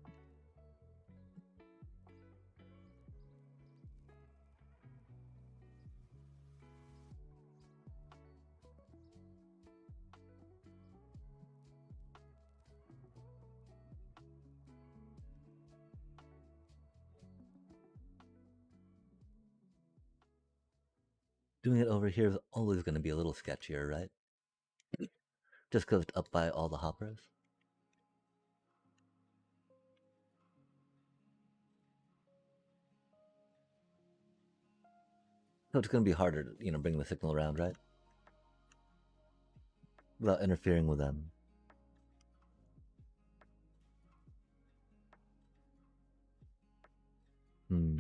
Doing it over here is always going to be a little sketchier, right? Just because it's up by all the hoppers. So it's going to be harder to, bring the signal around, right? Without interfering with them. Hmm.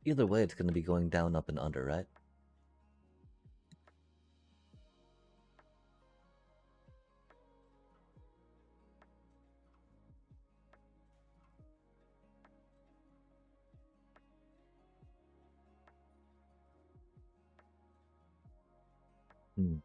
Either way, it's going to be going down, up, and under, right? Hmm.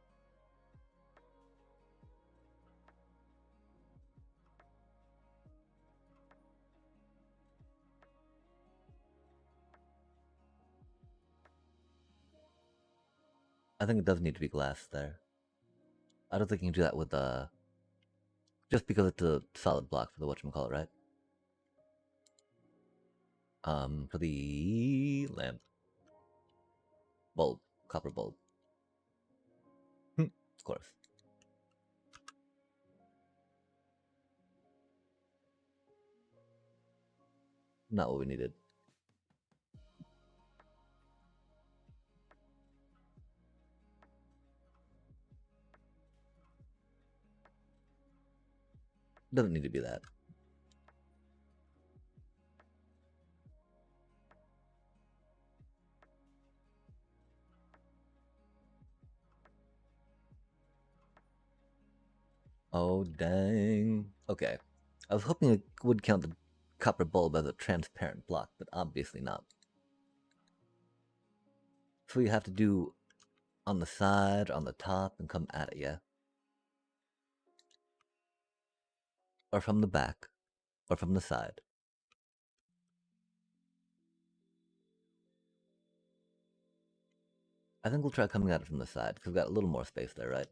I think it does need to be glass there. I don't think you can do that with just because it's a solid block for the whatchamacallit, right? For the lamp. Bulb. Copper bulb. Of course. Not what we needed. Doesn't need to be that. Oh, dang. Okay. I was hoping it would count the copper bulb as a transparent block, but obviously not. So you have to do on the side, on the top, and come at it, yeah? Or from the back, or from the side. I think we'll try coming at it from the side, because we've got a little more space there, right?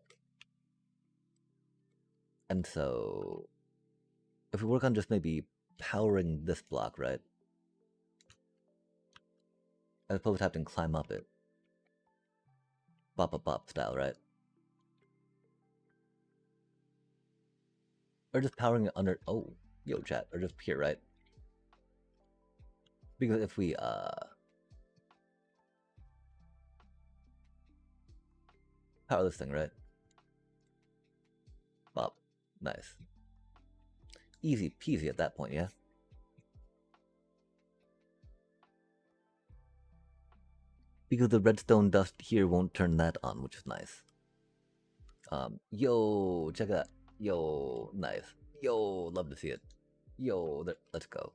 And so, if we work on just maybe powering this block, right? As opposed to having to climb up it. Bop, bop, bop style, right? Or just powering it under, oh, yo chat, or just here, right? Because if we, power this thing, right? Bop, nice. Easy peasy at that point, yeah? Because the redstone dust here won't turn that on, which is nice. Yo, check that. Yo, nice. Yo, love to see it. Yo, there, let's go.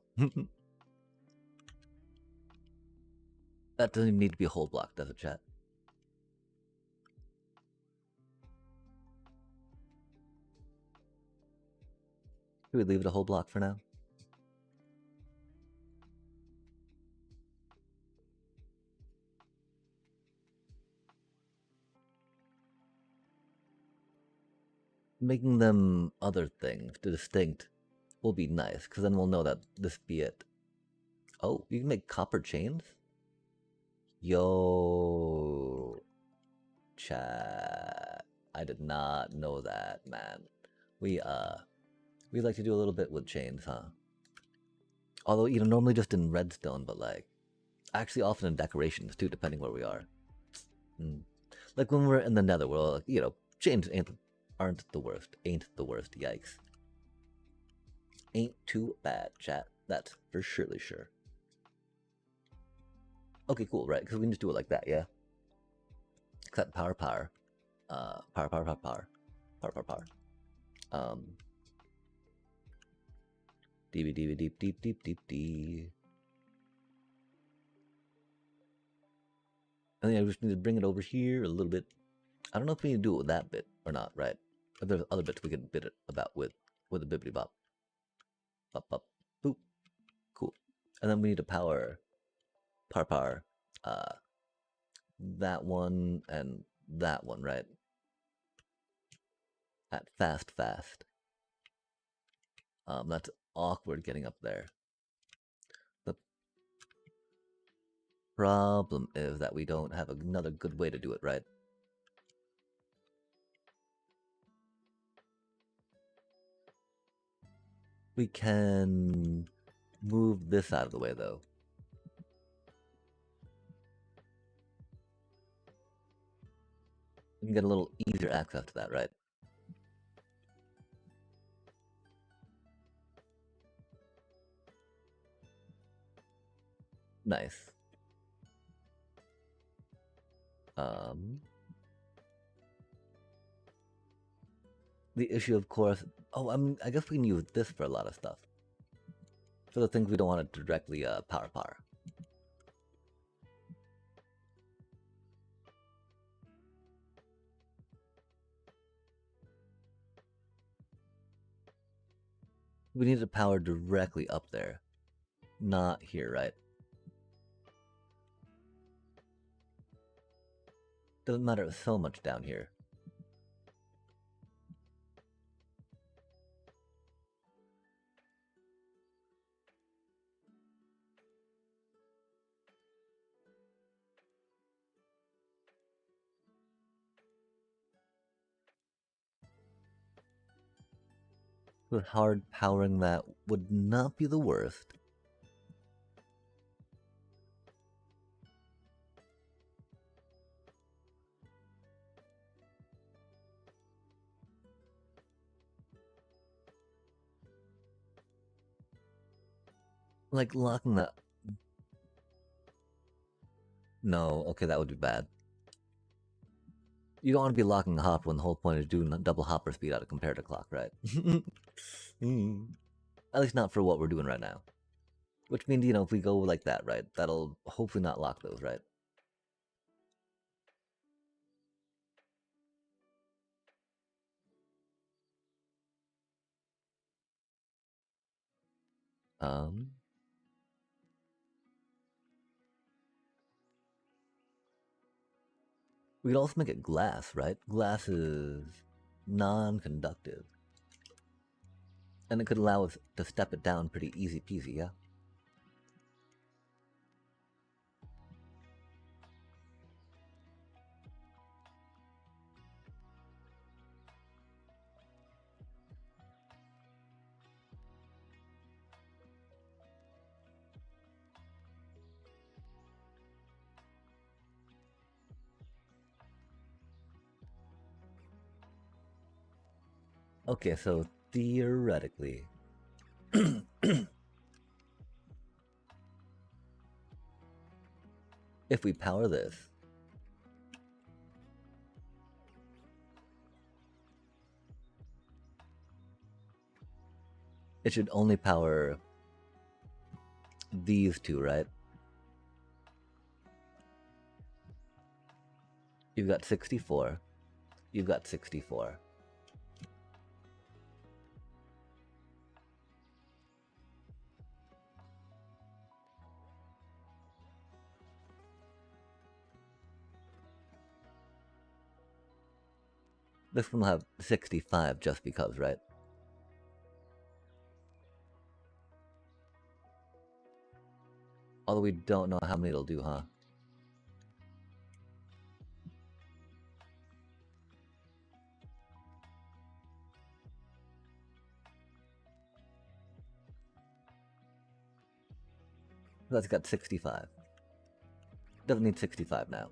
That doesn't even need to be a whole block, does it, chat? Should we leave it a whole block for now? Making them other things, distinct, will be nice, because then we'll know that this be it. Oh, you can make copper chains? Yo, chat. I did not know that, man. We like to do a little bit with chains, huh? Although, normally just in redstone, but like, actually often in decorations too, depending where we are. Like when we're in the netherworld, you know, chains aren't the worst. Ain't the worst. Yikes. Ain't too bad, chat. That's for surely sure. Okay, cool, right? Because we can just do it like that, yeah? Except power. Power. Deep. I think I just need to bring it over here a little bit. I don't know if we need to do it with that bit or not, right? If there's other bits we could bit it about with a bibbity bop. Bop bop boop. Cool. And then we need to power uh that one and that one, right? At fast. That's awkward getting up there. The problem is that we don't have another good way to do it, right? We can move this out of the way, though. We can get a little easier access to that, right? Nice. The issue, of course. Oh, I guess we can use this for a lot of stuff. For the things we don't want to directly power. We need to power directly up there, not here, right? Doesn't matter so much down here. With hard powering that would not be the worst. Like locking that. No, okay, that would be bad. You don't want to be locking a hop when the whole point is doing double hopper speed out of comparator clock, right? At least not for what we're doing right now. Which means, you know, if we go like that, right, that'll hopefully not lock those, right? We could also make it glass, right? Glass is non-conductive. And it could allow us to step it down pretty easy peasy, yeah? Okay, so theoretically... if we power this... it should only power these two, right? You've got 64. You've got 64. This one will have 65 just because, right? Although we don't know how many it'll do, huh? That's got 65. Doesn't need 65 now.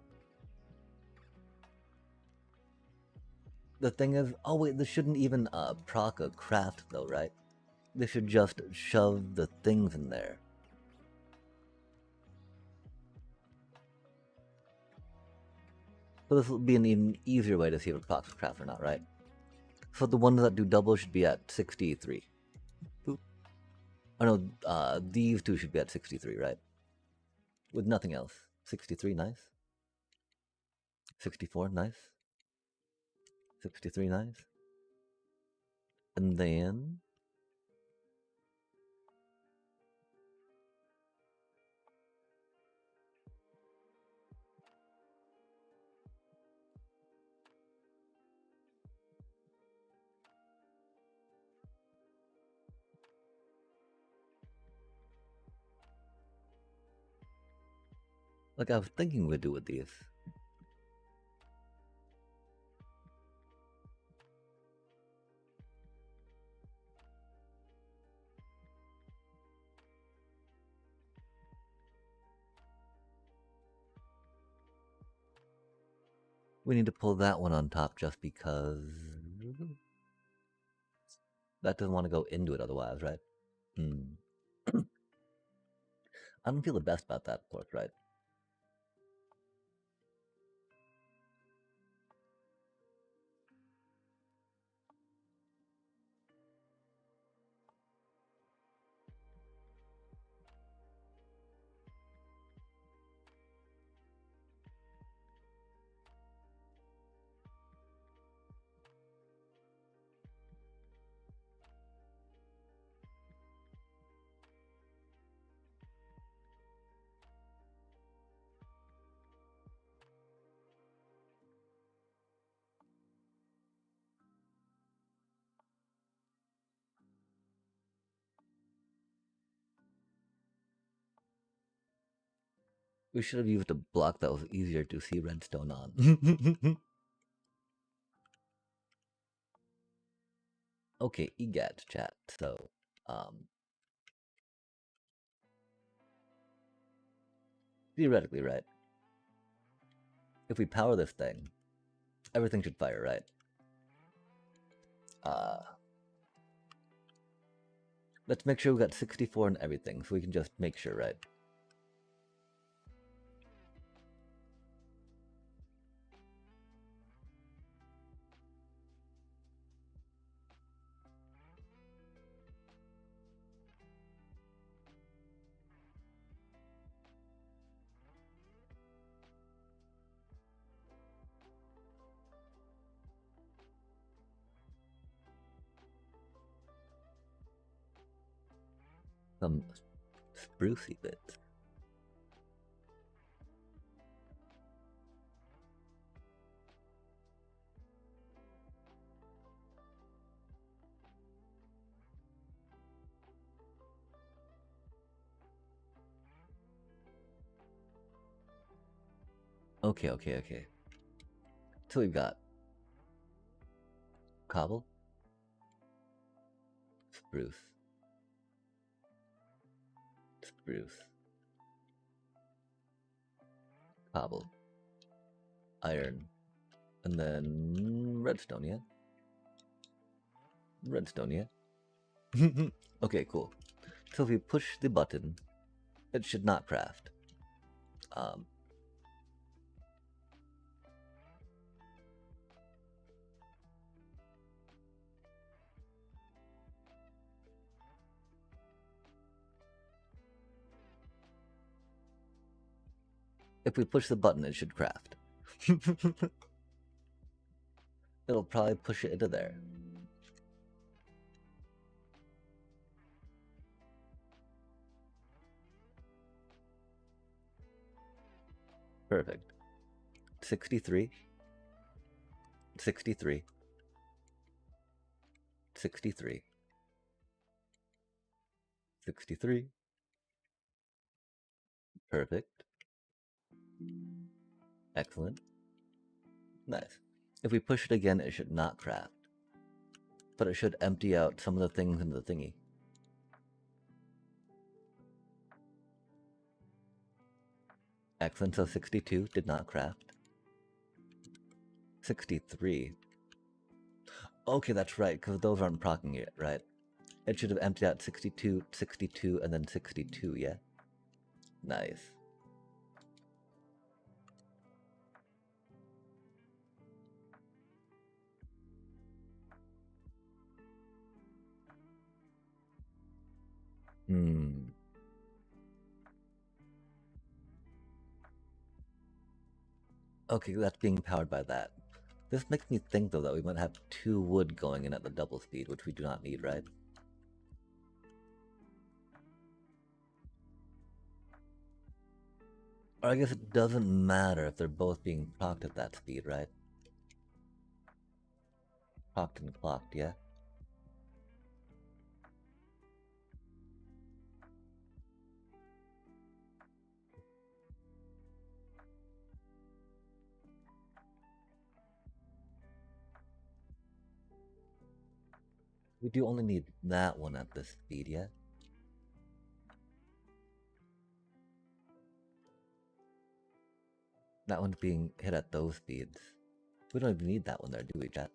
The thing is, oh wait, this shouldn't even proc a craft though, right? This should just shove the things in there. So this will be an even easier way to see if it procs a craft or not, right? So the ones that do double should be at 63. Boop. Oh no, these two should be at 63, right? With nothing else. 63, nice. 64, nice. 63, nice. And then... like I was thinking we'd do with these. We need to pull that one on top just because... that doesn't want to go into it otherwise, right? I don't feel the best about that, of course, right? We should have used a block that was easier to see redstone on. Okay, EGAT chat. So, theoretically, right? If we power this thing, everything should fire, right? Let's make sure we got 64 and everything, so we can just make sure, right? Some sprucey bits. Okay. So we've got cobble, spruce, cobble, iron, and then redstone, yeah? Redstone, yeah? Okay, cool. So if we push the button, it should not craft. If we push the button, it should craft. It'll probably push it into there. Perfect. 63. 63. 63. 63. Perfect. Excellent. Nice. If we push it again, it should not craft. But it should empty out some of the things in the thingy. Excellent, so 62 did not craft. 63 Okay, that's right, because those aren't proccing yet, right? It should have emptied out 62, 62, and then 62, yeah? Nice. Hmm. Okay, that's being powered by that. This makes me think, though, that we might have 2 wood going in at the double speed, which we do not need, right? Or I guess it doesn't matter if they're both being procced at that speed, right? Procced and clocked, yeah? We do only need that one at this speed, yeah? That one's being hit at those speeds. We don't even need that one there, do we, chat?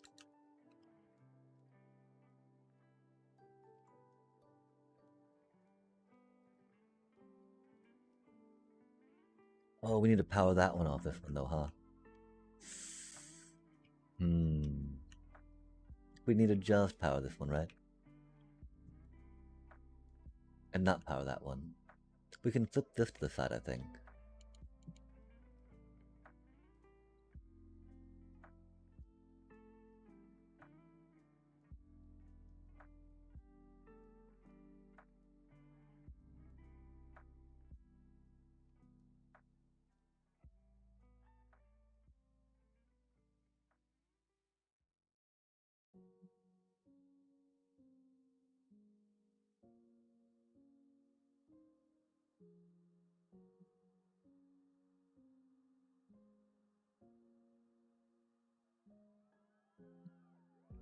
Oh, we need to power that one off this one, though, huh? Hmm. We need to just power this one, right? And not power that one. We can flip this to the side, I think.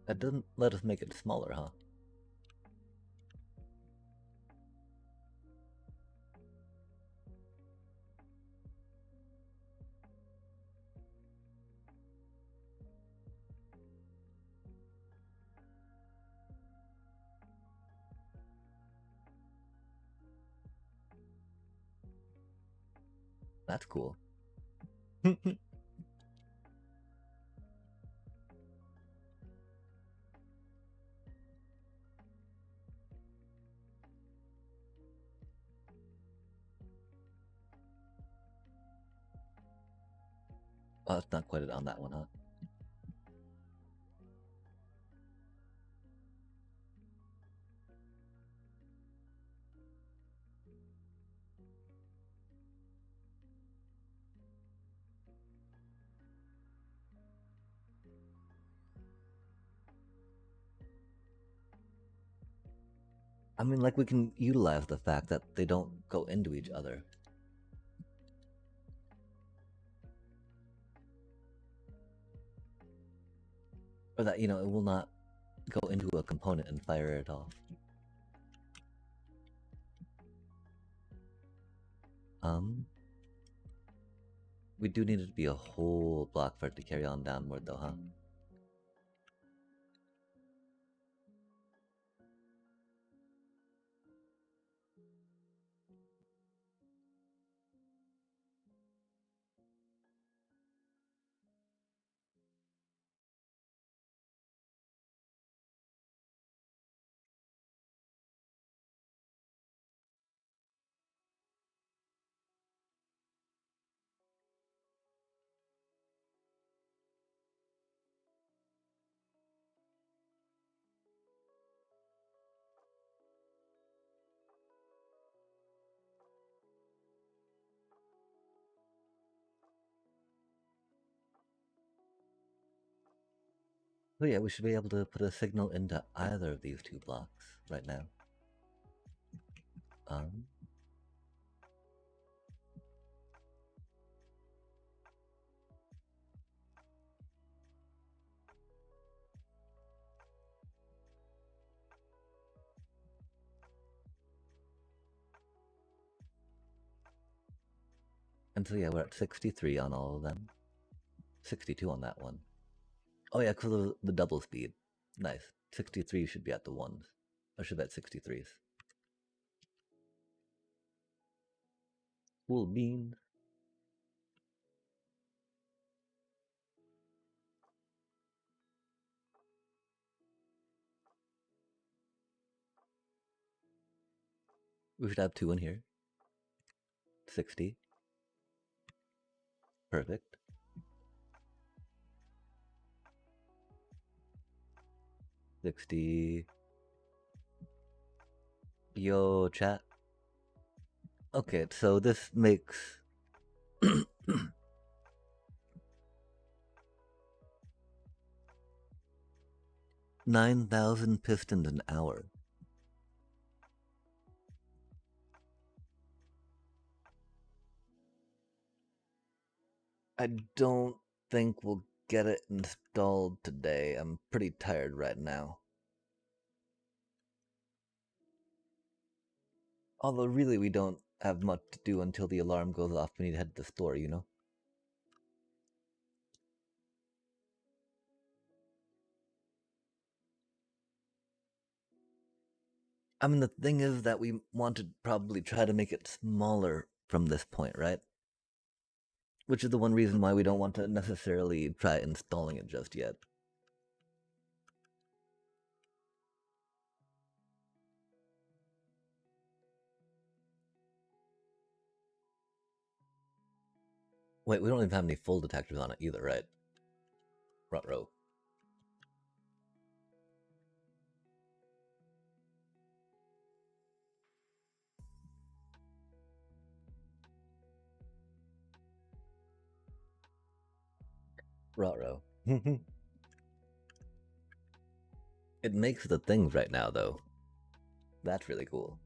That doesn't let us make it smaller, huh? That's cool. Oh, it's not quite on that one, huh? I mean, like, we can utilize the fact that they don't go into each other. Or that, you know, it will not go into a component and fire it off. We do need it to be a whole block for it to carry on downward, though, huh? So yeah, we should be able to put a signal into either of these 2 blocks right now. Um, and so yeah, we're at 63 on all of them. 62 on that one. Oh yeah, because of the double speed. Nice. 63 should be at the ones. I should bet 63s. Full beans. We should have 2 in here. 60. Perfect. 60. Yo, chat. Okay, so this makes 9,000 pistons an hour. I don't think we'll get it installed today. I'm pretty tired right now. Although, really, we don't have much to do until the alarm goes off. We need to head to the store, you know? I mean, the thing is that we want to probably try to make it smaller from this point, right? Which is the one reason why we don't want to necessarily try installing it just yet. Wait, we don't even have any full detectors on it either, right? Ruh-roh. Ruh-roh. It makes the things right now, though. That's really cool.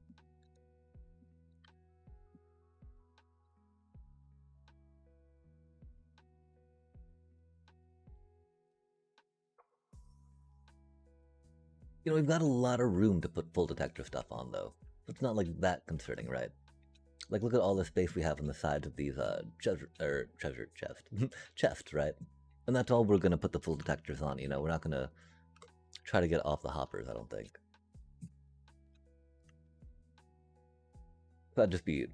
You know, we've got a lot of room to put full detector stuff on, though. It's not like that concerning, right? Like, look at all the space we have on the sides of these treasure chests, right? And that's all we're gonna put the full detectors on. You know, we're not gonna try to get off the hoppers. I don't think. That'd just be.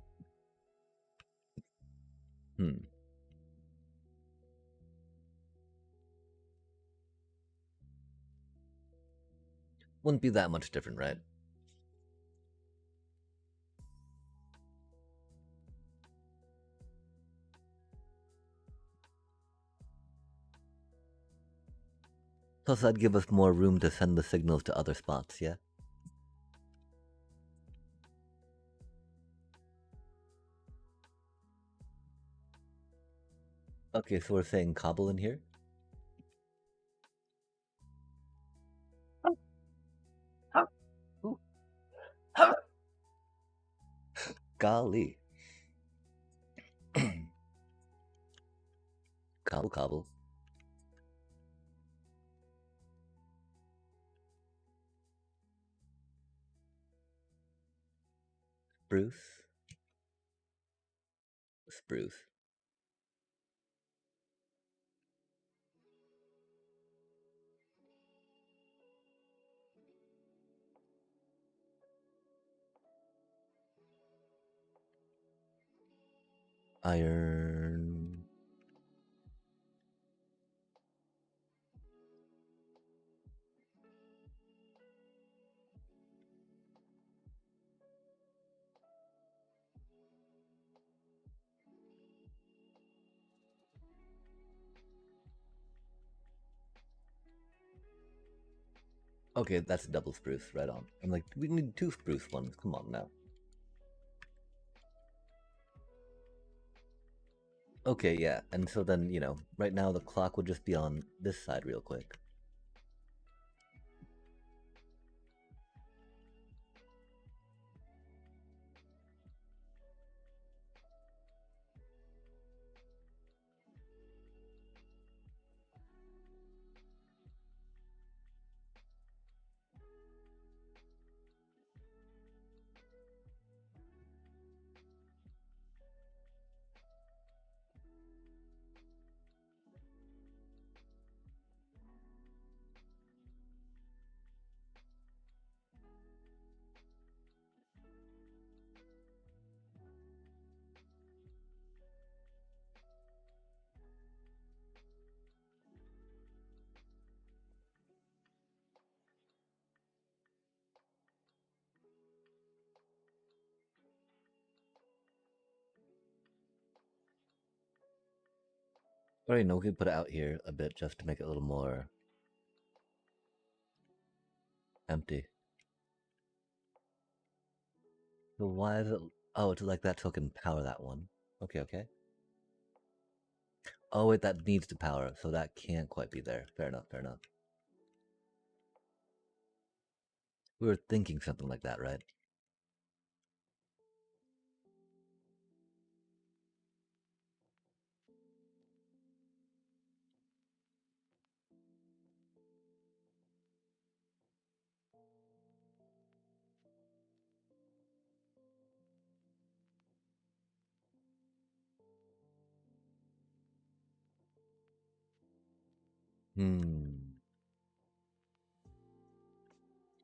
Wouldn't be that much different, right? Plus, that'd give us more room to send the signals to other spots, yeah? Okay, so we're saying cobble in here? Golly. Cobble, cobble. Spruce. Spruce. Iron. Okay, that's double spruce, right on. I'm like, we need 2 spruce ones, come on now. Okay, yeah, and so then, you know, right now the clock would just be on this side real quick. Or, you know, we could put it out here a bit just to make it a little more empty. So why is it... Oh, it's like that so it can power that one. Okay, okay. Oh, wait, that needs to power, so that can't quite be there. Fair enough, fair enough. We were thinking something like that, right?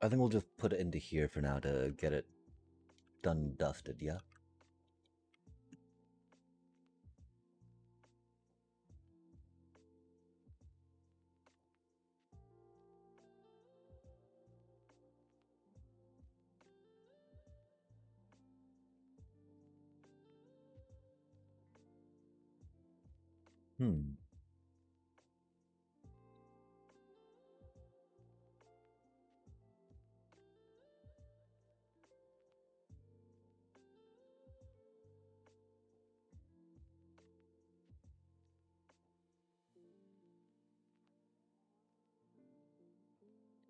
I think we'll just put it into here for now to get it done dusted, yeah? Hmm.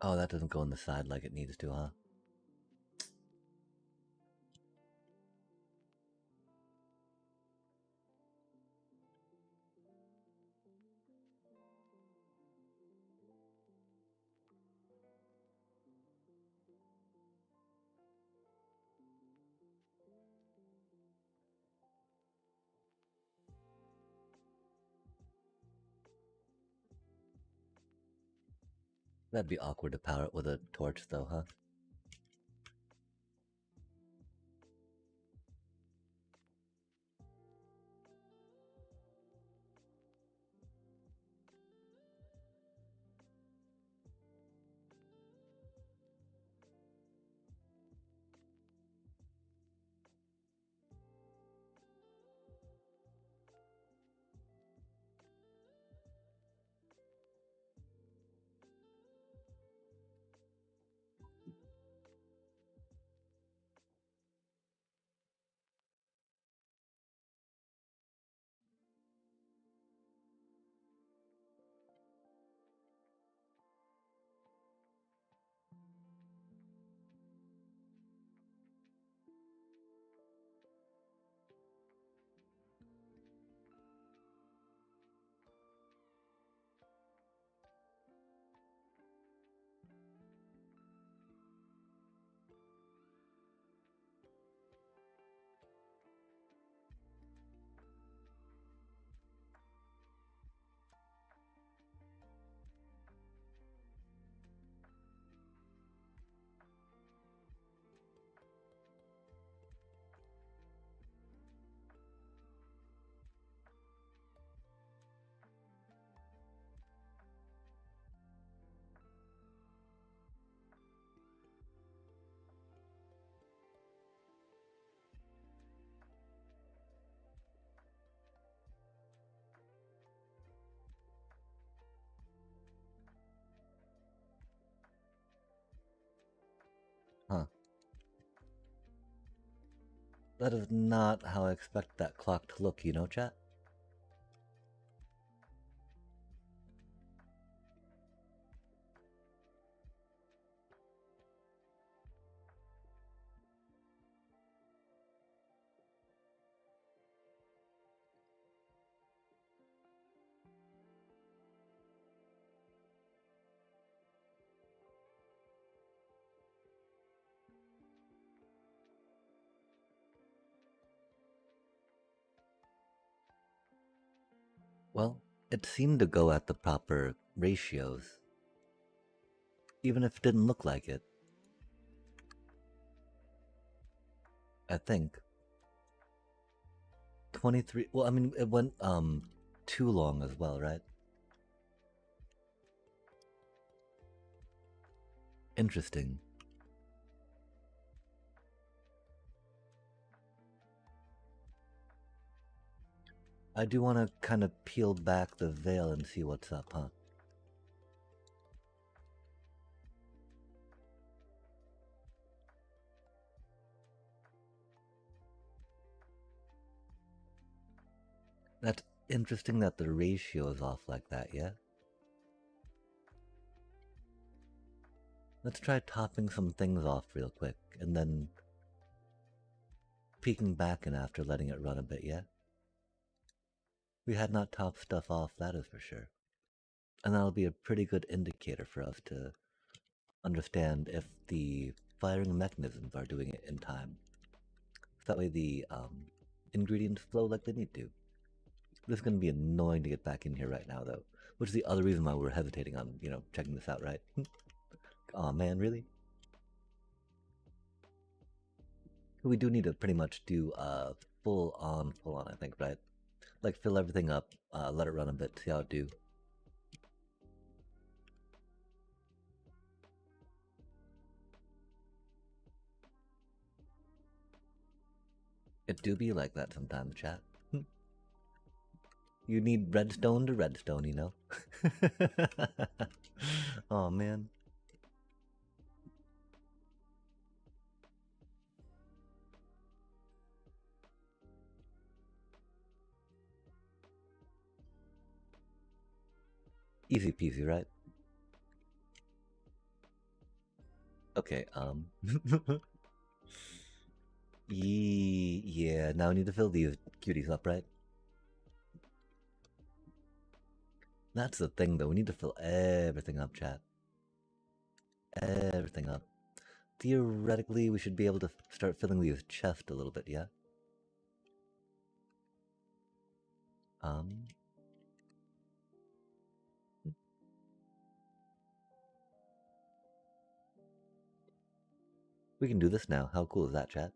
Oh, that doesn't go on the side like it needs to, huh? That'd be awkward to power it with a torch, though, huh? Huh. That is not how I expect that clock to look, you know, chat? Well, it seemed to go at the proper ratios, even if it didn't look like it. I think. 23. Well, I mean, it went too long as well, right? Interesting. I do want to kind of peel back the veil and see what's up, huh? That's interesting that the ratio is off like that, yeah? Let's try topping some things off real quick, and then peeking back in after letting it run a bit, yeah? We had not topped stuff off, that is for sure. And that'll be a pretty good indicator for us to understand if the firing mechanisms are doing it in time. So that way the ingredients flow like they need to. This is going to be annoying to get back in here right now, though, which is the other reason why we're hesitating on, checking this out, right? Aw, man, really? We do need to pretty much do full on, I think, right? Like fill everything up, let it run a bit, see how it do. It do be like that sometimes, chat. You need redstone to redstone, you know? Oh man. Easy peasy, right? Okay, yeah, now we need to fill these cuties up, right? That's the thing, though. We need to fill everything up, chat. Everything up. Theoretically, we should be able to start filling these chests a little bit, yeah? Um... We can do this now. How cool is that, chat?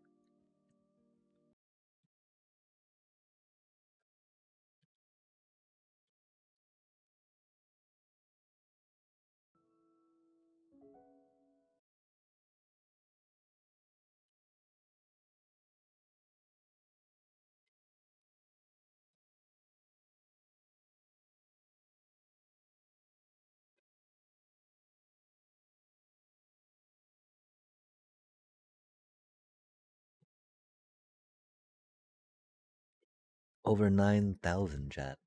Over 9,000, chat.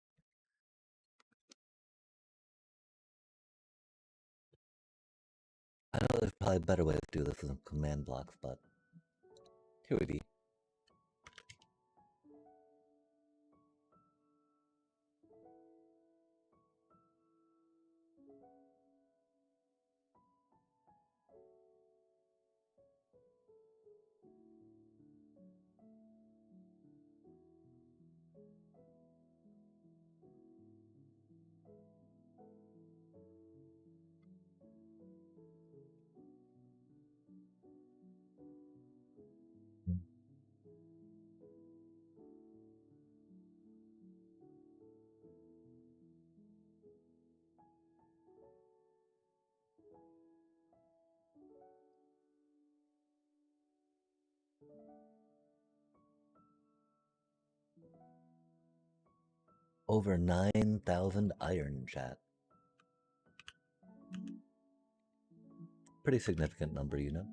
I know there's probably a better way to do this with command blocks, but here we be. Over 9,000 iron, chat. Pretty significant number, you know?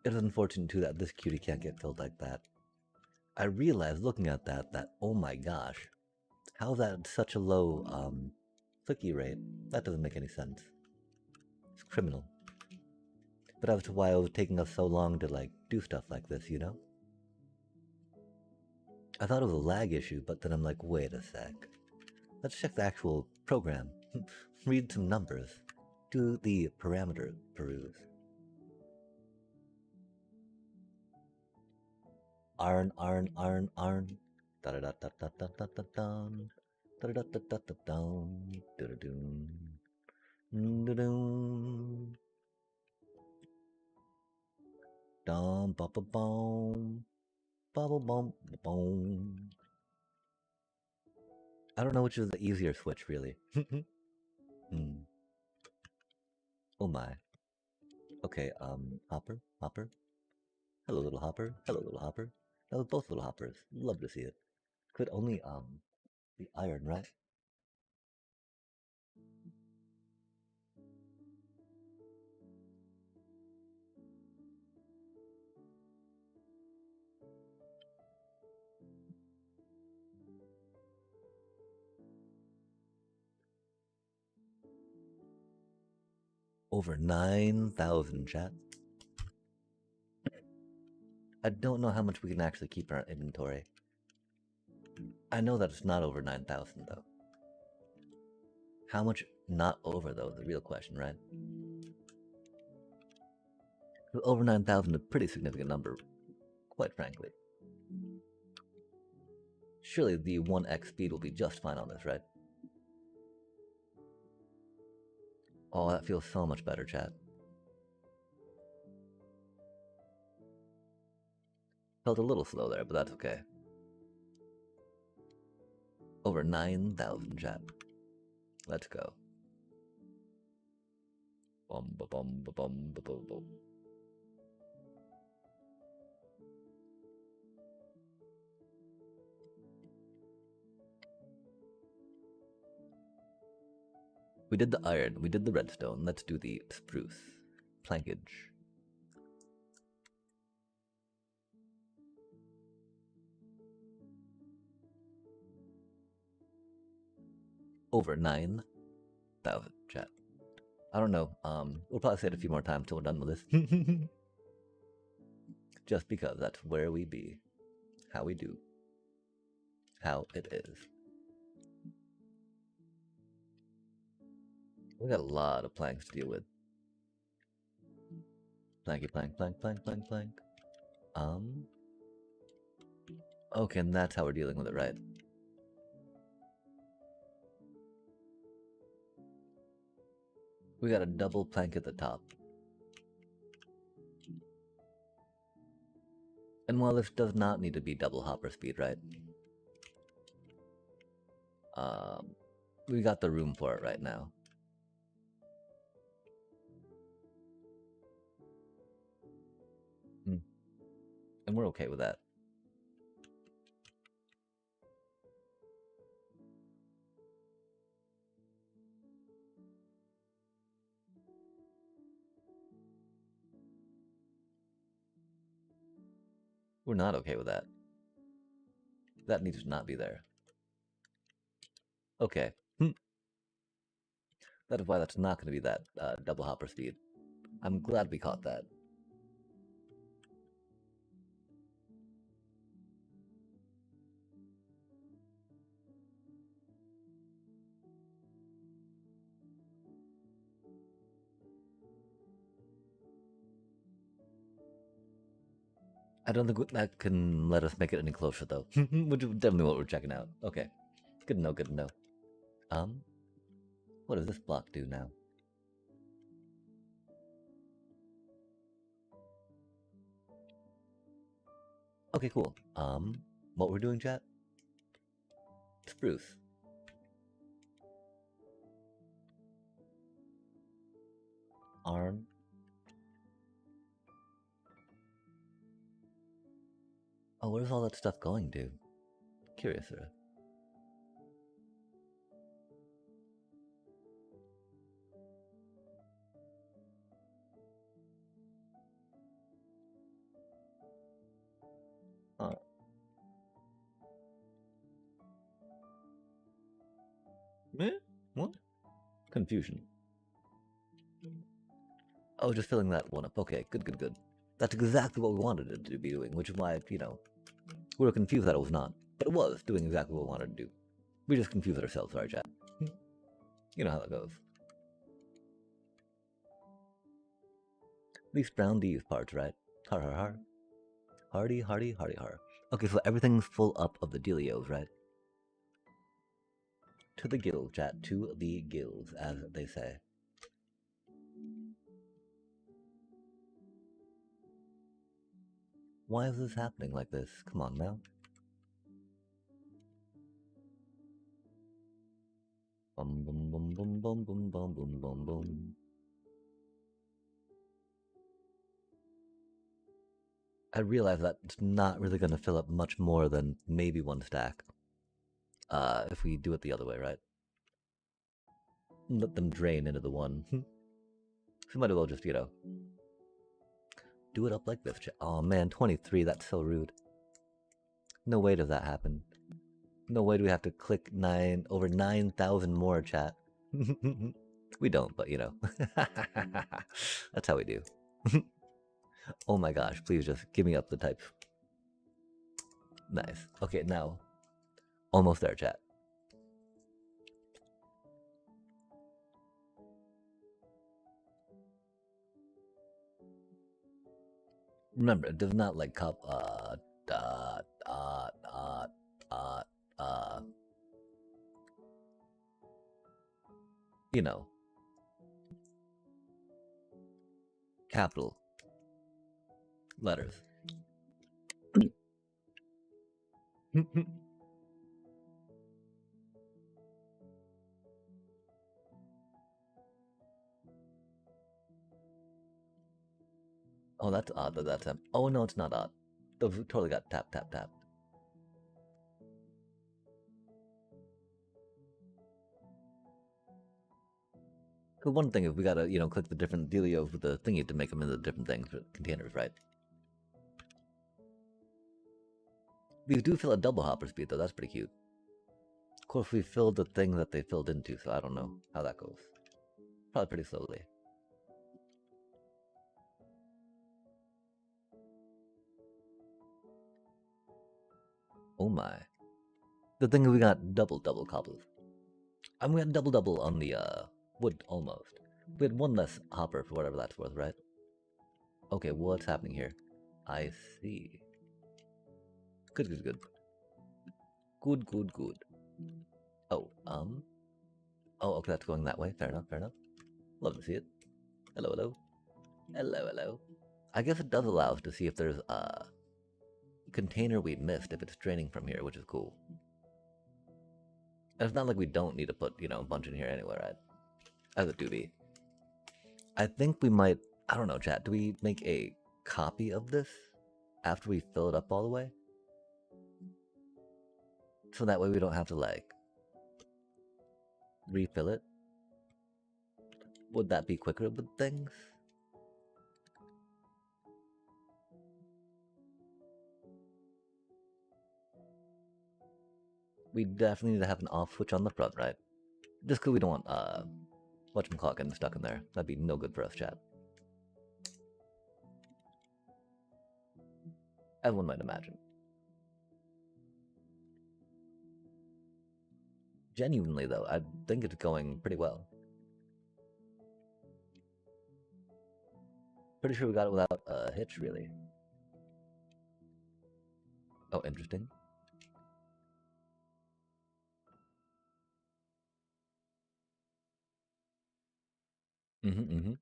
It is unfortunate, too, that this cutie can't get filled like that. I realized looking at that, oh my gosh, how's that such a low, clicky rate? That doesn't make any sense. It's criminal. But that's why it was taking us so long to, like, do stuff like this, you know? I thought it was a lag issue, but then I'm like, wait a sec. Let's check the actual program. Read some numbers. Do the parameter peruse. Arn, arn, arn, arn. Da da da da da da da da dun. Da da da da da dun. Da da dun. Da dun. Dum ba ba boom. Ba ba bum ba boom. I don't know which is the easier switch, really. Hmm. Oh my. Okay, Hopper, Hopper. Hello, little Hopper. Hello, little Hopper. That was both little Hoppers. Love to see it. Could only be iron, right? Over 9,000, chat. I don't know how much we can actually keep in our inventory. I know that it's not over 9,000 though. How much not over though is the real question, right? Over 9,000 is a pretty significant number, quite frankly. Surely the 1x speed will be just fine on this, right? Oh, that feels so much better, chat. Felt a little slow there, but that's okay. Over 9,000, chat. Let's go. Bum ba bum ba bum ba bum bum. We did the iron, we did the redstone. Let's do the spruce. Plankage. Over 9,000, chat. I don't know. We'll probably say it a few more times till we're done with this. Just because that's where we be. How we do. How it is. We got a lot of planks to deal with. Planky plank, plank, plank, plank, plank. Okay, and that's how we're dealing with it, right? We got a double plank at the top. And while this does not need to be double hopper speed, right? We got the room for it right now. And we're okay with that. We're not okay with that. That needs to not be there. Okay. That is why that's not going to be that double hopper speed. I'm glad we caught that. I don't think that can let us make it any closer, though. Which is definitely what we're checking out. Okay. Good to know, good to know. What does this block do now? Okay, cool. What we're doing, chat? Spruce. Arm. Oh, where's all that stuff going to? Curious, sir. Huh. Eh? What? Confusion. Oh, just filling that one up. Okay, good, good, good. That's exactly what we wanted it to be doing, which is why, we were confused that it was not. But it was doing exactly what we wanted to do. We just confused ourselves, sorry, chat. You know how that goes. At least brown these parts, right? Har har har. Hardy, hardy, hardy har. Okay, so everything's full up of the dealios, right? To the gills, chat. To the gills, as they say. Why is this happening like this? Come on now. Bum bum bum bum bum bum bum bum bum bum. I realize that it's not really going to fill up much more than maybe one stack. if we do it the other way, right? Let them drain into the one. So might as well just, do it up like this. Oh man, 23, that's so rude. No way does that happen. No way do we have to click over 9,000 more, chat. We don't, but that's how we do. Oh my gosh, please just give me up the type. Nice. Okay, now, almost there, chat. Remember, it does not like cop, you know, capital letters. Oh, that's odd that that's oh no, it's not odd. Those totally got tap, tap, tap. Cause one thing is we gotta, click the different dealios with the thingy to make them into different things for containers, right? These do fill a double hopper speed though, that's pretty cute. Of course, we filled the thing that they filled into, so I don't know how that goes. Probably pretty slowly. Oh my. The thing is we got double cobbles. And we had double on the wood almost. We had one less hopper for whatever that's worth, right? Okay, what's happening here? I see. Good. Good. Oh, oh, okay, that's going that way. Fair enough. Love to see it. Hello. I guess it does allow us to see if there's a container we missed if it's draining from here, which is cool. And it's not like we don't need to put, a bunch in here anyway, right? As it do be. I think we might, I don't know, chat, do we make a copy of this after we fill it up all the way? So that way we don't have to, refill it? Would that be quicker with things? We definitely need to have an off switch on the front, right? Just because we don't want, whatchamacallit getting stuck in there. That'd be no good for us, chat. As one might imagine. Genuinely, though, I think it's going pretty well. Pretty sure we got it without a hitch, really. Oh, interesting. Mm-hmm.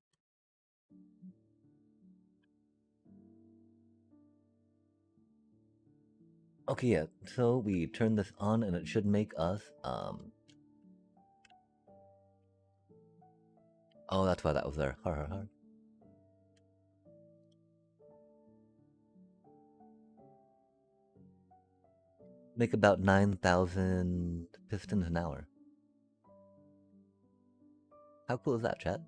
Okay, yeah, so we turn this on and it should make us, oh, that's why that was there. Har. Make about 9,000 pistons an hour. How cool is that, chat?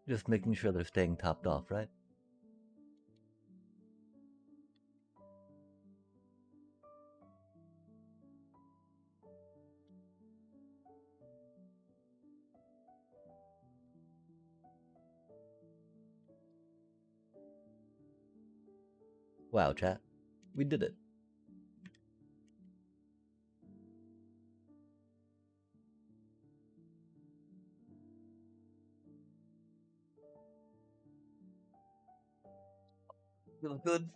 Just making sure they're staying topped off, right? Wow, chat. We did it. Feeling good?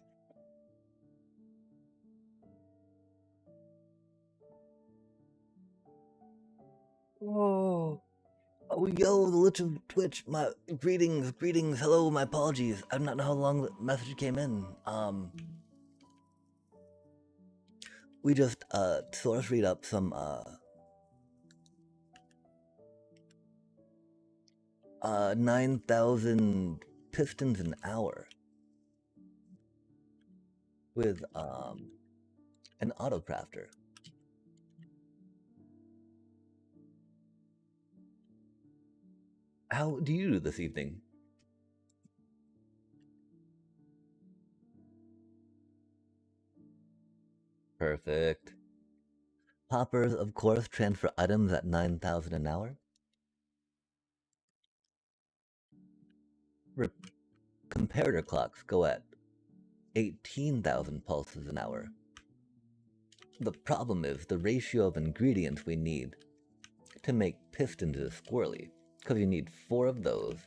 Oh, oh, yo, the Lich of Twitch. My greetings. Hello, my apologies. I do not know how long the message came in. We just saw us read up some 9,000 pistons an hour with an autocrafter. How do you do this evening? Perfect. Hoppers, of course, transfer items at 9,000 an hour. Comparator clocks go at 18,000 pulses an hour. The problem is the ratio of ingredients we need to make pistons is squirrely, because you need 4 of those,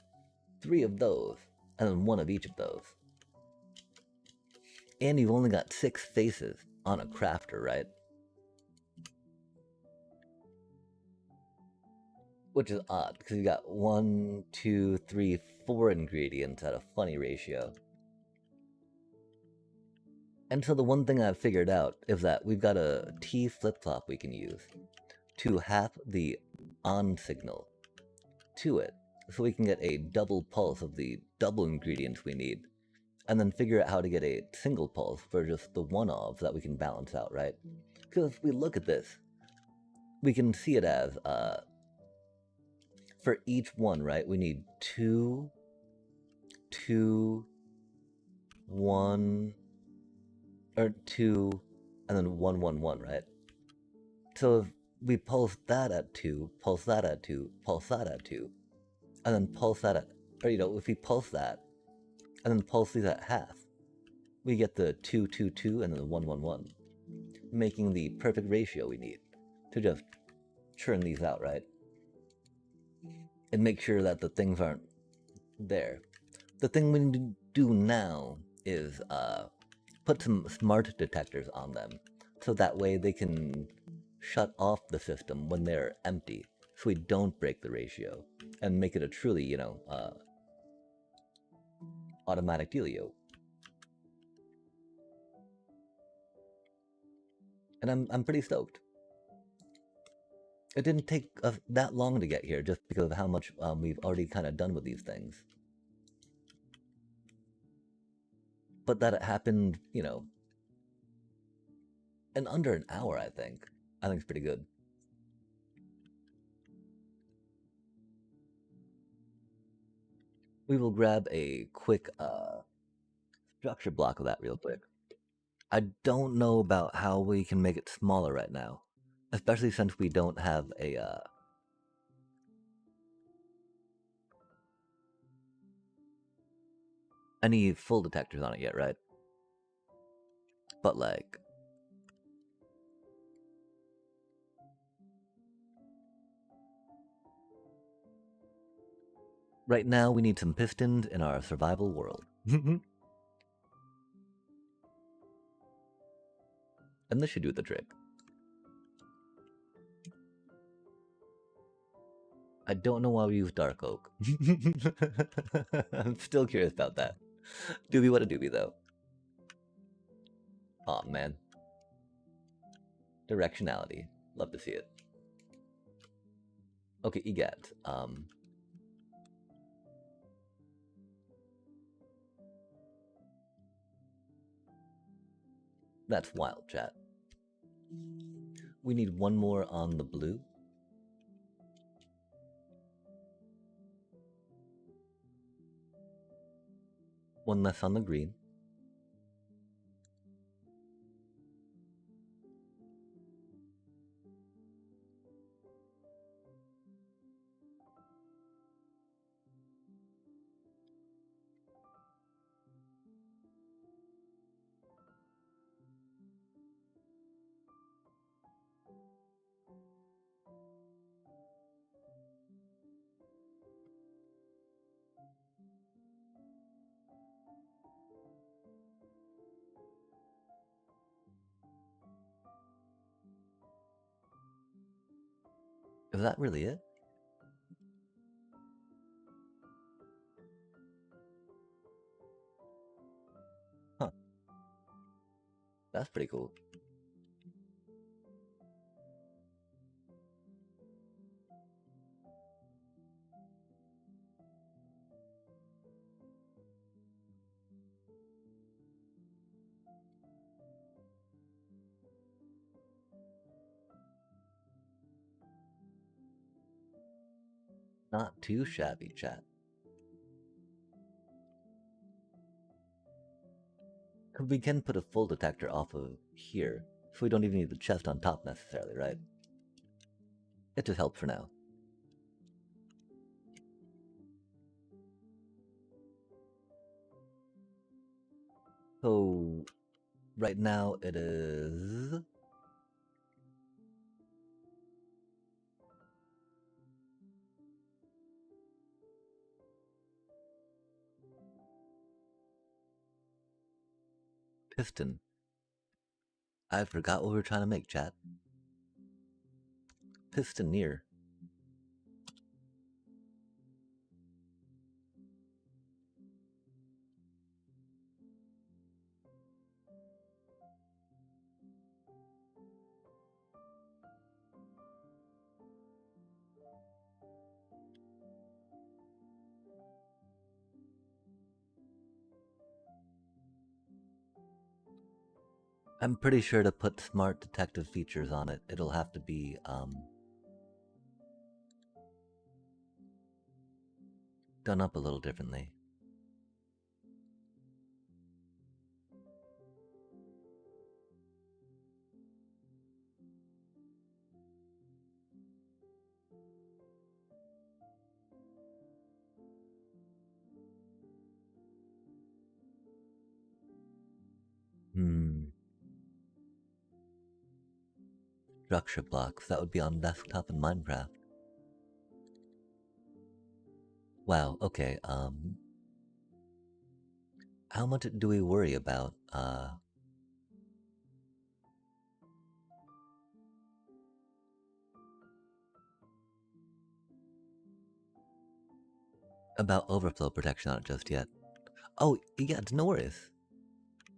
3 of those, and then 1 of each of those. And you've only got 6 faces on a crafter, right? Which is odd, because you got 1, 2, 3, 4 ingredients at a funny ratio. And so the one thing I've figured out is that we've got a T flip-flop we can use to half the on signal to it, so we can get a double pulse of the double ingredients we need, and then figure out how to get a single pulse for just the one of that we can balance out, right? Because if we look at this, we can see it as for each one, right? We need 2, 2, 1, or 2, and then 1, 1, 1, right? So if we pulse that at 2, pulse that at 2, pulse that at 2, and then pulse that at, or if we pulse that, and then pulse these at half, we get the 2, 2, 2, and then the 1, 1, 1, making the perfect ratio we need to just churn these out, right? And make sure that the things aren't there. The thing we need to do now is put some smart detectors on them, so that way they can shut off the system when they're empty, so we don't break the ratio, and make it a truly, automatic dealio. And I'm pretty stoked. It didn't take us that long to get here, just because of how much we've already kind of done with these things. But that it happened, in under an hour, I think. I think it's pretty good. We will grab a quick structure block of that real quick. I don't know about how we can make it smaller right now, especially since we don't have any full detectors on it yet, right? But like, right now we need some pistons in our survival world. And this should do the trick. I don't know why we use dark oak. I'm still curious about that. Doobie what a doobie though. Aw, man. Directionality. Love to see it. Okay, EGAT. That's wild, chat. We need one more on the blue. One less on the green. Is that really it? Huh. That's pretty cool. Not too shabby, chat. We can put a full detector off of here, so we don't even need the chest on top necessarily, right? It just helps for now. So, right now it is... piston. I forgot what we were trying to make, chat. Pistoneer. I'm pretty sure to put smart detective features on it, it'll have to be, done up a little differently. Structure blocks, that would be on desktop in Minecraft. Wow, okay, how much do we worry about, overflow protection on it just yet? Oh, yeah, no worries.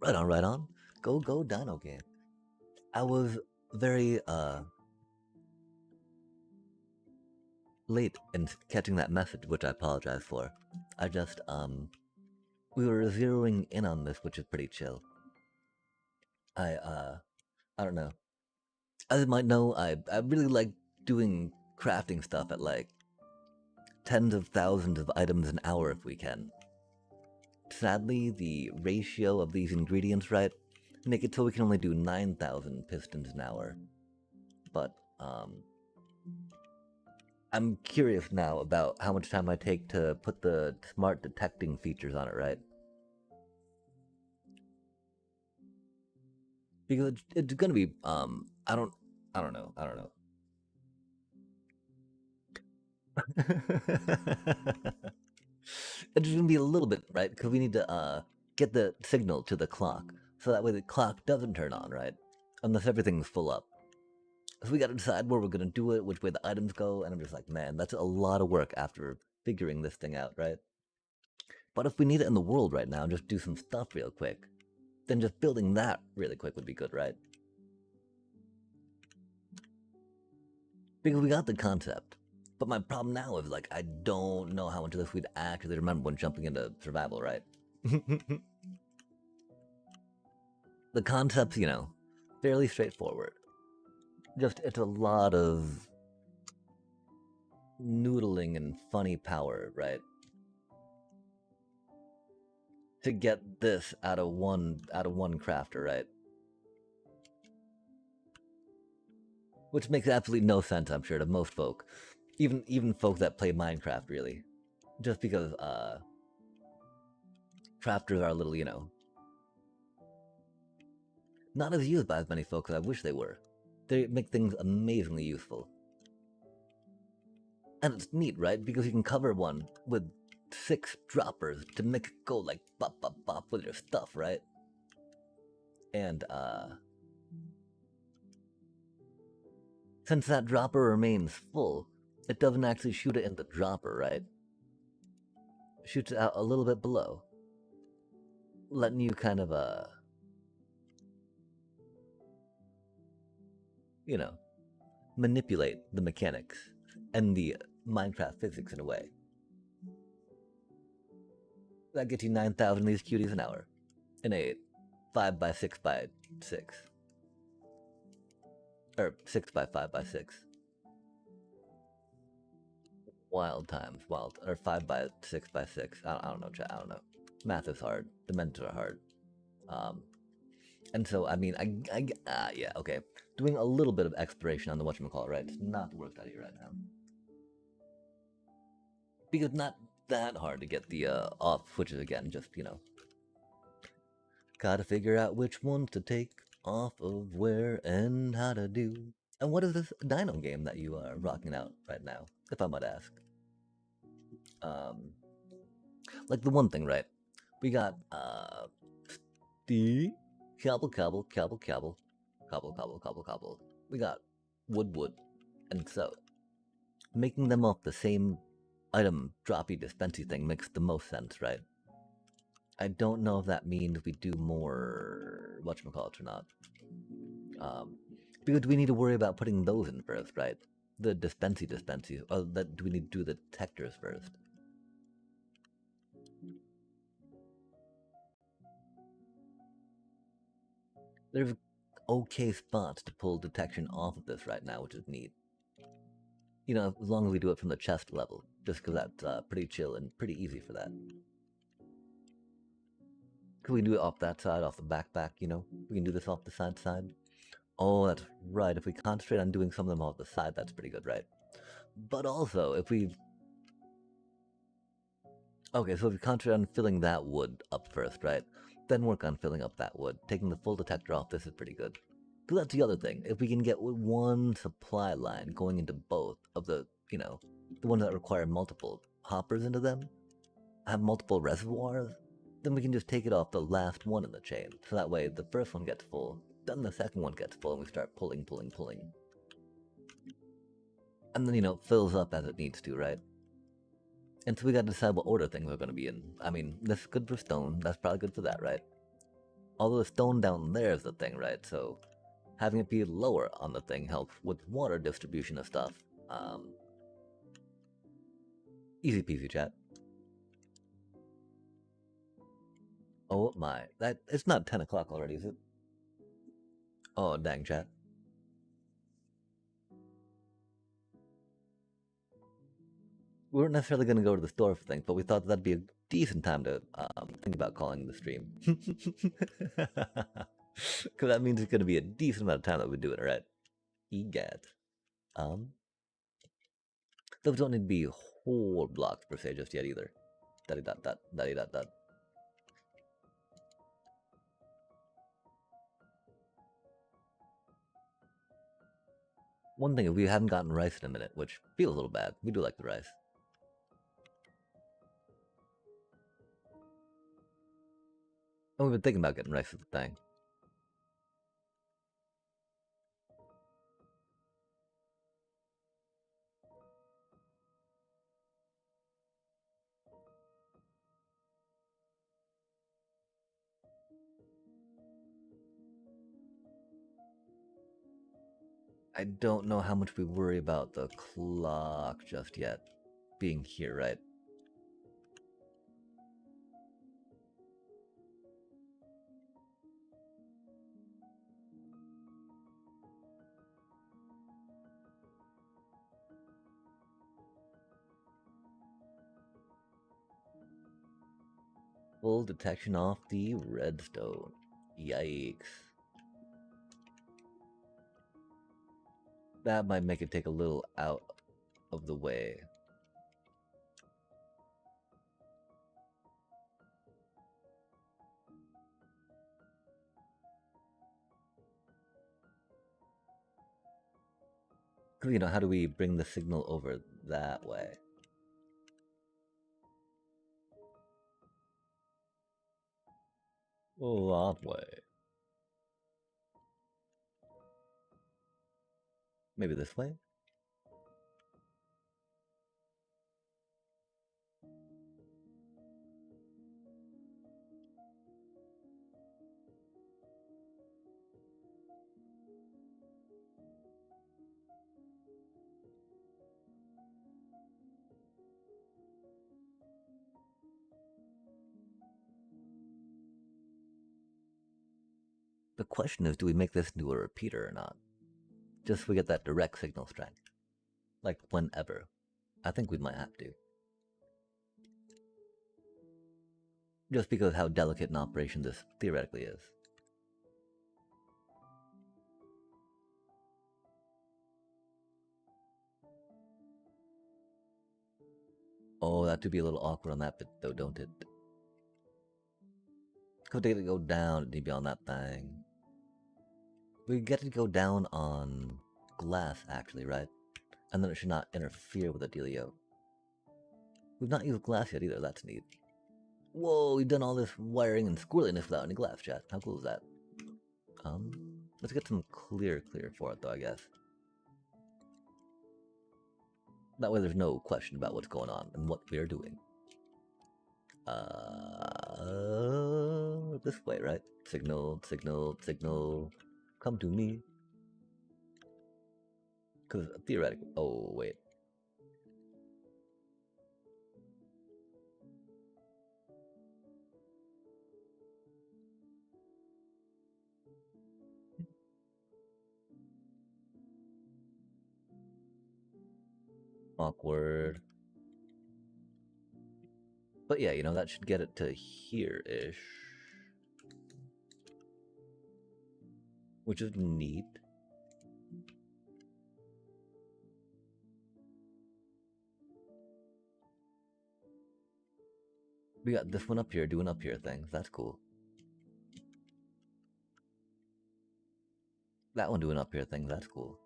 Right on, right on. Go, go, Dino game. I was very, late in catching that message, which I apologize for. I just, we were zeroing in on this, which is pretty chill. I don't know. As you might know, I really like doing crafting stuff at like tens of thousands of items an hour if we can. Sadly, the ratio of these ingredients, right, make it so we can only do 9,000 pistons an hour. But, I'm curious now about how much time I take to put the smart detecting features on it, right? Because it's gonna be, I don't know. It's gonna be a little bit, right? Because we need to get the signal to the clock, so that way the clock doesn't turn on, right? Unless everything's full up. So we gotta decide where we're gonna do it, which way the items go, and I'm just like, man, that's a lot of work after figuring this thing out, right? But if we need it in the world right now and just do some stuff real quick, then just building that really quick would be good, right? Because we got the concept. But my problem now is like I don't know how much of this we'd actually remember when jumping into survival, right? The concept's, you know, fairly straightforward. Just it's a lot of noodling and funny power, right? To get this out of one crafter, right? Which makes absolutely no sense, I'm sure, to most folk. Even folk that play Minecraft, really. Just because crafters are a little, you know, not as used by as many folks as I wish they were. They make things amazingly useful. And it's neat, right? Because you can cover one with 6 droppers to make it go like bop bop bop with your stuff, right? And Since that dropper remains full, it doesn't actually shoot it in the dropper, right? It shoots it out a little bit below, letting you kind of, you know, manipulate the mechanics and the Minecraft physics in a way. That gets you 9,000 of these cuties an hour in a 5x6x6. Or 6x5x6. Wild times, wild. Or 5x6x6. I don't know, chat. I don't know. Math is hard. Dimensions are hard. And so, I mean, yeah, okay. Doing a little bit of exploration on the whatchamacallit, right? It's not the worst idea right now. Because not that hard to get the off switches again, just, you know. Gotta figure out which ones to take off of where and how to do. And what is this dino game that you are rocking out right now, if I might ask? Like the one thing, right? We got the cobble, cobble, cobble, cobble, cobble, cobble, cobble, cobble. We got wood, wood, and so making them off the same item droppy dispensy thing makes the most sense, right? I don't know if that means we do more whatchamacallit or not. Because we need to worry about putting those in first, right? The dispensy, or that do we need to do the detectors first? There's okay spots to pull detection off of this right now, which is neat. You know, as long as we do it from the chest level, just because that's pretty chill and pretty easy for that. Could we do it off that side, off the backpack, you know? We can do this off the side. Oh, that's right. If we concentrate on doing some of them off the side, that's pretty good, right? But also, if we... Okay, so if we concentrate on filling that wood up first, right? Then work on filling up that wood. Taking the full detector off, this is pretty good. So that's the other thing. If we can get one supply line going into both of the, you know, the ones that require multiple hoppers into them, have multiple reservoirs, then we can just take it off the last one in the chain. So that way the first one gets full, then the second one gets full, and we start pulling. And then, you know, fills up as it needs to, right? And so we gotta decide what order things are gonna be in. I mean, this is good for stone, that's probably good for that, right? Although the stone down there is the thing, right? So having it be lower on the thing helps with water distribution of stuff. Easy peasy, chat. Oh my, that it's not 10 o'clock already, is it? Oh dang, chat. We weren't necessarily going to go to the store for things, but we thought that'd be a decent time to think about calling the stream. Because that means it's going to be a decent amount of time that we do it, right? Egad. Those don't need to be whole blocks per se just yet either. Daddy dot dot, daddy dot dot. One thing, we haven't gotten rice in a minute, which feels a little bad. We do like the rice. And we've been thinking about getting rice with the thing. I don't know how much we worry about the clock just yet being here, right? Full detection off the redstone. Yikes. That might make it take a little out of the way. You know, how do we bring the signal over that way? Oh, that way. Maybe this way? The question is, do we make this into a repeater or not? Just so we get that direct signal strength. Like, whenever. I think we might have to. Just because of how delicate an operation this theoretically is. Oh, that could be a little awkward on that bit though, don't it? Could they go down and be on that thing? We get to go down on glass, actually, right? And then it should not interfere with the dealio. We've not used glass yet either, that's neat. Whoa, we've done all this wiring and squirreliness without any glass, chat. How cool is that? Let's get some clear for it though, I guess. That way there's no question about what's going on and what we are doing. This way, right? Signal. Come to me. Because theoretically, oh wait. Awkward. But yeah, you know, that should get it to here-ish. Which is neat. We got this one up here doing up here things. That's cool. That one doing up here things. That's cool.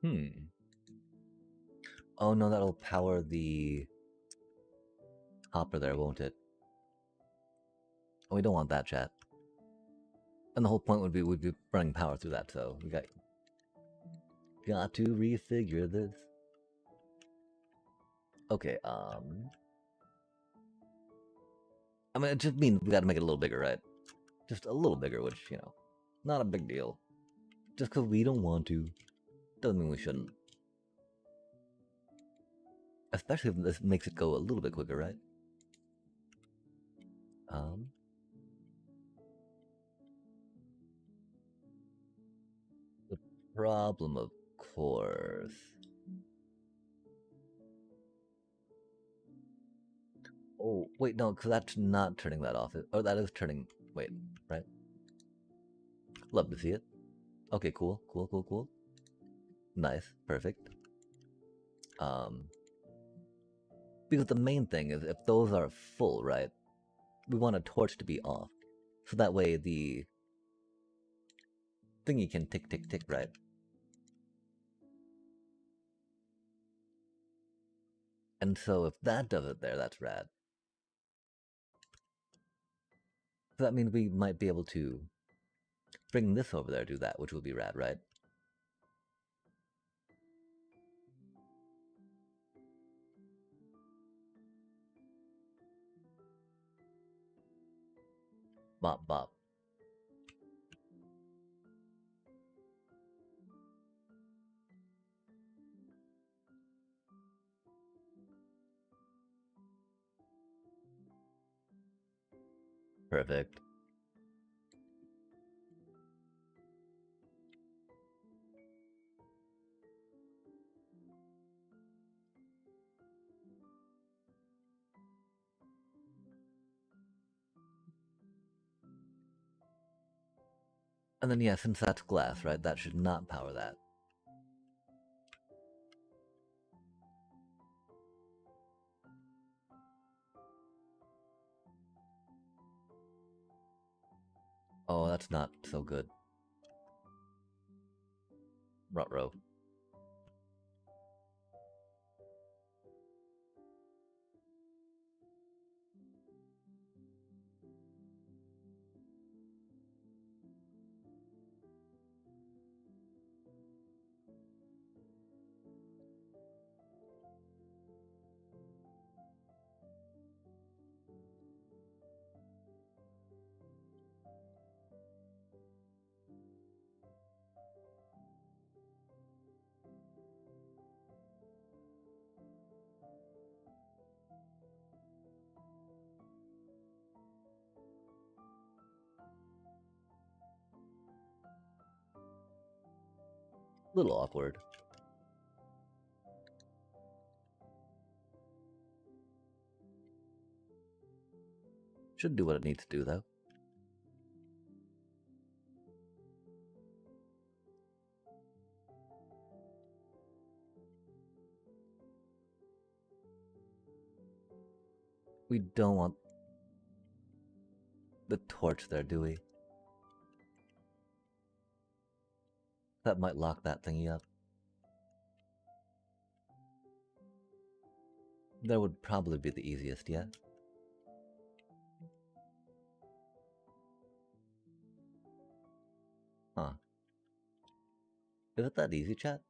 Hmm. Oh no, that'll power the hopper there, won't it? Oh, we don't want that, chat. And the whole point would be we'd be running power through that, so we got to refigure this. Okay, I mean, it just means we gotta make it a little bigger, right? Just a little bigger, which, you know, not a big deal. Just because we don't want to, doesn't mean we shouldn't. Especially if this makes it go a little bit quicker, right? The problem, of course. Oh, wait, no, because that's not turning that off. Oh, that is turning. Wait, right? Love to see it. Okay, cool. Nice, perfect. Because the main thing is if those are full, right? We want a torch to be off. So that way the thingy can tick, right? And so if that does it there, that's rad. So that means we might be able to bring this over there, do that, which would be rad, right? Bop, bop. Perfect. And then, yeah, since that's glass, right, that should not power that. Oh, that's not so good. Ruh-roh. Little awkward. Should do what it needs to do, though. We don't want the torch there, do we? That might lock that thingy up. That would probably be the easiest, yeah? Huh. Is it that easy, chat?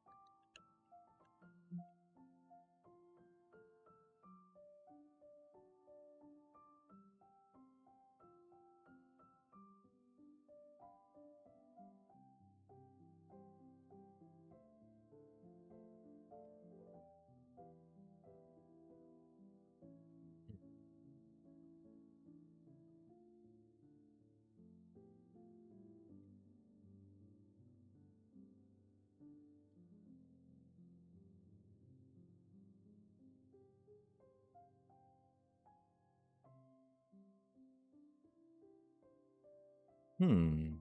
Hmm.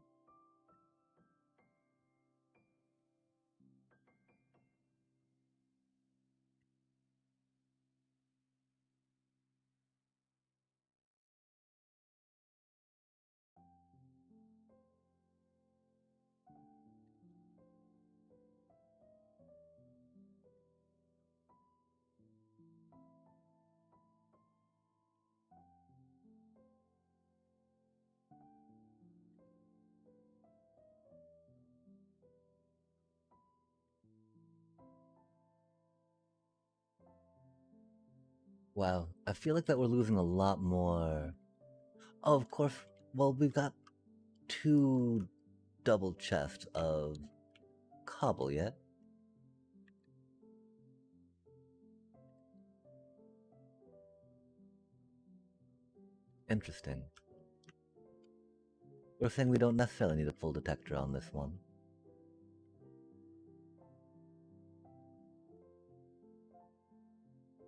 Wow, I feel like that we're losing a lot more. Oh, of course. Well, we've got 2 double chests of cobble, yeah? Interesting. We're saying we don't necessarily need a full detector on this one.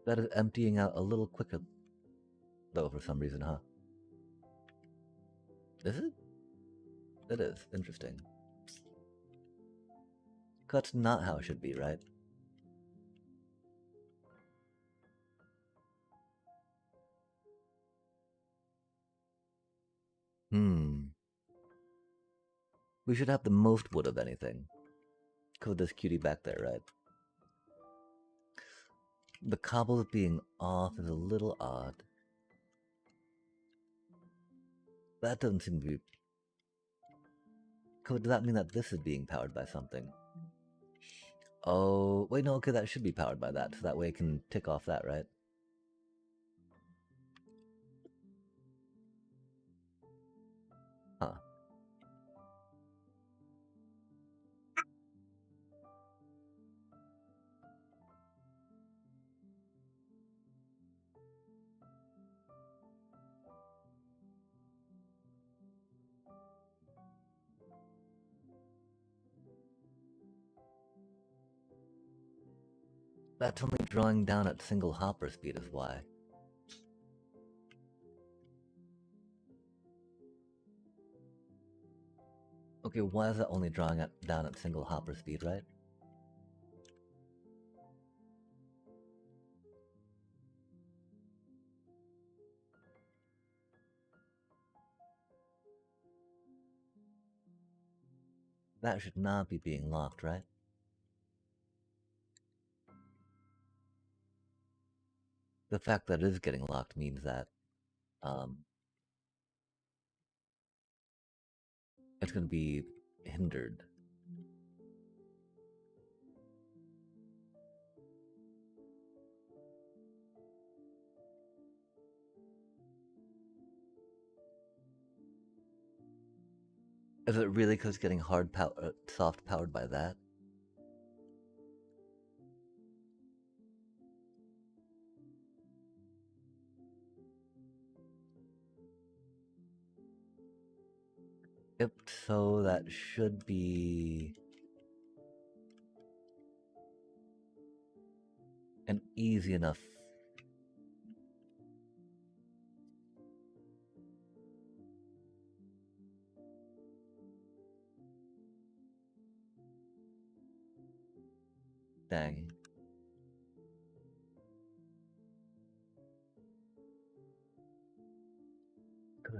That is emptying out a little quicker, though, for some reason, huh? Is it? It is. Interesting. That's not how it should be, right? Hmm. We should have the most wood of anything. Cause this cutie back there, right? The cobbles being off is a little odd. That doesn't seem to be... Does that mean that this is being powered by something? Oh, wait, no, okay, that should be powered by that, so that way it can tick off that, right? Huh. That's only drawing down at single hopper speed is why. Okay, why is that only drawing down at single hopper speed, right? That should not be being locked, right? The fact that it is getting locked means that um, it's going to be hindered. Is it really because getting soft powered by that? If so, that should be an easy enough. Dang.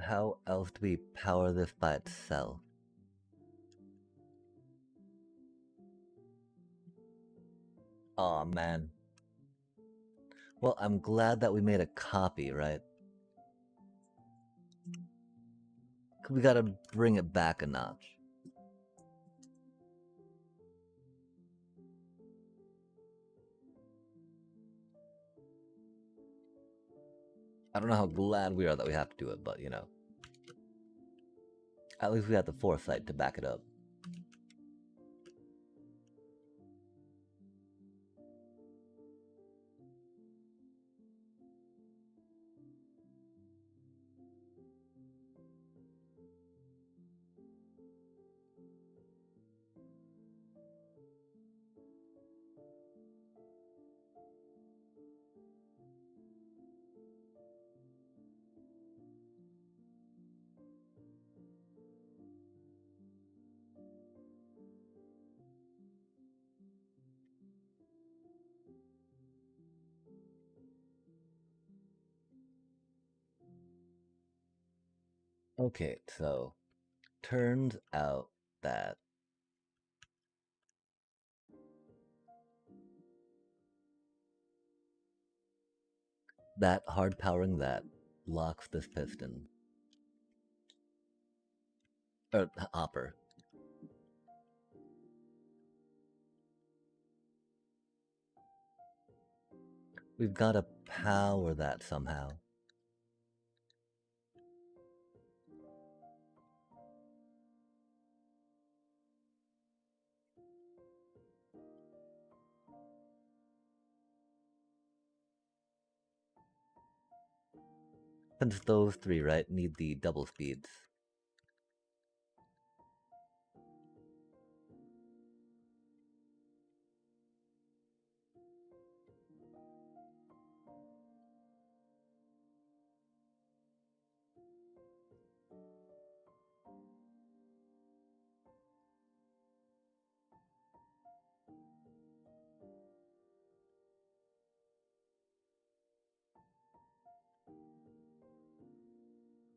How else do we power this by itself? Aw, man. Well, I'm glad that we made a copy, right? We gotta bring it back a notch. I don't know how glad we are that we have to do it, but you know. At least we have the foresight to back it up. Okay, so turns out that hard powering that locks this piston. Or hopper. We've gotta power that somehow. Since those three, right, need the double speeds.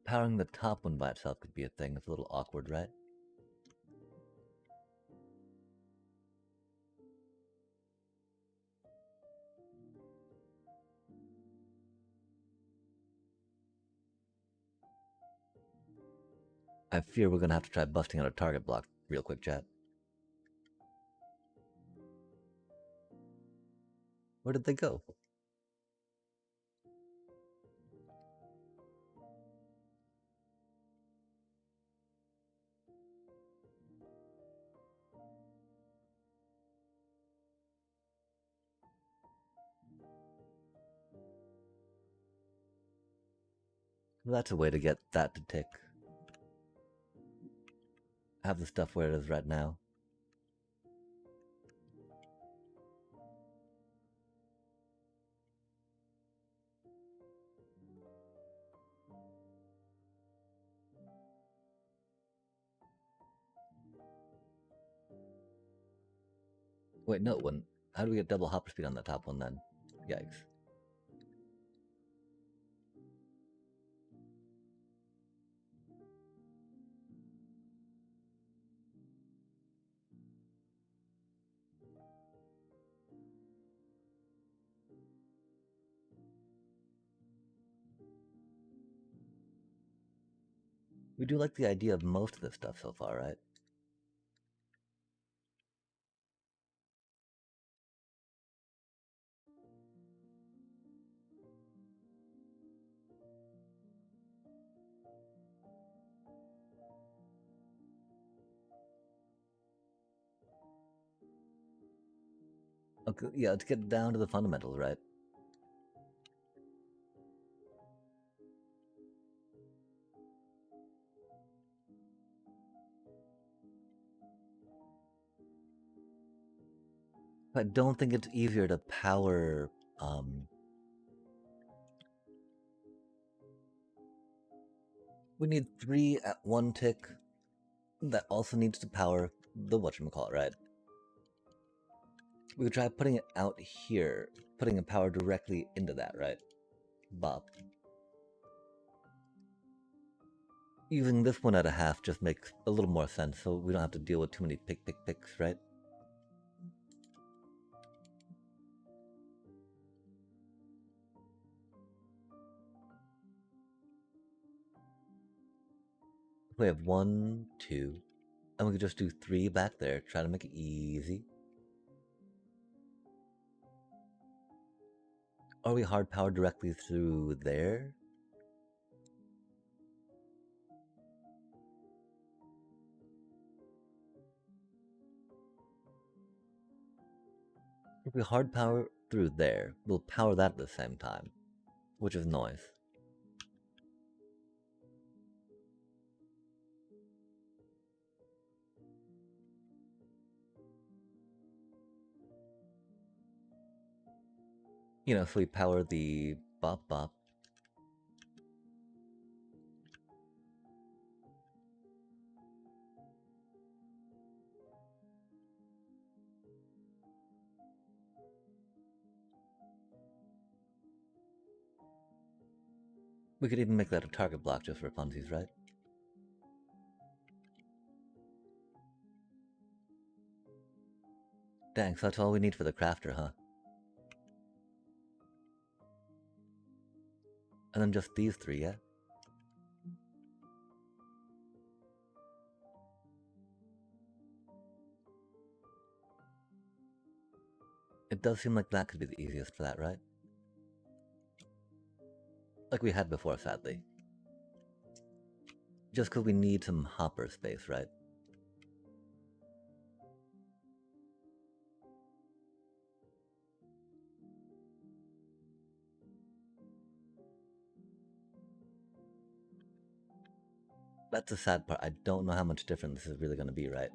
Powering the top one by itself could be a thing. It's a little awkward, right? I fear we're gonna have to try busting out a target block real quick, chat. Where did they go? Well, that's a way to get that to tick. Have the stuff where it is right now. Wait, no, it wouldn't. How do we get double hopper speed on the top one then? Yikes. We do like the idea of most of this stuff so far, right? Okay, yeah, let's get down to the fundamentals, right? I don't think it's easier to power, we need 3 at 1 tick. That also needs to power the whatchamacallit, right? We could try putting it out here, putting a power directly into that, right? Bop. Using this one at a half just makes a little more sense, so we don't have to deal with too many picks, right? We have 1, 2, and we could just do 3 back there, try to make it easy. Are we hard powered directly through there? If we hard power through there, we'll power that at the same time, which is noise. You know, so we power the bop bop. We could even make that a target block just for funsies, right? Dang, so that's all we need for the crafter, huh? And then just these 3, yeah? It does seem like that could be the easiest for that, right? Like we had before, sadly. Just because we need some hopper space, right? That's the sad part. I don't know how much different this is really going to be, right?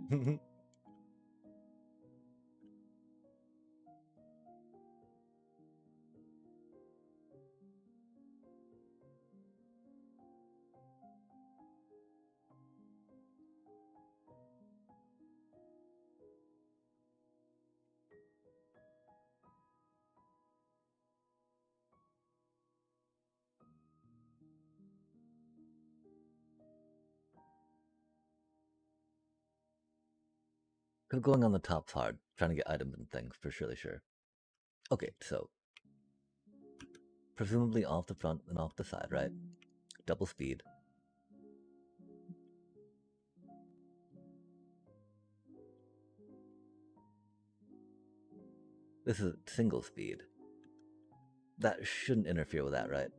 Because going on the top's hard, trying to get items and things, for surely sure. Okay, so presumably off the front and off the side, right? Double speed. This is single speed. That shouldn't interfere with that, right?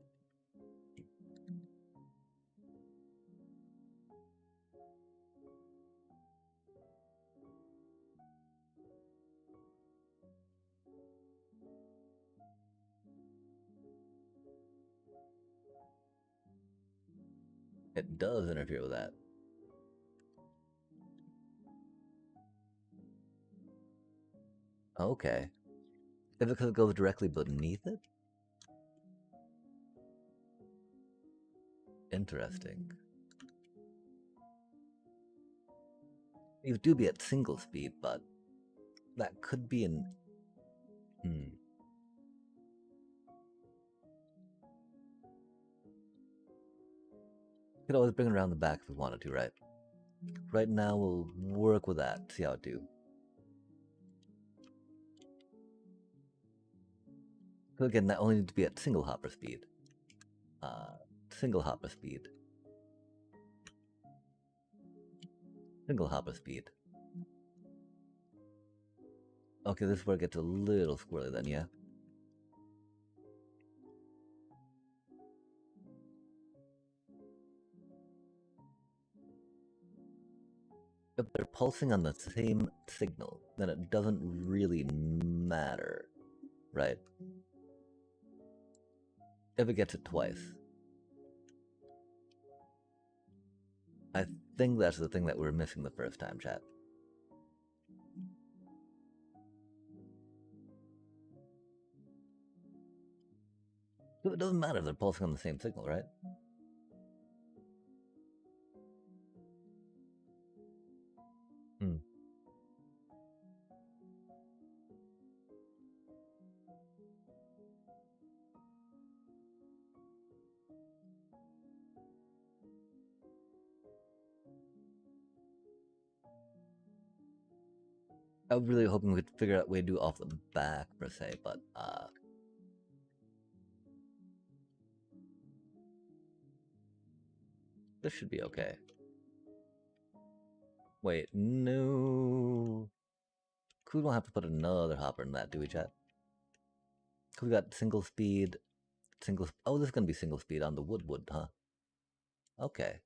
It does interfere with that. Okay. Is it because it goes directly beneath it? Interesting. You do be at single speed, but that could be an... Could always bring it around the back if we wanted to, right? Right now, we'll work with that, see how it do. So again, that only needs to be at single hopper speed. Single hopper speed. Single hopper speed. Okay, this is where it gets a little squirrely then, yeah? If they're pulsing on the same signal, then it doesn't really matter, right? If it gets it twice. I think that's the thing that we were missing the first time, chat. So it doesn't matter if they're pulsing on the same signal, right? Hmm. I was really hoping we could figure out a way to do it off the back, per se, but, this should be okay. Wait, no. We don't have to put another hopper in that, do we, chat? We got single speed, oh, this is gonna be single speed on the wood, huh? Okay.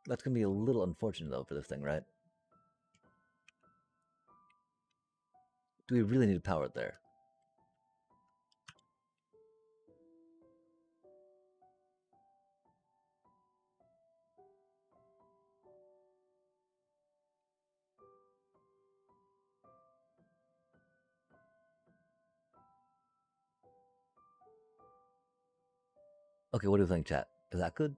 That's gonna be a little unfortunate, though, for this thing, right? Do we really need to power it there? Okay, what do you think, chat? Is that good?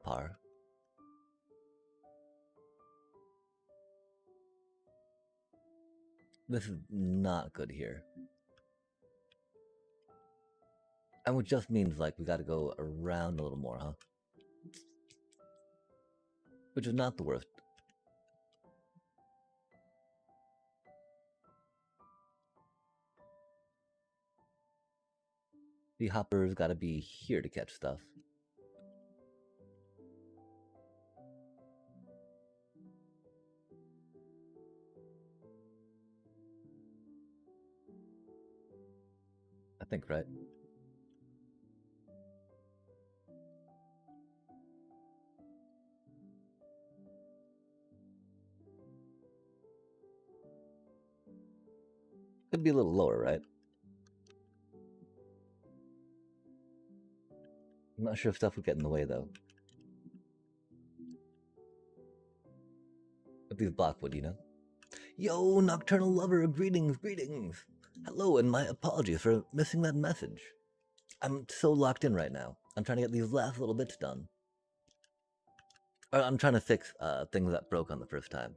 Par. This is not good here. And which just means, like, we gotta go around a little more, huh? Which is not the worst. The hopper's gotta be here to catch stuff. I think, right? Could be a little lower, right? I'm not sure if stuff would get in the way, though. If these block would, you know? Yo, Nocturnal Lover, greetings! Hello, and my apologies for missing that message. I'm so locked in right now. I'm trying to get these last little bits done. I'm trying to fix things that broke on the first time.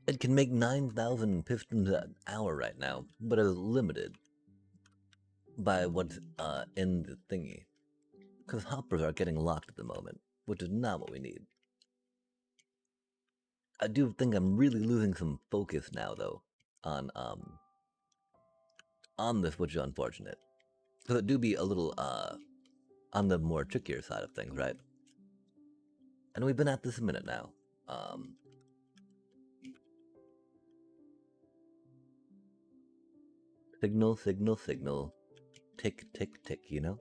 It can make 9,000 pistons an hour right now, but it is limited by what's in the thingy. Because hoppers are getting locked at the moment, which is not what we need. I do think I'm really losing some focus now, though, on this, which is unfortunate. Because it do be a little on the more trickier side of things, right? And we've been at this a minute now. Signal. Tick, tick, tick, you know?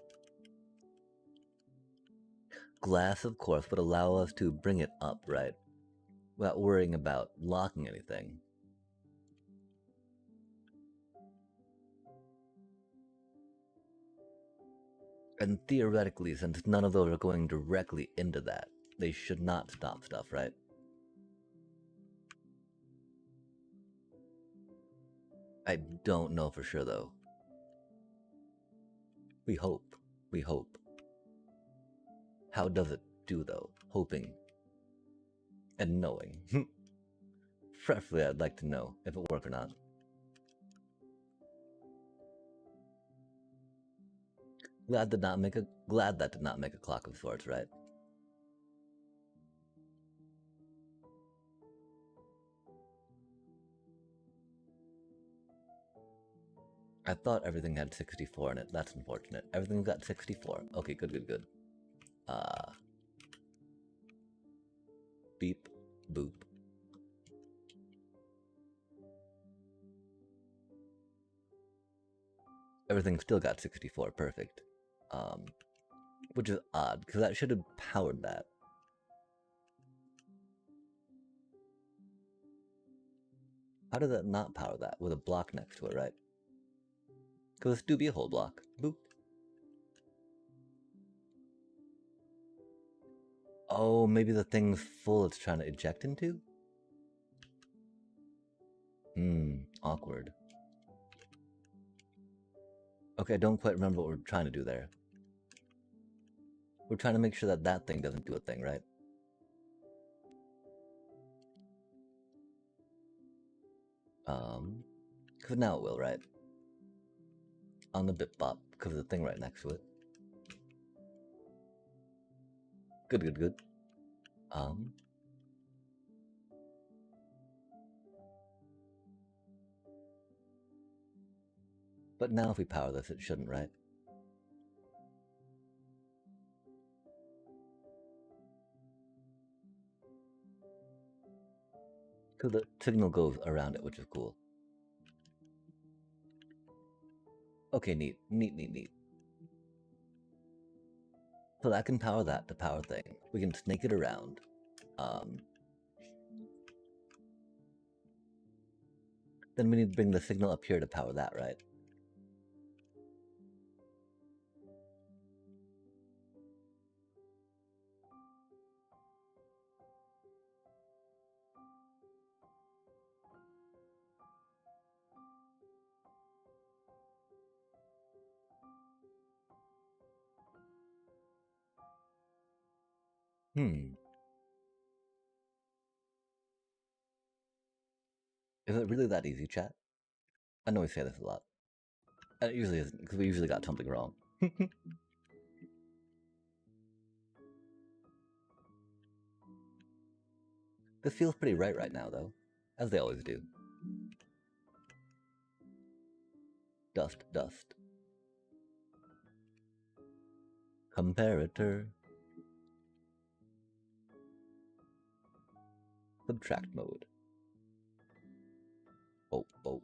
Glass, of course, would allow us to bring it up, right? Without worrying about locking anything. And theoretically, since none of those are going directly into that, they should not stop stuff, right? I don't know for sure, though. We hope. How does it do, though? Hoping. and knowing. Preferably, I'd like to know if it worked or not. Glad that did not make a clock of sorts, right? I thought everything had 64 in it. That's unfortunate. Everything's got 64. Okay, good. Beep, boop. Everything's still got 64. Perfect. Which is odd, because that should have powered that. How did that not power that? With a block next to it, right? Because this do be a whole block. Boop. Oh, maybe the thing's full it's trying to eject into? Awkward. Okay, I don't quite remember what we're trying to do there. We're trying to make sure that that thing doesn't do a thing, right? Because now it will, right? On the bip bop, because of the thing right next to it. Good. But now if we power this, it shouldn't, right? Because the signal goes around it, which is cool. Okay, neat. So that can power that to power thing. We can snake it around. Then we need to bring the signal up here to power that, right? Is it really that easy, chat? I know we say this a lot. And it usually isn't, because we usually got something wrong. This feels pretty right now, though. As they always do. Dust. Comparator. Subtract mode. Oh.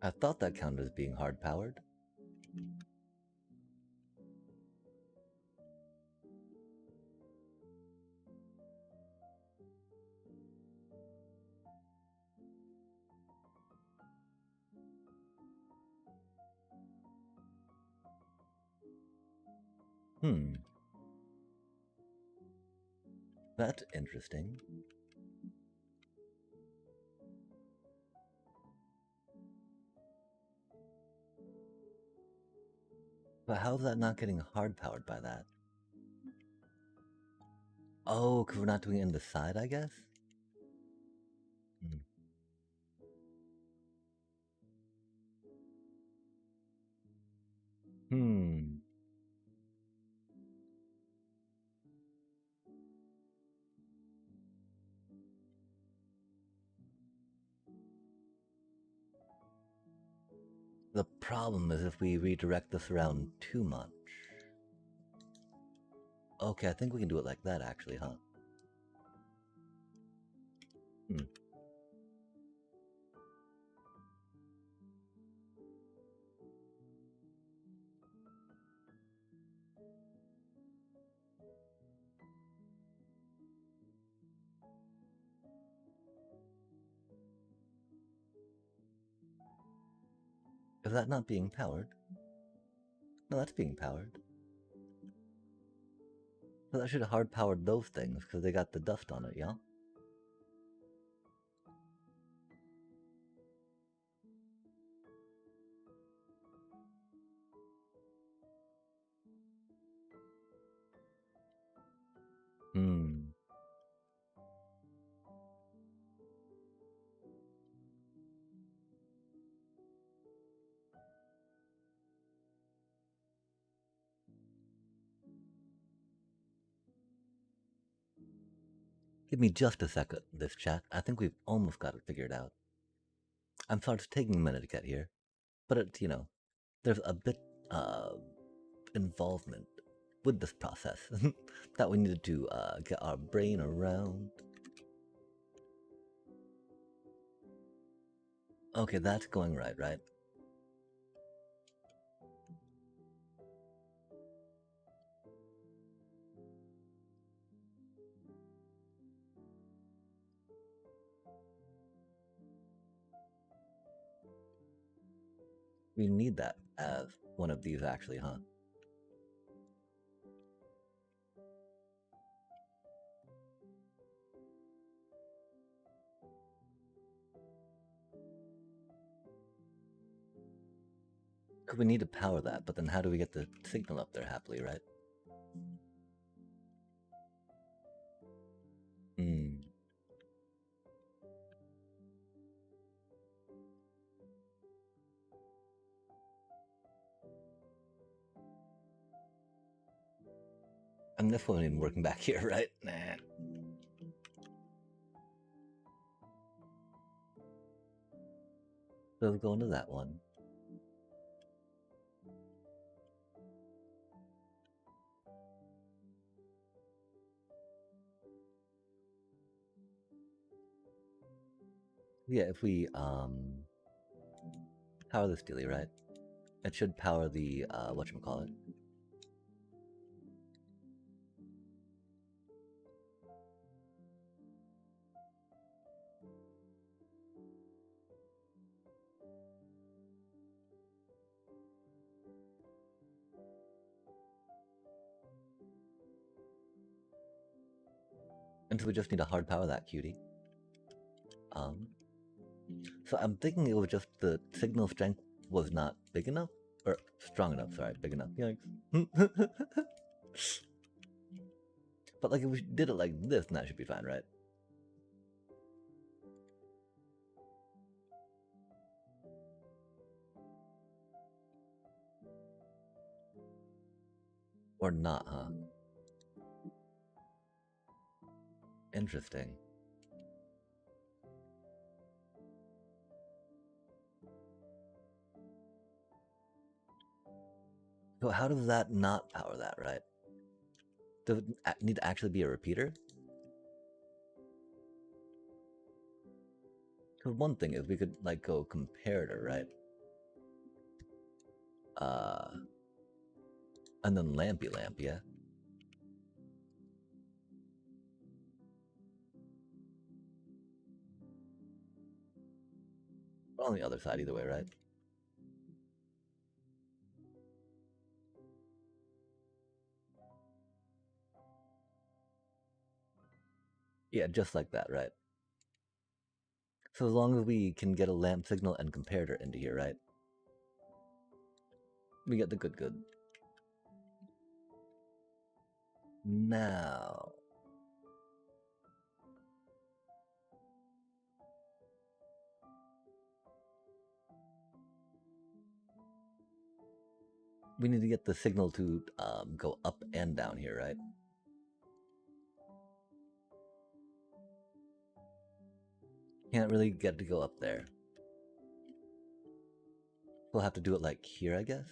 I thought that counted as being hard powered. That's interesting. But how's that not getting hard powered by that? Oh, because we're not doing it in the side, I guess? The problem is if we redirect this around too much. Okay, I think we can do it like that, actually, huh? Is that not being powered? No, that's being powered. But I should have hard powered those things because they got the dust on it, yeah? Hmm. Give me just a second, this chat. I think we've almost got it figured out. I'm sorry it's taking a minute to get here, but it's, there's a bit involvement with this process that we needed to get our brain around. Okay, that's going right? We need that as one of these, actually, huh? Because we need to power that, but then how do we get the signal up there happily, right? Hmm. And this one isn't working back here, right? Nah. So we'll go into that one. Yeah, if we power this dealie, right? It should power the whatchamacallit. And so we just need to hard power that cutie. So I'm thinking it was just the signal strength was not big enough? Or strong enough, sorry, big enough. Yikes. But like if we did it like this, then that should be fine, right? Or not, huh? Interesting. So how does that not power that, right? Does it need to actually be a repeater? Because one thing is we could like go comparator, right? And then lampy lamp, yeah? On the other side either way, right? Yeah, just like that, right? So as long as we can get a lamp signal and comparator into here, right? We get the good. Now, we need to get the signal to go up and down here, right? Can't really get to go up there. We'll have to do it like here, I guess?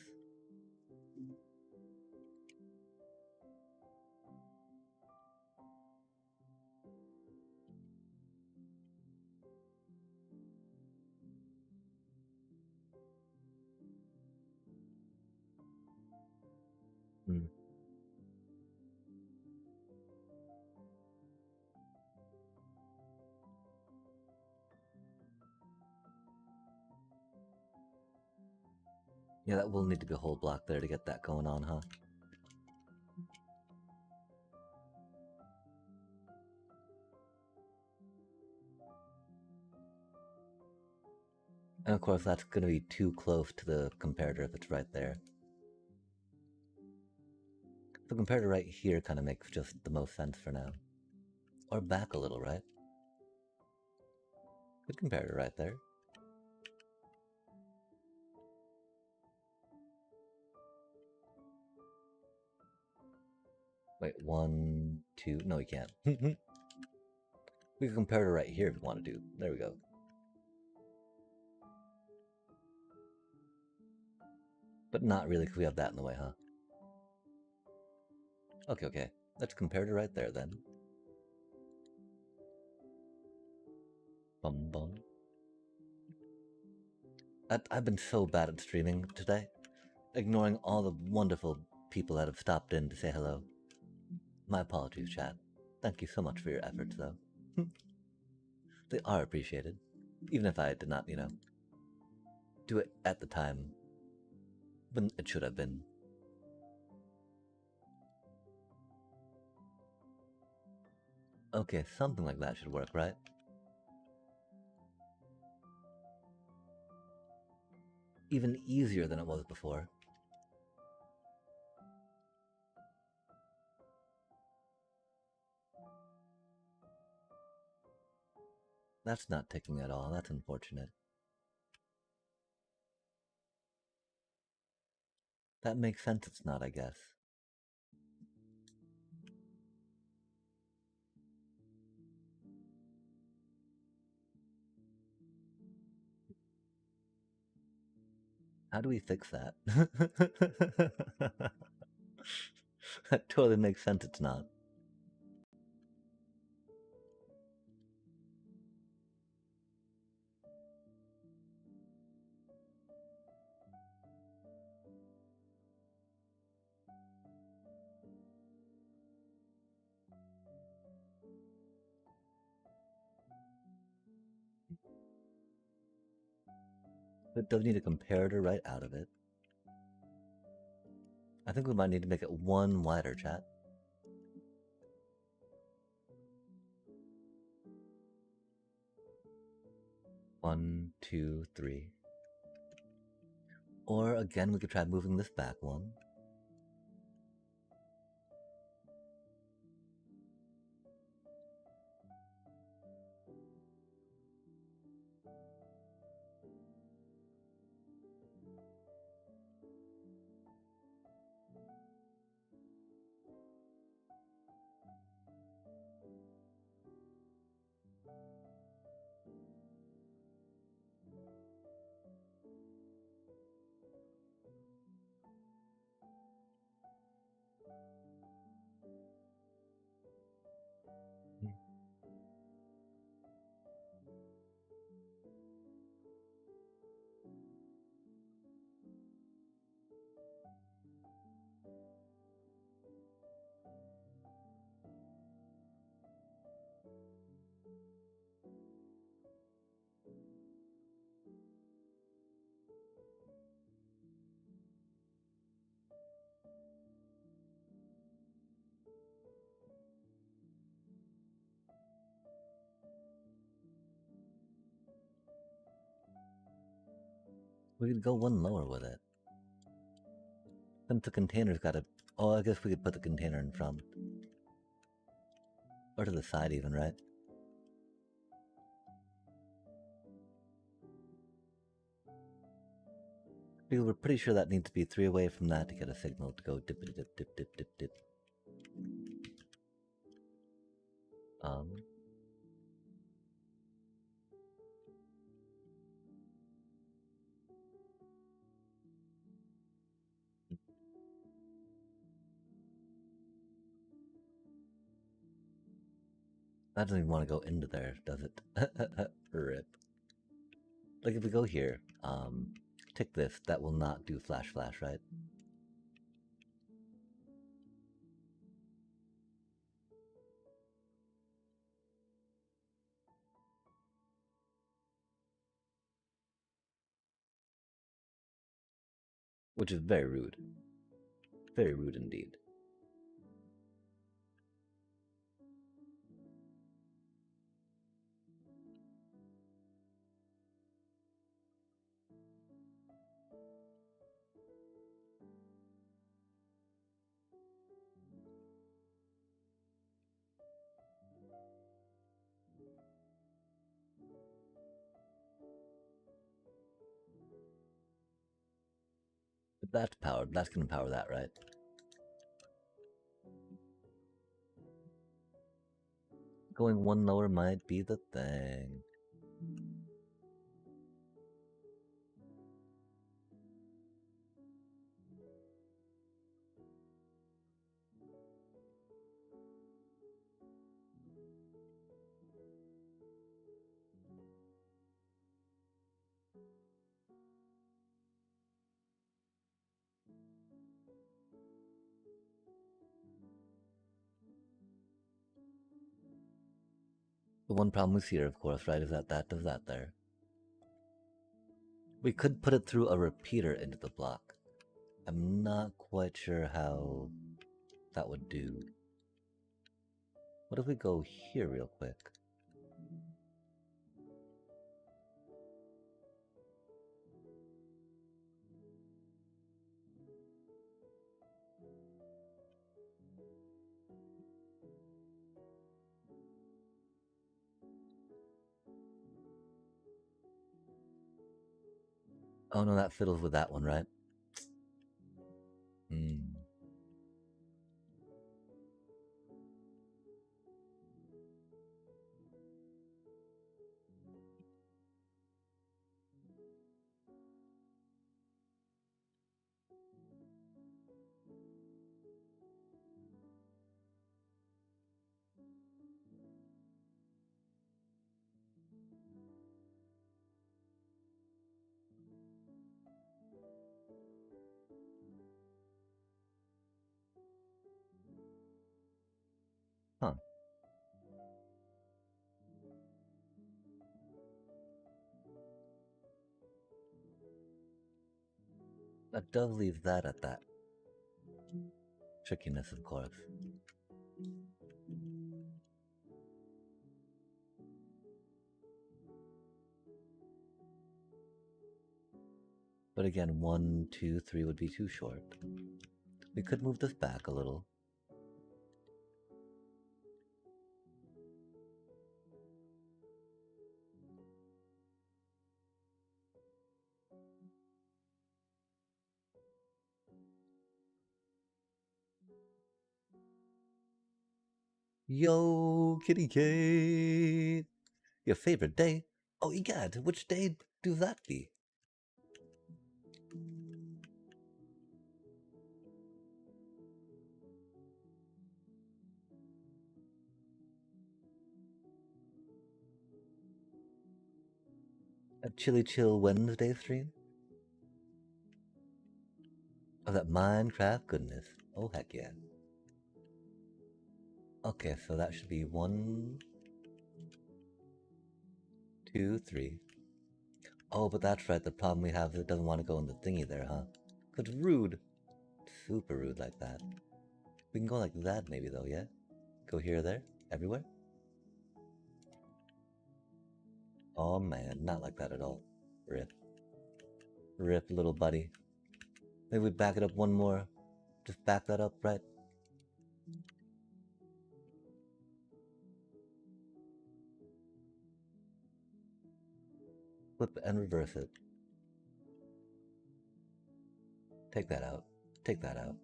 Hmm. Yeah, that will need to be a whole block there to get that going on, huh? And of course, that's going to be too close to the comparator if it's right there. The comparator right here kind of makes just the most sense for now. Or back a little, right? Good comparator right there. Wait, 1, 2, no you can't. We can compare it right here if we want to do. There we go. But not really because we have that in the way, huh? Okay, okay. Let's compare it right there then. Bum bum. I've been so bad at streaming today, ignoring all the wonderful people that have stopped in to say hello. My apologies, chat. Thank you so much for your efforts, though. They are appreciated, even if I did not, do it at the time when it should have been. Okay, something like that should work, right? Even easier than it was before. That's not ticking at all, that's unfortunate. That makes sense it's not, I guess. How do we fix that? That totally makes sense it's not. It does need a comparator right out of it. I think we might need to make it one wider, chat. One, two, three. Or again, we could try moving this back one. We could go one lower with it. Since the container's got a... Oh, I guess we could put the container in front. Or to the side even, right? Because we're pretty sure that needs to be 3 away from that to get a signal to go dip dip dip dip dip dip dip. That doesn't even want to go into there, does it? Rip. Like if we go here, tick this, that will not do flash flash, right? Which is very rude. Very rude indeed. If that's powered, that's gonna power that, right? Going one lower might be the thing. The one problem we see here, of course, right, is that that does that there. We could put it through a repeater into the block. I'm not quite sure how that would do. What if we go here real quick? Oh no, that fiddles with that one, right? Hmm. Huh. That does leave that at that. Trickiness, of course. But again, 1, 2, 3 would be too short. We could move this back a little. Yo, kitty Kate! Your favorite day? Oh, egad, which day do that be? A Chilly Chill Wednesday stream? Oh, that Minecraft goodness. Oh, heck yeah. Okay, so that should be 1, 2, 3. Oh, but that's right, the problem we have is it doesn't want to go in the thingy there, huh? Cause rude. Super rude like that. We can go like that maybe though, yeah? Go here, there, everywhere? Oh man, not like that at all. Rip. Rip, little buddy. Maybe we back it up one more. Just back that up, right? Flip and reverse it. Take that out. Take that out.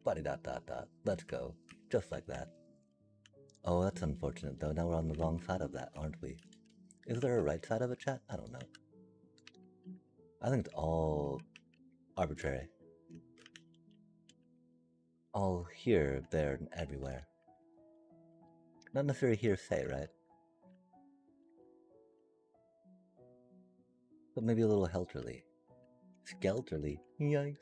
Buddy dot dot dot. Let's go. Just like that. Oh, that's unfortunate though. Now we're on the wrong side of that, aren't we? Is there a right side of it, chat? I don't know. I think it's all arbitrary. All here, there, and everywhere. Not necessarily hearsay, right? But maybe a little helterly. Skelterly. Yikes.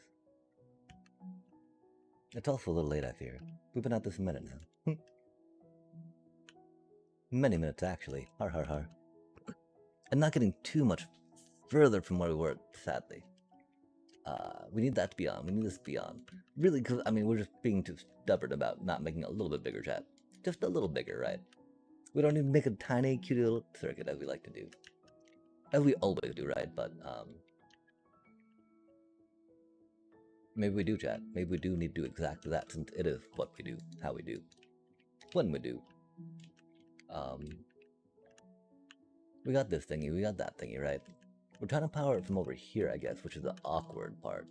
It's also a little late, I fear. We've been at this a minute now. Many minutes, actually. Har har har. And not getting too much further from where we were, sadly. We need that to be on. We need this to be on. Really, because, I mean, we're just being too stubborn about not making it a little bit bigger, chat. Just a little bigger, right? We don't even make a tiny, cute little circuit as we like to do. As we always do, right? But, maybe we do, chat. Maybe we do need to do exactly that, since it is what we do, how we do, when we do. We got this thingy, we got that thingy, right? We're trying to power it from over here, I guess, which is the awkward part.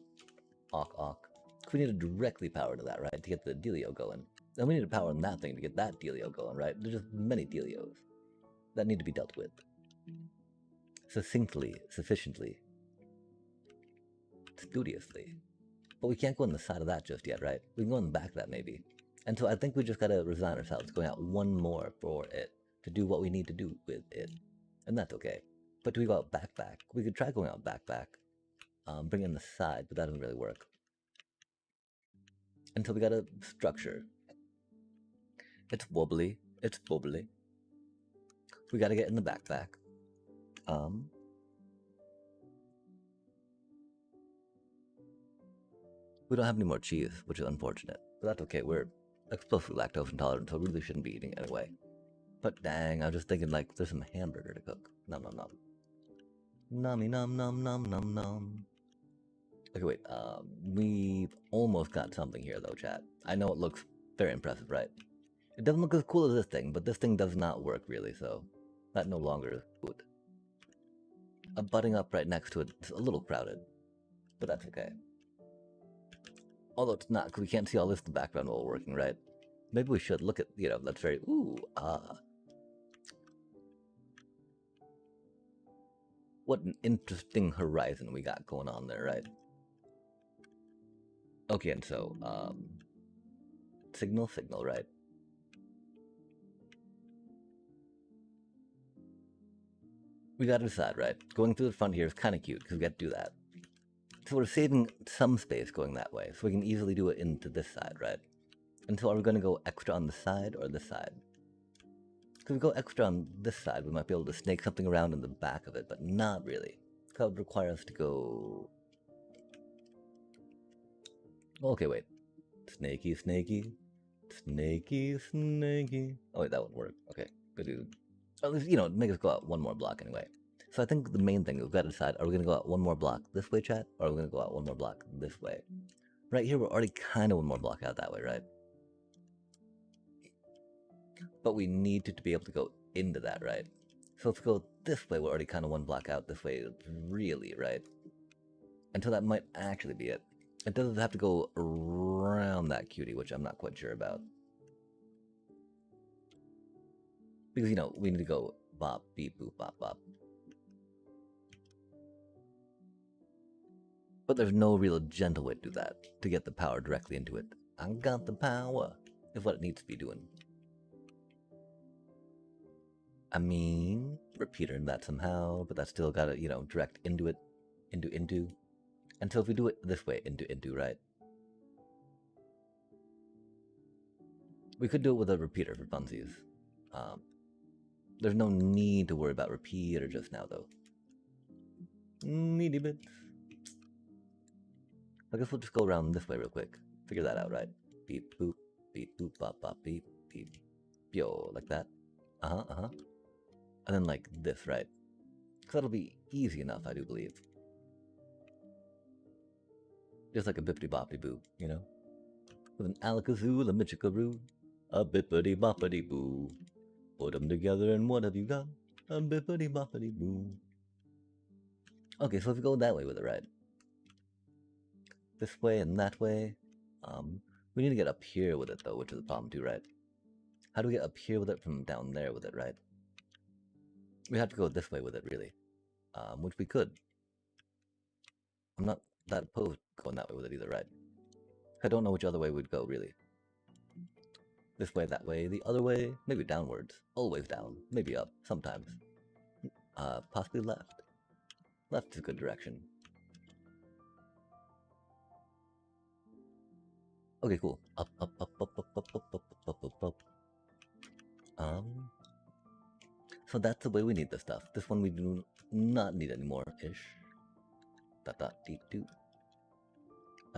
Awk. We need to directly power to that, right, to get the dealio going. And we need to power on that thing to get that dealio going, right? There's just many dealios that need to be dealt with. Succinctly, sufficiently, studiously. But we can't go on the side of that just yet, right? We can go on the back of that maybe. And so I think we just gotta resign ourselves going out one more for it to do what we need to do with it. And that's okay. But do we go out back? We could try going out back. Bring in the side, but that doesn't really work. Until we got a structure. It's wobbly. We gotta get in the backpack. We don't have any more cheese, which is unfortunate. But that's okay, we're explosively lactose intolerant, so we really shouldn't be eating it anyway. But dang, I was just thinking like there's some hamburger to cook. Nom nom nom. Nummy nom nom nom nom nom. Okay, wait, we've almost got something here though, chat. I know it looks very impressive, right? It doesn't look as cool as this thing, but this thing does not work really, so that no longer is good. Butting up right next to it, it's a little crowded, but that's okay. Although it's not, because we can't see all this in the background while we're working, right? Maybe we should look at, that's very, what an interesting horizon we got going on there, right? Okay, and so, signal, right? We gotta decide, right? Going through the front here is kind of cute, because we got to do that. So we're saving some space going that way, so we can easily do it into this side, right? And so are we going to go extra on the side or this side? If we go extra on this side, we might be able to snake something around in the back of it, but not really. That would require us to go... Okay, wait. Snaky. Oh wait, that wouldn't work. Okay, good. At least, make us go out one more block anyway. So I think the main thing we've got to decide, are we going to go out one more block this way, chat? Or are we going to go out one more block this way? Right here, we're already kind of one more block out that way, right? But we need to be able to go into that, right? So if we go this way, we're already kind of one block out this way, really, right? Until that might actually be it. It doesn't have to go around that cutie, which I'm not quite sure about. Because, we need to go bop, beep, boop, bop, bop. But there's no real gentle way to do that, to get the power directly into it. I got the power, is what it needs to be doing. I mean, repeating that somehow, but that's still gotta, direct into it, into. And so if we do it this way, into, right? We could do it with a repeater for funsies. There's no need to worry about repeater just now, though. Needy bits. I guess we'll just go around this way real quick. Figure that out, right? Beep, boop, bop, bop, beep, beep. Yo, like that. And then like this, right? Because that'll be easy enough, I do believe. Just like a bippity-boppity-boo, With an alakazoo, a michikaroo, a bippity-boppity-boo. Put them together and what have you got? A bippity-boppity-boo. Okay, so if we go that way with it, right? This way and that way. We need to get up here with it though, which is a problem too, right? How do we get up here with it from down there with it, right? We have to go this way with it, really. Which we could. I'm not that opposed to going that way with it either, right? I don't know which other way we'd go, really. This way, that way, the other way, maybe downwards. Always down, maybe up, sometimes. Possibly left. Left is a good direction. Okay, cool. Up. So that's the way we need this stuff. This one we do not need anymore, ish. Deep doop.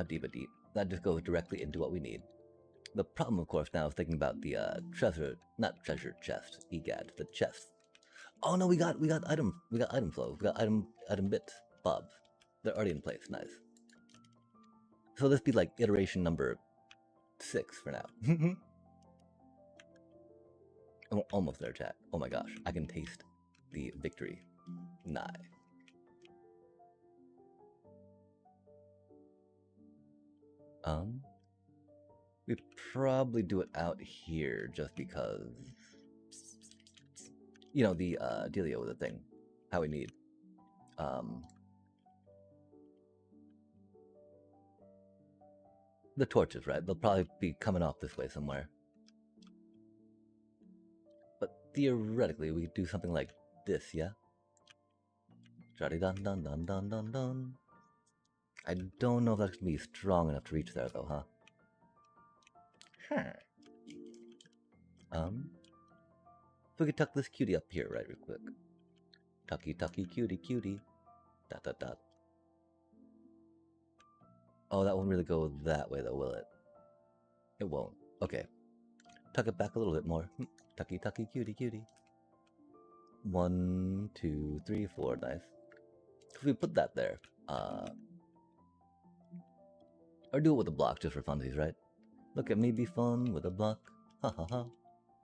Deep. That just goes directly into what we need. The problem, of course, now is thinking about the not treasure chest, egad, the chest. Oh no, we got item flow, we got item bits, bobs. They're already in place, nice. So this be like iteration number 6 for now. And we're almost there, chat. Oh my gosh, I can taste the victory nigh. Um, we probably do it out here just because, you know, the dealio with the thing, how we need. The torches, right? They'll probably be coming off this way somewhere. But theoretically, we could do something like this, yeah? Dun dun dun dun dun dun. I don't know if that's gonna be strong enough to reach there, though, huh? If we could tuck this cutie up here, right, real quick. Tucky, tucky, cutie, cutie. Dot, dot, dot. Oh, that won't really go that way, though, will it? It won't. Okay. Tuck it back a little bit more. Tucky, tucky, cutie, cutie. 1, 2, 3, 4. Nice. If we put that there, or do it with a block just for funsies, right? Look at me be fun with a block. Ha ha ha.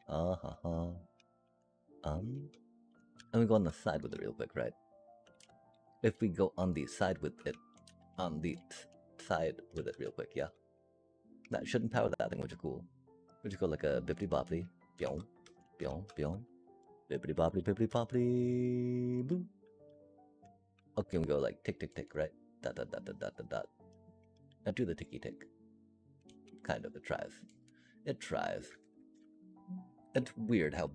Ah ha ha. And we go on the side with it real quick, right? If we go on the side with it, real quick, yeah? That shouldn't power that thing, which is cool. We just go like a bippity boppity. Pyong, pyong, pyong. Bippity boppity, bippity boppity. Boom. Okay, we go like tick, tick, tick, right? Dot, dot, dot, dot, dot, dot, dot. Now do the ticky tick. Kind of, it tries. It tries. It's weird how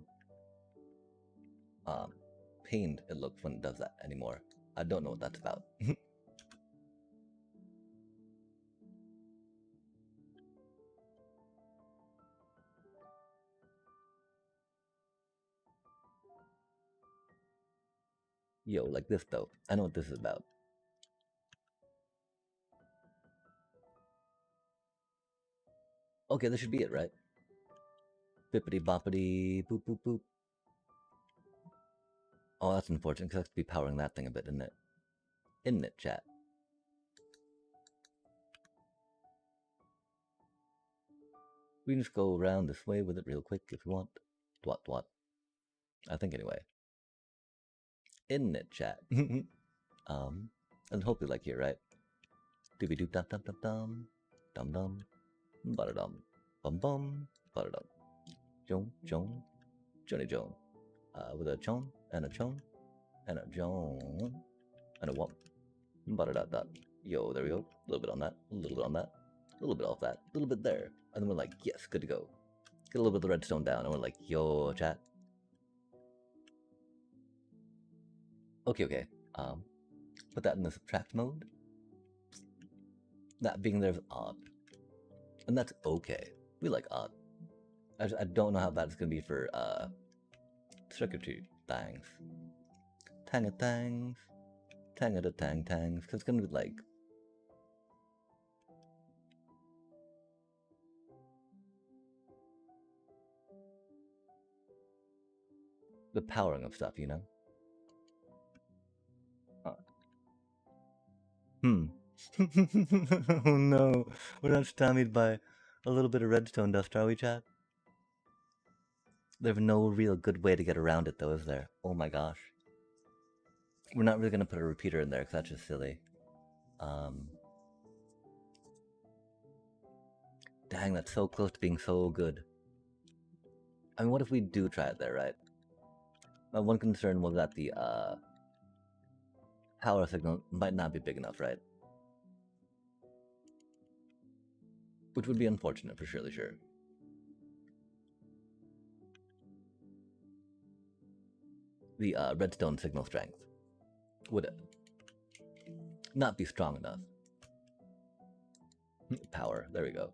pained it looks when it does that anymore. I don't know what that's about. Yo, like this though. I know what this is about. Okay, this should be it, right? Bippity boppity boop boop boop. Oh, that's unfortunate because I have to be powering that thing a bit, isn't it? Isn't it, chat? We can just go around this way with it real quick if you want. What, what? I think anyway. Isn't it, chat? And hopefully like here, right? Doobie doop dum dum dum dum. Dum dum. Bada dum. Bum bum. Bada dum. Joan, Joan. Johnny Joan. With a chon and a chon and a Joan and a wump. Bada dot dot. Yo, there we go. A little bit on that. A little bit on that. A little bit off that. A little bit there. And then we're like, yes, good to go. Get a little bit of the redstone down. And we're like, yo, chat. Okay, okay. Put that in the subtract mode. That being there is odd. And that's okay. We like odd. I don't know how bad it's gonna be for circuitry things. Tanga tangs. Tanga da tang tangs. Cause it's gonna be like the powering of stuff, you know? Oh no, we're not stymied by a little bit of redstone dust, are we, chat? There's no real good way to get around it, though, is there? Oh my gosh. We're not really gonna put a repeater in there, because that's just silly. Dang, that's so close to being so good. I mean, what if we do try it there, right? My one concern was that the power signal might not be big enough, right? Which would be unfortunate for surely sure. The redstone signal strength would not be strong enough. Power, there we go.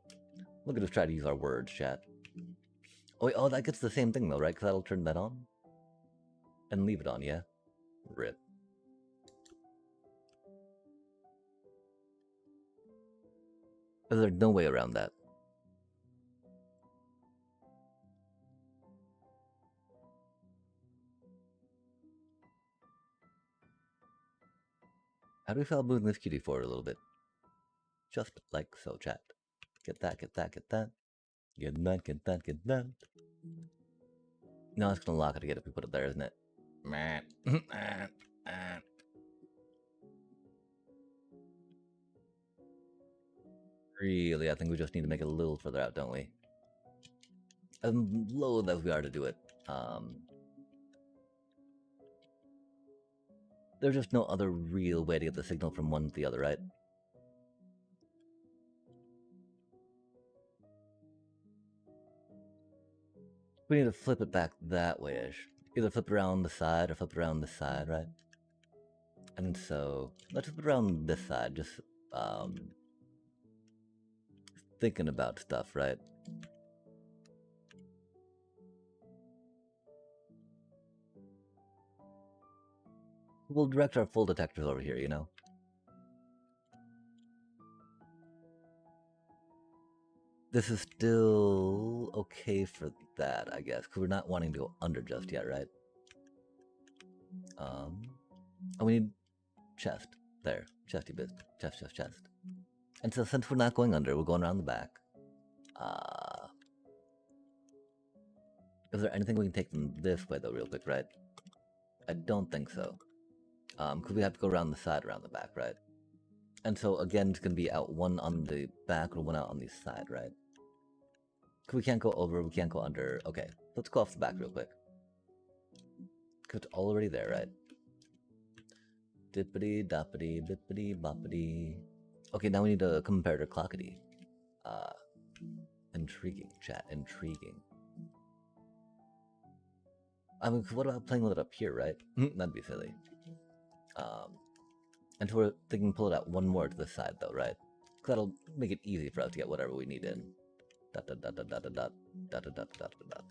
Look at us try to use our words, chat. Oh, wait, oh, that gets the same thing though, right? Because that'll turn that on. And leave it on, yeah? Rip. There's no way around that. How do we feel moving this cutie forward a little bit? Just like so, chat. Get that, get that, get that. Get that, get that, get that. No, it's gonna lock it again if we put it there, isn't it? Really, I think we just need to make it a little further out, don't we? As low as we are to do it. There's just no other real way to get the signal from one to the other, right? We need to flip it back that way-ish. Either flip it around the side or flip it around this side, right? And so, let's flip it around this side, just, thinking about stuff, right? We'll direct our full detectors over here, you know? This is still okay for that, I guess, because we're not wanting to go under just yet, right? And we need chest. There. Chesty bit. Chest. And so since we're not going under, we're going around the back. Is there anything we can take from this way, though, real quick, right? I don't think so. Because we have to go around the side, around the back, right? And so, again, it's going to be out one on the back or one out on the side, right? Because we can't go over, we can't go under. Okay, let's go off the back real quick. Because it's already there, right? Dippity, doppity, bippity, boppity. Okay, now we need a comparator clockety. Intriguing, chat, intriguing. I mean, what about playing with it up here, right? That'd be silly. And so we're thinking pull it out one more to the side, though, right? Because that'll make it easy for us to get whatever we need in. Dot, dot, dot, dot, dot, dot, dot, dot, dot, dot, dot.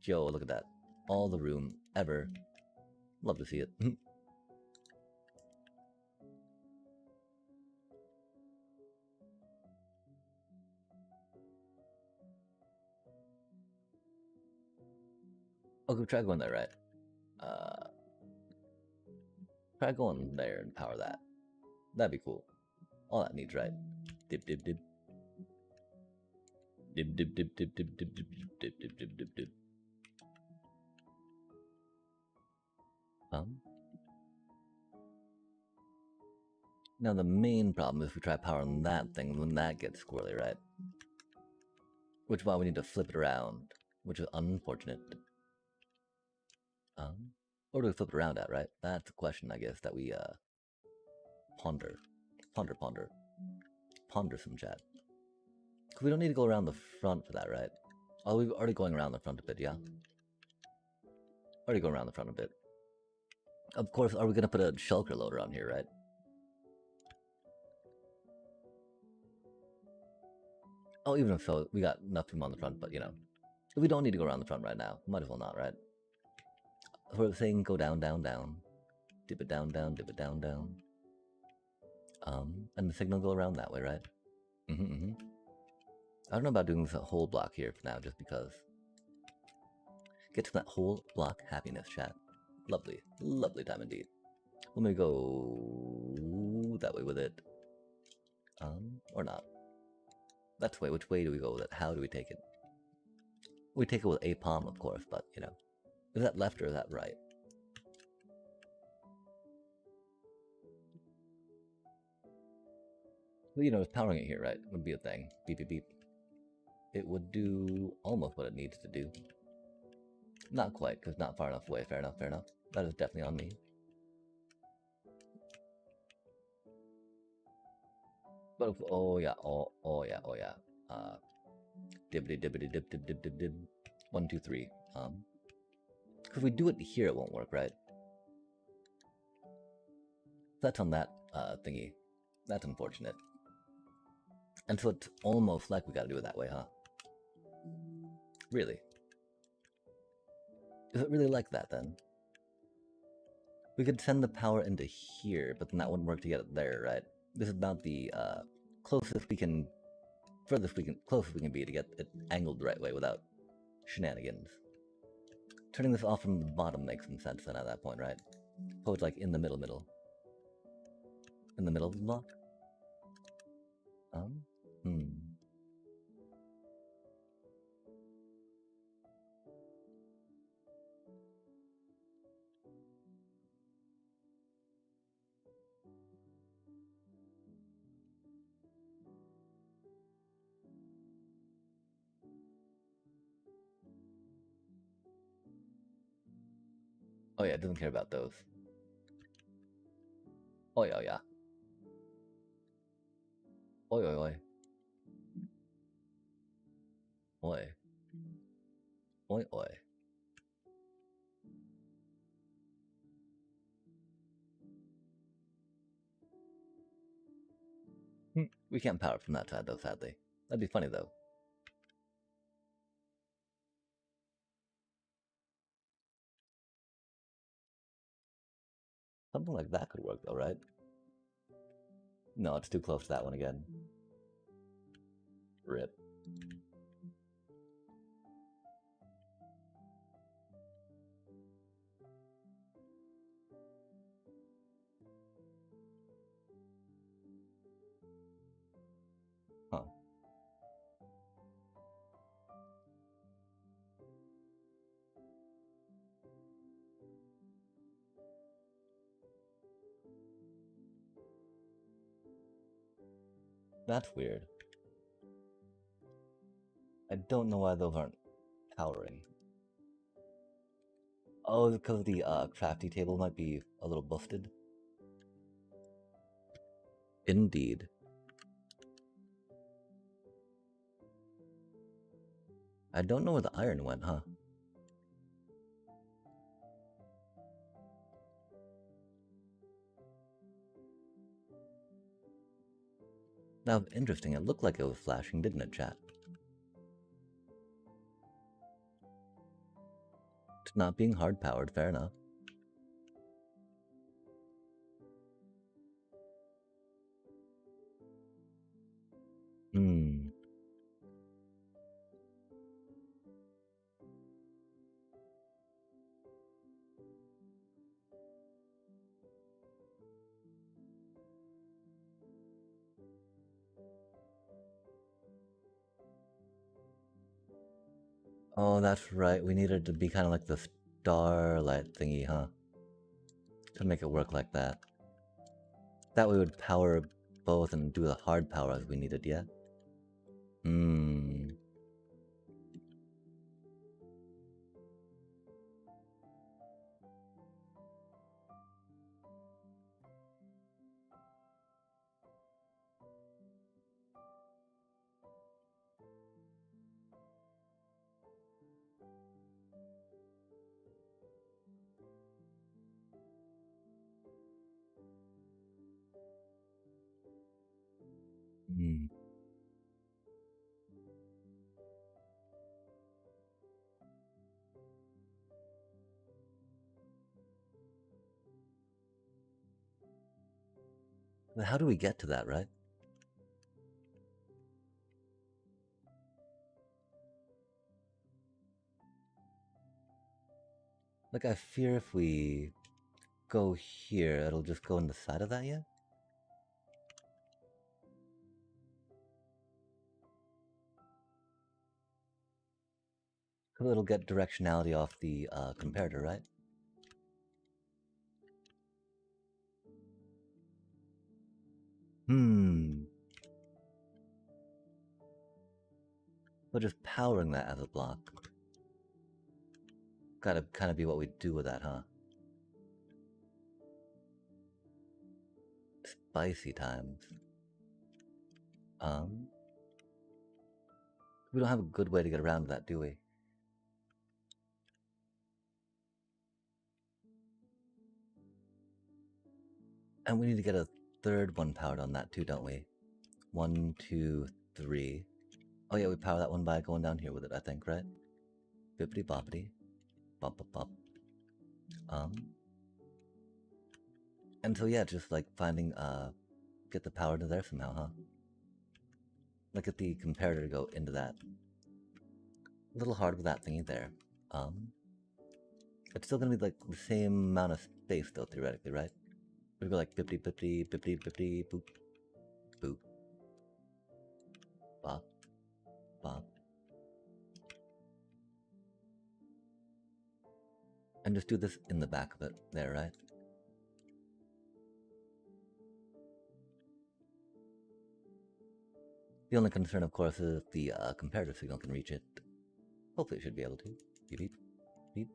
Yo, look at that. All the room ever. Love to see it. Okay, try going there, right? Try going there and power that. That'd be cool. All that needs, right? Dip, dip, dip. Dip, dip, dip, dip, dip, dip, dip, dip, dip, dip, dip, dip. Now the main problem is if we try powering that thing, when that gets squirrely, right? Which is why we need to flip it around, which is unfortunate. Or do we flip it around at, right? That's a question, I guess, that we, ponder. Ponder some chat. Because we don't need to go around the front for that, right? Oh, we're already going around the front a bit, yeah? Already going around the front a bit. Of course, are we going to put a shulker loader on here, right? Oh, even if so, we got enough room on the front, but, you know. We don't need to go around the front right now. Might as well not, right? We're saying go down, down, down. Dip it down, down, dip it down, down. And the signal go around that way, right? I don't know about doing this whole block here for now, just because. Get to that whole block happiness, chat. Lovely, lovely time indeed. Let me go that way with it. Or not. That's the way. Which way do we go with it? How do we take it? We take it with a palm, of course, but, you know. Is that left or is that right? But, you know, powering it here, right, would be a thing. Beep, beep, beep. It would do almost what it needs to do. Not quite, because not far enough away. Fair enough, fair enough. That is definitely on me. But, oh yeah, oh yeah. Dibbity dibbity dib dib dib dib dib. 1, 2, 3. Because if we do it here, it won't work, right? That's on that thingy. That's unfortunate. And so it's almost like we gotta do it that way, huh? Really? Is it really like that, then? We could send the power into here, but then that wouldn't work to get it there, right? This is about the closest we can be to get it angled the right way without shenanigans. Turning this off from the bottom makes some sense then at that point, right? So it's like in the middle. In the middle of the block? Oh yeah, it doesn't care about those. Oh yeah, oh yeah. Oi, oi, oi. Oi. Oi, oi. We can't power from that side though, sadly. That'd be funny though. Something like that could work though, right? No, it's too close to that one again. Rip. Huh. That's weird. I don't know why those aren't powering. Oh, because the crafty table might be a little busted. Indeed. I don't know where the iron went, huh? That was interesting. It looked like it was flashing, didn't it, chat? It's not being hard powered, fair enough. Hmm. Oh, that's right. We needed to be kind of like the starlight thingy, huh? To make it work like that. That way would power both and do the hard power as we needed, yeah? Hmm. Hmm. How do we get to that, right? Like, I fear if we go here, it'll just go in the side of that, yeah? Because it'll get directionality off the comparator, right? Hmm. So just powering that as a block. Gotta kind of be what we do with that, huh? Spicy times. We don't have a good way to get around that, do we? And we need to get a third one powered on that too, don't we? 1, 2, 3. Oh yeah, we power that one by going down here with it, I think, right? Bippity boppity. Bop bop bop. And so yeah, just like finding get the power to there somehow, huh? Like get the comparator to go into that. A little hard with that thingy there. It's still gonna be like the same amount of space though, theoretically, right? We go like bippity bippity bippity bippity boop boop. Bop bop. And just do this in the back of it there, right? The only concern, of course, is if the comparator signal can reach it. Hopefully it should be able to. Beep beep beep.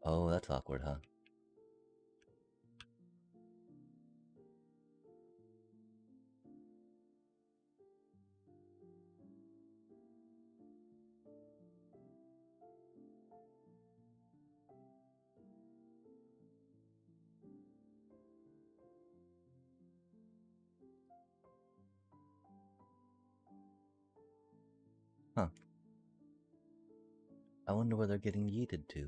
Oh, that's awkward, huh? Huh. I wonder where they're getting yeeted to.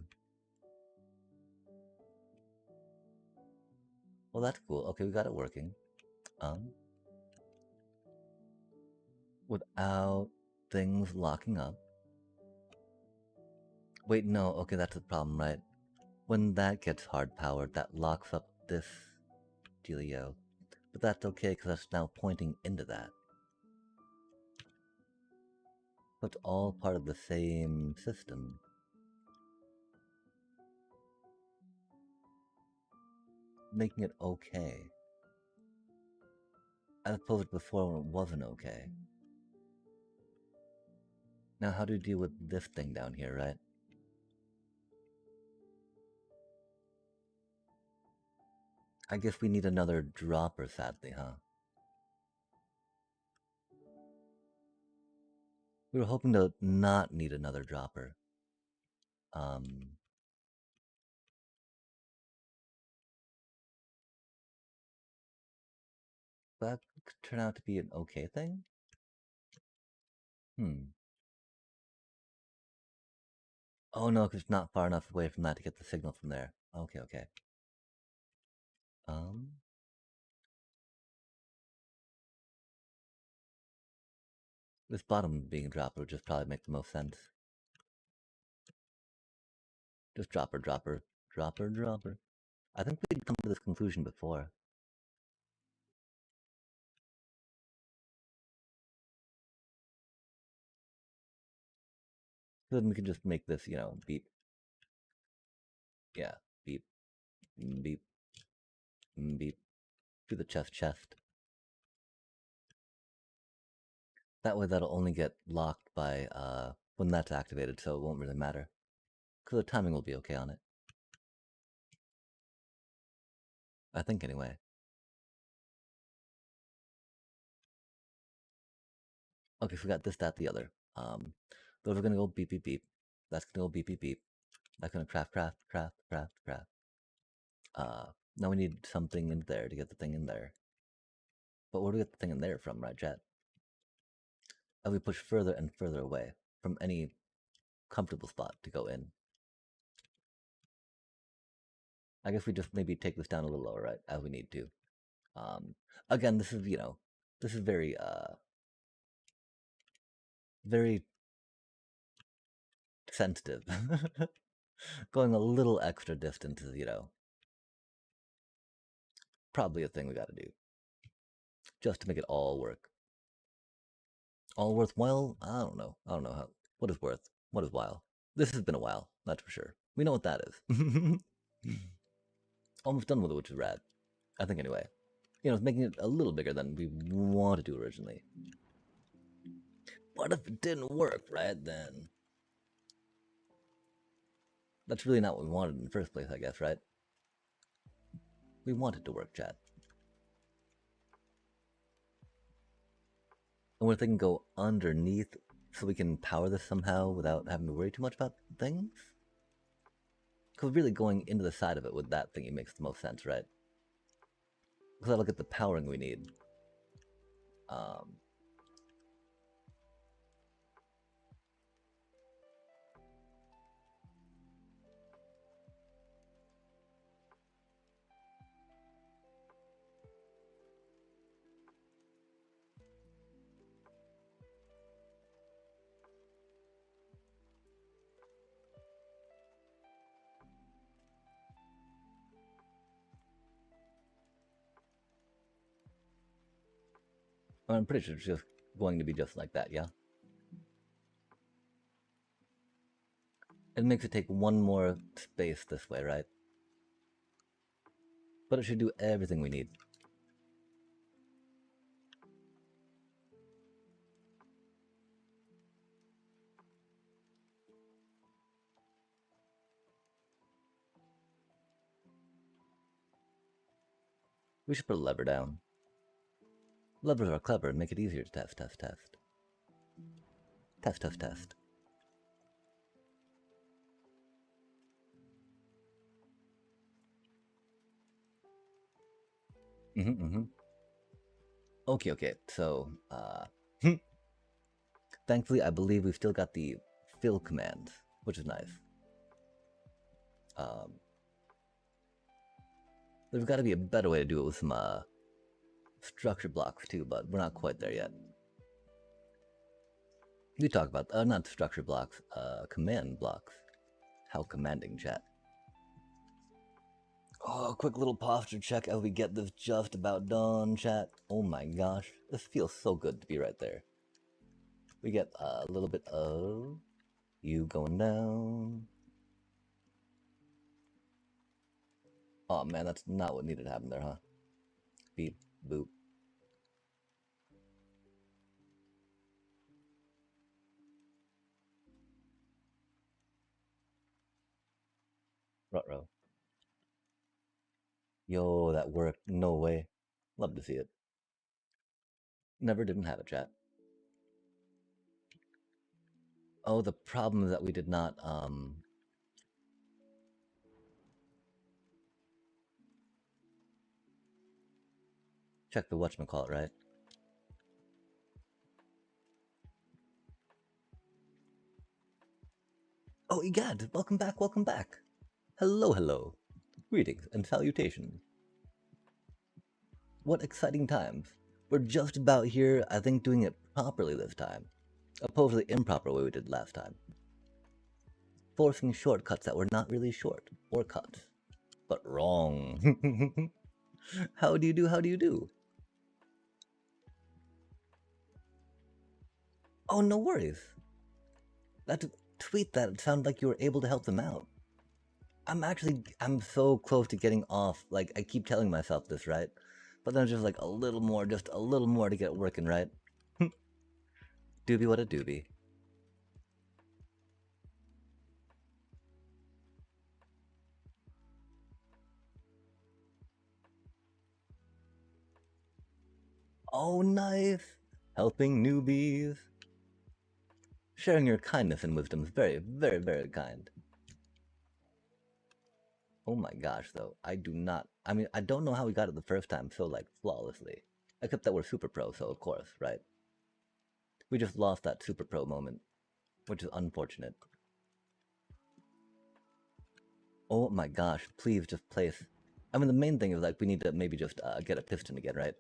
Well, that's cool. Okay, we got it working. Um, without things locking up. Wait, no, okay, that's the problem, right? When that gets hard powered, that locks up this dealio. But that's okay, because that's now pointing into that. So it's all part of the same system. Making it okay. As opposed to before when it wasn't okay. Now how do you deal with this thing down here, right? I guess we need another dropper, sadly, huh? We were hoping to not need another dropper. That could turn out to be an okay thing? Oh no, because it's not far enough away from that to get the signal from there. Okay, okay. This bottom being a dropper would just probably make the most sense. Just dropper, dropper, dropper, dropper. I think we'd come to this conclusion before. Then we could just make this, you know, beep. Yeah, beep, beep, beep. To the chest. That way that'll only get locked by when that's activated, so it won't really matter. Because the timing will be okay on it. I think anyway. Okay, so we got this, that, the other. Those are gonna go beep, beep, beep. That's gonna go beep, beep, beep. That's gonna craft, craft, craft, craft, craft. Now we need something in there to get the thing in there. But where do we get the thing in there from, right, Jet? As we push further and further away from any comfortable spot to go in. I guess we just maybe take this down a little lower, right, as we need to. Again, this is, you know, this is very, very sensitive. Going a little extra distance is, you know, probably a thing we gotta do. Just to make it all work. All worthwhile? I don't know. I don't know how. What is worth? What is while? This has been a while, that's for sure. We know what that is. Almost done with it, which is rad. I think anyway. You know, it's making it a little bigger than we wanted to originally. What if it didn't work, right then? That's really not what we wanted in the first place, I guess, right? We want it to work, chat. And we're thinking go underneath so we can power this somehow without having to worry too much about things? Because really going into the side of it with that thingy makes the most sense, right? Because that'll get the powering we need. I'm pretty sure it's just going to be just like that, yeah? It makes it take one more space this way, right? But it should do everything we need. We should put a lever down. Levers are clever and make it easier to test, test, test. Test, test, test. Okay, okay. So, thankfully, I believe we've still got the fill command, which is nice. There's got to be a better way to do it with some structure blocks too, but we're not quite there yet. We talk about not structure blocks, command blocks. How commanding, chat. Oh, quick little posture check as we get this just about done, chat. Oh my gosh, this feels so good to be right there. We get a little bit of you going down. Oh man, that's not what needed to happen there, huh? Beep, boop. Ruh-roh. Yo, that worked. No way. Love to see it. Never didn't have a chat. Oh, the problem is that we did not, check the whatchamacallit, right? Oh, Egad, welcome back, welcome back. Hello, hello. Greetings and salutations. What exciting times. We're just about here, I think, doing it properly this time, opposed to the improper way we did last time. Forcing shortcuts that were not really short, or cuts, but wrong. How do you do, how do you do? Oh, no worries. That tweet that sounded like you were able to help them out. I'm so close to getting off. Like, I keep telling myself this, right? But then just like a little more, just a little more to get it working, right? Doobie what a doobie. Oh, nice. Helping newbies. Sharing your kindness and wisdom is very, very, very kind. Oh my gosh, though. I don't know how we got it the first time so, like, flawlessly. Except that we're super pro, so of course, right? We just lost that super pro moment, which is unfortunate. Oh my gosh, please just place. I mean, the main thing is, like, we need to maybe just get a piston again, right?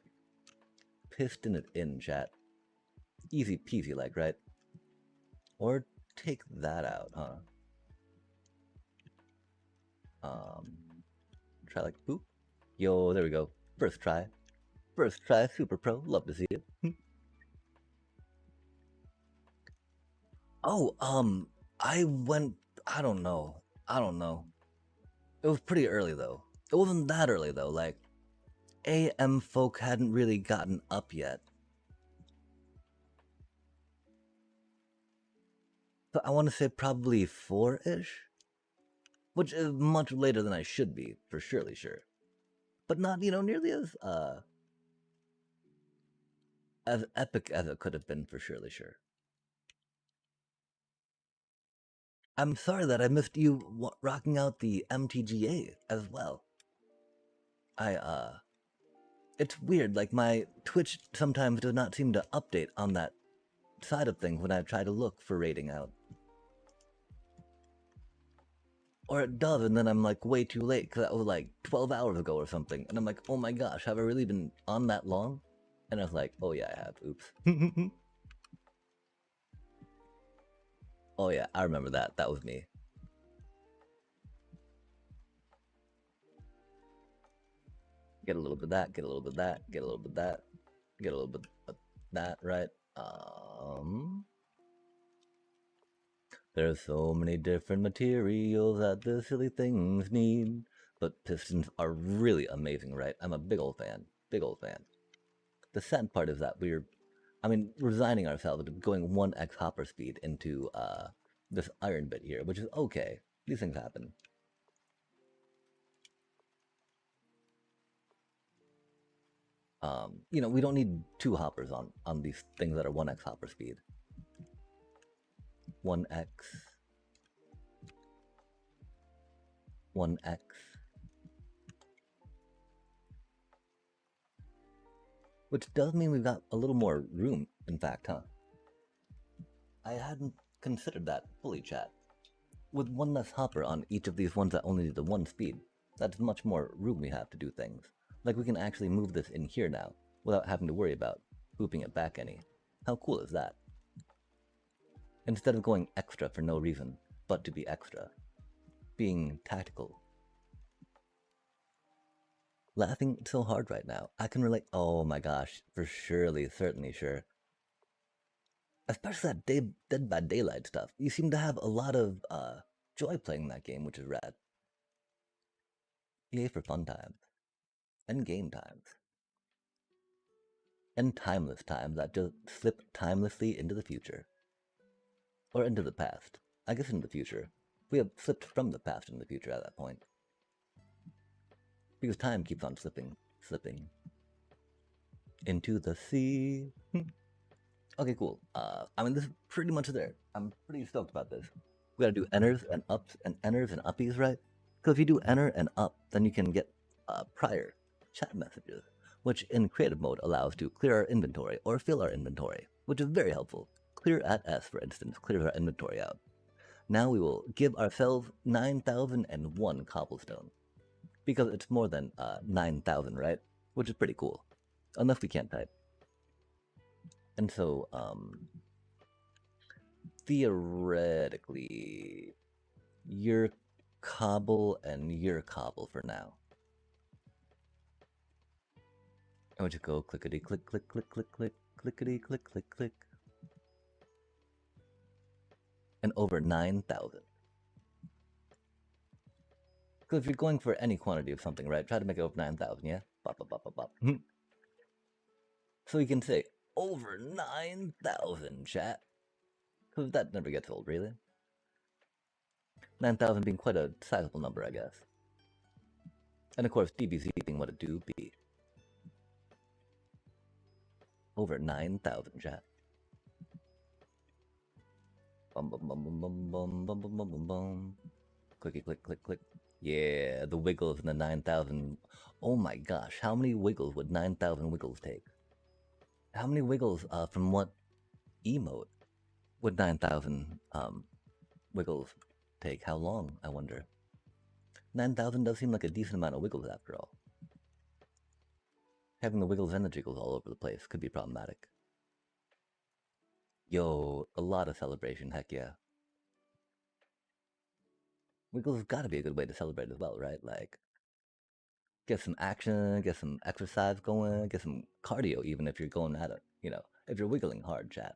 Piston it in, chat. Easy peasy, like, right? Or take that out, huh? Try like boop. Yo, there we go. First try. First try, super pro. Love to see it. Oh, I don't know. I don't know. It was pretty early though. It wasn't that early though. Like, AM folk hadn't really gotten up yet. So I want to say probably 4-ish, which is much later than I should be, for surely sure. But not, nearly as epic as it could have been, for surely sure. I'm sorry that I missed you rocking out the MTGA as well. It's weird, like my Twitch sometimes does not seem to update on that side of things when I try to look for rating out. Or it does, and then I'm like way too late because that was like 12 hours ago or something. And I'm like, oh my gosh, have I really been on that long? And I was like, oh yeah, I have. Oops. Oh yeah, I remember that. That was me. Get a little bit of that, get a little bit of that, get a little bit of that, get a little bit of that, right? There's so many different materials that the silly things need. But pistons are really amazing, right? I'm a big old fan. Big old fan. The sad part is that resigning ourselves to going 1x hopper speed into this iron bit here, which is okay. These things happen. We don't need two hoppers on these things that are 1x hopper speed. 1x, 1x. Which does mean we've got a little more room, in fact, huh? I hadn't considered that fully, chat. With one less hopper on each of these ones that only need the one speed, that's much more room we have to do things. Like we can actually move this in here now, without having to worry about looping it back any. How cool is that? Instead of going extra for no reason, but to be extra. Being tactical. Laughing so hard right now. I can relate. Oh my gosh, for surely, certainly sure. Especially that Dead by Daylight stuff. You seem to have a lot of joy playing that game, which is rad. EA for fun times. And game times. And timeless times that just slip timelessly into the future. Or into the past. I guess into the future. We have slipped from the past into the future at that point. Because time keeps on slipping. Into the sea. Okay, cool. This is pretty much there. I'm pretty stoked about this. We gotta do enters and ups and enters and uppies, right? Because if you do enter and up, then you can get prior chat messages, which in creative mode allows to clear our inventory or fill our inventory, which is very helpful. Clear at S, for instance, clears our inventory out. Now we will give ourselves 9,001 cobblestone, because it's more than 9,000, right? Which is pretty cool, unless we can't type. And so, theoretically, you're cobble and you're cobble for now. I want you to go clickety click click click click click clickety click click click. And over 9,000. Because if you're going for any quantity of something, right, try to make it over 9,000, yeah? Bop, bop, bop, bop, bop. So you can say, over 9,000, chat. Because that never gets old, really. 9,000 being quite a sizable number, I guess. And of course, DBZ being what it do be. Over 9,000, chat. Bum bum bum bum bum bum bum bum bum bum bum. Clicky click click click. Yeah, the wiggles in the 9,000. Oh my gosh, how many wiggles would 9,000 wiggles take? How many wiggles from what emote would 9,000 wiggles take? How long, I wonder? 9,000 does seem like a decent amount of wiggles after all. Having the wiggles and the jiggles all over the place could be problematic. Yo, a lot of celebration, heck yeah. Wiggles has gotta be a good way to celebrate as well, right? Like, get some action, get some exercise going, get some cardio even if you're going at it, if you're wiggling hard, chat.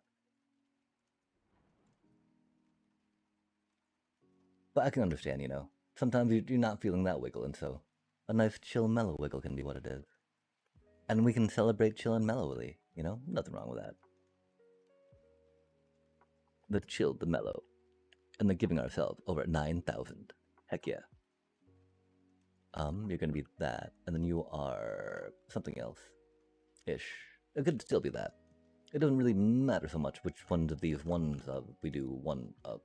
But I can understand, sometimes you're not feeling that wiggle, and so a nice chill mellow wiggle can be what it is. And we can celebrate chill and mellowly, nothing wrong with that. The chill, the mellow, and the giving ourselves over 9,000. Heck yeah. You're gonna be that, and then you are something else-ish. It could still be that. It doesn't really matter so much which ones of these ones we do one of.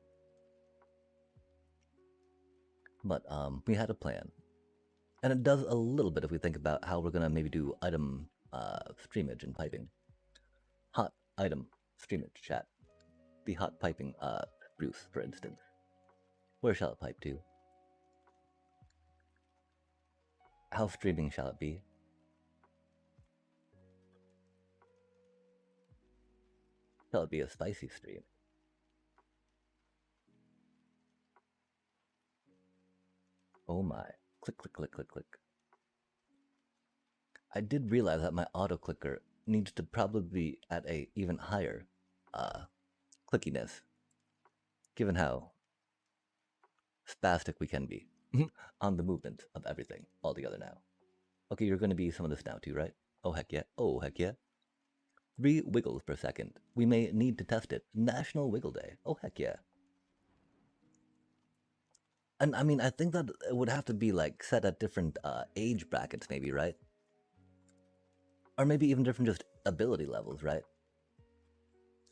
But we had a plan. And it does a little bit if we think about how we're gonna maybe do item streamage and piping. Hot item streamage, chat. The hot piping Bruce, for instance. Where shall it pipe to? How streaming shall it be? Shall it be a spicy stream? Oh my. Click, click, click, click, click. I did realize that my auto clicker needs to probably be at a even higher clickiness, given how spastic we can be on the movement of everything altogether now. Okay, you're going to be some of this now too, right? Oh heck yeah, oh heck yeah. 3 wiggles per second. We may need to test it. National Wiggle Day. Oh heck yeah. And I think that it would have to be like set at different age brackets maybe, right? Or maybe even different just ability levels, right?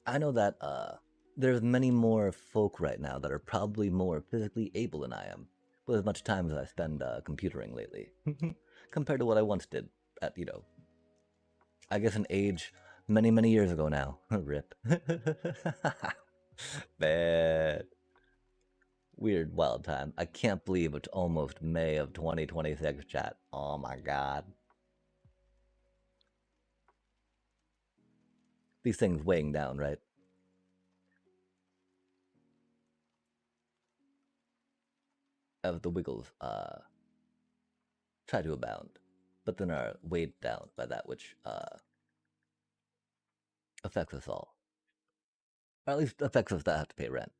I know that there's many more folk right now that are probably more physically able than I am, with as much time as I spend computering lately, compared to what I once did at, I guess an age many, many years ago now. Rip. Bad. Weird, wild time. I can't believe it's almost May of 2026, chat. Oh my god. These things weighing down, right? As the wiggles try to abound, but then are weighed down by that which affects us all. Or at least affects us that have to pay rent.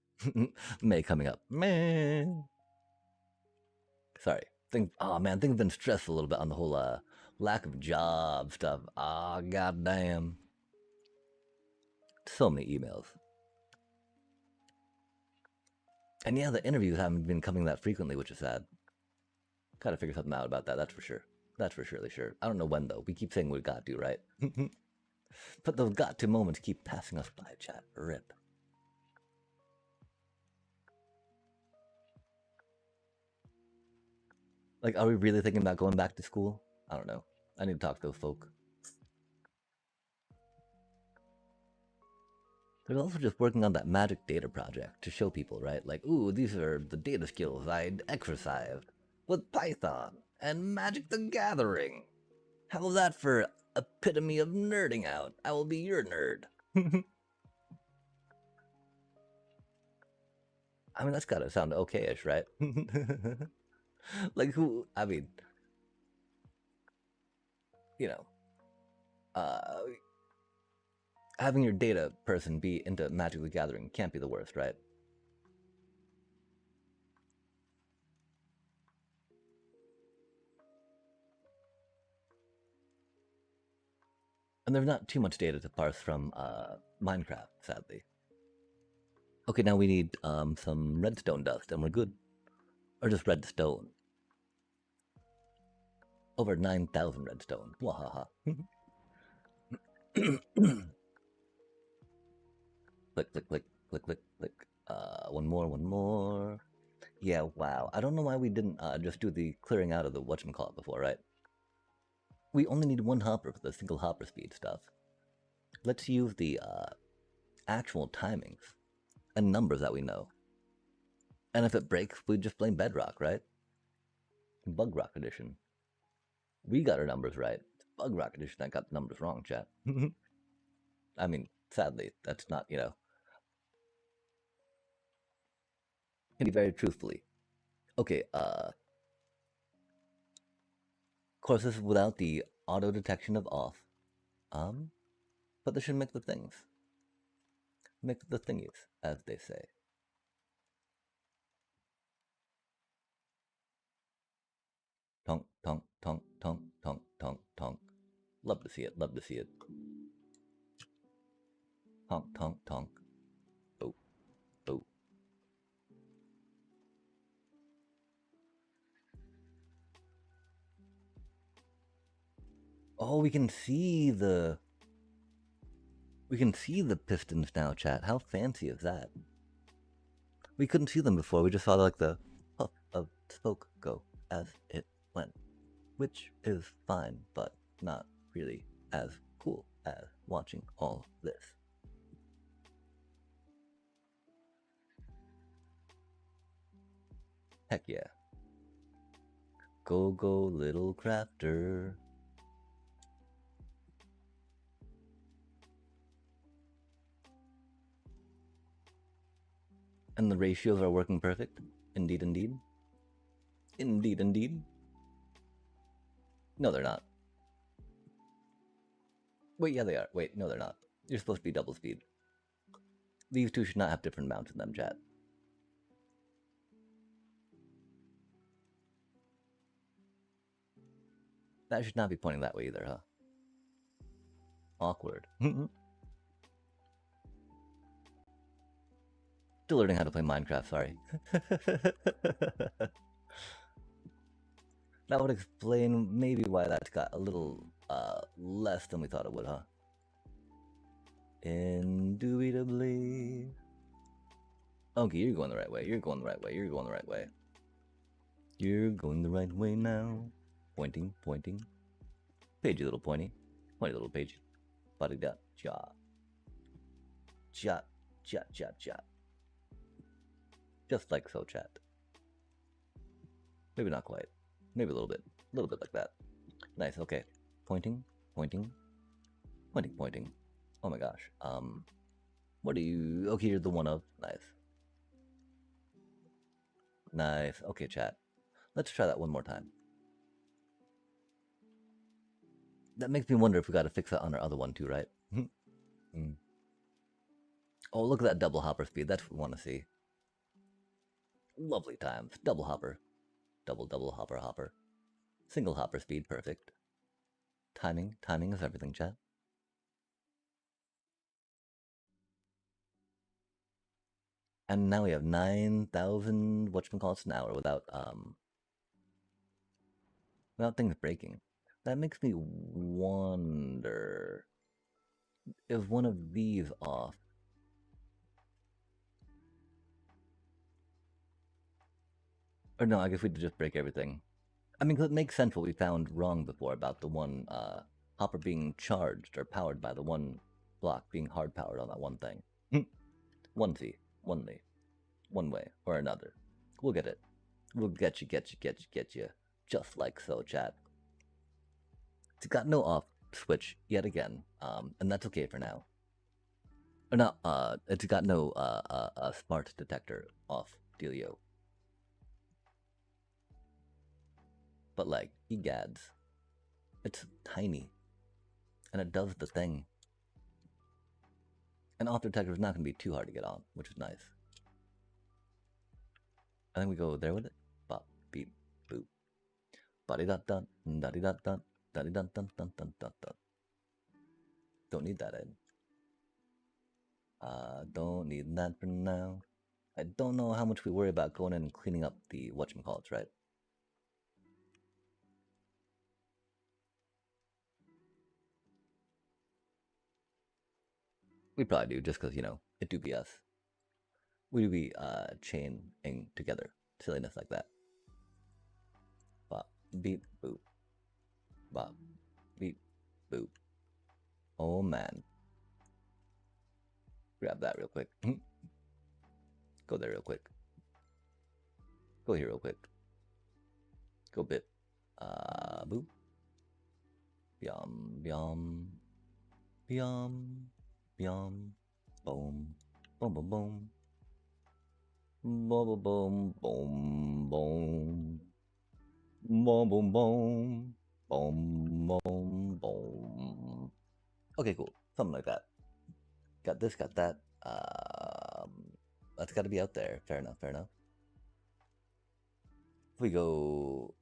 May coming up. Man. Sorry. Oh man, things have been stressed a little bit on the whole lack of job stuff. Ah, goddamn. So many emails. And yeah, the interviews haven't been coming that frequently, which is sad. Gotta figure something out about that, that's for sure. That's for surely sure. I don't know when though. We keep saying we got to, right? But those got to moments keep passing us by, chat. Rip. Like, are we really thinking about going back to school? I don't know. I need to talk to those folk. They're also just working on that magic data project to show people, right? Like, ooh, these are the data skills I'd exercised with Python and Magic the Gathering. How's that for epitome of nerding out? I will be your nerd. I mean, that's gotta sound okay-ish, right? Like, who, I mean, you know, having your data person be into Magic the Gathering can't be the worst, right? And there's not too much data to parse from Minecraft, sadly. Okay, now we need some redstone dust, and we're good. Or just redstone. Over 9,000 redstone. Wahaha. Click, click, click, click, click, click. One more, one more. Yeah, wow. I don't know why we didn't just do the clearing out of the whatchamacallit before, right? We only need one hopper for the single hopper speed stuff. Let's use the actual timings and numbers that we know. And if it breaks, we just blame Bedrock, right? Bug Rock Edition. We got our numbers right. Bug Rock Edition that got the numbers wrong, chat. I mean, sadly, that's not, can be very truthfully. Okay, of course, this is without the auto detection of off. But this should make the things. Make the thingies, as they say. Tonk, tonk, tonk, tonk, tonk, tonk, tonk. Love to see it, love to see it. Tonk, tonk, tonk. Oh, oh. Oh, we can see the pistons now, chat. How fancy is that? We couldn't see them before. We just saw like the puff of smoke go as it went, which is fine, but not really as cool as watching all this. Heck yeah. Go, go, little crafter. And the ratios are working perfect. Indeed, indeed. Indeed, indeed. No, they're not. Wait, yeah, they are. Wait, no, they're not. You're supposed to be double speed. These two should not have different mounts in them, chat. That should not be pointing that way either, huh? Awkward. Still learning how to play Minecraft, sorry. That would explain maybe why that's got a little less than we thought it would, huh? Indubitably. Okay, you're going the right way. You're going the right way. You're going the right way. You're going the right way now. Pointing, pointing. Pagey little pointy. Pointy little page. Body dot. Jot. Jot. Jot, jot, jot. Just like so, chat. Maybe not quite. Maybe a little bit. A little bit like that. Nice, okay. Pointing, pointing. Pointing, pointing. Oh my gosh. What are you... Okay, you're the one of. Nice. Nice. Okay, chat. Let's try that one more time. That makes me wonder if we got to fix that on our other one too, right? Mm. Oh, look at that double hopper speed. That's what we want to see. Lovely times. Double hopper. Double hopper hopper. Single hopper speed. Perfect. Timing. Timing is everything, chat. And now we have 9,000 whatchamacallits an hour without things breaking. That makes me wonder if one of these off. Or no, I guess we'd just break everything. I mean, 'cause it makes sense what we found wrong before about the one hopper being charged or powered by the one block being hard powered on that one thing. One T, one Lee, one way or another. We'll get it. We'll get you. Just like so, chat. It's got no off switch yet again, and that's okay for now. Or not, it's got no smart detector off dealio. But like, egads, it's tiny, and it does the thing. And off detector is not going to be too hard to get on, which is nice. I think we go there with it. Bop, beep, boop. Body dot dot, dotty dot dot, dotty dot dot dot dot dot dot. Don't need that in. Don't need that for now. I don't know how much we worry about going in and cleaning up the whatchamacallits, right? We probably do, just because, you know, it do be us. We do be chaining together. Silliness like that. Bop, beep, boop. Bop, beep, boop. Oh man. Grab that real quick. Go there real quick. Go here real quick. Go bit. Boop. Yum, yum. Yum. Yum. Boom. Boom, boom, boom. Boom, boom, boom, boom, boom. Boom, boom, boom. Boom, boom, boom. Okay, cool. Something like that. Got this, got that. That's got to be out there. Fair enough, fair enough. If we go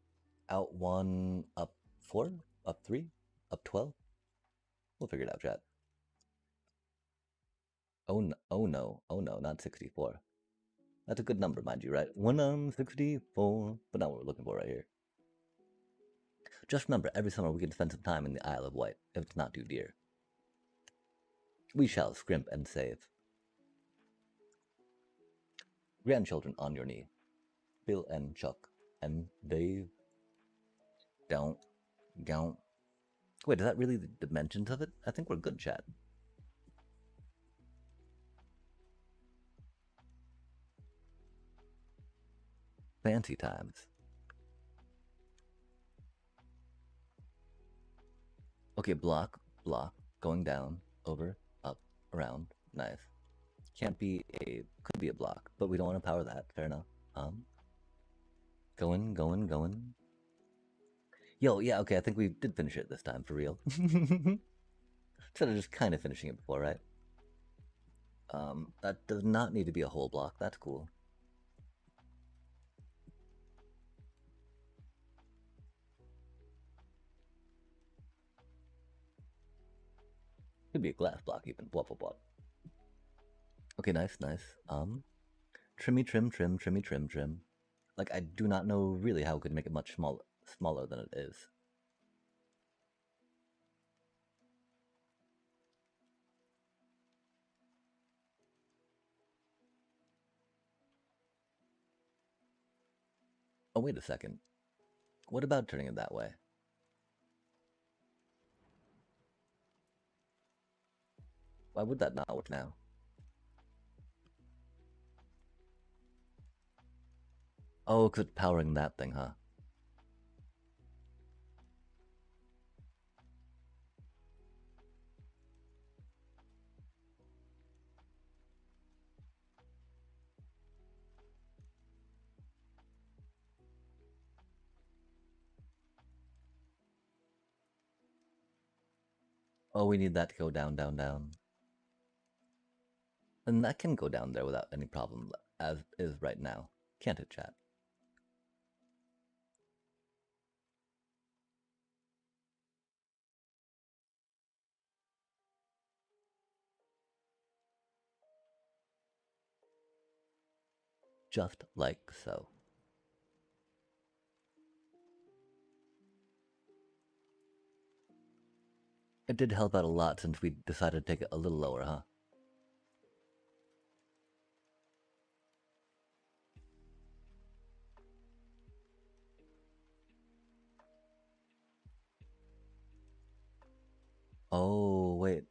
out 1, up 4, up 3, up 12, we'll figure it out, chat. Oh no, not 64. That's a good number, mind you, right? 164, but not what we're looking for right here. Just remember, every summer we can spend some time in the Isle of Wight, if it's not too dear. We shall scrimp and save. Grandchildren on your knee. Bill and Chuck and Dave. Don't. Wait, is that really the dimensions of it? I think we're good, chat. Fancy times. Okay, block, going down, over, up, around, nice. Could be a block, but we don't want to power that, fair enough. Going. Yo, yeah, okay, I think we did finish it this time, for real. Instead of just kind of finishing it before, right? That does not need to be a whole block, that's cool. Could be a glass block even, blah, blah, blah. Okay, nice. Trimmy trim. Like, I do not know really how we could make it much smaller than it is. Oh, wait a second. What about turning it that way? Why would that not work now? Oh, because it's powering that thing, huh? Oh, we need that to go down, down, down. And that can go down there without any problem, as is right now. Can't it, chat? Just like so. It did help out a lot since we decided to take it a little lower, huh? Oh, wait.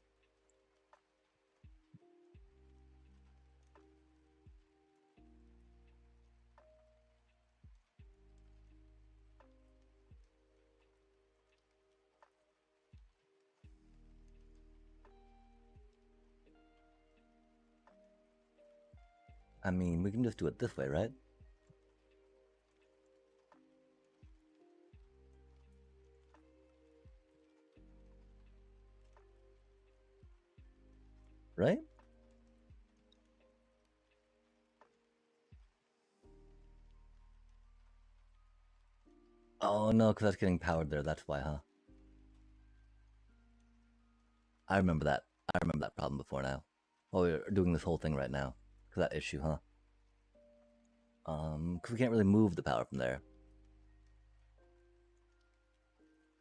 I mean, we can just do it this way, right? Right? Oh, no, because that's getting powered there. That's why, huh? I remember that. I remember that problem before now. Oh, we're doing this whole thing right now. Because that issue, huh? Because we can't really move the power from there.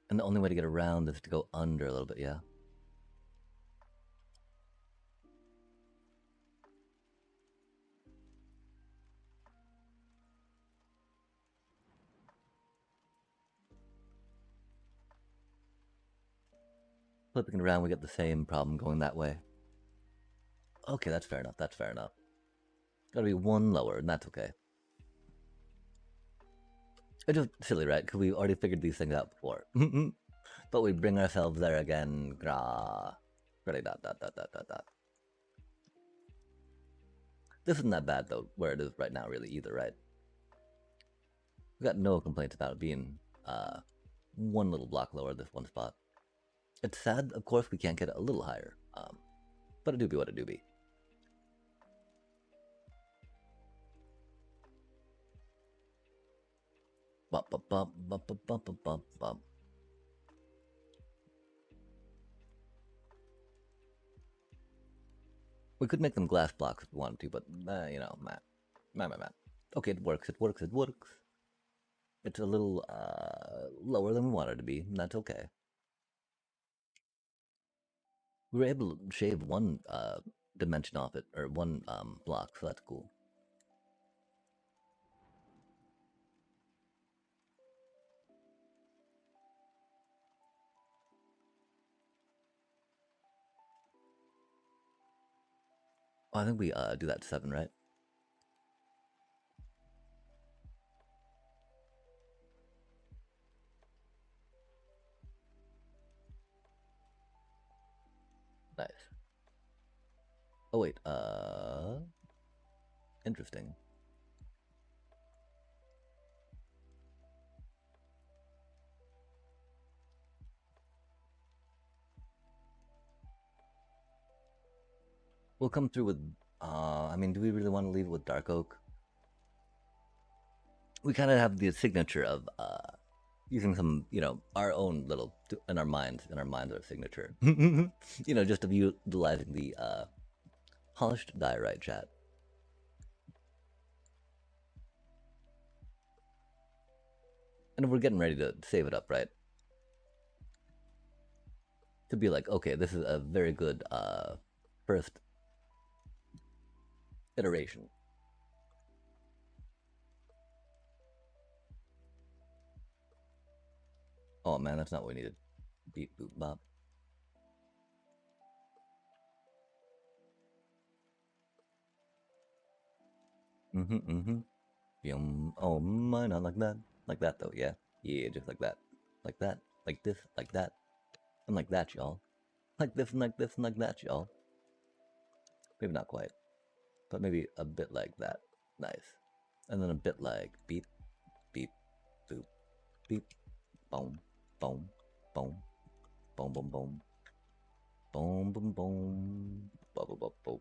And the only way to get around is to go under a little bit, yeah? Flipping it around, we get the same problem going that way. Okay, that's fair enough. That's fair enough. Gotta be one lower, and that's okay. It's just silly, right? Because we already figured these things out before. But we bring ourselves there again. Gra. Really, dot, dot, dot, dot, dot, dot. This isn't that bad, though, where it is right now, really, either, right? We got no complaints about it being one little block lower this one spot. It's sad, of course, we can't get it a little higher. But it do be what it do be. Bump, bump, bump, bump, bump, bump, bump, bump, bump. We could make them glass blocks if we wanted to, but, you know, man. Okay, it works, it works, it works. It's a little lower than we wanted it to be, and that's okay. We were able to shave one dimension off it, or one block, so that's cool. Oh, I think we do that 7, right? Nice. Oh wait, interesting. We'll come through with, I mean, do we really want to leave it with dark oak? We kind of have the signature of using some, you know, our own little in our minds, our signature. You know, just of utilizing the polished diorite, chat. And we're getting ready to save it up, right? To be like, okay, this is a very good first iteration. Oh man, that's not what we needed. Beep boop bop. Oh my, not like that. Like that though, yeah. Yeah, just like that. Like that. Like this, like that. And like that, y'all. Like this and like this and like that, y'all. Maybe not quite. But maybe a bit like that. Nice. And then a bit like beep, beep, boop, beep, boom, boom, boom, boom, boom, boom. Boom, boom, boom. Boom, boom, boom, boom.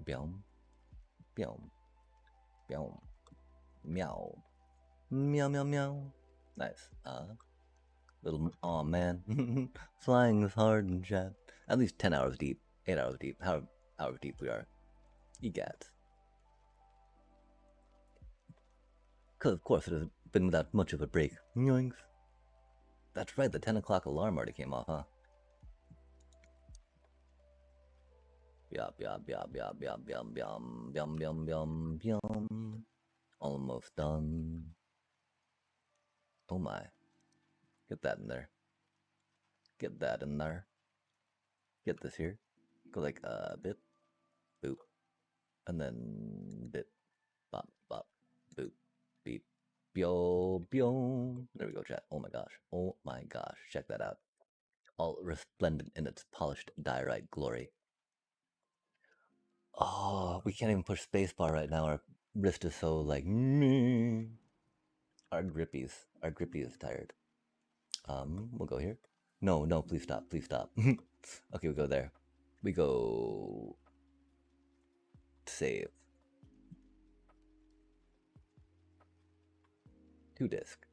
Biom, biom, biom. Meow. Meow, meow, meow. Nice. Little. Aw, man. Flying is hard in chat. At least 10 hours deep. 8 hours deep. However hours deep we are. Egat. Because, of course, it has been without much of a break. Yoinks. That's right, the 10 o'clock alarm already came off, huh? Yop, yop, yop, yop, yop, yum, yum, yum, yum, yum, yum. Almost done. Oh my. Get that in there. Get that in there. Get this here. Go like bit, boop, and then bit, bop, bop, boop, beep, bio, bio. There we go, chat. Oh my gosh. Oh my gosh. Check that out. All resplendent in its polished diorite glory. Oh, we can't even push spacebar right now. Our wrist is so like me. Our grippy is tired. We'll go here. No, no, please stop, please stop. Okay, we go there. We go save. 2 disc.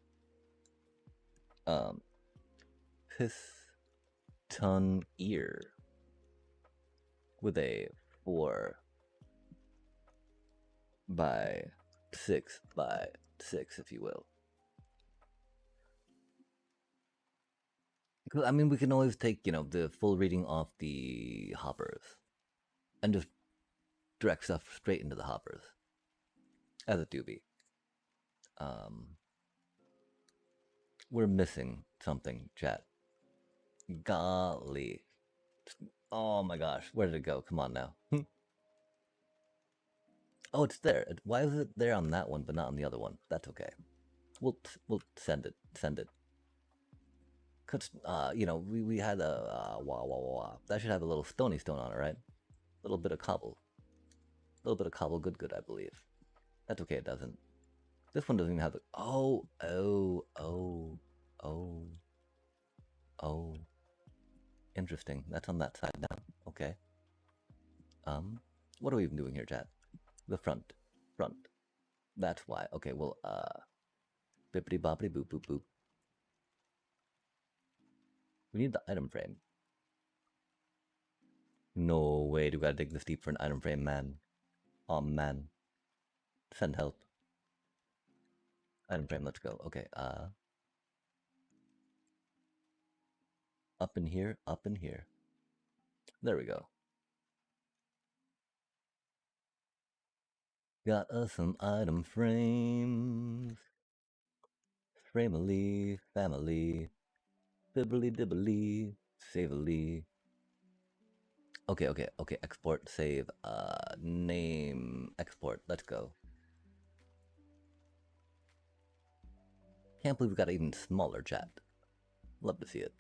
Piston ear with a 4 by 6 by 6, if you will. I mean, we can always take, the full reading off the hoppers and just direct stuff straight into the hoppers as a doobie. We're missing something, chat. Golly. Oh my gosh, where did it go? Come on now. Oh, it's there. Why is it there on that one but not on the other one? That's okay. We'll send it. Send it. Cause we had a wah wah wah. That should have a little stony stone on it, right? A little bit of cobble. A little bit of cobble, good, I believe. That's okay. It doesn't. This one doesn't even have the. Oh. Interesting. That's on that side now. Okay. What are we even doing here, chat? The front. That's why. Okay, well, bippity boppity boop boop boop. We need the item frame. No way do we gotta dig this deep for an item frame, man. Oh man. Send help. Item frame, let's go. Okay, up in here, up in here. There we go. Got us some item frames. Framily, family. Bibbly dibbly, savely. Okay, export, save, name, export, let's go. Can't believe we got even smaller, chat. Love to see it.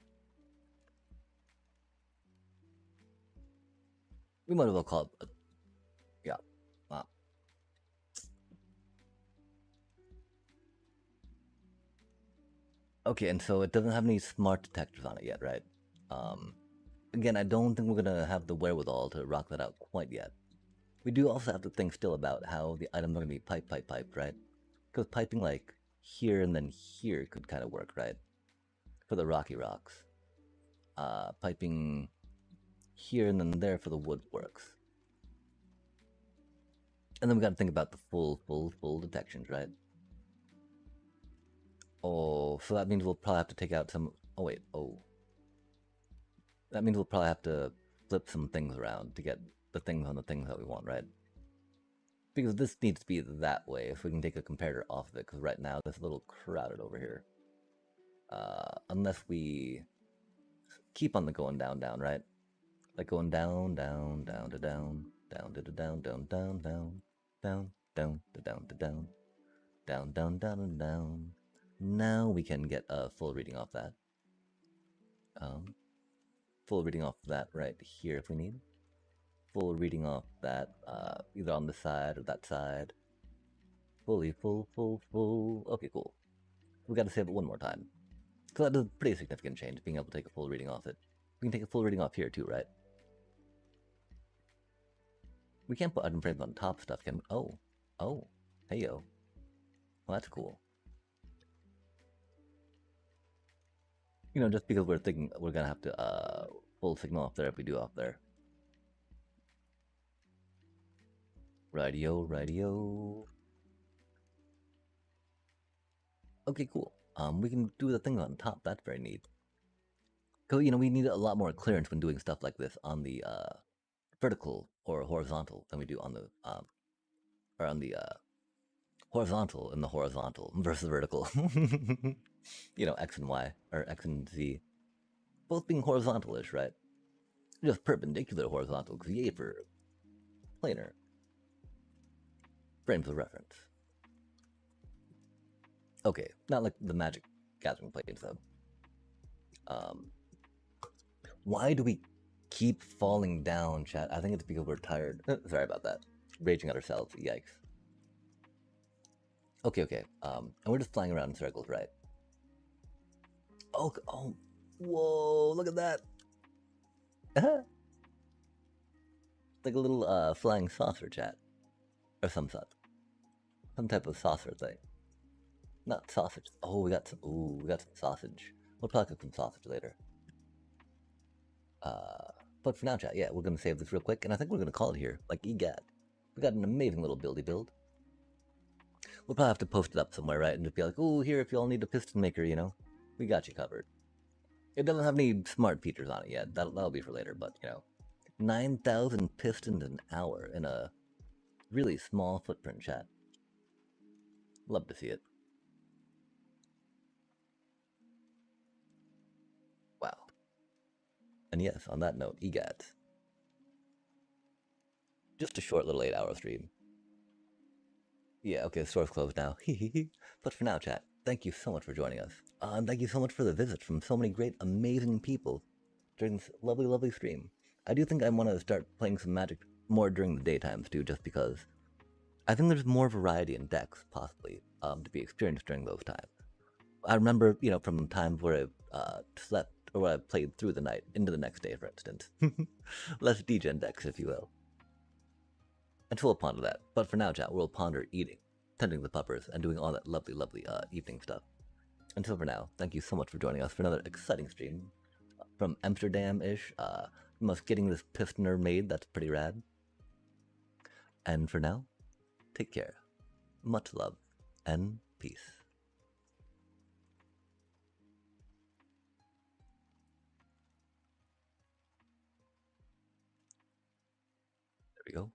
We might as well call it, yeah. Okay, and so it doesn't have any smart detectors on it yet, right? Again, I don't think we're gonna have the wherewithal to rock that out quite yet. We do also have to think still about how the items are gonna be piped, right? Because piping like here and then here could kind of work, right? For the rocky rocks. Piping here and then there for the wood works. And then we gotta think about the full detections, right? Oh, so that means we'll probably have to take out some. Oh, wait. Oh. That means we'll probably have to flip some things around to get the things on the things that we want, right? Because this needs to be that way if we can take a comparator off of it, because right now it's a little crowded over here. Unless we keep on the going down, down, right? Like going down, down, down to down, down to down, down, down, down, down, down to down to down, down, down, down, and down. Now we can get a full reading off that. Full reading off that right here if we need. Full reading off that either on this side or that side. Fully full, full, full. Okay, cool. We got to save it one more time. Because that is a pretty significant change, being able to take a full reading off it. We can take a full reading off here too, right? We can't put item frames on top stuff, can we? Oh, hey yo. Well, that's cool. You know, just because we're thinking we're gonna have to full signal off there if we do off there. Radio, radio. Okay, cool. We can do the thing on top. That's very neat. Cause you know we need a lot more clearance when doing stuff like this on the vertical or horizontal than we do on the or on the horizontal and the horizontal versus vertical. You know, X and Y or X and Z, both being horizontalish, right? Just perpendicular horizontal, because yay for planar frames of reference. Okay, not like the Magic Gathering planes though. Why do we keep falling down, chat? I think it's because we're tired. Sorry about that. Raging at ourselves. Yikes. Okay. And we're just flying around in circles, right? Oh, whoa! Look at that. Like a little flying saucer, chat, or some type of saucer thing. Not sausage. Oh, we got some. Ooh, we got some sausage. We'll probably cook some sausage later. But for now, chat, yeah, we're gonna save this real quick, and I think we're gonna call it here. Like EGAT. We got an amazing little buildy build. We'll probably have to post it up somewhere, right? And just be like, oh, here, if y'all need a piston maker, you know, we got you covered. It doesn't have any smart features on it yet. That'll be for later, but, you know, 9,000 pistons an hour in a really small footprint, chat. Love to see it. Wow. And yes, on that note, EGAT. Just a short little 8-hour stream. Yeah, okay, the store's closed now. But for now, chat, thank you so much for joining us. And thank you so much for the visit from so many great, amazing people during this lovely, lovely stream. I do think I want to start playing some Magic more during the daytimes too, just because I think there's more variety in decks, possibly, to be experienced during those times. I remember, you know, from times where I slept, or where I played through the night into the next day, for instance. Less degen decks, if you will. And we'll ponder that. But for now, chat, we'll ponder eating, tending the puppers, and doing all that lovely, lovely evening stuff. Until for now, thank you so much for joining us for another exciting stream from Amsterdam-ish. From us getting this pistoner made, that's pretty rad. And for now, take care. Much love and peace. There we go.